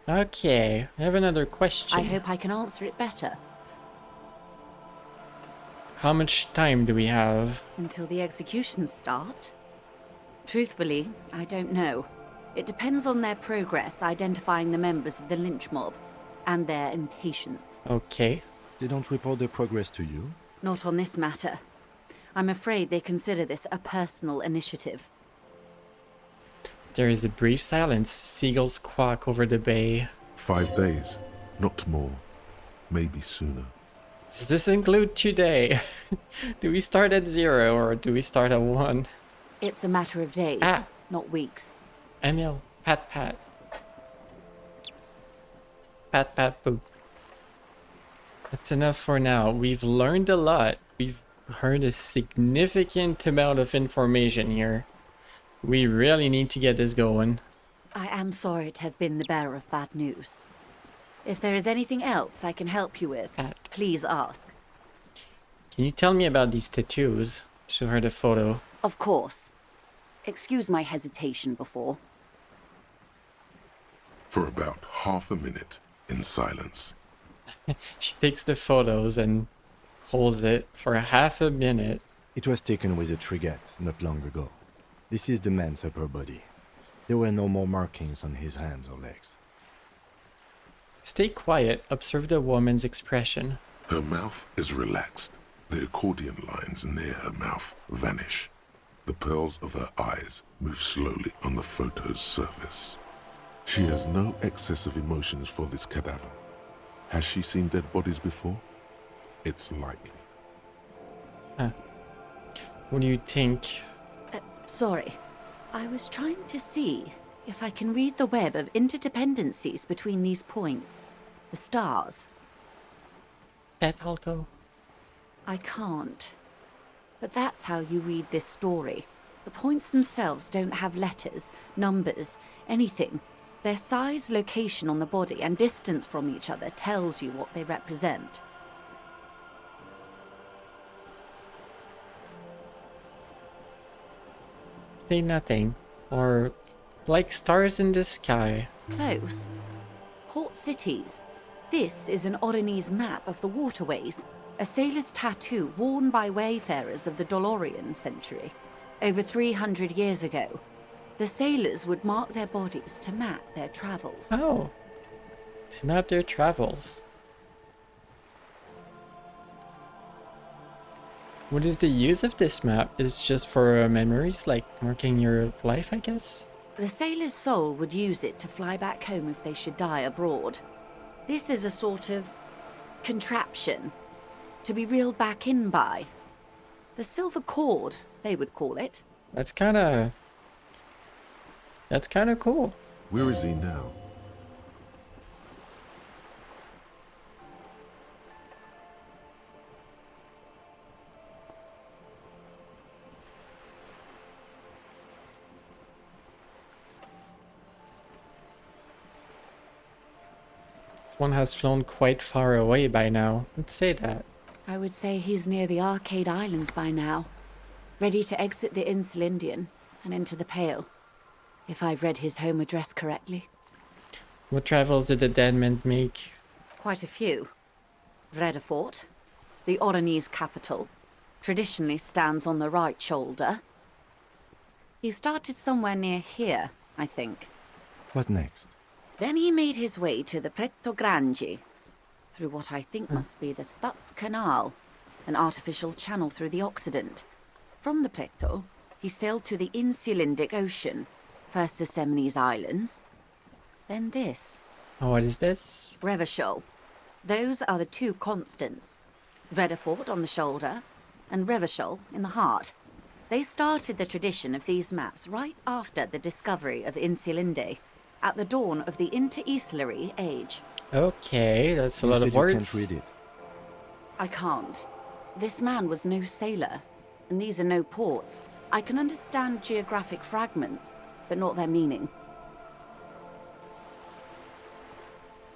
C: Okay, I have another question.
L: I hope I can answer it better.
C: How much time do we have?
L: Until the executions start? Truthfully, I don't know. It depends on their progress identifying the members of the lynch mob, and their impatience.
C: Okay.
J: They don't report their progress to you?
L: Not on this matter. I'm afraid they consider this a personal initiative.
C: There is a brief silence. Seagulls quack over the bay.
D: 5 days, not more. Maybe sooner.
C: Does this include today? Do we start at 0 or do we start at 1?
L: It's a matter of days, not weeks.
C: Emil, pat pat. Pat pat boop. That's enough for now. We've learned a lot. We've heard a significant amount of information here. We really need to get this going.
L: I am sorry to have been the bearer of bad news. If there is anything else I can help you with, please ask.
C: Can you tell me about these tattoos? Show her the photo.
L: Of course. Excuse my hesitation before.
D: For about half a minute, in silence.
C: She takes the photos and holds it for half a minute.
J: It was taken with a Trigat not long ago. This is the man's upper body. There were no more markings on his hands or legs.
C: Stay quiet. Observe the woman's expression.
D: Her mouth is relaxed. The accordion lines near her mouth vanish. The pearls of her eyes move slowly on the photo's surface. She has no excess of emotions for this cadaver. Has she seen dead bodies before? It's likely.
C: What do you think?
L: Sorry. I was trying to see if I can read the web of interdependencies between these points. The stars.
C: I'll go.
L: I can't. But that's how you read this story. The points themselves don't have letters, numbers, anything. Their size, location on the body, and distance from each other tells you what they represent.
C: Say nothing. Or like stars in the sky.
L: Close. Port cities. This is an Oronese map of the waterways. A sailor's tattoo worn by wayfarers of the Dolorian century. Over 300 years ago, the sailors would mark their bodies to map their travels.
C: Oh. To map their travels. What is the use of this map? It's just for memories, like marking your life, I guess?
L: The sailor's soul would use it to fly back home if they should die abroad. This is a sort of contraption to be reeled back in by. The silver cord, they would call it.
C: That's kind of cool.
D: Where is he now?
C: This one has flown quite far away by now. Let's say that.
L: I would say he's near the Arcade Islands by now, ready to exit the Insulindian and into the Pale. if I've read his home address correctly.
C: What travels did the dead man make?
L: Quite a few. Vredefort, the Oronese capital, traditionally stands on the right shoulder. He started somewhere near here, I think.
J: What next?
L: Then he made his way to the Pretto Grande, through what I think must be the Stutz Canal, an artificial channel through the Occident. From the Pretto, he sailed to the Insulindic Ocean, first the Semines Islands, then this.
C: Oh, what is this?
L: Revachol. Those are the two constants. Vredefort on the shoulder, and Revachol in the heart. They started the tradition of these maps right after the discovery of Insulinde, at the dawn of the Interinsulary Age.
C: Okay, that's a lot of words.
J: You can't read it.
L: I can't. This man was no sailor, and these are no ports. I can understand geographic fragments, but not their meaning.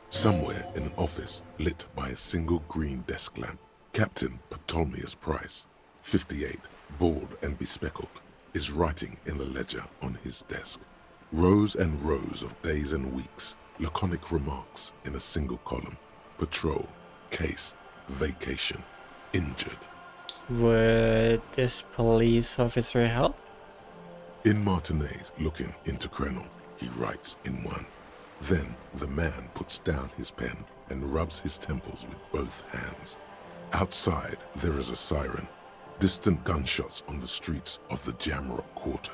D: Somewhere in an office lit by a single green desk lamp, Captain Ptolemaeus Price, 58, bald and bespectacled, is writing in a ledger on his desk. Rows and rows of days and weeks, laconic remarks in a single column. Patrol, case, vacation, injured.
C: Would this police officer help?
D: In Martinez looking into Krenel, he writes in one. Then the man puts down his pen and rubs his temples with both hands. Outside, there is a siren. Distant gunshots on the streets of the Jamrock Quarter.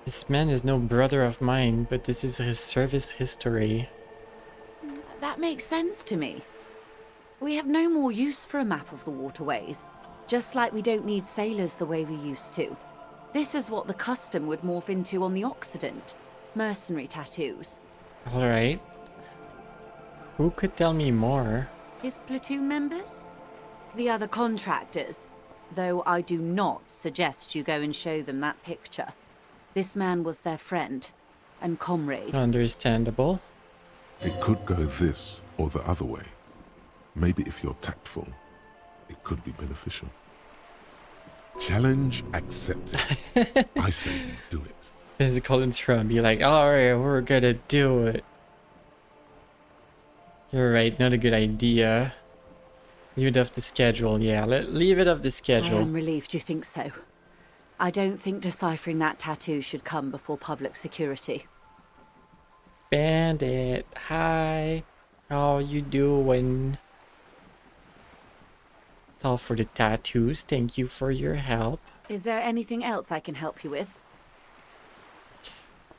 C: This man is no brother of mine, but this is his service history.
L: That makes sense to me. We have no more use for a map of the waterways, just like we don't need sailors the way we used to. This is what the custom would morph into on the Occident. Mercenary tattoos.
C: Alright. Who could tell me more?
L: His platoon members? The other contractors. Though I do not suggest you go and show them that picture. This man was their friend and comrade.
C: Understandable.
D: It could go this or the other way. Maybe if you're tactful, it could be beneficial. Challenge accepted. I say you do it.
C: Physical and be like, alright, we're gonna do it. You're right, not a good idea. Leave it off the schedule, yeah. Leave it off the
L: I
C: schedule.
L: am relieved you think so. I don't think deciphering that tattoo should come before public security.
C: Bandit, hi. How you doing? It's all for the tattoos. Thank you for your help.
L: Is there anything else I can help you with?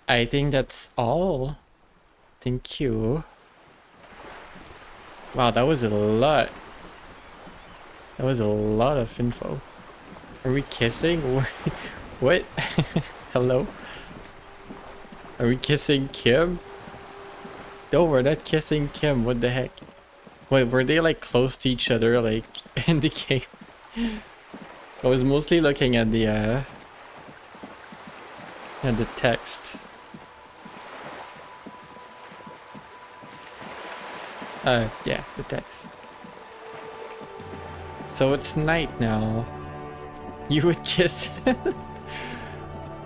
C: I think that's all. Thank you. Wow, that was a lot. That was a lot of info. Are we kissing? What? Hello? Are we kissing Kim? No, we're not kissing Kim. What the heck? Wait, were they like close to each other like in the game? I was mostly looking at the text. Yeah, the text. So it's night now. You would kiss.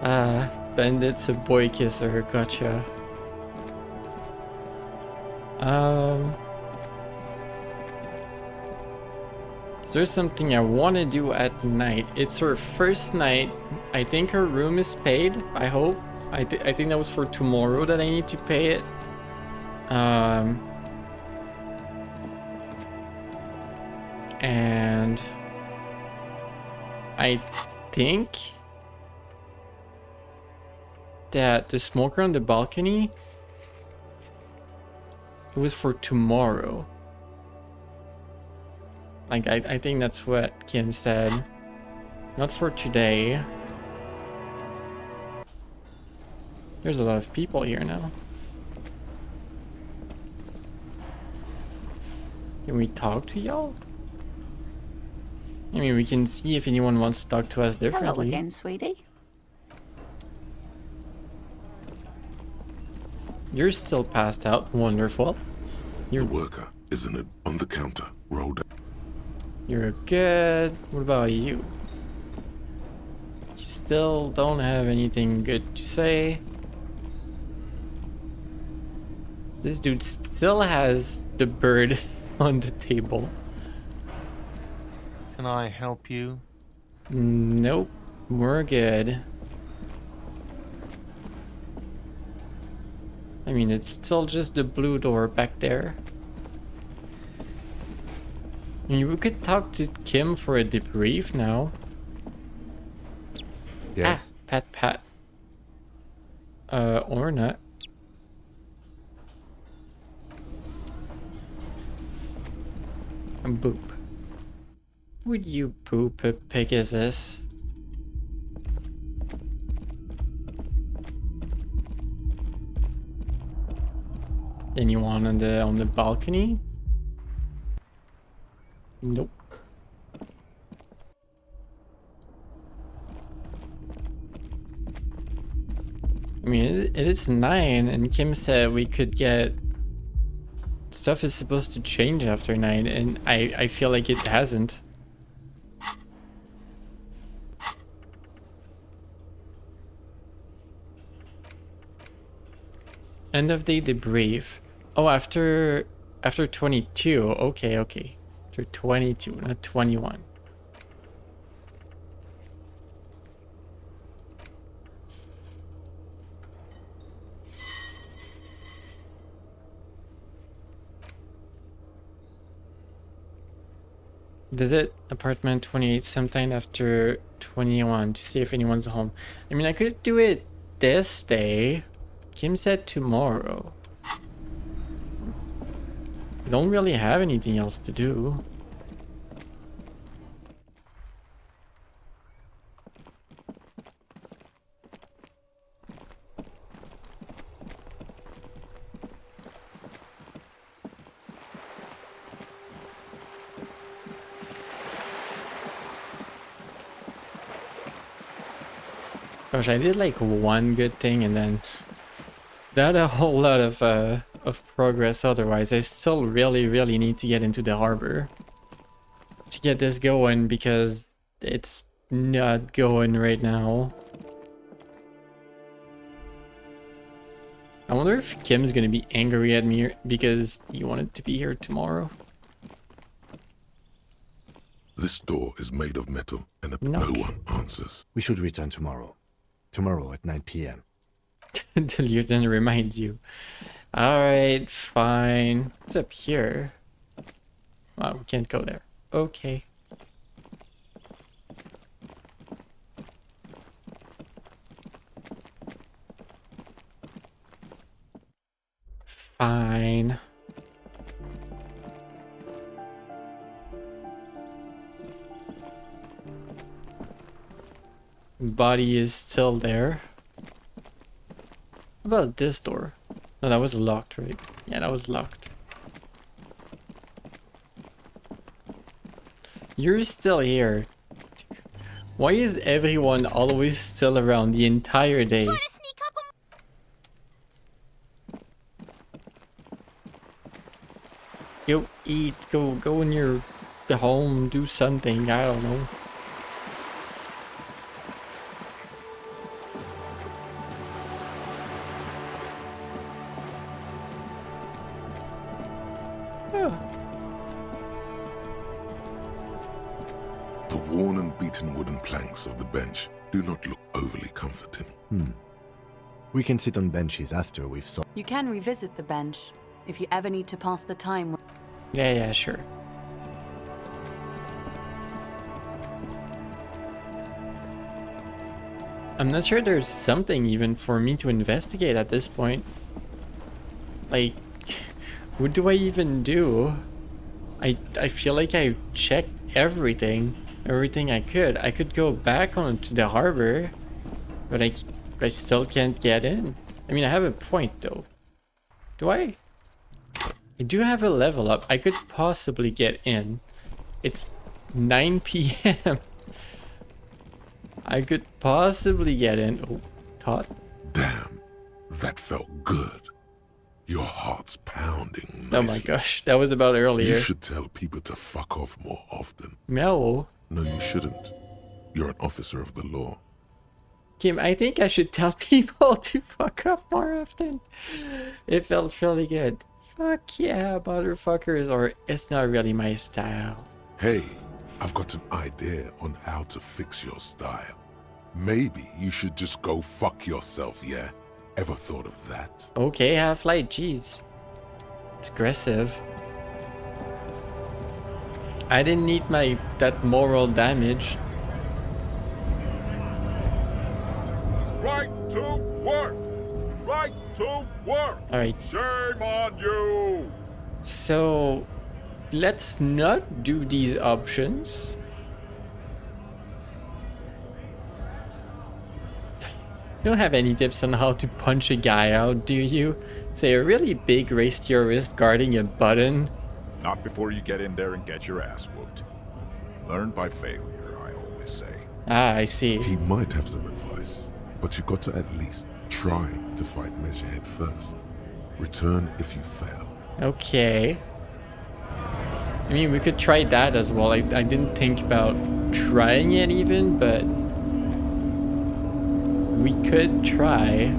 C: Bandit's a boy kisser, gotcha. There's something I want to do at night. It's her first night. I think her room is paid. I hope. I think that was for tomorrow that I need to pay it. And I think that the smoker on the balcony, it was for tomorrow. Like, I think that's what Kim said. Not for today. There's a lot of people here now. Can we talk to y'all? I mean, we can see if anyone wants to talk to us differently.
L: Hello again, sweetie.
C: You're still passed out. Wonderful.
D: The worker, isn't it? On the counter. Rolled up.
C: You're good. What about you? still don't have anything good to say. This dude still has the bird on the table.
M: Can I help you?
C: Nope, we're good. I mean, it's still just the blue door back there. I mean, we could talk to Kim for a debrief now.
J: Yes.
C: Ah, pat. Or not. Boop. Would you poop a Pegasus? Anyone on the balcony? Nope. I mean, it is 9, and Kim said we could get... Stuff is supposed to change after 9, and I feel like it hasn't. End of day debrief. Oh, after 22. Okay. After 22, not 21. Visit apartment 28 sometime after 21 to see if anyone's home. I mean, I could do it this day. Kim said tomorrow. I don't really have anything else to do. Gosh, I did like one good thing and then not a whole lot of progress otherwise. I still really need to get into the harbor to get this going because it's not going right now. I wonder if Kim's gonna be angry at me because he wanted to be here tomorrow.
D: This door is made of metal and no one answers.
J: We should return tomorrow. Tomorrow at 9 p.m.
C: Until you then reminds you. Alright, fine. What's up here? Wow, we can't go there. Okay. Fine. Body is still there. What about this door? No, that was locked, right? Yeah, that was locked. You're still here. Why is everyone always still around the entire day? Go eat, go in your home, do something, I don't know.
D: The worn and beaten wooden planks of the bench do not look overly comforting.
J: We can sit on benches after we've solved.
N: You can revisit the bench if you ever need to pass the time.
C: Yeah, sure. I'm not sure there's something even for me to investigate at this point. Like, what do I even do? I feel like I checked everything I could. I could go back onto the harbor, but I still can't get in. I mean, I have a point though. Do I? I do have a level up. I could possibly get in. It's 9 p.m. I could possibly get in. Oh, Todd.
D: Damn, that felt good. Your heart's pounding nicely.
C: Oh my gosh, that was about earlier.
D: You should tell people to fuck off more often.
C: No.
D: No, you shouldn't. You're an officer of the law.
C: Kim, I think I should tell people to fuck up more often. It felt really good. Fuck yeah, motherfuckers, or it's not really my style.
D: Hey, I've got an idea on how to fix your style. Maybe you should just go fuck yourself, yeah? Ever thought of that?
C: Okay, Half-Light, jeez. It's aggressive. I didn't need that moral damage.
O: Right to work! Right to work!
C: Alright.
O: Shame on you!
C: So, let's not do these options. You don't have any tips on how to punch a guy out, do you? Say a really big race to your wrist guarding a button?
O: Not before you get in there and get your ass whooped. Learn by failure, I always say.
C: Ah, I see.
D: He might have some advice, but you got to at least try to fight Measurehead first. Return if you fail.
C: Okay. I mean, we could try that as well. I didn't think about trying it even, but we could try.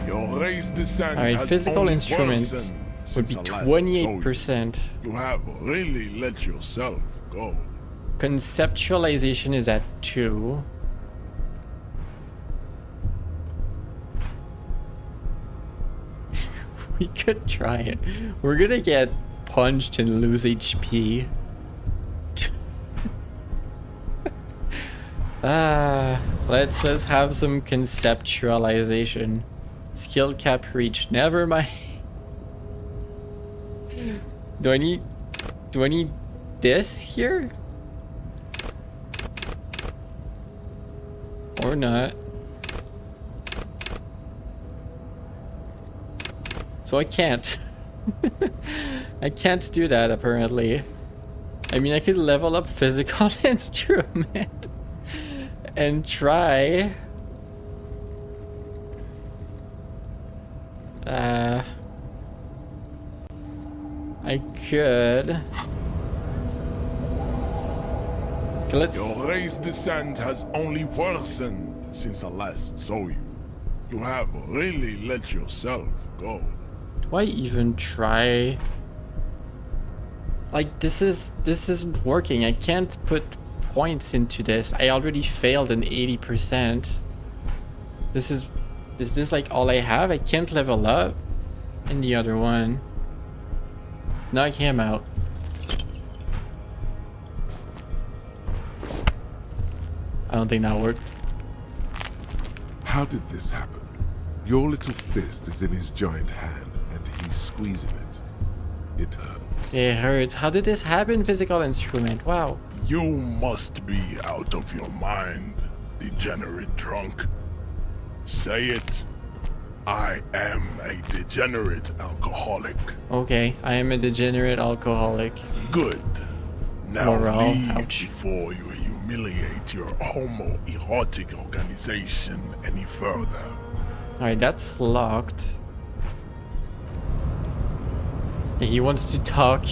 R: Your race descent
C: Alright,
R: has
C: physical
R: only
C: instrument
R: worsened
C: would
R: since
C: be
R: I last
C: 28%.
R: saw you. You have really let yourself go.
C: Conceptualization is at 2. We could try it. We're gonna get punched and lose HP. Let's just have some conceptualization. Skill cap reach. Never mind. Do I need this here? Or not? So I can't. I can't do that apparently. I mean, I could level up physical instrument and try. I could. Okay, let's.
R: Your race descent has only worsened since I last saw you. You have really let yourself go.
C: Do I even try? Like, this isn't working. I can't put points into this. I already failed an 80%. Is this like all I have? I can't level up in the other one. Knock him out. I don't think that worked.
D: How did this happen? Your little fist is in his giant hand and he's squeezing it. It hurts.
C: It hurts. How did this happen, physical instrument? Wow.
R: You must be out of your mind, degenerate drunk. Say it. I am a degenerate alcoholic.
C: Okay, I am a degenerate alcoholic.
R: Good. Now
C: Morale,
R: leave
C: ouch.
R: before you humiliate your homoerotic organization any further.
C: Alright, that's locked. He wants to talk.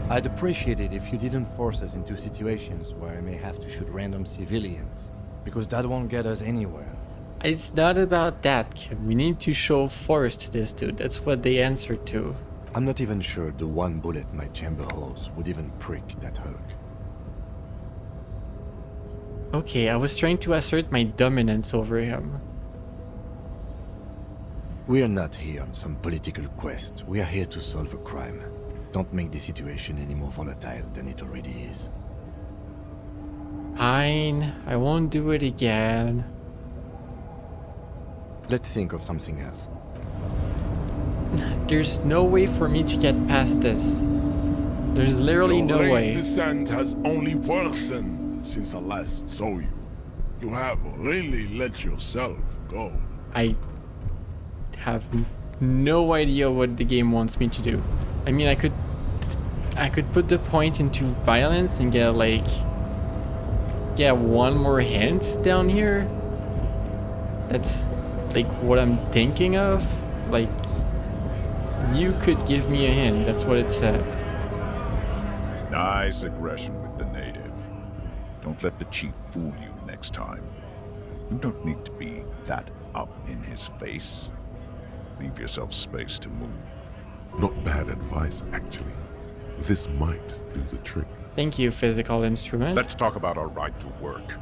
J: I'd appreciate it if you didn't force us into situations where I may have to shoot random civilians, because that won't get us anywhere.
C: It's not about that, Kim. We need to show force to this dude. That's what they answered to.
J: I'm not even sure the one bullet my chamber holds would even prick that Hulk.
C: Okay, I was trying to assert my dominance over him.
J: We are not here on some political quest. We are here to solve a crime. Don't make the situation any more volatile than it already is.
C: Fine, I won't do it again.
J: Let's think of something else.
C: There's no way for me to get past this. There's literally no
R: Your
C: way.
R: race descent has only worsened since I last saw you. You have really let yourself go.
C: I have no idea what the game wants me to do. I mean, I could put the point into violence and get one more hint down here. That's like what I'm thinking of. Like, you could give me a hint. That's what it said.
O: Nice aggression with the native. Don't let the chief fool you next time. You don't need to be that up in his face. Leave yourself space to move.
D: Not bad advice, actually. This might do the trick.
C: Thank you, physical instrument.
O: Let's talk about our right to work.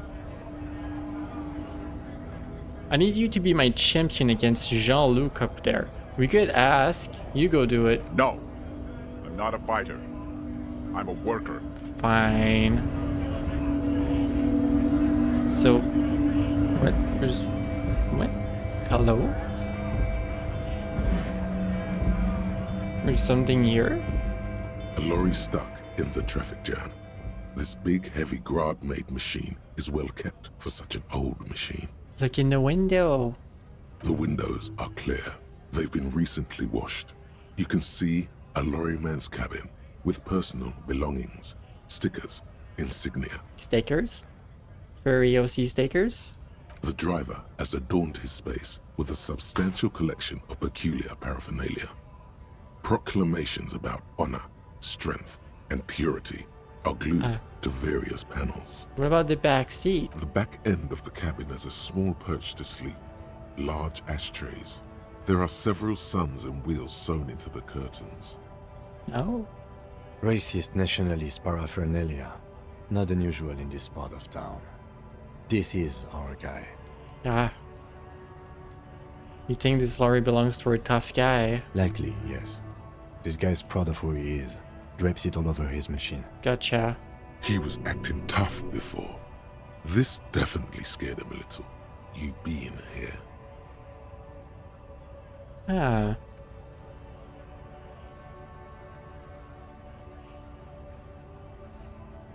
C: I need you to be my champion against Jean-Luc up there. We could ask. You go do it.
O: No. I'm not a fighter. I'm a worker.
C: Fine. So, what? What? Hello? There's something here?
D: A lorry stuck in the traffic jam. This big, heavy Grad-made machine is well kept for such an old machine.
C: Look in the window.
D: The windows are clear. They've been recently washed. You can see a lorryman's cabin with personal belongings, stickers, insignia.
C: Stickers? Furry OC stickers?
D: The driver has adorned his space with a substantial collection of peculiar paraphernalia. Proclamations about honor, strength, and purity are glued to various panels.
C: What about the back seat?
D: The back end of the cabin has a small perch to sleep, large ashtrays. There are several suns and wheels sewn into the curtains.
C: Oh.
J: Racist nationalist paraphernalia. Not unusual in this part of town. This is our guy.
C: Ah. You think this lorry belongs to a tough guy?
J: Likely, yes. This guy's proud of who he is. Drapes it all over his machine.
C: Gotcha.
D: He was acting tough before. This definitely scared him a little. You being here.
C: Ah.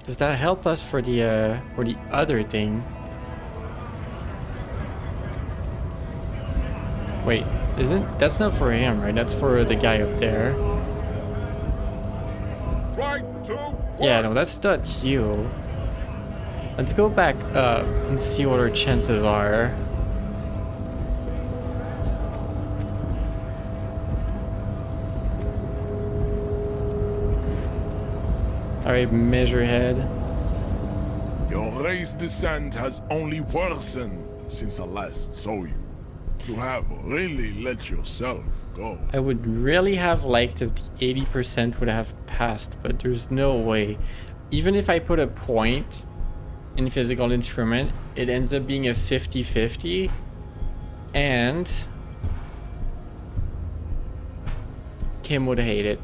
C: Does that help us for the other thing? Wait, that's not for him, right? That's for the guy up there.
O: Right to
C: Yeah, no, that's not you. Let's go back up and see what our chances are. Alright, Measurehead.
R: Your race descent has only worsened since I last saw you. You have really let yourself go.
C: I would really have liked if the 80% would have passed, but there's no way. Even if I put a point in physical instrument, it ends up being a 50-50. And Kim would hate it.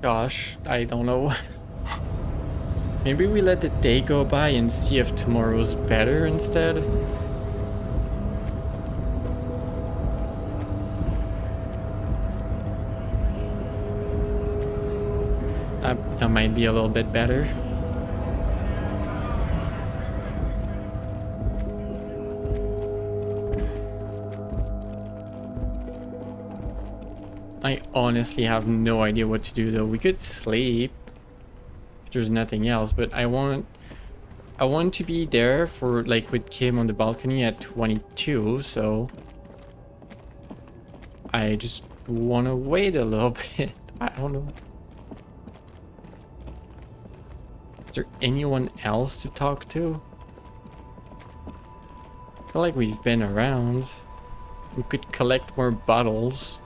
C: Gosh, I don't know. Maybe we let the day go by and see if tomorrow's better instead. That might be a little bit better. I honestly have no idea what to do though. We could sleep if there's nothing else, but I want to be there for like with Kim on the balcony at 22, so I just want to wait a little bit. I don't know. Is there anyone else to talk to? I feel like we've been around. We could collect more bottles.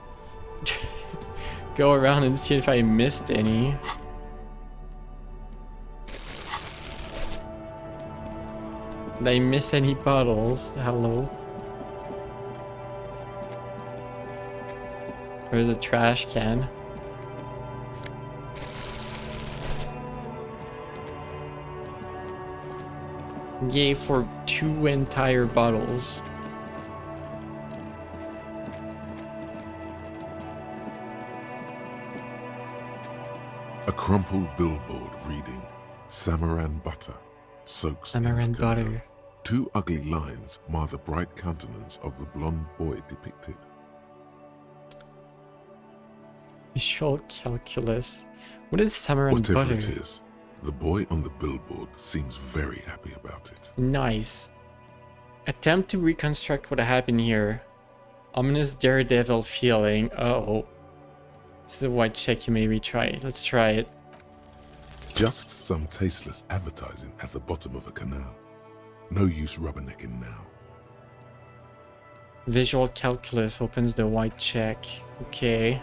C: Go around and see if I missed any. Did I miss any bottles? Hello? There's a trash can. Yay for 2 entire bottles.
D: A crumpled billboard reading, Samaran butter, soaks
C: Samaran
D: in cacao.
C: butter.
D: 2 ugly lines mar the bright countenance of the blonde boy depicted.
C: Visual calculus. What is Samaran
D: Whatever
C: butter?
D: it is, The boy on the billboard seems very happy about it.
C: Nice. Attempt to reconstruct what happened here. Ominous daredevil feeling. Uh-oh. This is a white check you may retry. Let's try it.
D: Just some tasteless advertising at the bottom of a canal. No use rubbernecking now.
C: Visual calculus opens the white check. Okay.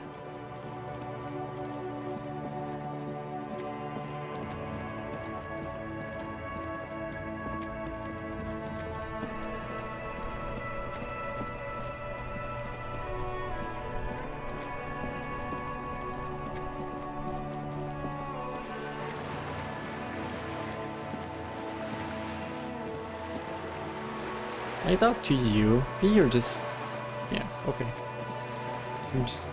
C: I talk to you. See, you're just... Yeah, okay. I'm just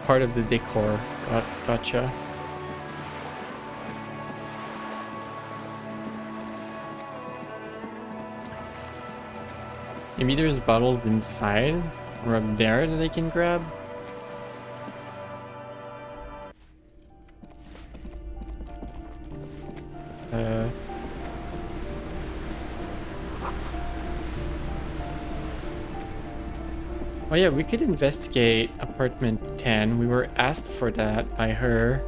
C: part of the decor. Gotcha. Maybe there's bottles inside or up there that I can grab. Oh yeah, we could investigate apartment 10. We were asked for that by her.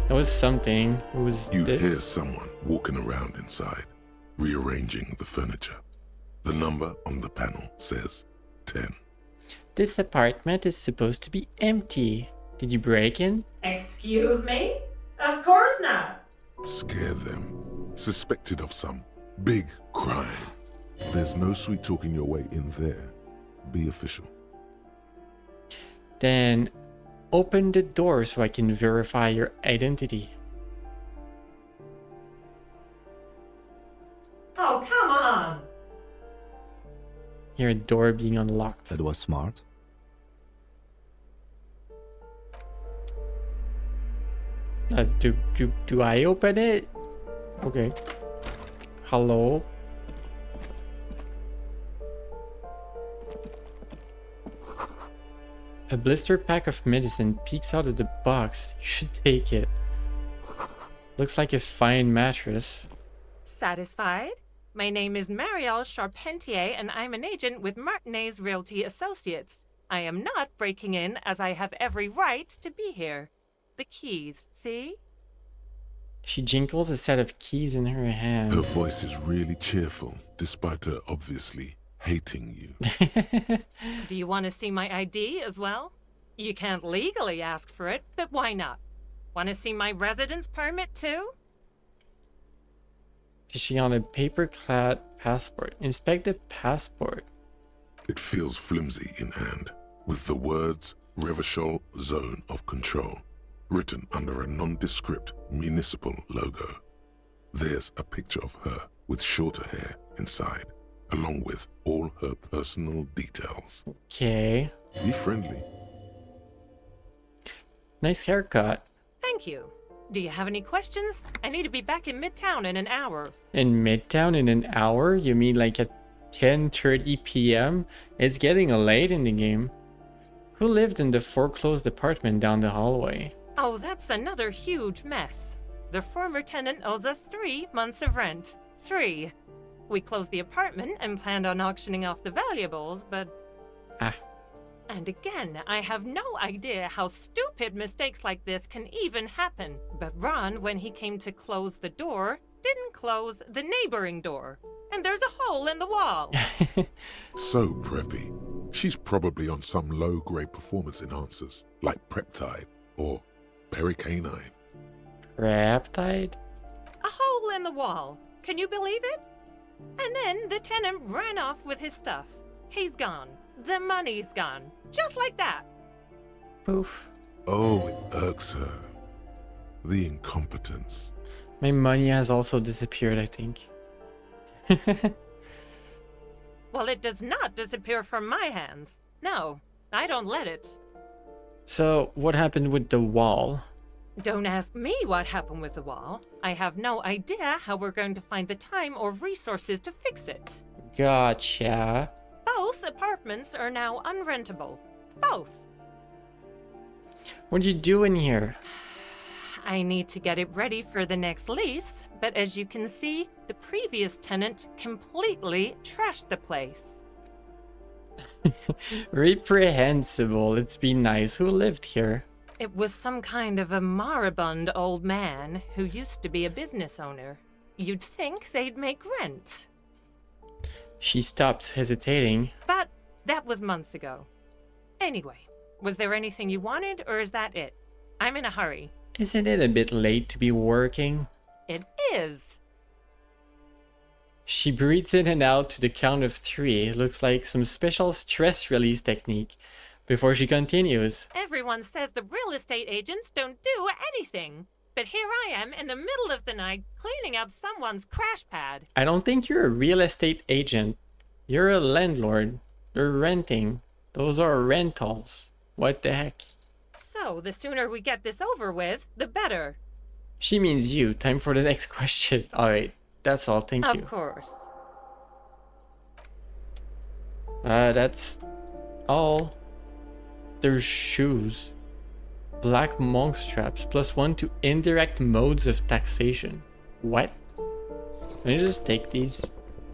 C: That was something. It was
D: You
C: this.
D: hear someone walking around inside, rearranging the furniture. The number on the panel says 10.
C: This apartment is supposed to be empty. Did you break in?
P: Excuse me? Of course not.
D: Scare them. Suspected of some big crime. There's no sweet talking your way in there. Be official.
C: Then open the door so I can verify your identity.
P: Oh, come on.
C: Your door being unlocked.
J: That was smart.
C: Do I open it? Okay. Hello? A blister pack of medicine peeks out of the box. You should take it. Looks like a fine mattress.
P: Satisfied? My name is Marielle Charpentier, and I'm an agent with Martinez Realty Associates. I am not breaking in, as I have every right to be here. The keys, see?
C: She jingles a set of keys in her hand.
D: Her voice is really cheerful, despite her obviously hating you.
P: Do you want to see my ID as well? You can't legally ask for it, but why not? Want to see my residence permit too?
C: Is she on a paper-clad passport? Inspect the passport.
D: It feels flimsy in hand, with the words Revachol Zone of Control written under a nondescript municipal logo. There's a picture of her with shorter hair inside, along with all her personal details.
C: Okay.
D: Be friendly.
C: Nice haircut.
P: Thank you. Do you have any questions? I need to be back in Midtown in an hour.
C: In Midtown in an hour? You mean like at 10:30 p.m.? It's getting late in the game. Who lived in the foreclosed apartment down the hallway?
P: Oh, that's another huge mess. The former tenant owes us 3 months of rent. 3. We closed the apartment and planned on auctioning off the valuables, but... And again, I have no idea how stupid mistakes like this can even happen. But Ron, when he came to close the door, didn't close the neighboring door. And there's a hole in the wall.
D: So preppy. She's probably on some low-grade performance enhancers, like Preptide or Pericanine.
C: Preptide?
P: A hole in the wall. Can you believe it? And then the tenant ran off with his stuff. He's gone. The money's gone. Just like that.
C: Poof.
D: Oh, it irks her. The incompetence.
C: My money has also disappeared, I think.
P: Well, it does not disappear from my hands. No, I don't let it.
C: So, what happened with the wall?
P: Don't ask me what happened with the wall. I have no idea how we're going to find the time or resources to fix it.
C: Gotcha.
P: Both apartments are now unrentable. Both.
C: What are you doing here?
P: I need to get it ready for the next lease, but as you can see, the previous tenant completely trashed the place.
C: Reprehensible. Let's be nice. Who lived here?
P: It was some kind of a moribund old man who used to be a business owner. You'd think they'd make rent.
C: She stops hesitating.
P: But that was months ago. Anyway, was there anything you wanted, or is that it? I'm in a hurry.
C: Isn't it a bit late to be working?
P: It is.
C: She breathes in and out to the count of 3. Looks like some special stress release technique. Before she continues.
P: Everyone says the real estate agents don't do anything. But here I am in the middle of the night cleaning up someone's crash pad.
C: I don't think you're a real estate agent. You're a landlord. You're renting. Those are rentals. What the heck?
P: So, the sooner we get this over with, the better.
C: She means you. Time for the next question. Alright, that's all. Thank you.
P: Of course.
C: That's all. There's shoes. Black monk straps. +1 to indirect modes of taxation. What? Can I just take these?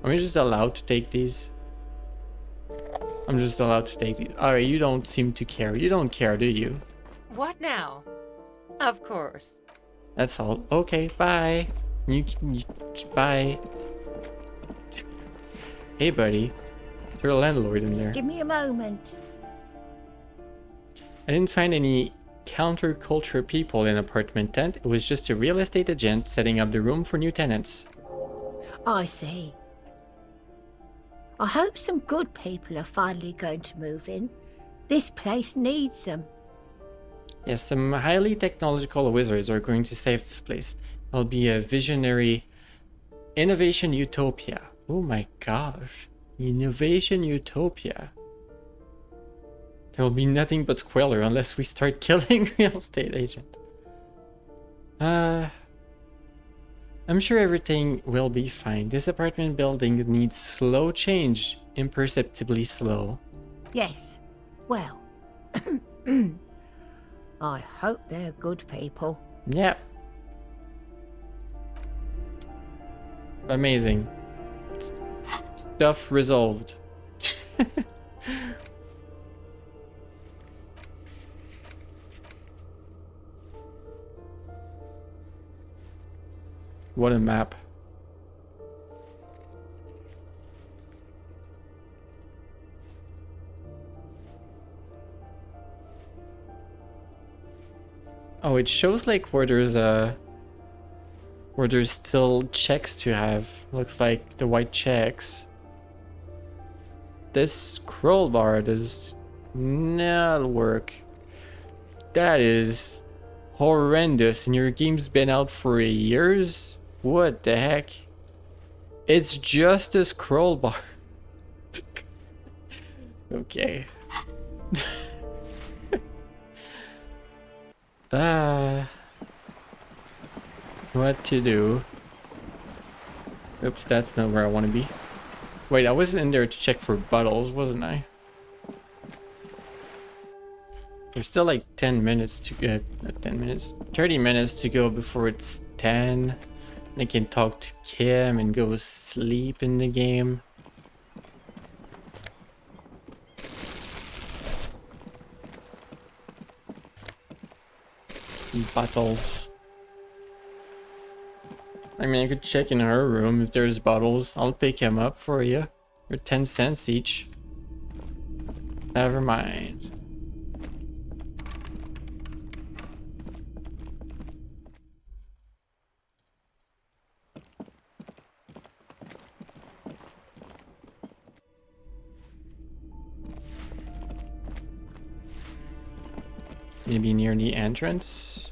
C: Am I just allowed to take these? I'm just allowed to take these. Alright, you don't seem to care. You don't care, do you?
P: What now? Of course.
C: That's all. Okay, bye. Bye. Hey, buddy. There's a landlord in there.
B: Give me a moment.
C: I didn't find any counterculture people in apartment 10. It was just a real estate agent setting up the room for new tenants.
B: I see. I hope some good people are finally going to move in. This place needs them.
C: Yes, some highly technological wizards are going to save this place. It'll be a visionary innovation utopia. Oh my gosh. Innovation utopia. There will be nothing but squalor unless we start killing real estate agents. I'm sure everything will be fine. This apartment building needs slow change. Imperceptibly slow.
B: Yes. Well. I hope they're good people.
C: Yep. Amazing. Stuff resolved. What a map. Oh, it shows like where there's still checks to have. Looks like the white checks. This scroll bar does not work. That is horrendous. And your game's been out for years? What the heck? It's just a scroll bar. Okay. What to do? Oops, that's not where I want to be. Wait, I wasn't in there to check for bottles, wasn't I? There's still like 10 minutes to get, not 10 minutes, 30 minutes to go before it's 10. I can talk to Kim and go sleep in the game. Bottles. I mean, I could check in her room if there's bottles. I'll pick him up for you. They're 10 cents each. Never mind. Maybe near the entrance?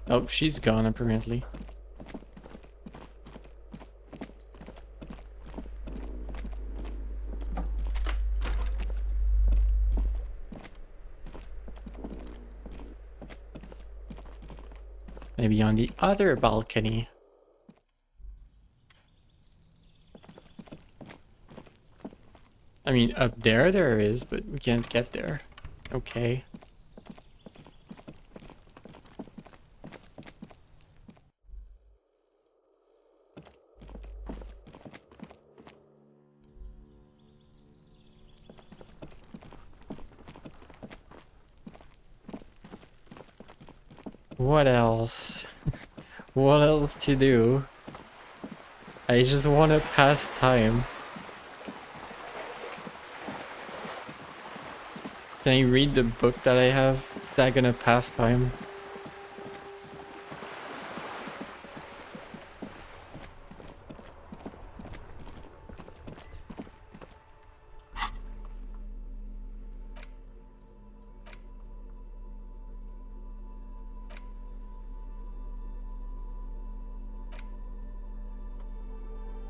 C: Oh, she's gone apparently. Maybe on the other balcony. I mean, up there is, but we can't get there. What else? What else to do? I just want to pass time. Can I read the book that I have? Is that gonna pass time?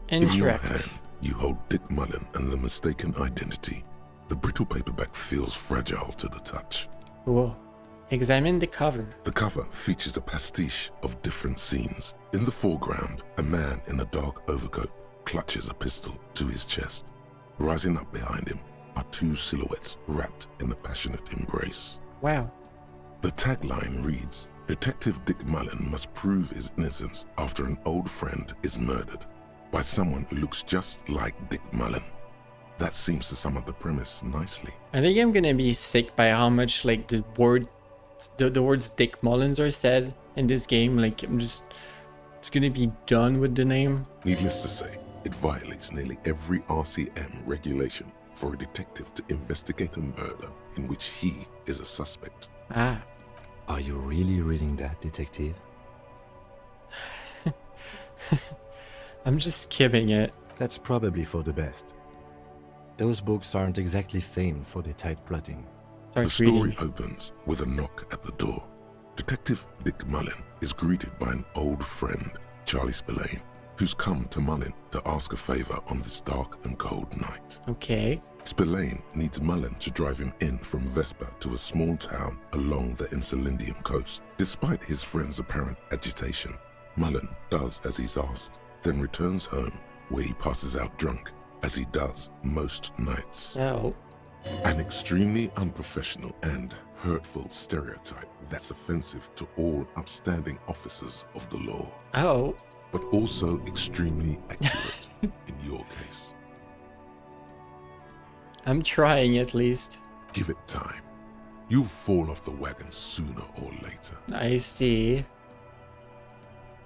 D: In your
C: Interact.
D: hand, you hold Dick Mullen and the mistaken identity. The brittle paperback feels fragile to the touch.
C: Cool. Examine the cover.
D: The cover features a pastiche of different scenes. In the foreground, a man in a dark overcoat clutches a pistol to his chest. Rising up behind him are two silhouettes wrapped in a passionate embrace.
C: Wow.
D: The tagline reads, Detective Dick Mullen must prove his innocence after an old friend is murdered by someone who looks just like Dick Mullen. That seems to sum up the premise nicely.
C: I think I'm gonna be sick by how much like the words Dick Mullins are said in this game. Like it's gonna be done with the name.
D: Needless to say, it violates nearly every RCM regulation for a detective to investigate a murder in which he is a suspect.
C: Ah.
J: Are you really reading that, detective?
C: I'm just skipping it.
J: That's probably for the best. Those books aren't exactly famed for their tight plotting.
D: The story opens with a knock at the door. Detective Dick Mullen is greeted by an old friend, Charlie Spillane, who's come to Mullen to ask a favor on this dark and cold night.
C: Okay.
D: Spillane needs Mullen to drive him in from Vesper to a small town along the Insulindian coast. Despite his friend's apparent agitation, Mullen does as he's asked, then returns home where he passes out drunk, as he does most nights.
C: Oh.
D: An extremely unprofessional and hurtful stereotype that's offensive to all upstanding officers of the law.
C: Oh.
D: But also extremely accurate in your case.
C: I'm trying at least.
D: Give it time. You'll fall off the wagon sooner or later.
C: I see.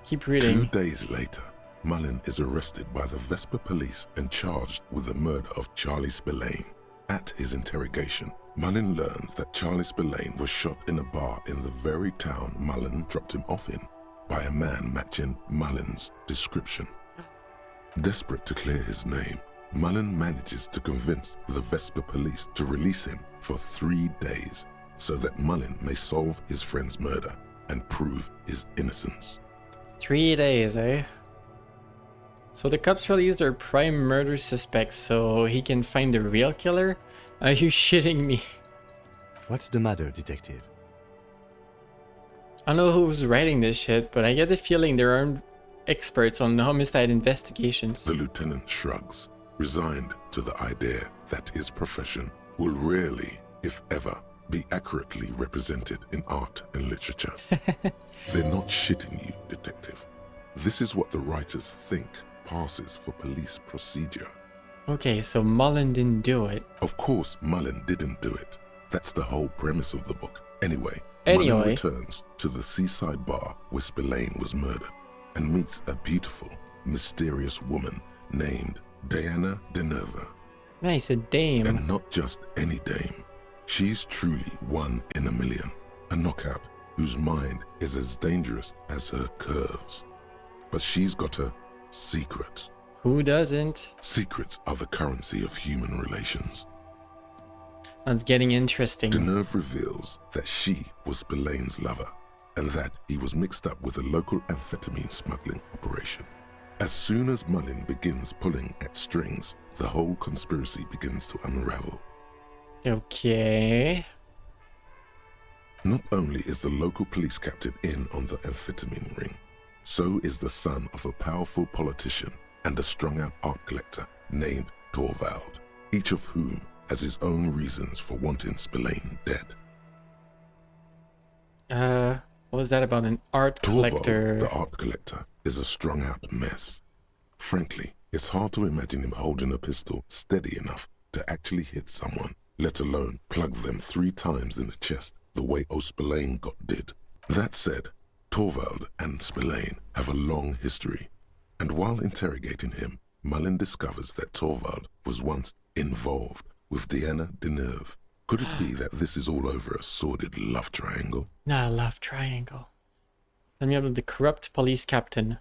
C: Keep reading.
D: 2 days later, Mullen is arrested by the Vesper police and charged with the murder of Charlie Spillane. At his interrogation, Mullen learns that Charlie Spillane was shot in a bar in the very town Mullen dropped him off in by a man matching Mullen's description. Desperate to clear his name, Mullen manages to convince the Vesper police to release him for 3 days so that Mullen may solve his friend's murder and prove his innocence.
C: 3 days, eh? So the cops released their prime murder suspect so he can find the real killer? Are you shitting me?
J: What's the matter, detective?
C: I don't know who's writing this shit, but I get the feeling there aren't experts on homicide investigations.
D: The lieutenant shrugs, resigned to the idea that his profession will rarely, if ever, be accurately represented in art and literature. They're not shitting you, detective. This is what the writers think passes for police procedure.
C: Okay, so Mullen didn't do it.
D: Of course, Mullen didn't do it. That's the whole premise of the book. Anyway, Mullen returns to the seaside bar where Spillane was murdered and meets a beautiful, mysterious woman named Diana DeNerva.
C: Nice, a dame.
D: And not just any dame. She's truly one in a million. A knockout whose mind is as dangerous as her curves. But she's got a secret.
C: Who doesn't?
D: Secrets are the currency of human relations.
C: That's getting interesting.
D: DeNerve reveals that she was Spillane's lover and that he was mixed up with a local amphetamine smuggling operation. As soon as Mullen begins pulling at strings, the whole conspiracy begins to unravel.
C: Okay.
D: Not only is the local police captain in on the amphetamine ring, so is the son of a powerful politician and a strung-out art collector named Torvald, each of whom has his own reasons for wanting Spillane dead.
C: What was that about, an art collector?
D: Torvald, the art collector, is a strung-out mess. Frankly, it's hard to imagine him holding a pistol steady enough to actually hit someone, let alone plug them 3 times in the chest the way O'Spillane got did. That said, Torvald and Spillane have a long history, and while interrogating him, Mullen discovers that Torvald was once involved with Deanna Deneuve. Could it be that this is all over a sordid love triangle?
C: Not a love triangle. Let me up the corrupt police captain.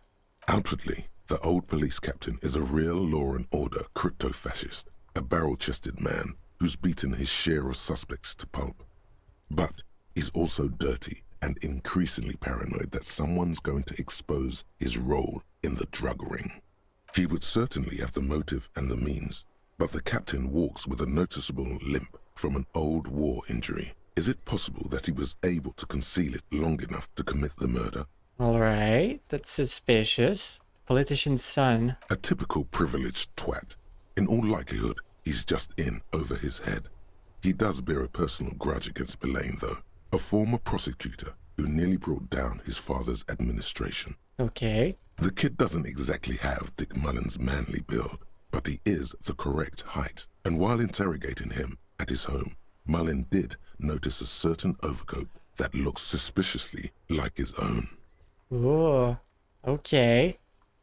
D: Outwardly, the old police captain is a real law and order crypto-fascist, a barrel-chested man who's beaten his share of suspects to pulp. But he's also dirty and increasingly paranoid that someone's going to expose his role in the drug ring. He would certainly have the motive and the means, but the captain walks with a noticeable limp from an old war injury. Is it possible that he was able to conceal it long enough to commit the murder?
C: Alright, that's suspicious. Politician's son.
D: A typical privileged twat. In all likelihood, he's just in over his head. He does bear a personal grudge against Spillane, though, a former prosecutor who nearly brought down his father's administration.
C: Okay.
D: The kid doesn't exactly have Dick Mullen's manly build, but he is the correct height, and while interrogating him at his home, Mullen did notice a certain overcoat that looks suspiciously like his own.
C: Ooh, okay.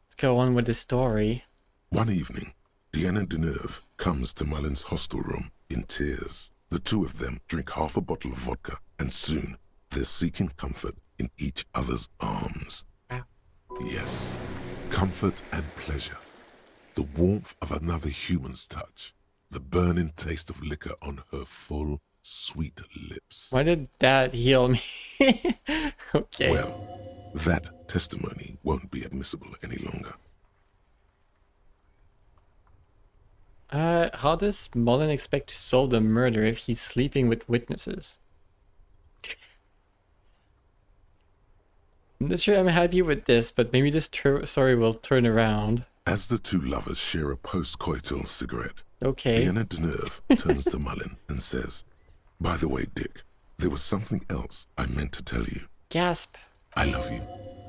C: Let's go on with the story.
D: One evening, Deanna Deneuve comes to Mullen's hostel room in tears. The two of them drink half a bottle of vodka, and soon they're seeking comfort in each other's arms.
C: Wow.
D: Yes, comfort and pleasure. The warmth of another human's touch. The burning taste of liquor on her full, sweet lips.
C: Why did that heal me? Okay.
D: Well, that testimony won't be admissible any longer.
C: How does Mullen expect to solve the murder if he's sleeping with witnesses? I'm not sure I'm happy with this, but maybe this story will turn around.
D: As the two lovers share a post-coital cigarette,
C: okay.
D: Deanna Deneuve turns to Mullen and says, "By the way, Dick, there was something else I meant to tell you."
C: Gasp.
D: I love you.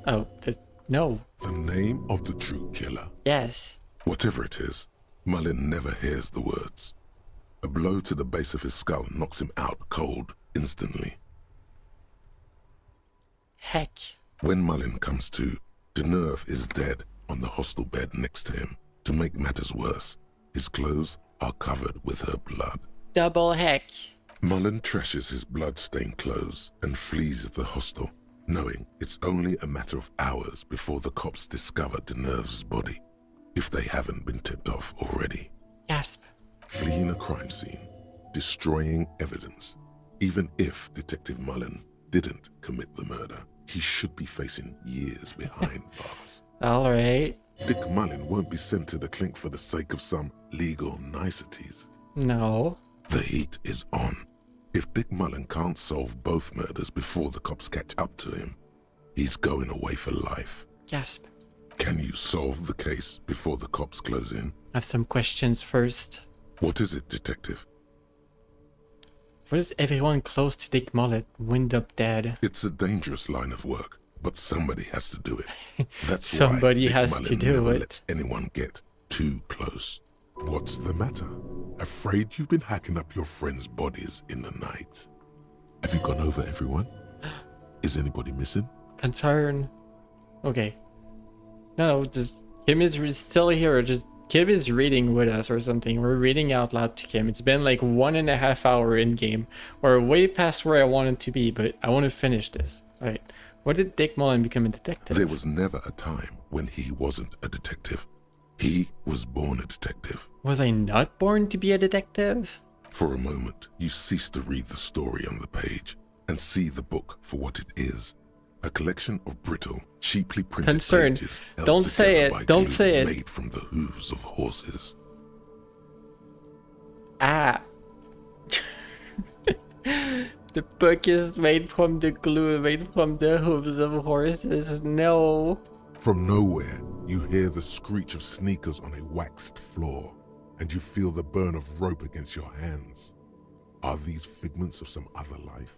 C: Oh, no.
D: The name of the true killer.
C: Yes.
D: Whatever it is, Mullen never hears the words. A blow to the base of his skull knocks him out cold instantly.
C: Heck.
D: When Mullen comes to, Deneuve is dead on the hostel bed next to him. To make matters worse, his clothes are covered with her blood.
C: Double heck.
D: Mullen trashes his blood-stained clothes and flees the hostel, knowing it's only a matter of hours before the cops discover Deneuve's body, if they haven't been tipped off already.
C: Gasp.
D: Fleeing a crime scene, destroying evidence. Even if Detective Mullen didn't commit the murder, he should be facing years behind bars.
C: Alright.
D: Dick Mullen won't be sent to the clink for the sake of some legal niceties.
C: No.
D: The heat is on. If Dick Mullen can't solve both murders before the cops catch up to him, he's going away for life.
C: Gasp.
D: Can you solve the case before the cops close in?
C: I have some questions first.
D: What is it, Detective?
C: What does everyone close to Dick Mullen wind up dead?
D: It's a dangerous line of work, but somebody has to do it. That's
C: somebody
D: why Dick
C: has
D: Mullen
C: to do
D: never
C: it.
D: lets anyone get too close. What's the matter? Afraid you've been hacking up your friends' bodies in the night? Have you gone over everyone? Is anybody missing?
C: Concern. Okay. No, just Kim is still here. Just Kim is reading with us or something. We're reading out loud to Kim. It's been like 1.5 hours in game. We're way past where I wanted to be, but I want to finish this. All right. When did Dick Mullen become a detective?
D: There was never a time when he wasn't a detective. He was born a detective.
C: Was I not born to be a detective?
D: For a moment, you cease to read the story on the page and see the book for what it is. A collection of brittle, cheaply printed
C: Concern.
D: pages held
C: Don't say
D: together
C: it.
D: by
C: Don't
D: glue
C: say it.
D: made from the hooves of horses.
C: Ah. The book is made from the glue made from the hooves of horses. No.
D: From nowhere, you hear the screech of sneakers on a waxed floor, and you feel the burn of rope against your hands. Are these figments of some other life?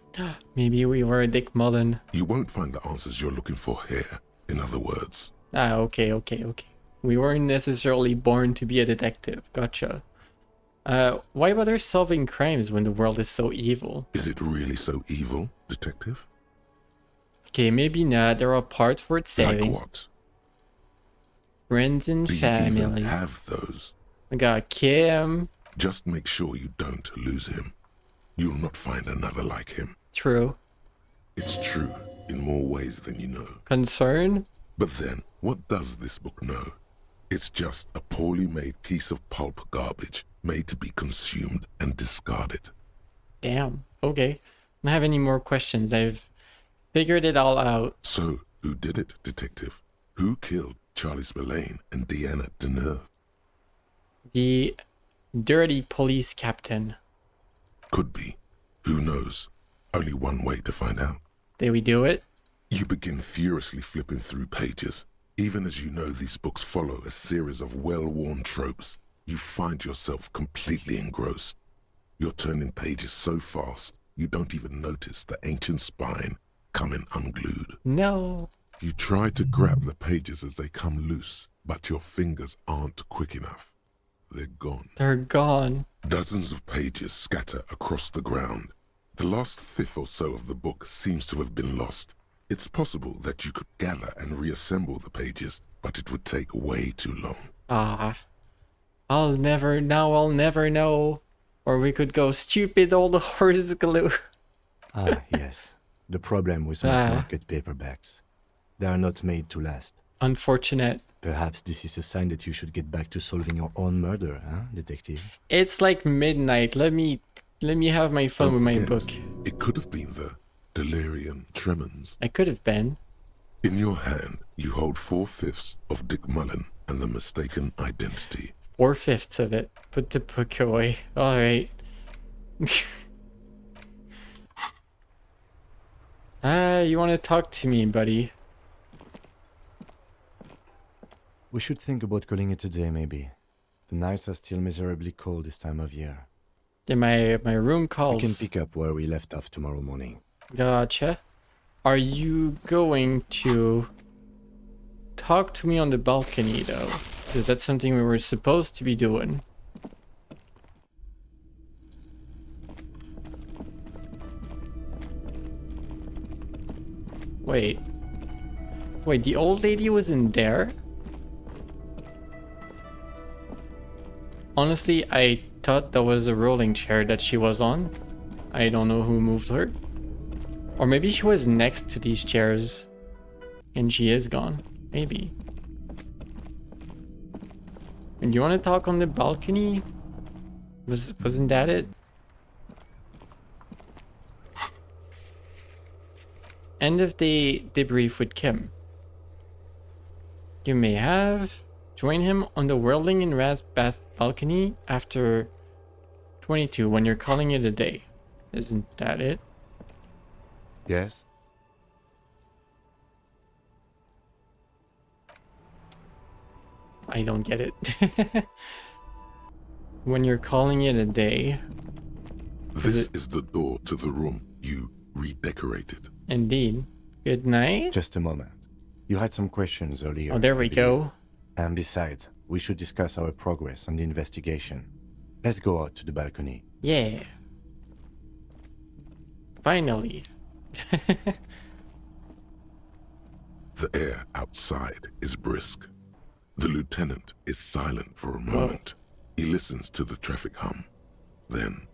C: Maybe we were a Dick Mullen.
D: You won't find the answers you're looking for here, in other words.
C: Ah, okay. We weren't necessarily born to be a detective. Gotcha. Why bother solving crimes when the world is so evil?
D: Is it really so evil, Detective?
C: Okay, maybe not. There are parts worth saving.
D: Like what?
C: Friends and
D: Do you
C: family.
D: even have those?
C: I got Kim.
D: Just make sure you don't lose him. You'll not find another like him.
C: True.
D: It's true in more ways than you know.
C: Concern?
D: But then, what does this book know? It's just a poorly made piece of pulp garbage made to be consumed and discarded.
C: Damn. Okay. I don't have any more questions. I've figured it all out.
D: So, who did it, detective? Who killed Charlie Spillane and Deanna Deneuve?
C: The dirty police captain.
D: Could be. Who knows? Only one way to find out.
C: Did we do it?
D: You begin furiously flipping through pages. Even as you know these books follow a series of well-worn tropes, you find yourself completely engrossed. You're turning pages so fast, you don't even notice the ancient spine coming unglued.
C: No.
D: You try to grab the pages as they come loose, but your fingers aren't quick enough. They're gone.
C: They're gone.
D: Dozens of pages scatter across the ground. The last fifth or so of the book seems to have been lost. It's possible that you could gather and reassemble the pages, but it would take way too long.
C: Ah. I'll never know. Or we could go stupid old horse glue.
J: Ah, yes. The problem with mass market paperbacks. They are not made to last.
C: Unfortunate.
J: Perhaps this is a sign that you should get back to solving your own murder, huh, detective?
C: It's like midnight. Let me have my fun with my book.
D: It could have been the Delirium Tremens.
C: I could have been.
D: In your hand, you hold 4/5 of Dick Mullen and the Mistaken Identity.
C: 4/5 of it. Put the book away. Alright. You want to talk to me, buddy?
J: We should think about calling it a day, maybe. The nights are still miserably cold this time of year.
C: Yeah, my room calls.
J: We can pick up where we left off tomorrow morning.
C: Gotcha. Are you going to talk to me on the balcony, though? Because that's something we were supposed to be doing. Wait. Wait, the old lady was in there? Honestly, I thought that was a rolling chair that she was on. I don't know who moved her. Or maybe she was next to these chairs and she is gone. Maybe. And you want to talk on the balcony? Wasn't that it? End of the debrief with Kim. You may have joined him on the Whirling in Rat's Bath balcony after 22 when you're calling it a day. Isn't that it?
J: Yes?
C: I don't get it. When you're calling it a day.
D: This is the door to the room you redecorated.
C: Indeed. Good night.
J: Just a moment. You had some questions earlier.
C: Oh, there we go.
J: And besides, we should discuss our progress on the investigation. Let's go out to the balcony.
C: Yeah. Finally.
D: The air outside is brisk. The lieutenant is silent for a moment. He listens to the traffic hum. Then...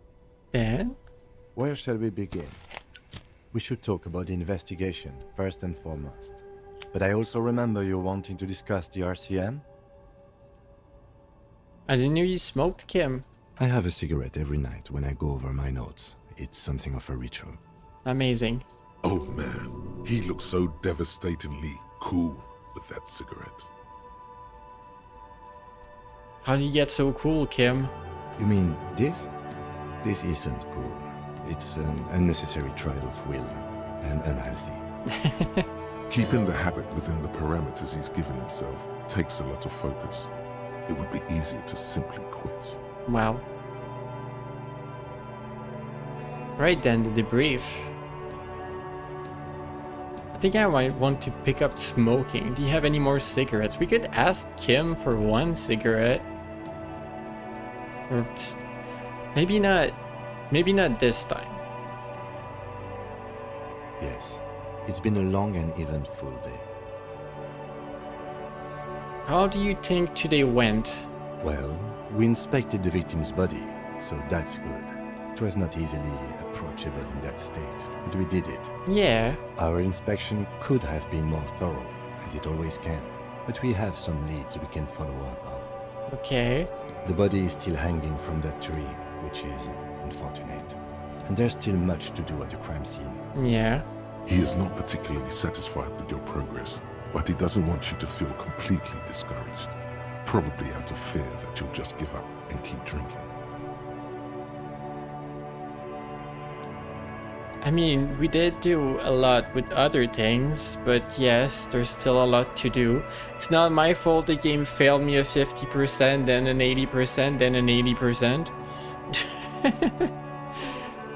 J: Where shall we begin? We should talk about the investigation, first and foremost. But I also remember you wanting to discuss the RCM?
C: I didn't know you smoked, Kim.
J: I have a cigarette every night when I go over my notes. It's something of a ritual.
C: Amazing.
D: Oh man, he looks so devastatingly cool with that cigarette.
C: How do you get so cool, Kim?
J: You mean this? This isn't cool. It's an unnecessary trial of will, and unhealthy.
D: Keeping the habit within the parameters he's given himself takes a lot of focus. It would be easier to simply quit.
C: Wow. Right then, the debrief. I think I might want to pick up smoking. Do you have any more cigarettes? We could ask Kim for one cigarette. Or maybe not. Maybe not this time.
J: Yes. It's been a long and eventful day.
C: How do you think today went?
J: Well, we inspected the victim's body, so that's good. It was not easily approachable in that state, but we did it.
C: Yeah.
J: Our inspection could have been more thorough, as it always can, but we have some leads we can follow up on.
C: Okay.
J: The body is still hanging from that tree, which is unfortunate. And there's still much to do at the crime scene.
C: Yeah.
D: He is not particularly satisfied with your progress, but he doesn't want you to feel completely discouraged. Probably out of fear that you'll just give up and keep drinking.
C: I mean, we did do a lot with other things, but yes, there's still a lot to do. It's not my fault the game failed me a 50%, then an 80%, then an 80%.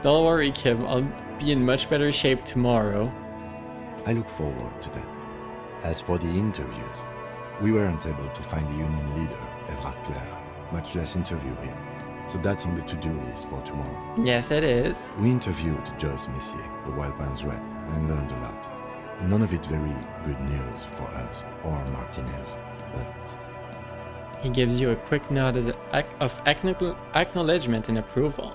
C: Don't worry, Kim, I'll be in much better shape tomorrow.
J: I look forward to that. As for the interviews, we weren't able to find the union leader, Everard Clare, much less interview him. So that's on the to-do list for tomorrow.
C: Yes, it is.
J: We interviewed Joyce Messier, the Wildlands rep, and learned a lot. None of it very good news for us or Martinez, but...
C: He gives you a quick nod of acknowledgement and approval.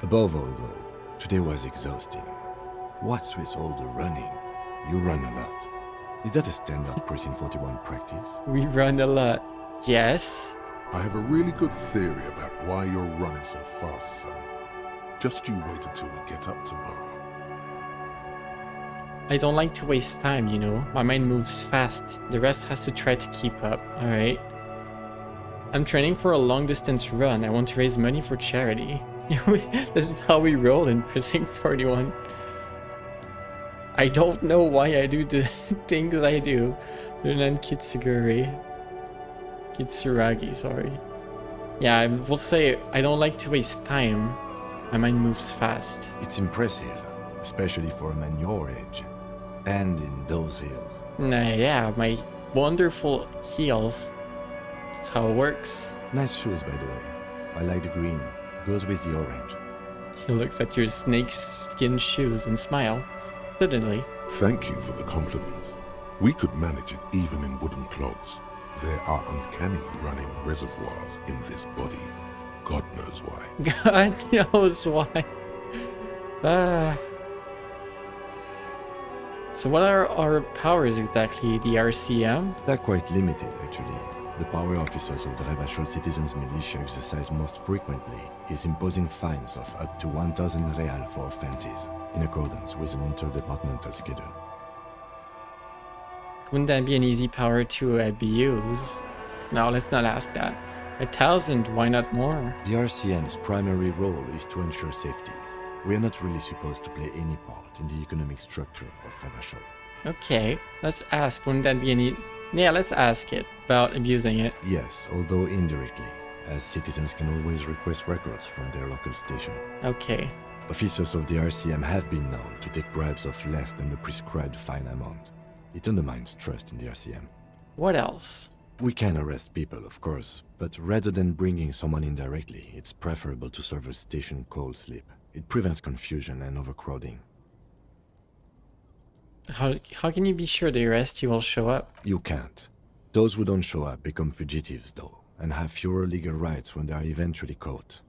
J: Above all, though, today was exhausting. What's with all the running? You run a lot. Is that a standard Precinct 41 practice?
C: We run a lot. Yes.
D: I have a really good theory about why you're running so fast, son. Just you wait until we get up tomorrow.
C: I don't like to waste time, you know. My mind moves fast. The rest has to try to keep up, alright? I'm training for a long-distance run. I want to raise money for charity. This is how we roll in Precinct 41. I don't know why I do the things I do. Lieutenant Kitsuragi, sorry. Yeah, I will say I don't like to waste time. My mind moves fast.
J: It's impressive, especially for a man your age. And in those heels.
C: Nah, yeah, my wonderful heels. That's how it works.
J: Nice shoes, by the way. I like the green. Goes with the orange.
C: He looks at your snakeskin shoes and smile. Suddenly.
D: Thank you for the compliment. We could manage it even in wooden clogs. There are uncanny running reservoirs in this body. God knows why.
C: God knows why. So what are our powers exactly? The RCM?
J: They're quite limited, actually. The power officers of the Revachol Citizens Militia exercise most frequently is imposing fines of up to 1,000 real for offenses, in accordance with an interdepartmental schedule.
C: Wouldn't that be an easy power to abuse? No, let's not ask that. 1,000, why not more?
J: The RCM's primary role is to ensure safety. We are not really supposed to play any part in the economic structure of Revachol.
C: Okay, let's ask. Wouldn't that be any... Yeah, let's ask it about abusing it.
J: Yes, although indirectly, as citizens can always request records from their local station.
C: Okay.
J: Officers of the RCM have been known to take bribes of less than the prescribed fine amount. It undermines trust in the RCM.
C: What else?
J: We can arrest people, of course, but rather than bringing someone in directly, it's preferable to serve a station call slip. It prevents confusion and overcrowding.
C: How can you be sure the arrest you will show up?
J: You can't. Those who don't show up become fugitives, though, and have fewer legal rights when they are eventually caught.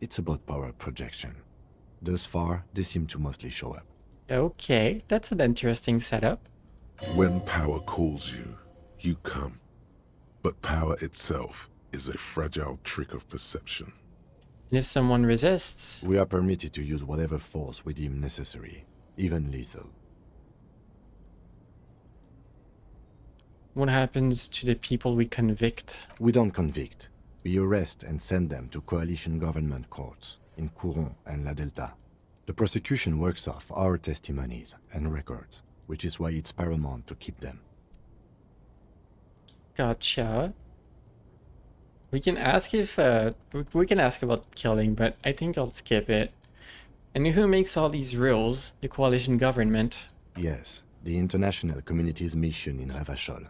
J: It's about power projection. Thus far, they seem to mostly show up.
C: Okay, that's an interesting setup.
D: When power calls you, you come. But power itself is a fragile trick of perception.
C: And if someone resists...
J: We are permitted to use whatever force we deem necessary, even lethal.
C: What happens to the people we convict?
J: We don't convict. We arrest and send them to coalition government courts in Couronne and La Delta. The prosecution works off our testimonies and records, which is why it's paramount to keep them.
C: Gotcha. We can ask if we can ask about killing, but I think I'll skip it. And who makes all these rules? The coalition government.
J: Yes, the international community's mission in Revachol,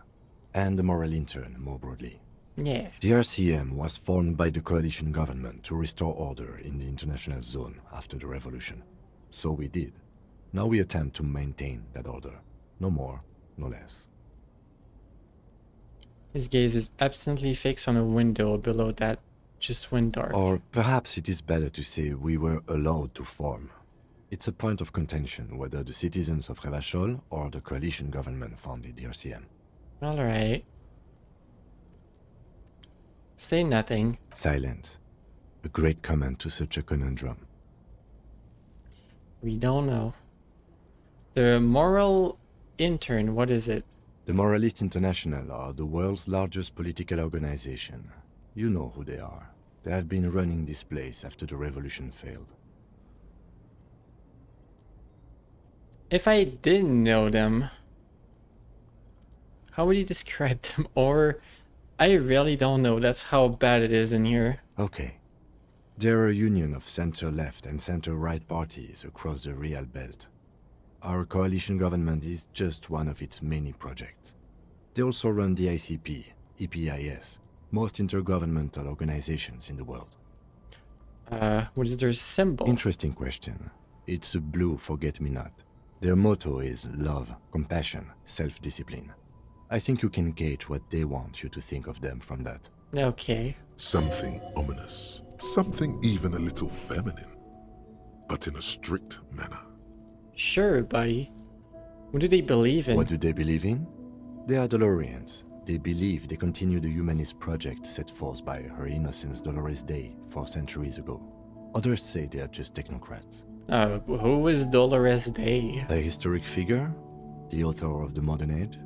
J: and the moral intern more broadly.
C: Yeah.
J: The RCM was formed by the coalition government to restore order in the international zone after the revolution. So we did. Now we attempt to maintain that order. No more, no less.
C: His gaze is absently fixed on a window below that just went dark.
J: Or perhaps it is better to say we were allowed to form. It's a point of contention whether the citizens of Revachol or the coalition government founded the RCM.
C: Alright. Say nothing.
J: Silence. A great comment to such a conundrum.
C: We don't know. The Moral Intern, what is it?
J: The Moralist International are the world's largest political organization. You know who they are. They have been running this place after the revolution failed.
C: If I didn't know them, how would you describe them? Or I really don't know. That's how bad it is in here.
J: Okay. They're a union of center-left and center-right parties across the Real Belt. Our coalition government is just one of its many projects. They also run the ICP, EPIS, most intergovernmental organizations in the world.
C: What is their symbol?
J: Interesting question. It's a blue forget-me-not. Their motto is love, compassion, self-discipline. I think you can gauge what they want you to think of them from that.
C: Okay.
D: Something ominous. Something even a little feminine. But in a strict manner.
C: Sure, buddy. What do they believe in?
J: What do they believe in? They are Dolorians. They believe they continue the humanist project set forth by Her Innocence Dolores Day 4 centuries ago. Others say they are just technocrats.
C: Who is Dolores Day?
J: A historic figure? The author of the modern age?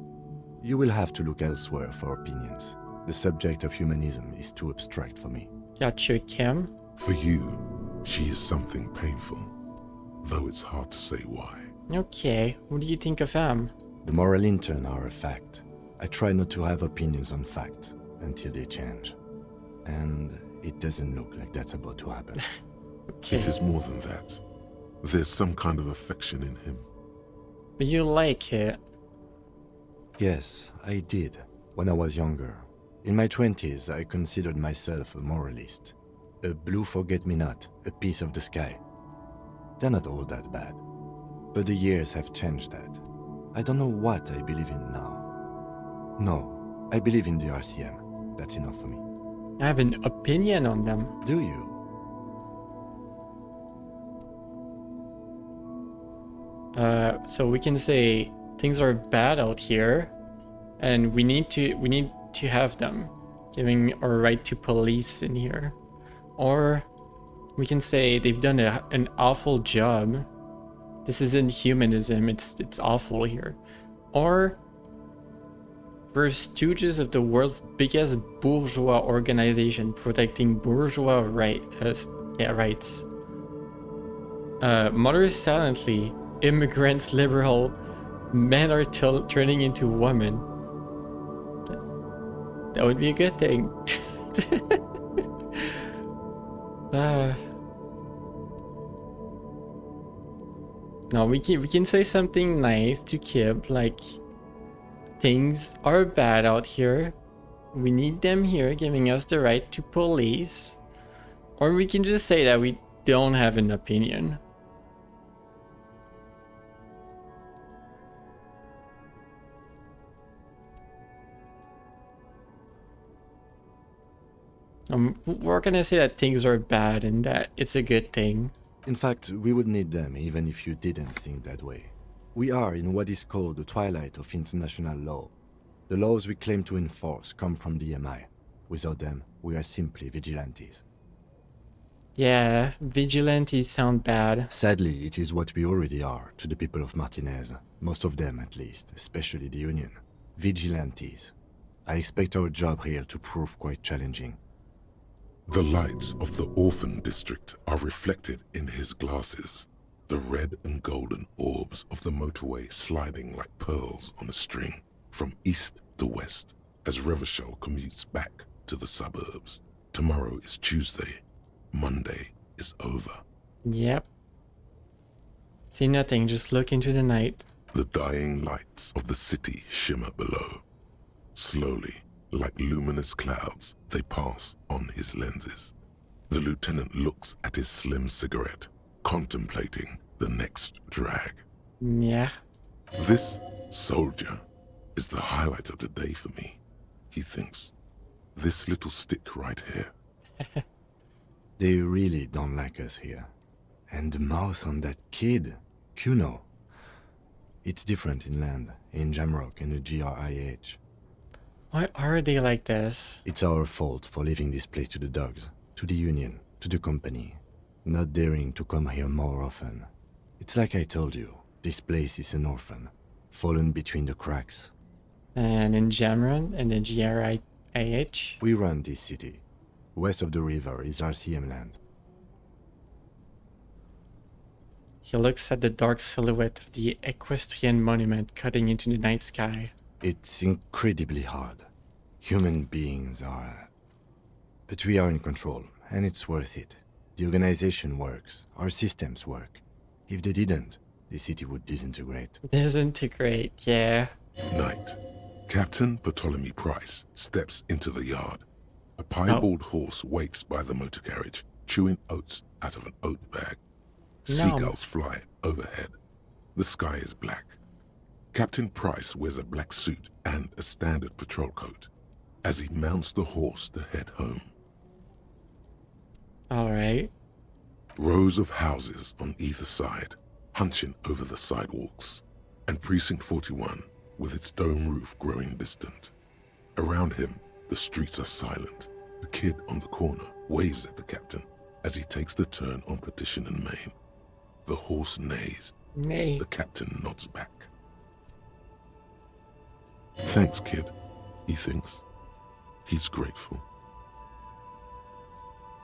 J: You will have to look elsewhere for opinions. The subject of humanism is too abstract for me.
C: Gotcha, Kim.
D: For you, she is something painful, though it's hard to say why.
C: Okay, what do you think of them?
J: The moral intern are a fact. I try not to have opinions on facts until they change. And it doesn't look like that's about to happen.
C: Okay.
D: It is more than that. There's some kind of affection in him.
C: But you like it?
J: Yes, I did, when I was younger. In my 20s, I considered myself a moralist. A blue forget-me-not, a piece of the sky. They're not all that bad. But the years have changed that. I don't know what I believe in now. No, I believe in the RCM. That's enough for me.
C: I have an opinion on them.
J: Do you?
C: So we can say things are bad out here, and we need to have them, giving our right to police in here. Or we can say they've done an awful job. This isn't humanism, it's awful here. Or we're stooges of the world's biggest bourgeois organization protecting bourgeois rights. Mothers silently, immigrants liberal, men are turning into women. That would be a good thing. No, we can say something nice to Kib, like things are bad out here. We need them here, giving us the right to police. Or we can just say that we don't have an opinion. We're gonna say that things are bad and that it's a good thing.
J: In fact, we would need them even if you didn't think that way. We are in what is called the twilight of international law. The laws we claim to enforce come from the MI. Without them, we are simply vigilantes.
C: Yeah, vigilantes sound bad.
J: Sadly, it is what we already are to the people of Martinez. Most of them, at least, especially the Union. Vigilantes. I expect our job here to prove quite challenging.
D: The lights of the orphan district are reflected in his glasses, the red and golden orbs of the motorway sliding like pearls on a string from east to west as Revachol commutes back to the suburbs. Tomorrow is Tuesday. Monday is over.
C: Yep. See nothing, just look into the night.
D: The dying lights of the city shimmer below. Slowly, like luminous clouds, they pass on his lenses. The lieutenant looks at his slim cigarette, contemplating the next drag.
C: Yeah.
D: This soldier is the highlight of the day for me, he thinks. This little stick right here.
J: They really don't like us here. And the mouth on that kid, Kuno. It's different inland, in Jamrock and the GRIH.
C: Why are they like this?
J: It's our fault for leaving this place to the dogs, to the Union, to the company. Not daring to come here more often. It's like I told you, this place is an orphan, fallen between the cracks.
C: And in Jamron and the GRIH?
J: We run this city. West of the river is RCM land.
C: He looks at the dark silhouette of the equestrian monument cutting into the night sky.
J: It's incredibly hard. Human beings are... But we are in control, and it's worth it. The organization works. Our systems work. If they didn't, the city would disintegrate.
C: Disintegrate, yeah.
D: Night. Captain Ptolemy Price steps into the yard. A piebald horse waits by the motor carriage, chewing oats out of an oat bag. Seagulls fly overhead. The sky is black. Captain Price wears a black suit and a standard patrol coat as he mounts the horse to head home.
C: All right.
D: Rows of houses on either side, hunching over the sidewalks, and Precinct 41 with its dome roof growing distant. Around him, the streets are silent. A kid on the corner waves at the captain as he takes the turn on Petition and Main. The horse neighs.
C: Neigh.
D: The captain nods back. Thanks, kid, he thinks. He's grateful.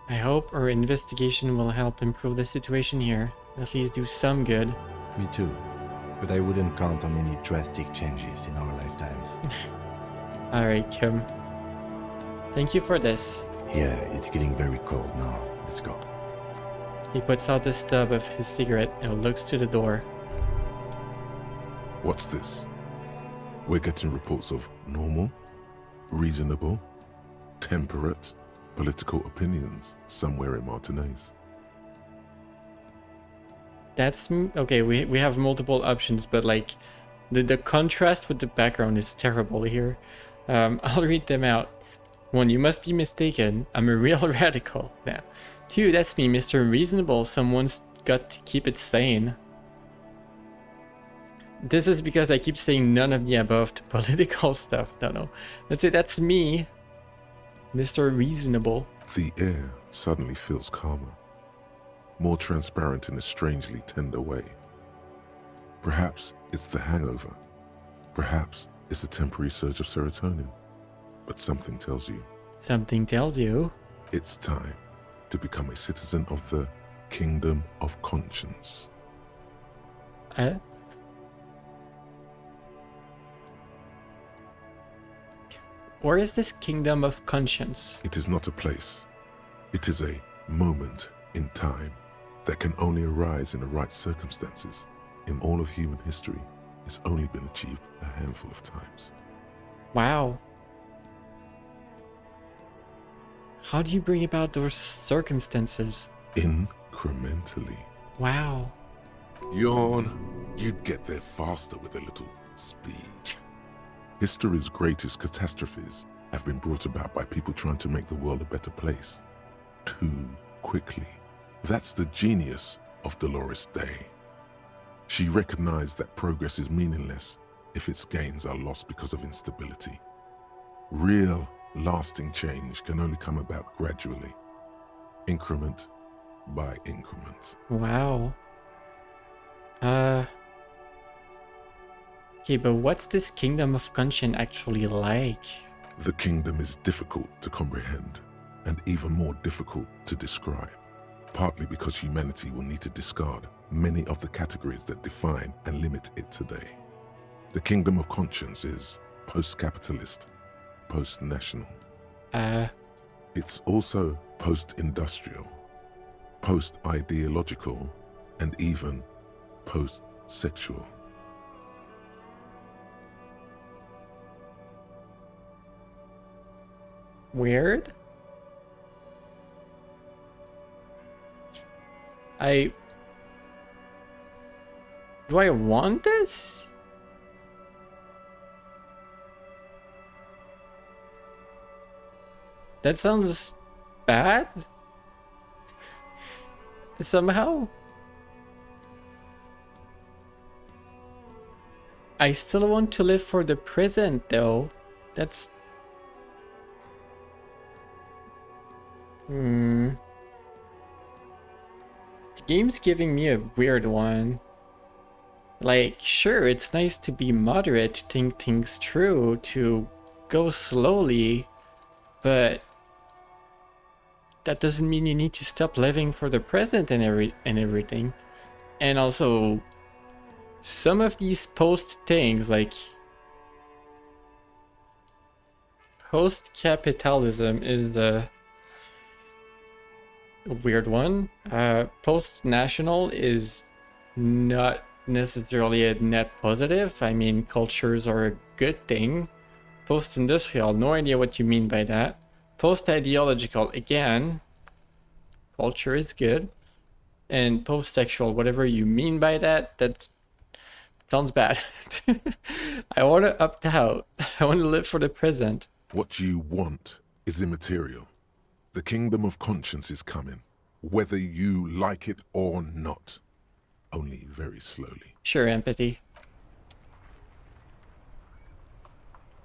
C: I hope our investigation will help improve the situation here. At least do some good.
J: Me too. But I wouldn't count on any drastic changes in our lifetimes.
C: Alright, Kim. Thank you for this.
J: Yeah, it's getting very cold now. Let's go.
C: He puts out the stub of his cigarette and looks to the door.
D: What's this? We're getting reports of normal, reasonable, temperate political opinions somewhere in Martinez.
C: That's okay. We have multiple options, but like the contrast with the background is terrible here. I'll read them out. 1. You must be mistaken. I'm a real radical. Now. 2. That's me, Mr. Reasonable. Someone's got to keep it sane. This is because I keep saying none of the above to political stuff. No. Let's say that's me, Mr. Reasonable.
D: The air suddenly feels calmer, more transparent in a strangely tender way. Perhaps it's the hangover. Perhaps it's a temporary surge of serotonin. But something tells you.
C: Something tells you.
D: It's time to become a citizen of the Kingdom of Conscience.
C: Where is this Kingdom of Conscience?
D: It is not a place. It is a moment in time that can only arise in the right circumstances. In all of human history, it's only been achieved a handful of times.
C: Wow. How do you bring about those circumstances?
D: Incrementally.
C: Wow.
D: Yawn. You'd get there faster with a little speed. History's greatest catastrophes have been brought about by people trying to make the world a better place. Too quickly. That's the genius of Dolores Day. She recognized that progress is meaningless if its gains are lost because of instability. Real, lasting change can only come about gradually, increment by increment.
C: Wow. Okay, but what's this Kingdom of Conscience actually like?
D: The kingdom is difficult to comprehend and even more difficult to describe, partly because humanity will need to discard many of the categories that define and limit it today. The Kingdom of Conscience is post-capitalist, post-national. It's also post-industrial, post-ideological, and even post-sexual.
C: Weird. I Do I want this? That sounds bad. Somehow. I still want to live for the present though. That's... The game's giving me a weird one. Like, sure, it's nice to be moderate, to think things through, to go slowly, but that doesn't mean you need to stop living for the present and everything. And also, some of these post things, like post-capitalism is the weird one. Post-national is not necessarily a net positive. I mean, cultures are a good thing. Post-industrial, no idea what you mean by that. Post-ideological, again, culture is good. And post-sexual, whatever you mean by that, that sounds bad. I want to opt out. I want to live for the present.
D: What you want is immaterial. The kingdom of conscience is coming, whether you like it or not. Only very slowly.
C: Sure, empathy.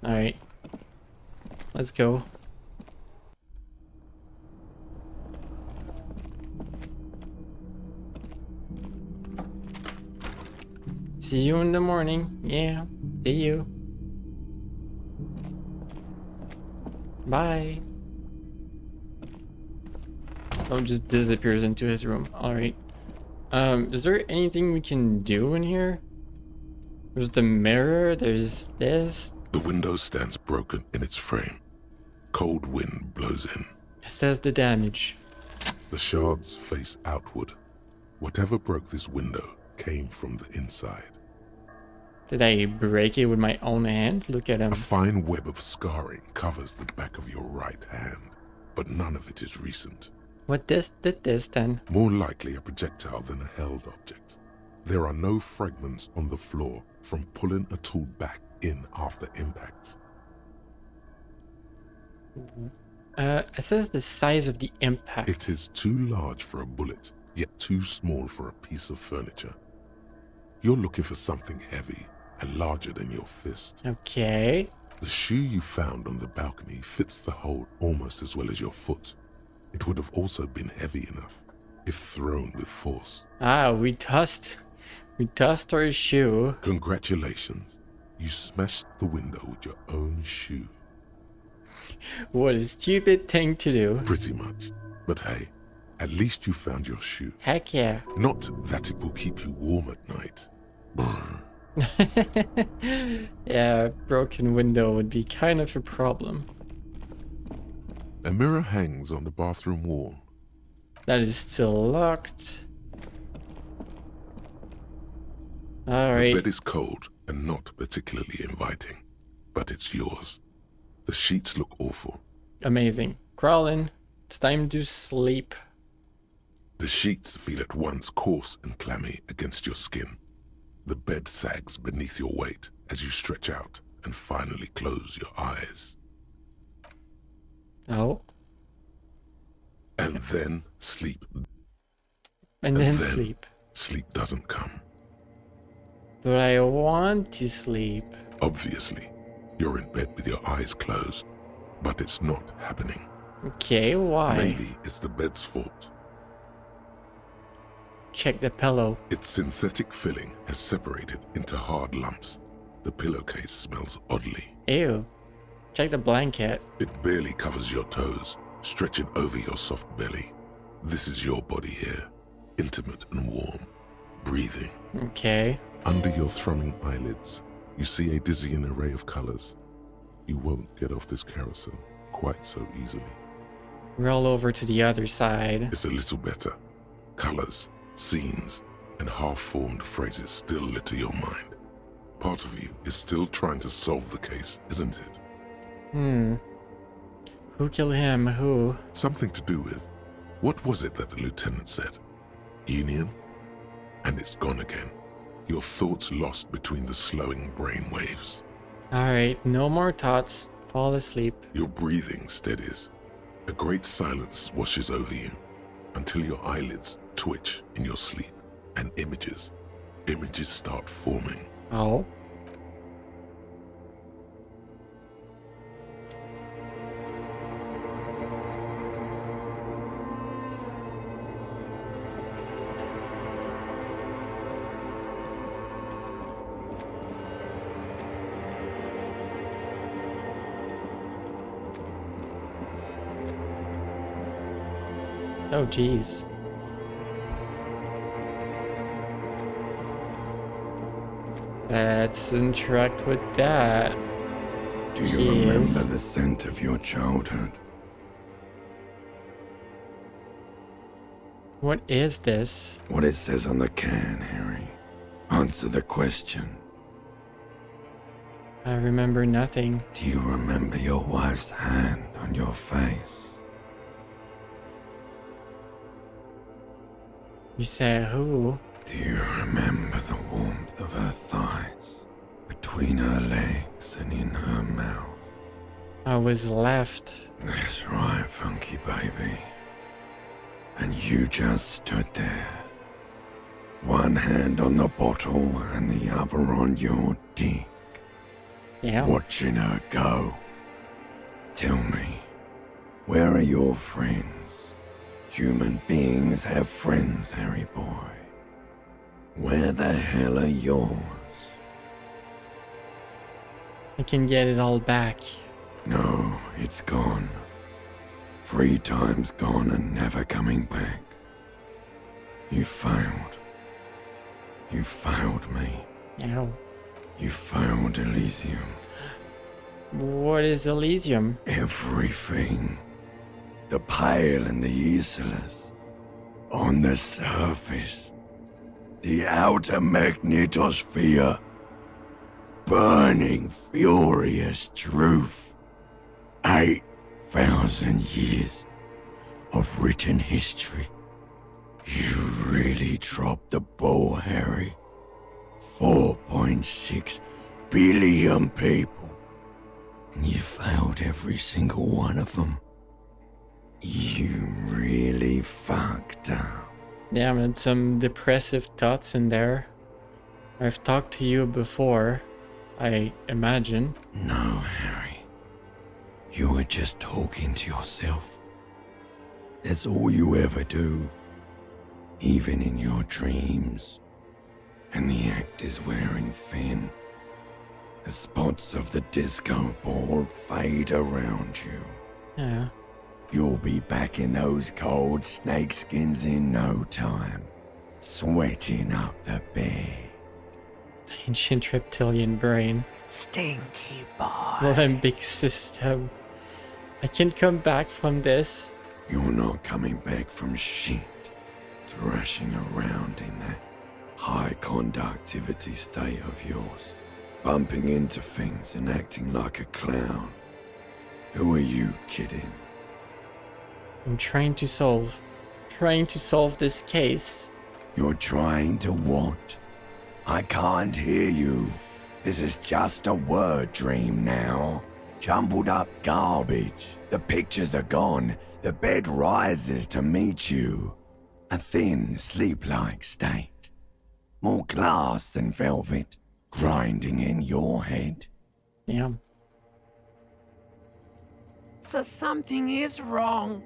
C: Alright. Let's go. See you in the morning. Yeah, see you. Bye. Oh, just disappears into his room. Alright. Is there anything we can do in here? There's the mirror, there's this.
D: The window stands broken in its frame. Cold wind blows in.
C: Assess the damage.
D: The shards face outward. Whatever broke this window came from the inside.
C: Did I break it with my own hands? Look at him.
D: A fine web of scarring covers the back of your right hand, but none of it is recent.
C: What did this then?
D: More likely a projectile than a held object. There are no fragments on the floor from pulling a tool back in after impact.
C: Assess the size of the impact.
D: It is too large for a bullet, yet too small for a piece of furniture. You're looking for something heavy and larger than your fist.
C: Okay.
D: The shoe you found on the balcony fits the hole almost as well as your foot. It would have also been heavy enough if thrown with force.
C: Ah, we tossed our shoe.
D: Congratulations. You smashed the window with your own shoe.
C: What a stupid thing to do.
D: Pretty much. But hey, at least you found your shoe.
C: Heck yeah.
D: Not that it will keep you warm at night.
C: Yeah, broken window would be kind of a problem.
D: A mirror hangs on the bathroom wall.
C: That is still locked. Alright.
D: The bed is cold and not particularly inviting, but it's yours. The sheets look awful.
C: Amazing. Crawl in. It's time to sleep.
D: The sheets feel at once coarse and clammy against your skin. The bed sags beneath your weight as you stretch out and finally close your eyes.
C: Oh.
D: And then sleep.
C: And then sleep.
D: Sleep doesn't come.
C: But I want to sleep.
D: Obviously, you're in bed with your eyes closed, but it's not happening.
C: Okay, why?
D: Maybe it's the bed's fault.
C: Check the pillow.
D: Its synthetic filling has separated into hard lumps. The pillowcase smells oddly.
C: Ew. Check the blanket.
D: It barely covers your toes, stretching over your soft belly. This is your body here, intimate and warm, breathing.
C: Okay.
D: Under your thrumming eyelids, you see a dizzying array of colors. You won't get off this carousel quite so easily.
C: Roll over to the other side.
D: It's a little better. Colors, scenes, and half-formed phrases still litter your mind. Part of you is still trying to solve the case, isn't it?
C: Who killed him? Who?
D: Something to do with... What was it that the lieutenant said? Union? And it's gone again. your thoughts lost between the slowing brain waves.
C: Alright, no more thoughts. Fall asleep.
D: Your breathing steadies. A great silence washes over you until your eyelids twitch in your sleep and images start forming.
C: Oh. Oh, geez. Let's interact with that.
Q: Do you remember the scent of your childhood?
C: What is this?
Q: What it says on the can, Harry. Answer the question.
C: I remember nothing.
Q: Do you remember your wife's hand on your face?
C: You say who?
Q: Do you remember the warmth of her thighs, between her legs and in her mouth?
C: I was left.
Q: That's right, funky baby. And you just stood there. One hand on the bottle and the other on your dick.
C: Yeah.
Q: Watching her go. Tell me, where are your friends? Human beings have friends, Harry boy. Where the hell are yours?
C: I can get it all back.
Q: No, it's gone. 3 times gone and never coming back. You failed. You failed me.
C: Ow.
Q: You failed Elysium.
C: What is Elysium?
Q: Everything. The Pale and the Islas. On the surface. The outer magnetosphere. Burning, furious truth. 8,000 years of written history. You really dropped the ball, Harry. 4.6 billion people. And you failed every single one of them. You really fucked up.
C: Yeah, I had some depressive thoughts in there. I've talked to you before, I imagine.
Q: No, Harry. You were just talking to yourself. That's all you ever do. Even in your dreams. And the act is wearing thin. The spots of the disco ball fade around you.
C: Yeah.
Q: You'll be back in those cold snakeskins in no time. Sweating up the bed.
C: Ancient reptilian brain.
Q: Stinky boy.
C: Limbic system. I can come back from this.
Q: You're not coming back from shit. Thrashing around in that high conductivity state of yours. Bumping into things and acting like a clown. Who are you kidding?
C: I'm trying to solve this case.
Q: You're trying to what? I can't hear you. This is just a word dream now. Jumbled up garbage. The pictures are gone. The bed rises to meet you. A thin, sleep-like state. More glass than velvet. Grinding in your head.
C: Yeah.
S: So something is wrong.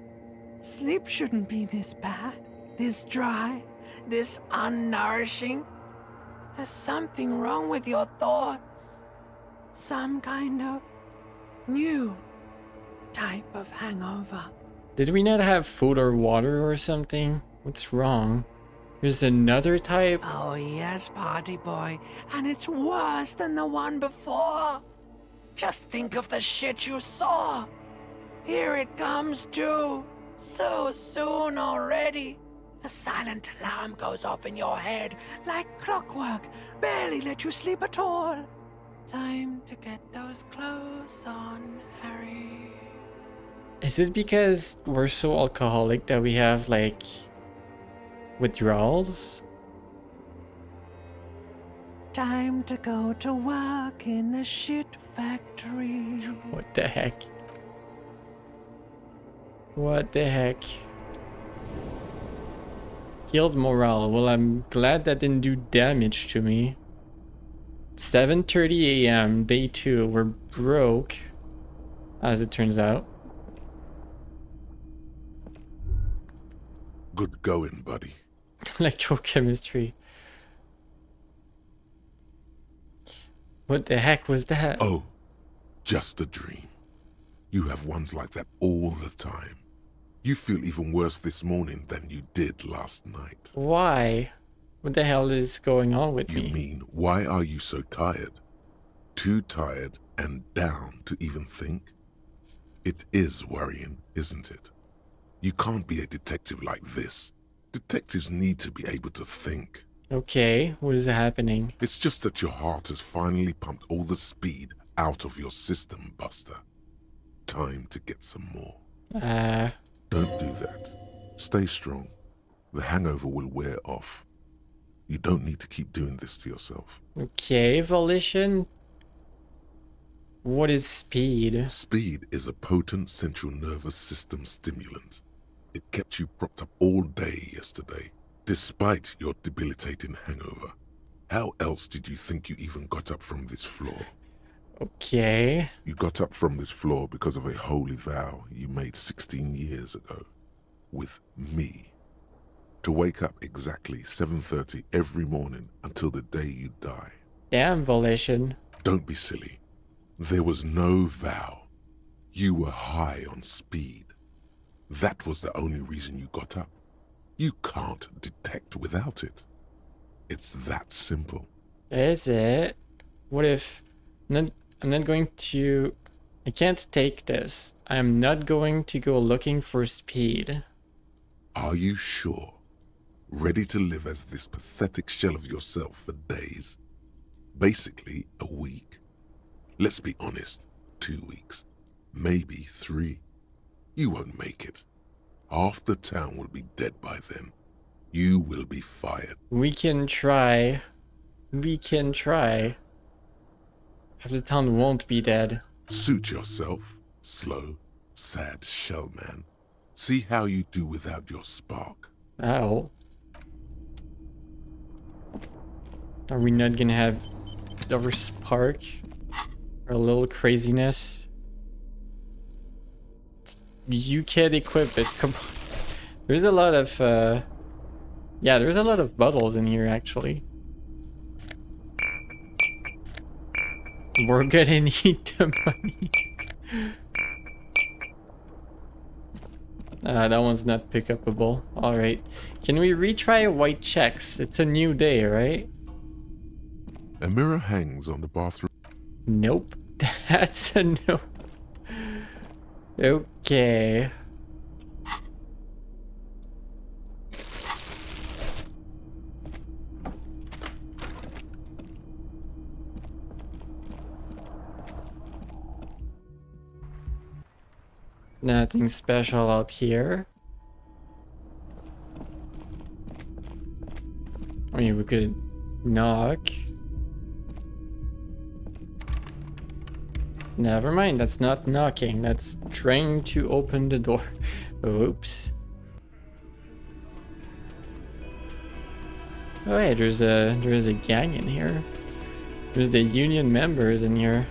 S: Sleep shouldn't be this bad, this dry, this unnourishing. There's something wrong with your thoughts. Some kind of new type of hangover.
C: Did we not have food or water or something? What's wrong? There's another type?
S: Oh yes, party boy. And it's worse than the one before. Just think of the shit you saw. Here it comes too. So soon already. A silent alarm goes off in your head like clockwork. Barely let you sleep at all. Time to get those clothes on, Harry.
C: Is it because we're so alcoholic that we have like withdrawals?
S: Time to go to work in the shit factory.
C: What the heck? What the heck? Guild morale. Well, I'm glad that didn't do damage to me. 7:30 a.m. Day 2. We're broke, as it turns out.
D: Good going, buddy.
C: Electrochemistry. What the heck was that?
D: Oh, just a dream. You have ones like that all the time. You feel even worse this morning than you did last night.
C: Why? What the hell is going on with me?
D: You mean, why are you so tired? Too tired and down to even think? It is worrying, isn't it? You can't be a detective like this. Detectives need to be able to think.
C: Okay, what is happening?
D: It's just that your heart has finally pumped all the speed out of your system, Buster. Time to get some more. Don't do that. Stay strong. The hangover will wear off. You don't need to keep doing this to yourself.
C: Okay, Volition. What is speed?
D: Speed is a potent central nervous system stimulant. It kept you propped up all day yesterday, despite your debilitating hangover. How else did you think you even got up from this floor?
C: Okay.
D: You got up from this floor because of a holy vow you made 16 years ago. With me. To wake up exactly 7:30 every morning until the day you die.
C: Damn, Volition.
D: Don't be silly. There was no vow. You were high on speed. That was the only reason you got up. You can't detect without it. It's that simple.
C: Is it? What if... I'm not going to... I can't take this. I'm not going to go looking for speed.
D: Are you sure? Ready to live as this pathetic shell of yourself for days? Basically, a week. Let's be honest, 2 weeks. Maybe 3. You won't make it. Half the town will be dead by then. You will be fired.
C: We can try. We can try. Half the town won't be dead.
D: Suit yourself, slow, sad shell man. See how you do without your spark.
C: Ow. Are we not gonna have our spark? Or a little craziness? You can't equip it, come on. There's a lot of, yeah, there's a lot of bottles in here, actually. We're gonna need the money. That one's not pick-upable. Alright. Can we retry white checks? It's a new day, right?
D: A mirror hangs on the bathroom.
C: Nope. That's a no. Okay. Nothing special out here. I mean, we could knock. Never mind, that's not knocking. That's trying to open the door. Oops. Oh hey, there's a gang in here. There's the union members in here.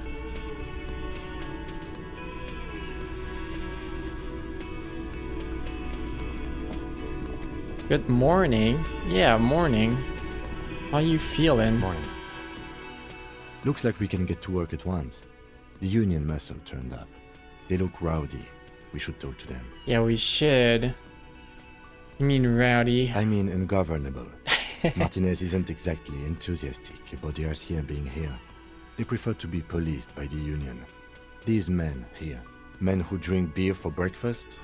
C: Good morning. Yeah, morning. How you feeling?
J: Morning. Looks like we can get to work at once. The union muscle turned up. They look rowdy. We should talk to them.
C: Yeah, we should. You mean rowdy?
J: I mean ungovernable. Martinez isn't exactly enthusiastic about the RCM being here. They prefer to be policed by the union. These men here, men who drink beer for breakfast,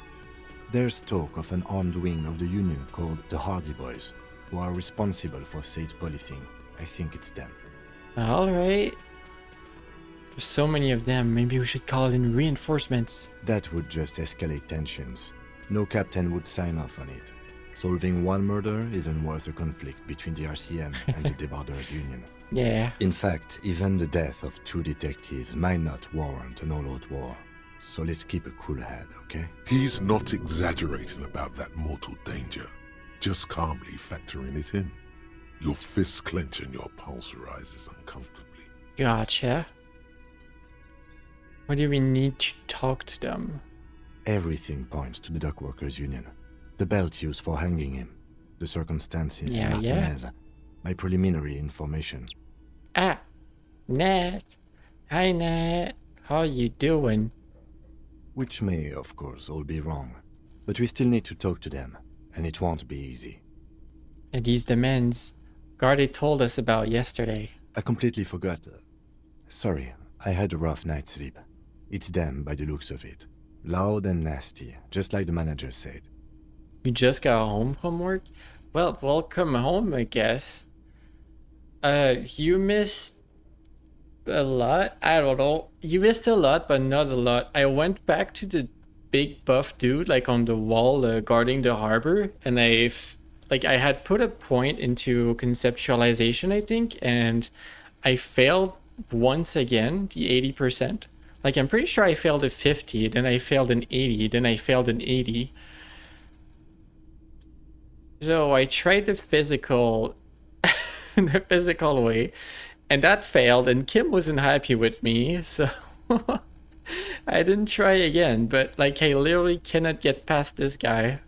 J: there's talk of an armed wing of the union called the Hardy Boys, who are responsible for state policing. I think it's them.
C: Alright. There's so many of them, maybe we should call in reinforcements.
J: That would just escalate tensions. No captain would sign off on it. Solving one murder isn't worth a conflict between the RCM and the Debarders Union.
C: Yeah.
J: In fact, even the death of 2 detectives might not warrant an all-out war. So let's keep a cool head, okay?
D: He's not exaggerating about that mortal danger, just calmly factoring it in. Your fists clench and your pulse rises uncomfortably.
C: Gotcha. What do we need to talk to them?
J: Everything points to the Dockworkers Union. The belt used for hanging him, the circumstances in Martinez, my preliminary information.
C: Ah, Nat. Hi, Nat. How you doing?
J: Which may, of course, all be wrong. But we still need to talk to them, and it won't be easy.
C: And these demands Gardy told us about yesterday.
J: I completely forgot. Sorry, I had a rough night's sleep. It's them by the looks of it. Loud and nasty, just like the manager said.
C: You just got home from work? Well, welcome home, I guess. You missed a lot? I don't know. You missed a lot, but not a lot. I went back to the big buff dude, like on the wall guarding the harbor, and I had put a point into conceptualization, I think, and I failed once again, the 80%. Like, I'm pretty sure I failed a 50, then I failed an 80, then I failed an 80. So I tried the physical way, and that failed, and Kim wasn't happy with me, so I didn't try again, but like I literally cannot get past this guy.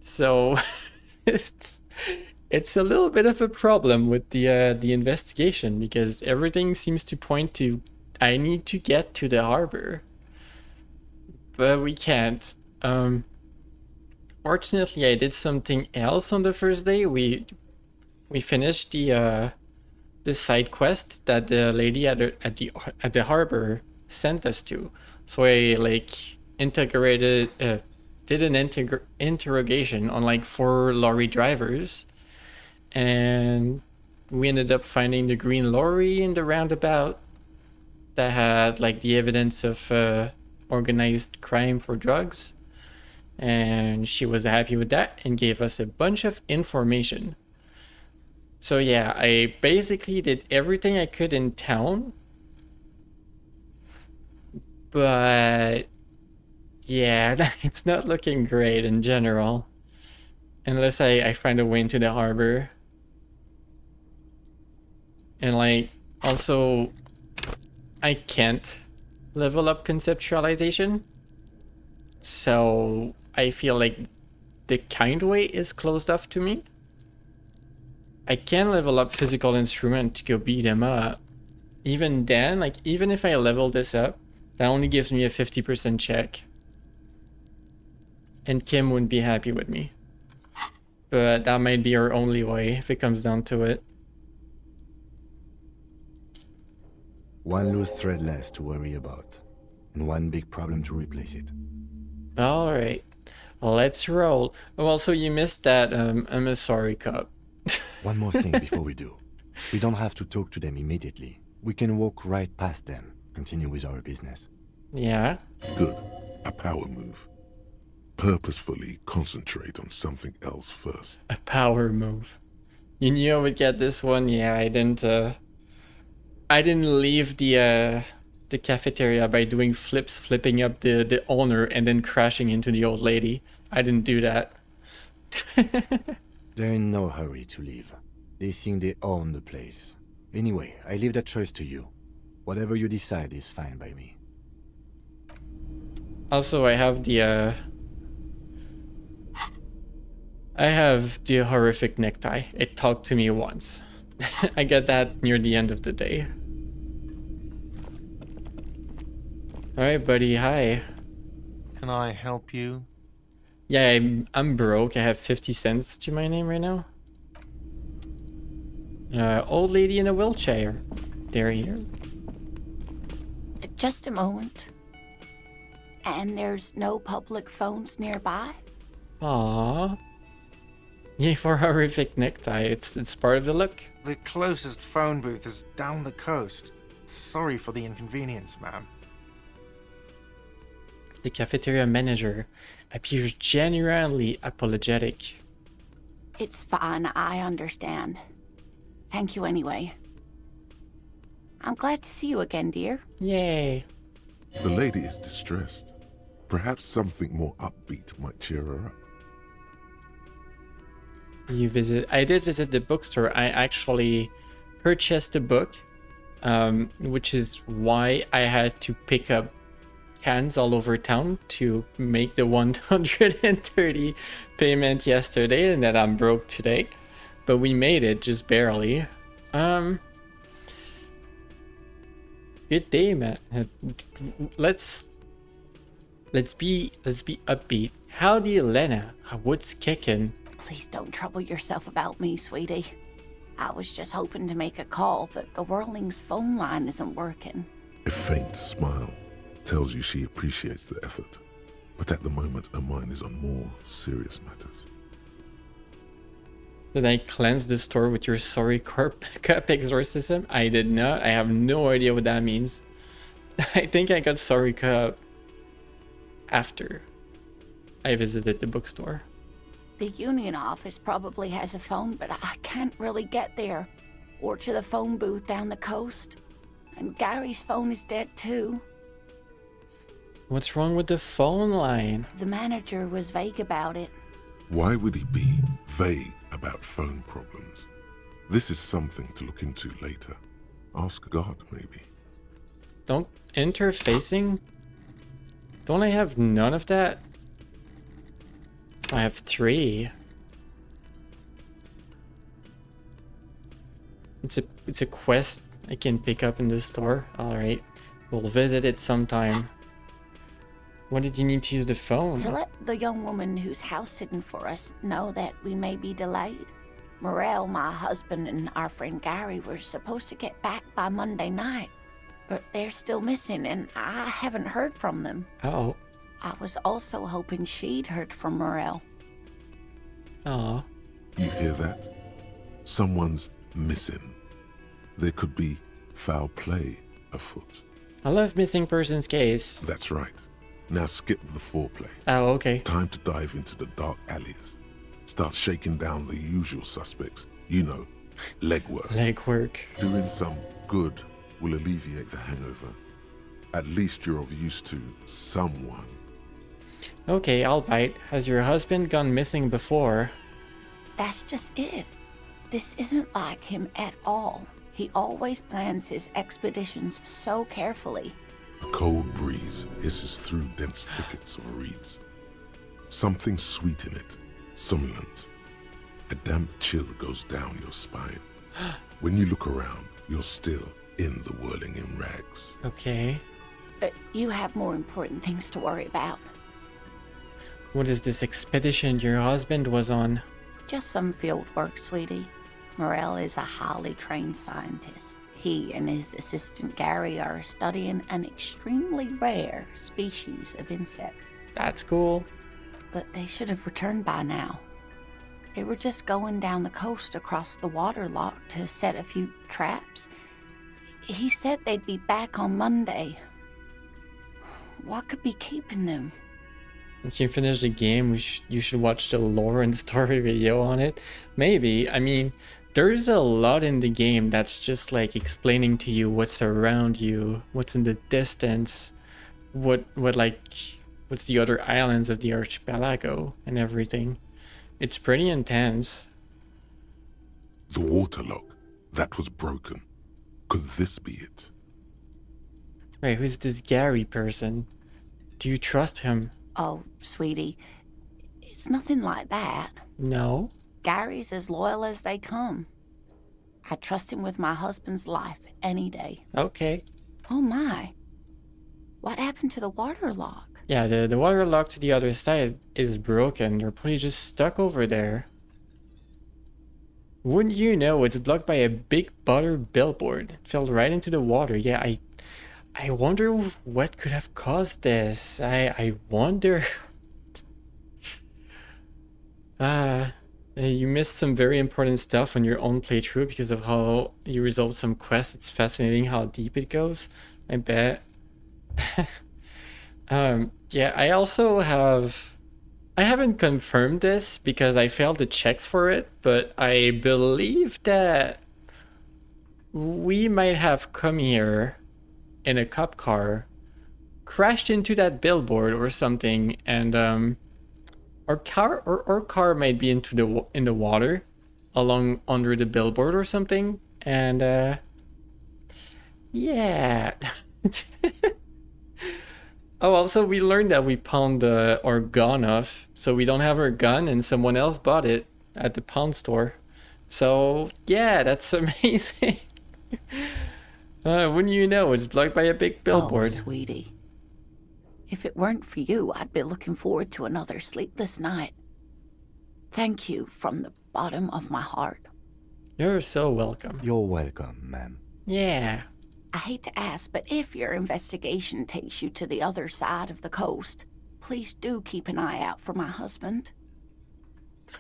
C: So it's a little bit of a problem with the investigation, because everything seems to point to I need to get to the harbor, but we can't. Fortunately, I did something else on the first day. We finished the side quest that the lady at the harbor sent us to. So I did an interrogation on like 4 lorry drivers, and we ended up finding the green lorry in the roundabout that had like the evidence of organized crime for drugs. And she was happy with that and gave us a bunch of information. So yeah, I basically did everything I could in town. But yeah, it's not looking great in general. Unless I find a way into the harbor. And like, also, I can't level up conceptualization. So I feel like the kind way is closed off to me. I can level up physical instrument to go beat him up. Even then, like even if I level this up, that only gives me a 50% check. And Kim wouldn't be happy with me. But that might be our only way if it comes down to it.
J: One loose thread less to worry about, and one big problem to replace it.
C: Alright, let's roll. Oh, also, you missed that I'm a sorry cup.
J: One more thing before we do. We don't have to talk to them immediately. We can walk right past them, continue with our business.
C: Yeah?
D: Good. A power move. Purposefully concentrate on something else first.
C: A power move. You knew I would get this one? Yeah, I didn't leave the cafeteria by doing flipping up the owner and then crashing into the old lady. I didn't do that.
J: They're in no hurry to leave. They think they own the place. Anyway, I leave that choice to you. Whatever you decide is fine by me.
C: Also, I have the horrific necktie. It talked to me once. I get that near the end of the day. Alright, buddy, hi.
M: Can I help you?
C: Yeah, I'm broke. I have 50 cents to my name right now. Old lady in a wheelchair. They're here.
B: Just a moment. And there's no public phones nearby?
C: Aww. Yeah, for horrific necktie, it's part of the look.
M: The closest phone booth is down the coast. Sorry for the inconvenience, ma'am.
C: The cafeteria manager. appears genuinely apologetic.
L: It's fine, I understand. Thank you anyway. I'm glad to see you again, dear.
C: Yay.
D: The lady is distressed. Perhaps something more upbeat might cheer her up.
C: I did visit the bookstore. I actually purchased the book, which is why I had to pick up cans all over town to make the 130 payment yesterday, and that I'm broke today. But we made it, just barely. Good day, man. Let's be upbeat. Howdy, Elena. What's kicking?
L: Please don't trouble yourself about me, sweetie. I was just hoping to make a call, but the Whirling's phone line isn't working.
D: A faint smile tells you she appreciates the effort, but at the moment her mind is on more serious matters.
C: Did I cleanse the store with your sorry cup exorcism? I did not. I have no idea what that means. I think I got sorry cup after I visited the bookstore.
L: The union office probably has a phone, but I can't really get there. Or to the phone booth down the coast. And Gary's phone is dead too.
C: What's wrong with the phone line?
L: The manager was vague about it.
D: Why would he be vague about phone problems? This is something to look into later. Ask God, maybe.
C: Don't interfacing? Don't I have none of that? I have 3. It's a quest I can pick up in the store. Alright. We'll visit it sometime. What did you need to use the phone?
L: To let the young woman who's house sitting for us know that we may be delayed. Morel, my husband, and our friend Gary were supposed to get back by Monday night. But they're still missing, and I haven't heard from them.
C: Oh.
L: I was also hoping she'd heard from Morel.
C: Aw.
D: You hear that? Someone's missing. There could be foul play afoot.
C: I love missing persons case.
D: That's right. Now skip the foreplay.
C: Oh, okay.
D: Time to dive into the dark alleys. Start shaking down the usual suspects. You know, legwork.
C: Legwork.
D: Doing some good will alleviate the hangover. At least you're of use to someone.
C: Okay, I'll bite. Has your husband gone missing before?
L: That's just it. This isn't like him at all. He always plans his expeditions so carefully.
D: A cold breeze hisses through dense thickets of reeds. Something sweet in it, somnolent. A damp chill goes down your spine. When you look around, you're still in the whirling in rags.
C: Okay.
L: You have more important things to worry about.
C: What is this expedition your husband was on?
L: Just some field work, sweetie. Morel is a highly trained scientist. He and his assistant Gary are studying an extremely rare species of insect.
C: That's cool.
L: But they should have returned by now. They were just going down the coast across the waterlock to set a few traps. He said they'd be back on Monday. What could be keeping them?
C: Once you finish the game, you should watch the lore and story video on it. Maybe. I mean, there's a lot in the game that's just like explaining to you what's around you, what's in the distance, what's the other islands of the archipelago and everything. It's pretty intense.
D: The waterlock, that was broken. Could this be it?
C: Wait, who's this Gary person? Do you trust him?
L: Oh, sweetie, it's nothing like that.
C: No?
L: Gary's as loyal as they come. I trust him with my husband's life any day.
C: Okay.
L: Oh my. What happened to the waterlock?
C: Yeah, the waterlock to the other side is broken. They're probably just stuck over there. Wouldn't you know, it's blocked by a big butter billboard. It fell right into the water. Yeah, I wonder what could have caused this. I wonder. You missed some very important stuff on your own playthrough because of how you resolved some quests. It's fascinating how deep it goes. I bet. Yeah, I also have I haven't confirmed this because I failed the checks for it, but I believe that we might have come here in a cop car, crashed into that billboard or something, and our car might be in the water along under the billboard or something, and yeah. Oh, also we learned that we pawned our gun off, so we don't have our gun and someone else bought it at the pawn store. So yeah, that's amazing. Wouldn't you know, it's blocked by a big billboard.
K: Oh, sweetie. If it weren't for you, I'd be looking forward to another sleepless night. Thank you from the bottom of my heart.
C: You're so welcome.
J: You're welcome, ma'am.
C: Yeah.
K: I hate to ask, but if your investigation takes you to the other side of the coast, please do keep an eye out for my husband.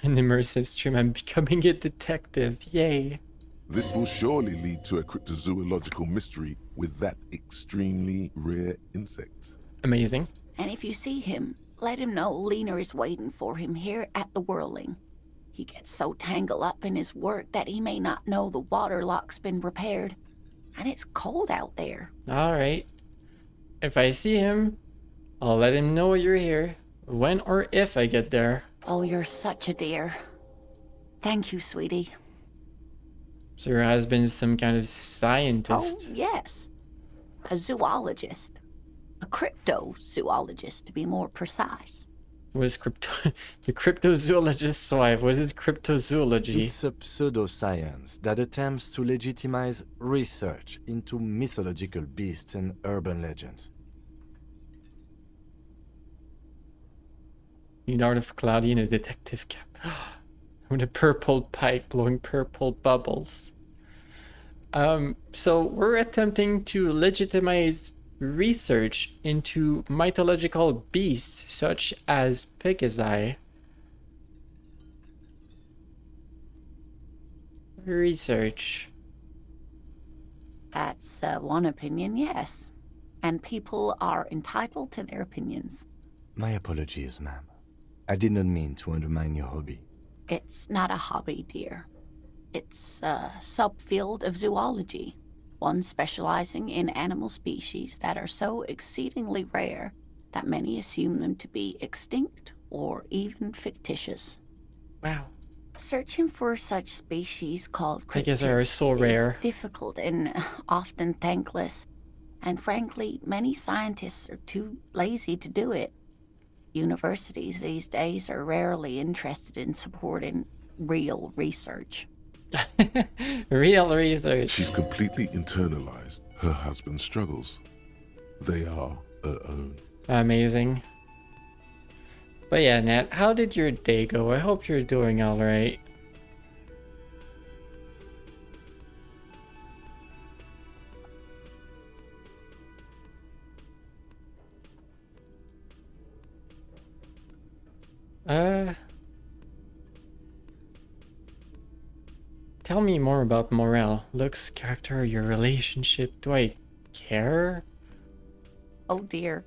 C: An immersive stream, I'm becoming a detective, yay.
D: This will surely lead to a cryptozoological mystery with that extremely rare insect.
C: Amazing.
K: And if you see him, let him know Lena is waiting for him here at the Whirling. He gets so tangled up in his work that he may not know the water lock's been repaired. And it's cold out there.
C: Alright. If I see him, I'll let him know you're here. When or if I get there.
K: Oh, you're such a dear. Thank you, sweetie.
C: So your husband is some kind of scientist.
K: Oh, yes. A zoologist. A cryptozoologist, to be more precise.
C: What is the cryptozoologist's wife? What is cryptozoology?
J: It's a pseudoscience that attempts to legitimize research into mythological beasts and urban legends.
C: Leonardo Claudia in a detective cap. With a purple pipe blowing purple bubbles. So we're attempting to legitimize research into mythological beasts such as Pegasi. Research.
K: That's one opinion, yes. And people are entitled to their opinions.
J: My apologies, ma'am. I did not mean to undermine your hobby.
K: It's not a hobby, dear. It's a subfield of zoology. One specializing in animal species that are so exceedingly rare that many assume them to be extinct or even fictitious.
C: Wow.
K: Searching for such species called
C: Pegasi are so rare.
K: is difficult and often thankless, and frankly, many scientists are too lazy to do it. Universities these days are rarely interested in supporting real research.
C: Real research.
D: She's completely internalized her husband's struggles. They are her own.
C: Amazing. But yeah, Nat, how did your day go? I hope you're doing alright. Tell me more about Morel. Looks, character, your relationship. Do I care?
K: Oh dear.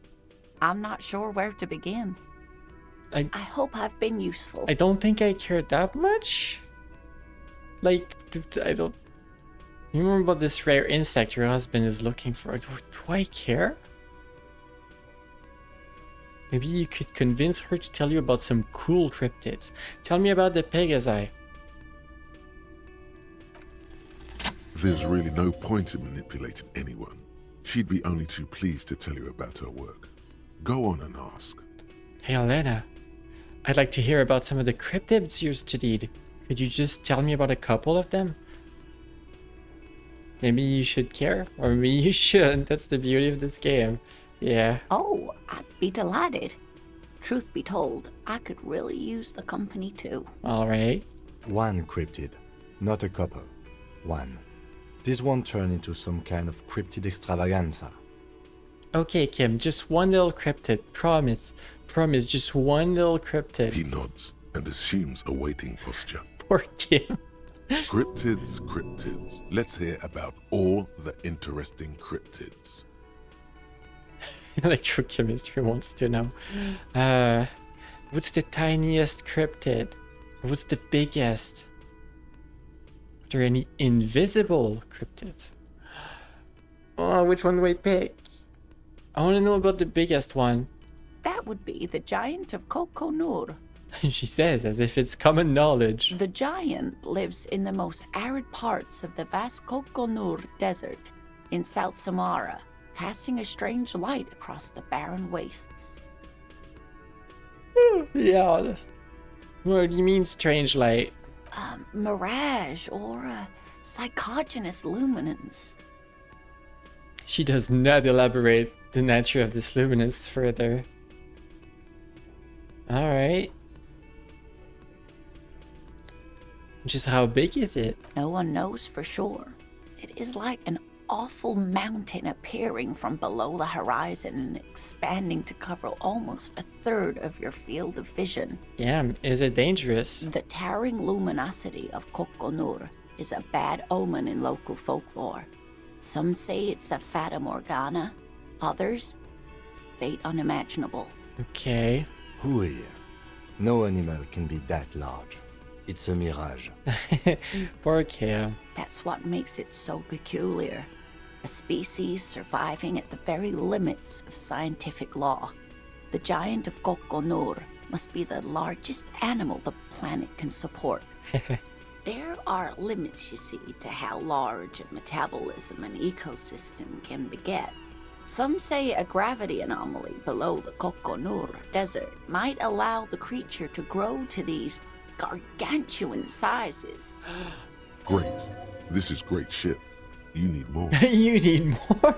K: I'm not sure where to begin. I hope I've been useful.
C: I don't think I care that much. Like, I don't... You remember about this rare insect your husband is looking for? Do I care? Maybe you could convince her to tell you about some cool cryptids. Tell me about the Pegasi.
D: There's really no point in manipulating anyone. She'd be only too pleased to tell you about her work. Go on and ask.
C: Hey, Elena. I'd like to hear about some of the cryptids you studied. Could you just tell me about a couple of them? Maybe you should care, or maybe you shouldn't. That's the beauty of this game. Yeah.
K: Oh, I'd be delighted. Truth be told, I could really use the company too.
C: Alright.
J: One cryptid, not a couple. One. This won't turn into some kind of cryptid extravaganza.
C: Okay, Kim, just one little cryptid. Promise. Promise, just one little cryptid.
D: He nods and assumes a waiting posture.
C: Poor Kim.
D: Cryptids, cryptids. Let's hear about all the interesting cryptids.
C: Electrochemistry wants to know. What's the tiniest cryptid? What's the biggest? Are there any invisible cryptids? Oh, which one do I pick? I want to know about the biggest one.
K: That would be the giant of Kokonur.
C: She says as if it's common knowledge.
K: The giant lives in the most arid parts of the vast Kokonur Desert in South Samara, casting a strange light across the barren wastes.
C: Yeah. What do you mean strange light?
K: Mirage or psychogenous luminance.
C: She does not elaborate the nature of this luminance further. Alright. Just how big is it?
K: No one knows for sure. It is like an awful mountain appearing from below the horizon and expanding to cover almost a third of your field of vision.
C: Yeah, is it dangerous?
K: The towering luminosity of Kokonur is a bad omen in local folklore. Some say it's a Fata Morgana, others, fate unimaginable.
C: Okay.
J: Who are you? No animal can be that large. It's a mirage.
C: Poor Cam.
K: That's what makes it so peculiar. A species surviving at the very limits of scientific law. The giant of Kokonur must be the largest animal the planet can support. There are limits, you see, to how large a metabolism an ecosystem can beget. Some say a gravity anomaly below the Kokonur Desert might allow the creature to grow to these gargantuan sizes.
D: Great. This is great shit. You need more.
C: You need more?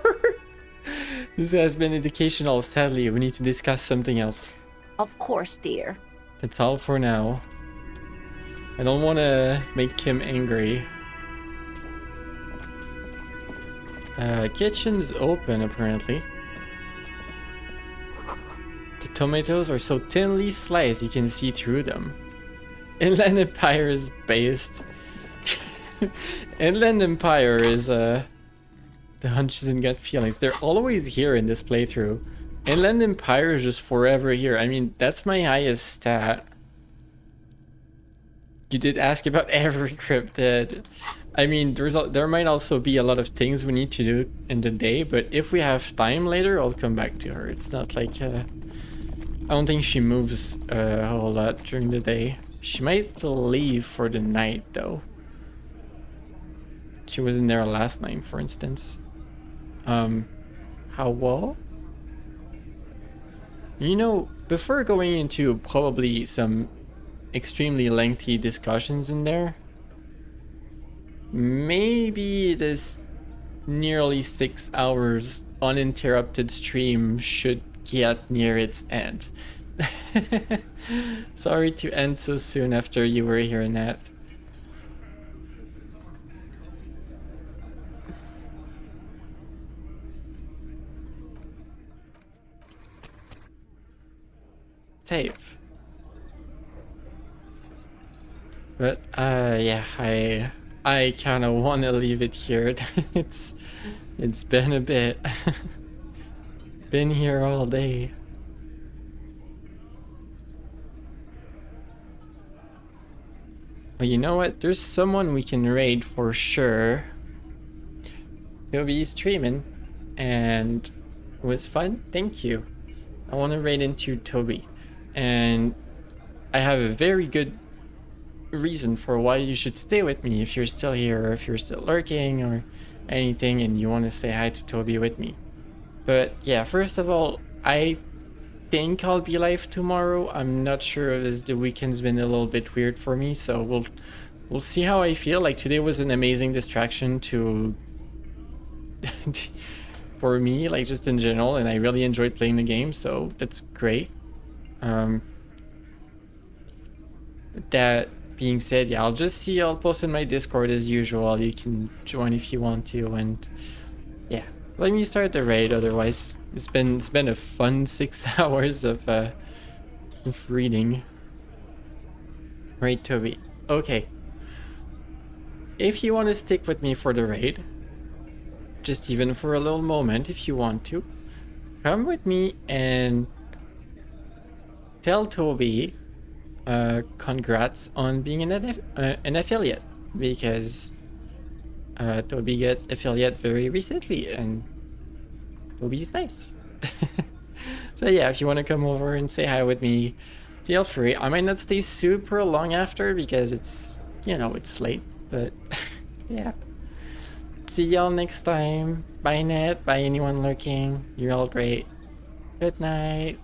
C: This has been educational. Sadly, we need to discuss something else.
K: Of course, dear.
C: That's all for now. I don't want to make Kim angry. Kitchen's open, apparently. The tomatoes are so thinly sliced you can see through them. Inland Empire is based. Inland Empire is the hunches and gut feelings. They're always here in this playthrough. Inland Empire is just forever here. I mean, that's my highest stat. You did ask about every cryptid. I mean, there might also be a lot of things we need to do in the day, but if we have time later, I'll come back to her. It's not like I don't think she moves a whole lot during the day. She might leave for the night though. She wasn't there last night, for instance. How well? You know, before going into probably some extremely lengthy discussions in there, maybe this nearly 6 hours uninterrupted stream should get near its end. Sorry to end so soon after you were here, Nat. Save. But yeah, I kind of want to leave it here. It's been a bit. Been here all day. Well, you know what? There's someone we can raid for sure. He'll be streaming, and it was fun. Thank you. I want to raid into Toby, and I have a very good reason for why you should stay with me if you're still here, or if you're still lurking or anything and you want to say hi to Toby with me. But yeah, first of all, I think I'll be live tomorrow. I'm not sure, as the weekend's been a little bit weird for me, so we'll see how I feel. Like, today was an amazing distraction to for me, like, just in general, and I really enjoyed playing the game, so that's great. That being said, yeah, I'll post in my Discord as usual. You can join if you want to, and yeah, let me start the raid. Otherwise, it's been a fun 6 hours of reading. Right, Toby. Okay. If you want to stick with me for the raid, just even for a little moment, if you want to, come with me and tell Toby congrats on being an affiliate, because Toby got affiliate very recently and Toby's nice. So yeah, if you want to come over and say hi with me, feel free. I might not stay super long after because it's, you know, it's late, but yeah. See y'all next time. Bye Net, bye anyone lurking. You're all great. Good night.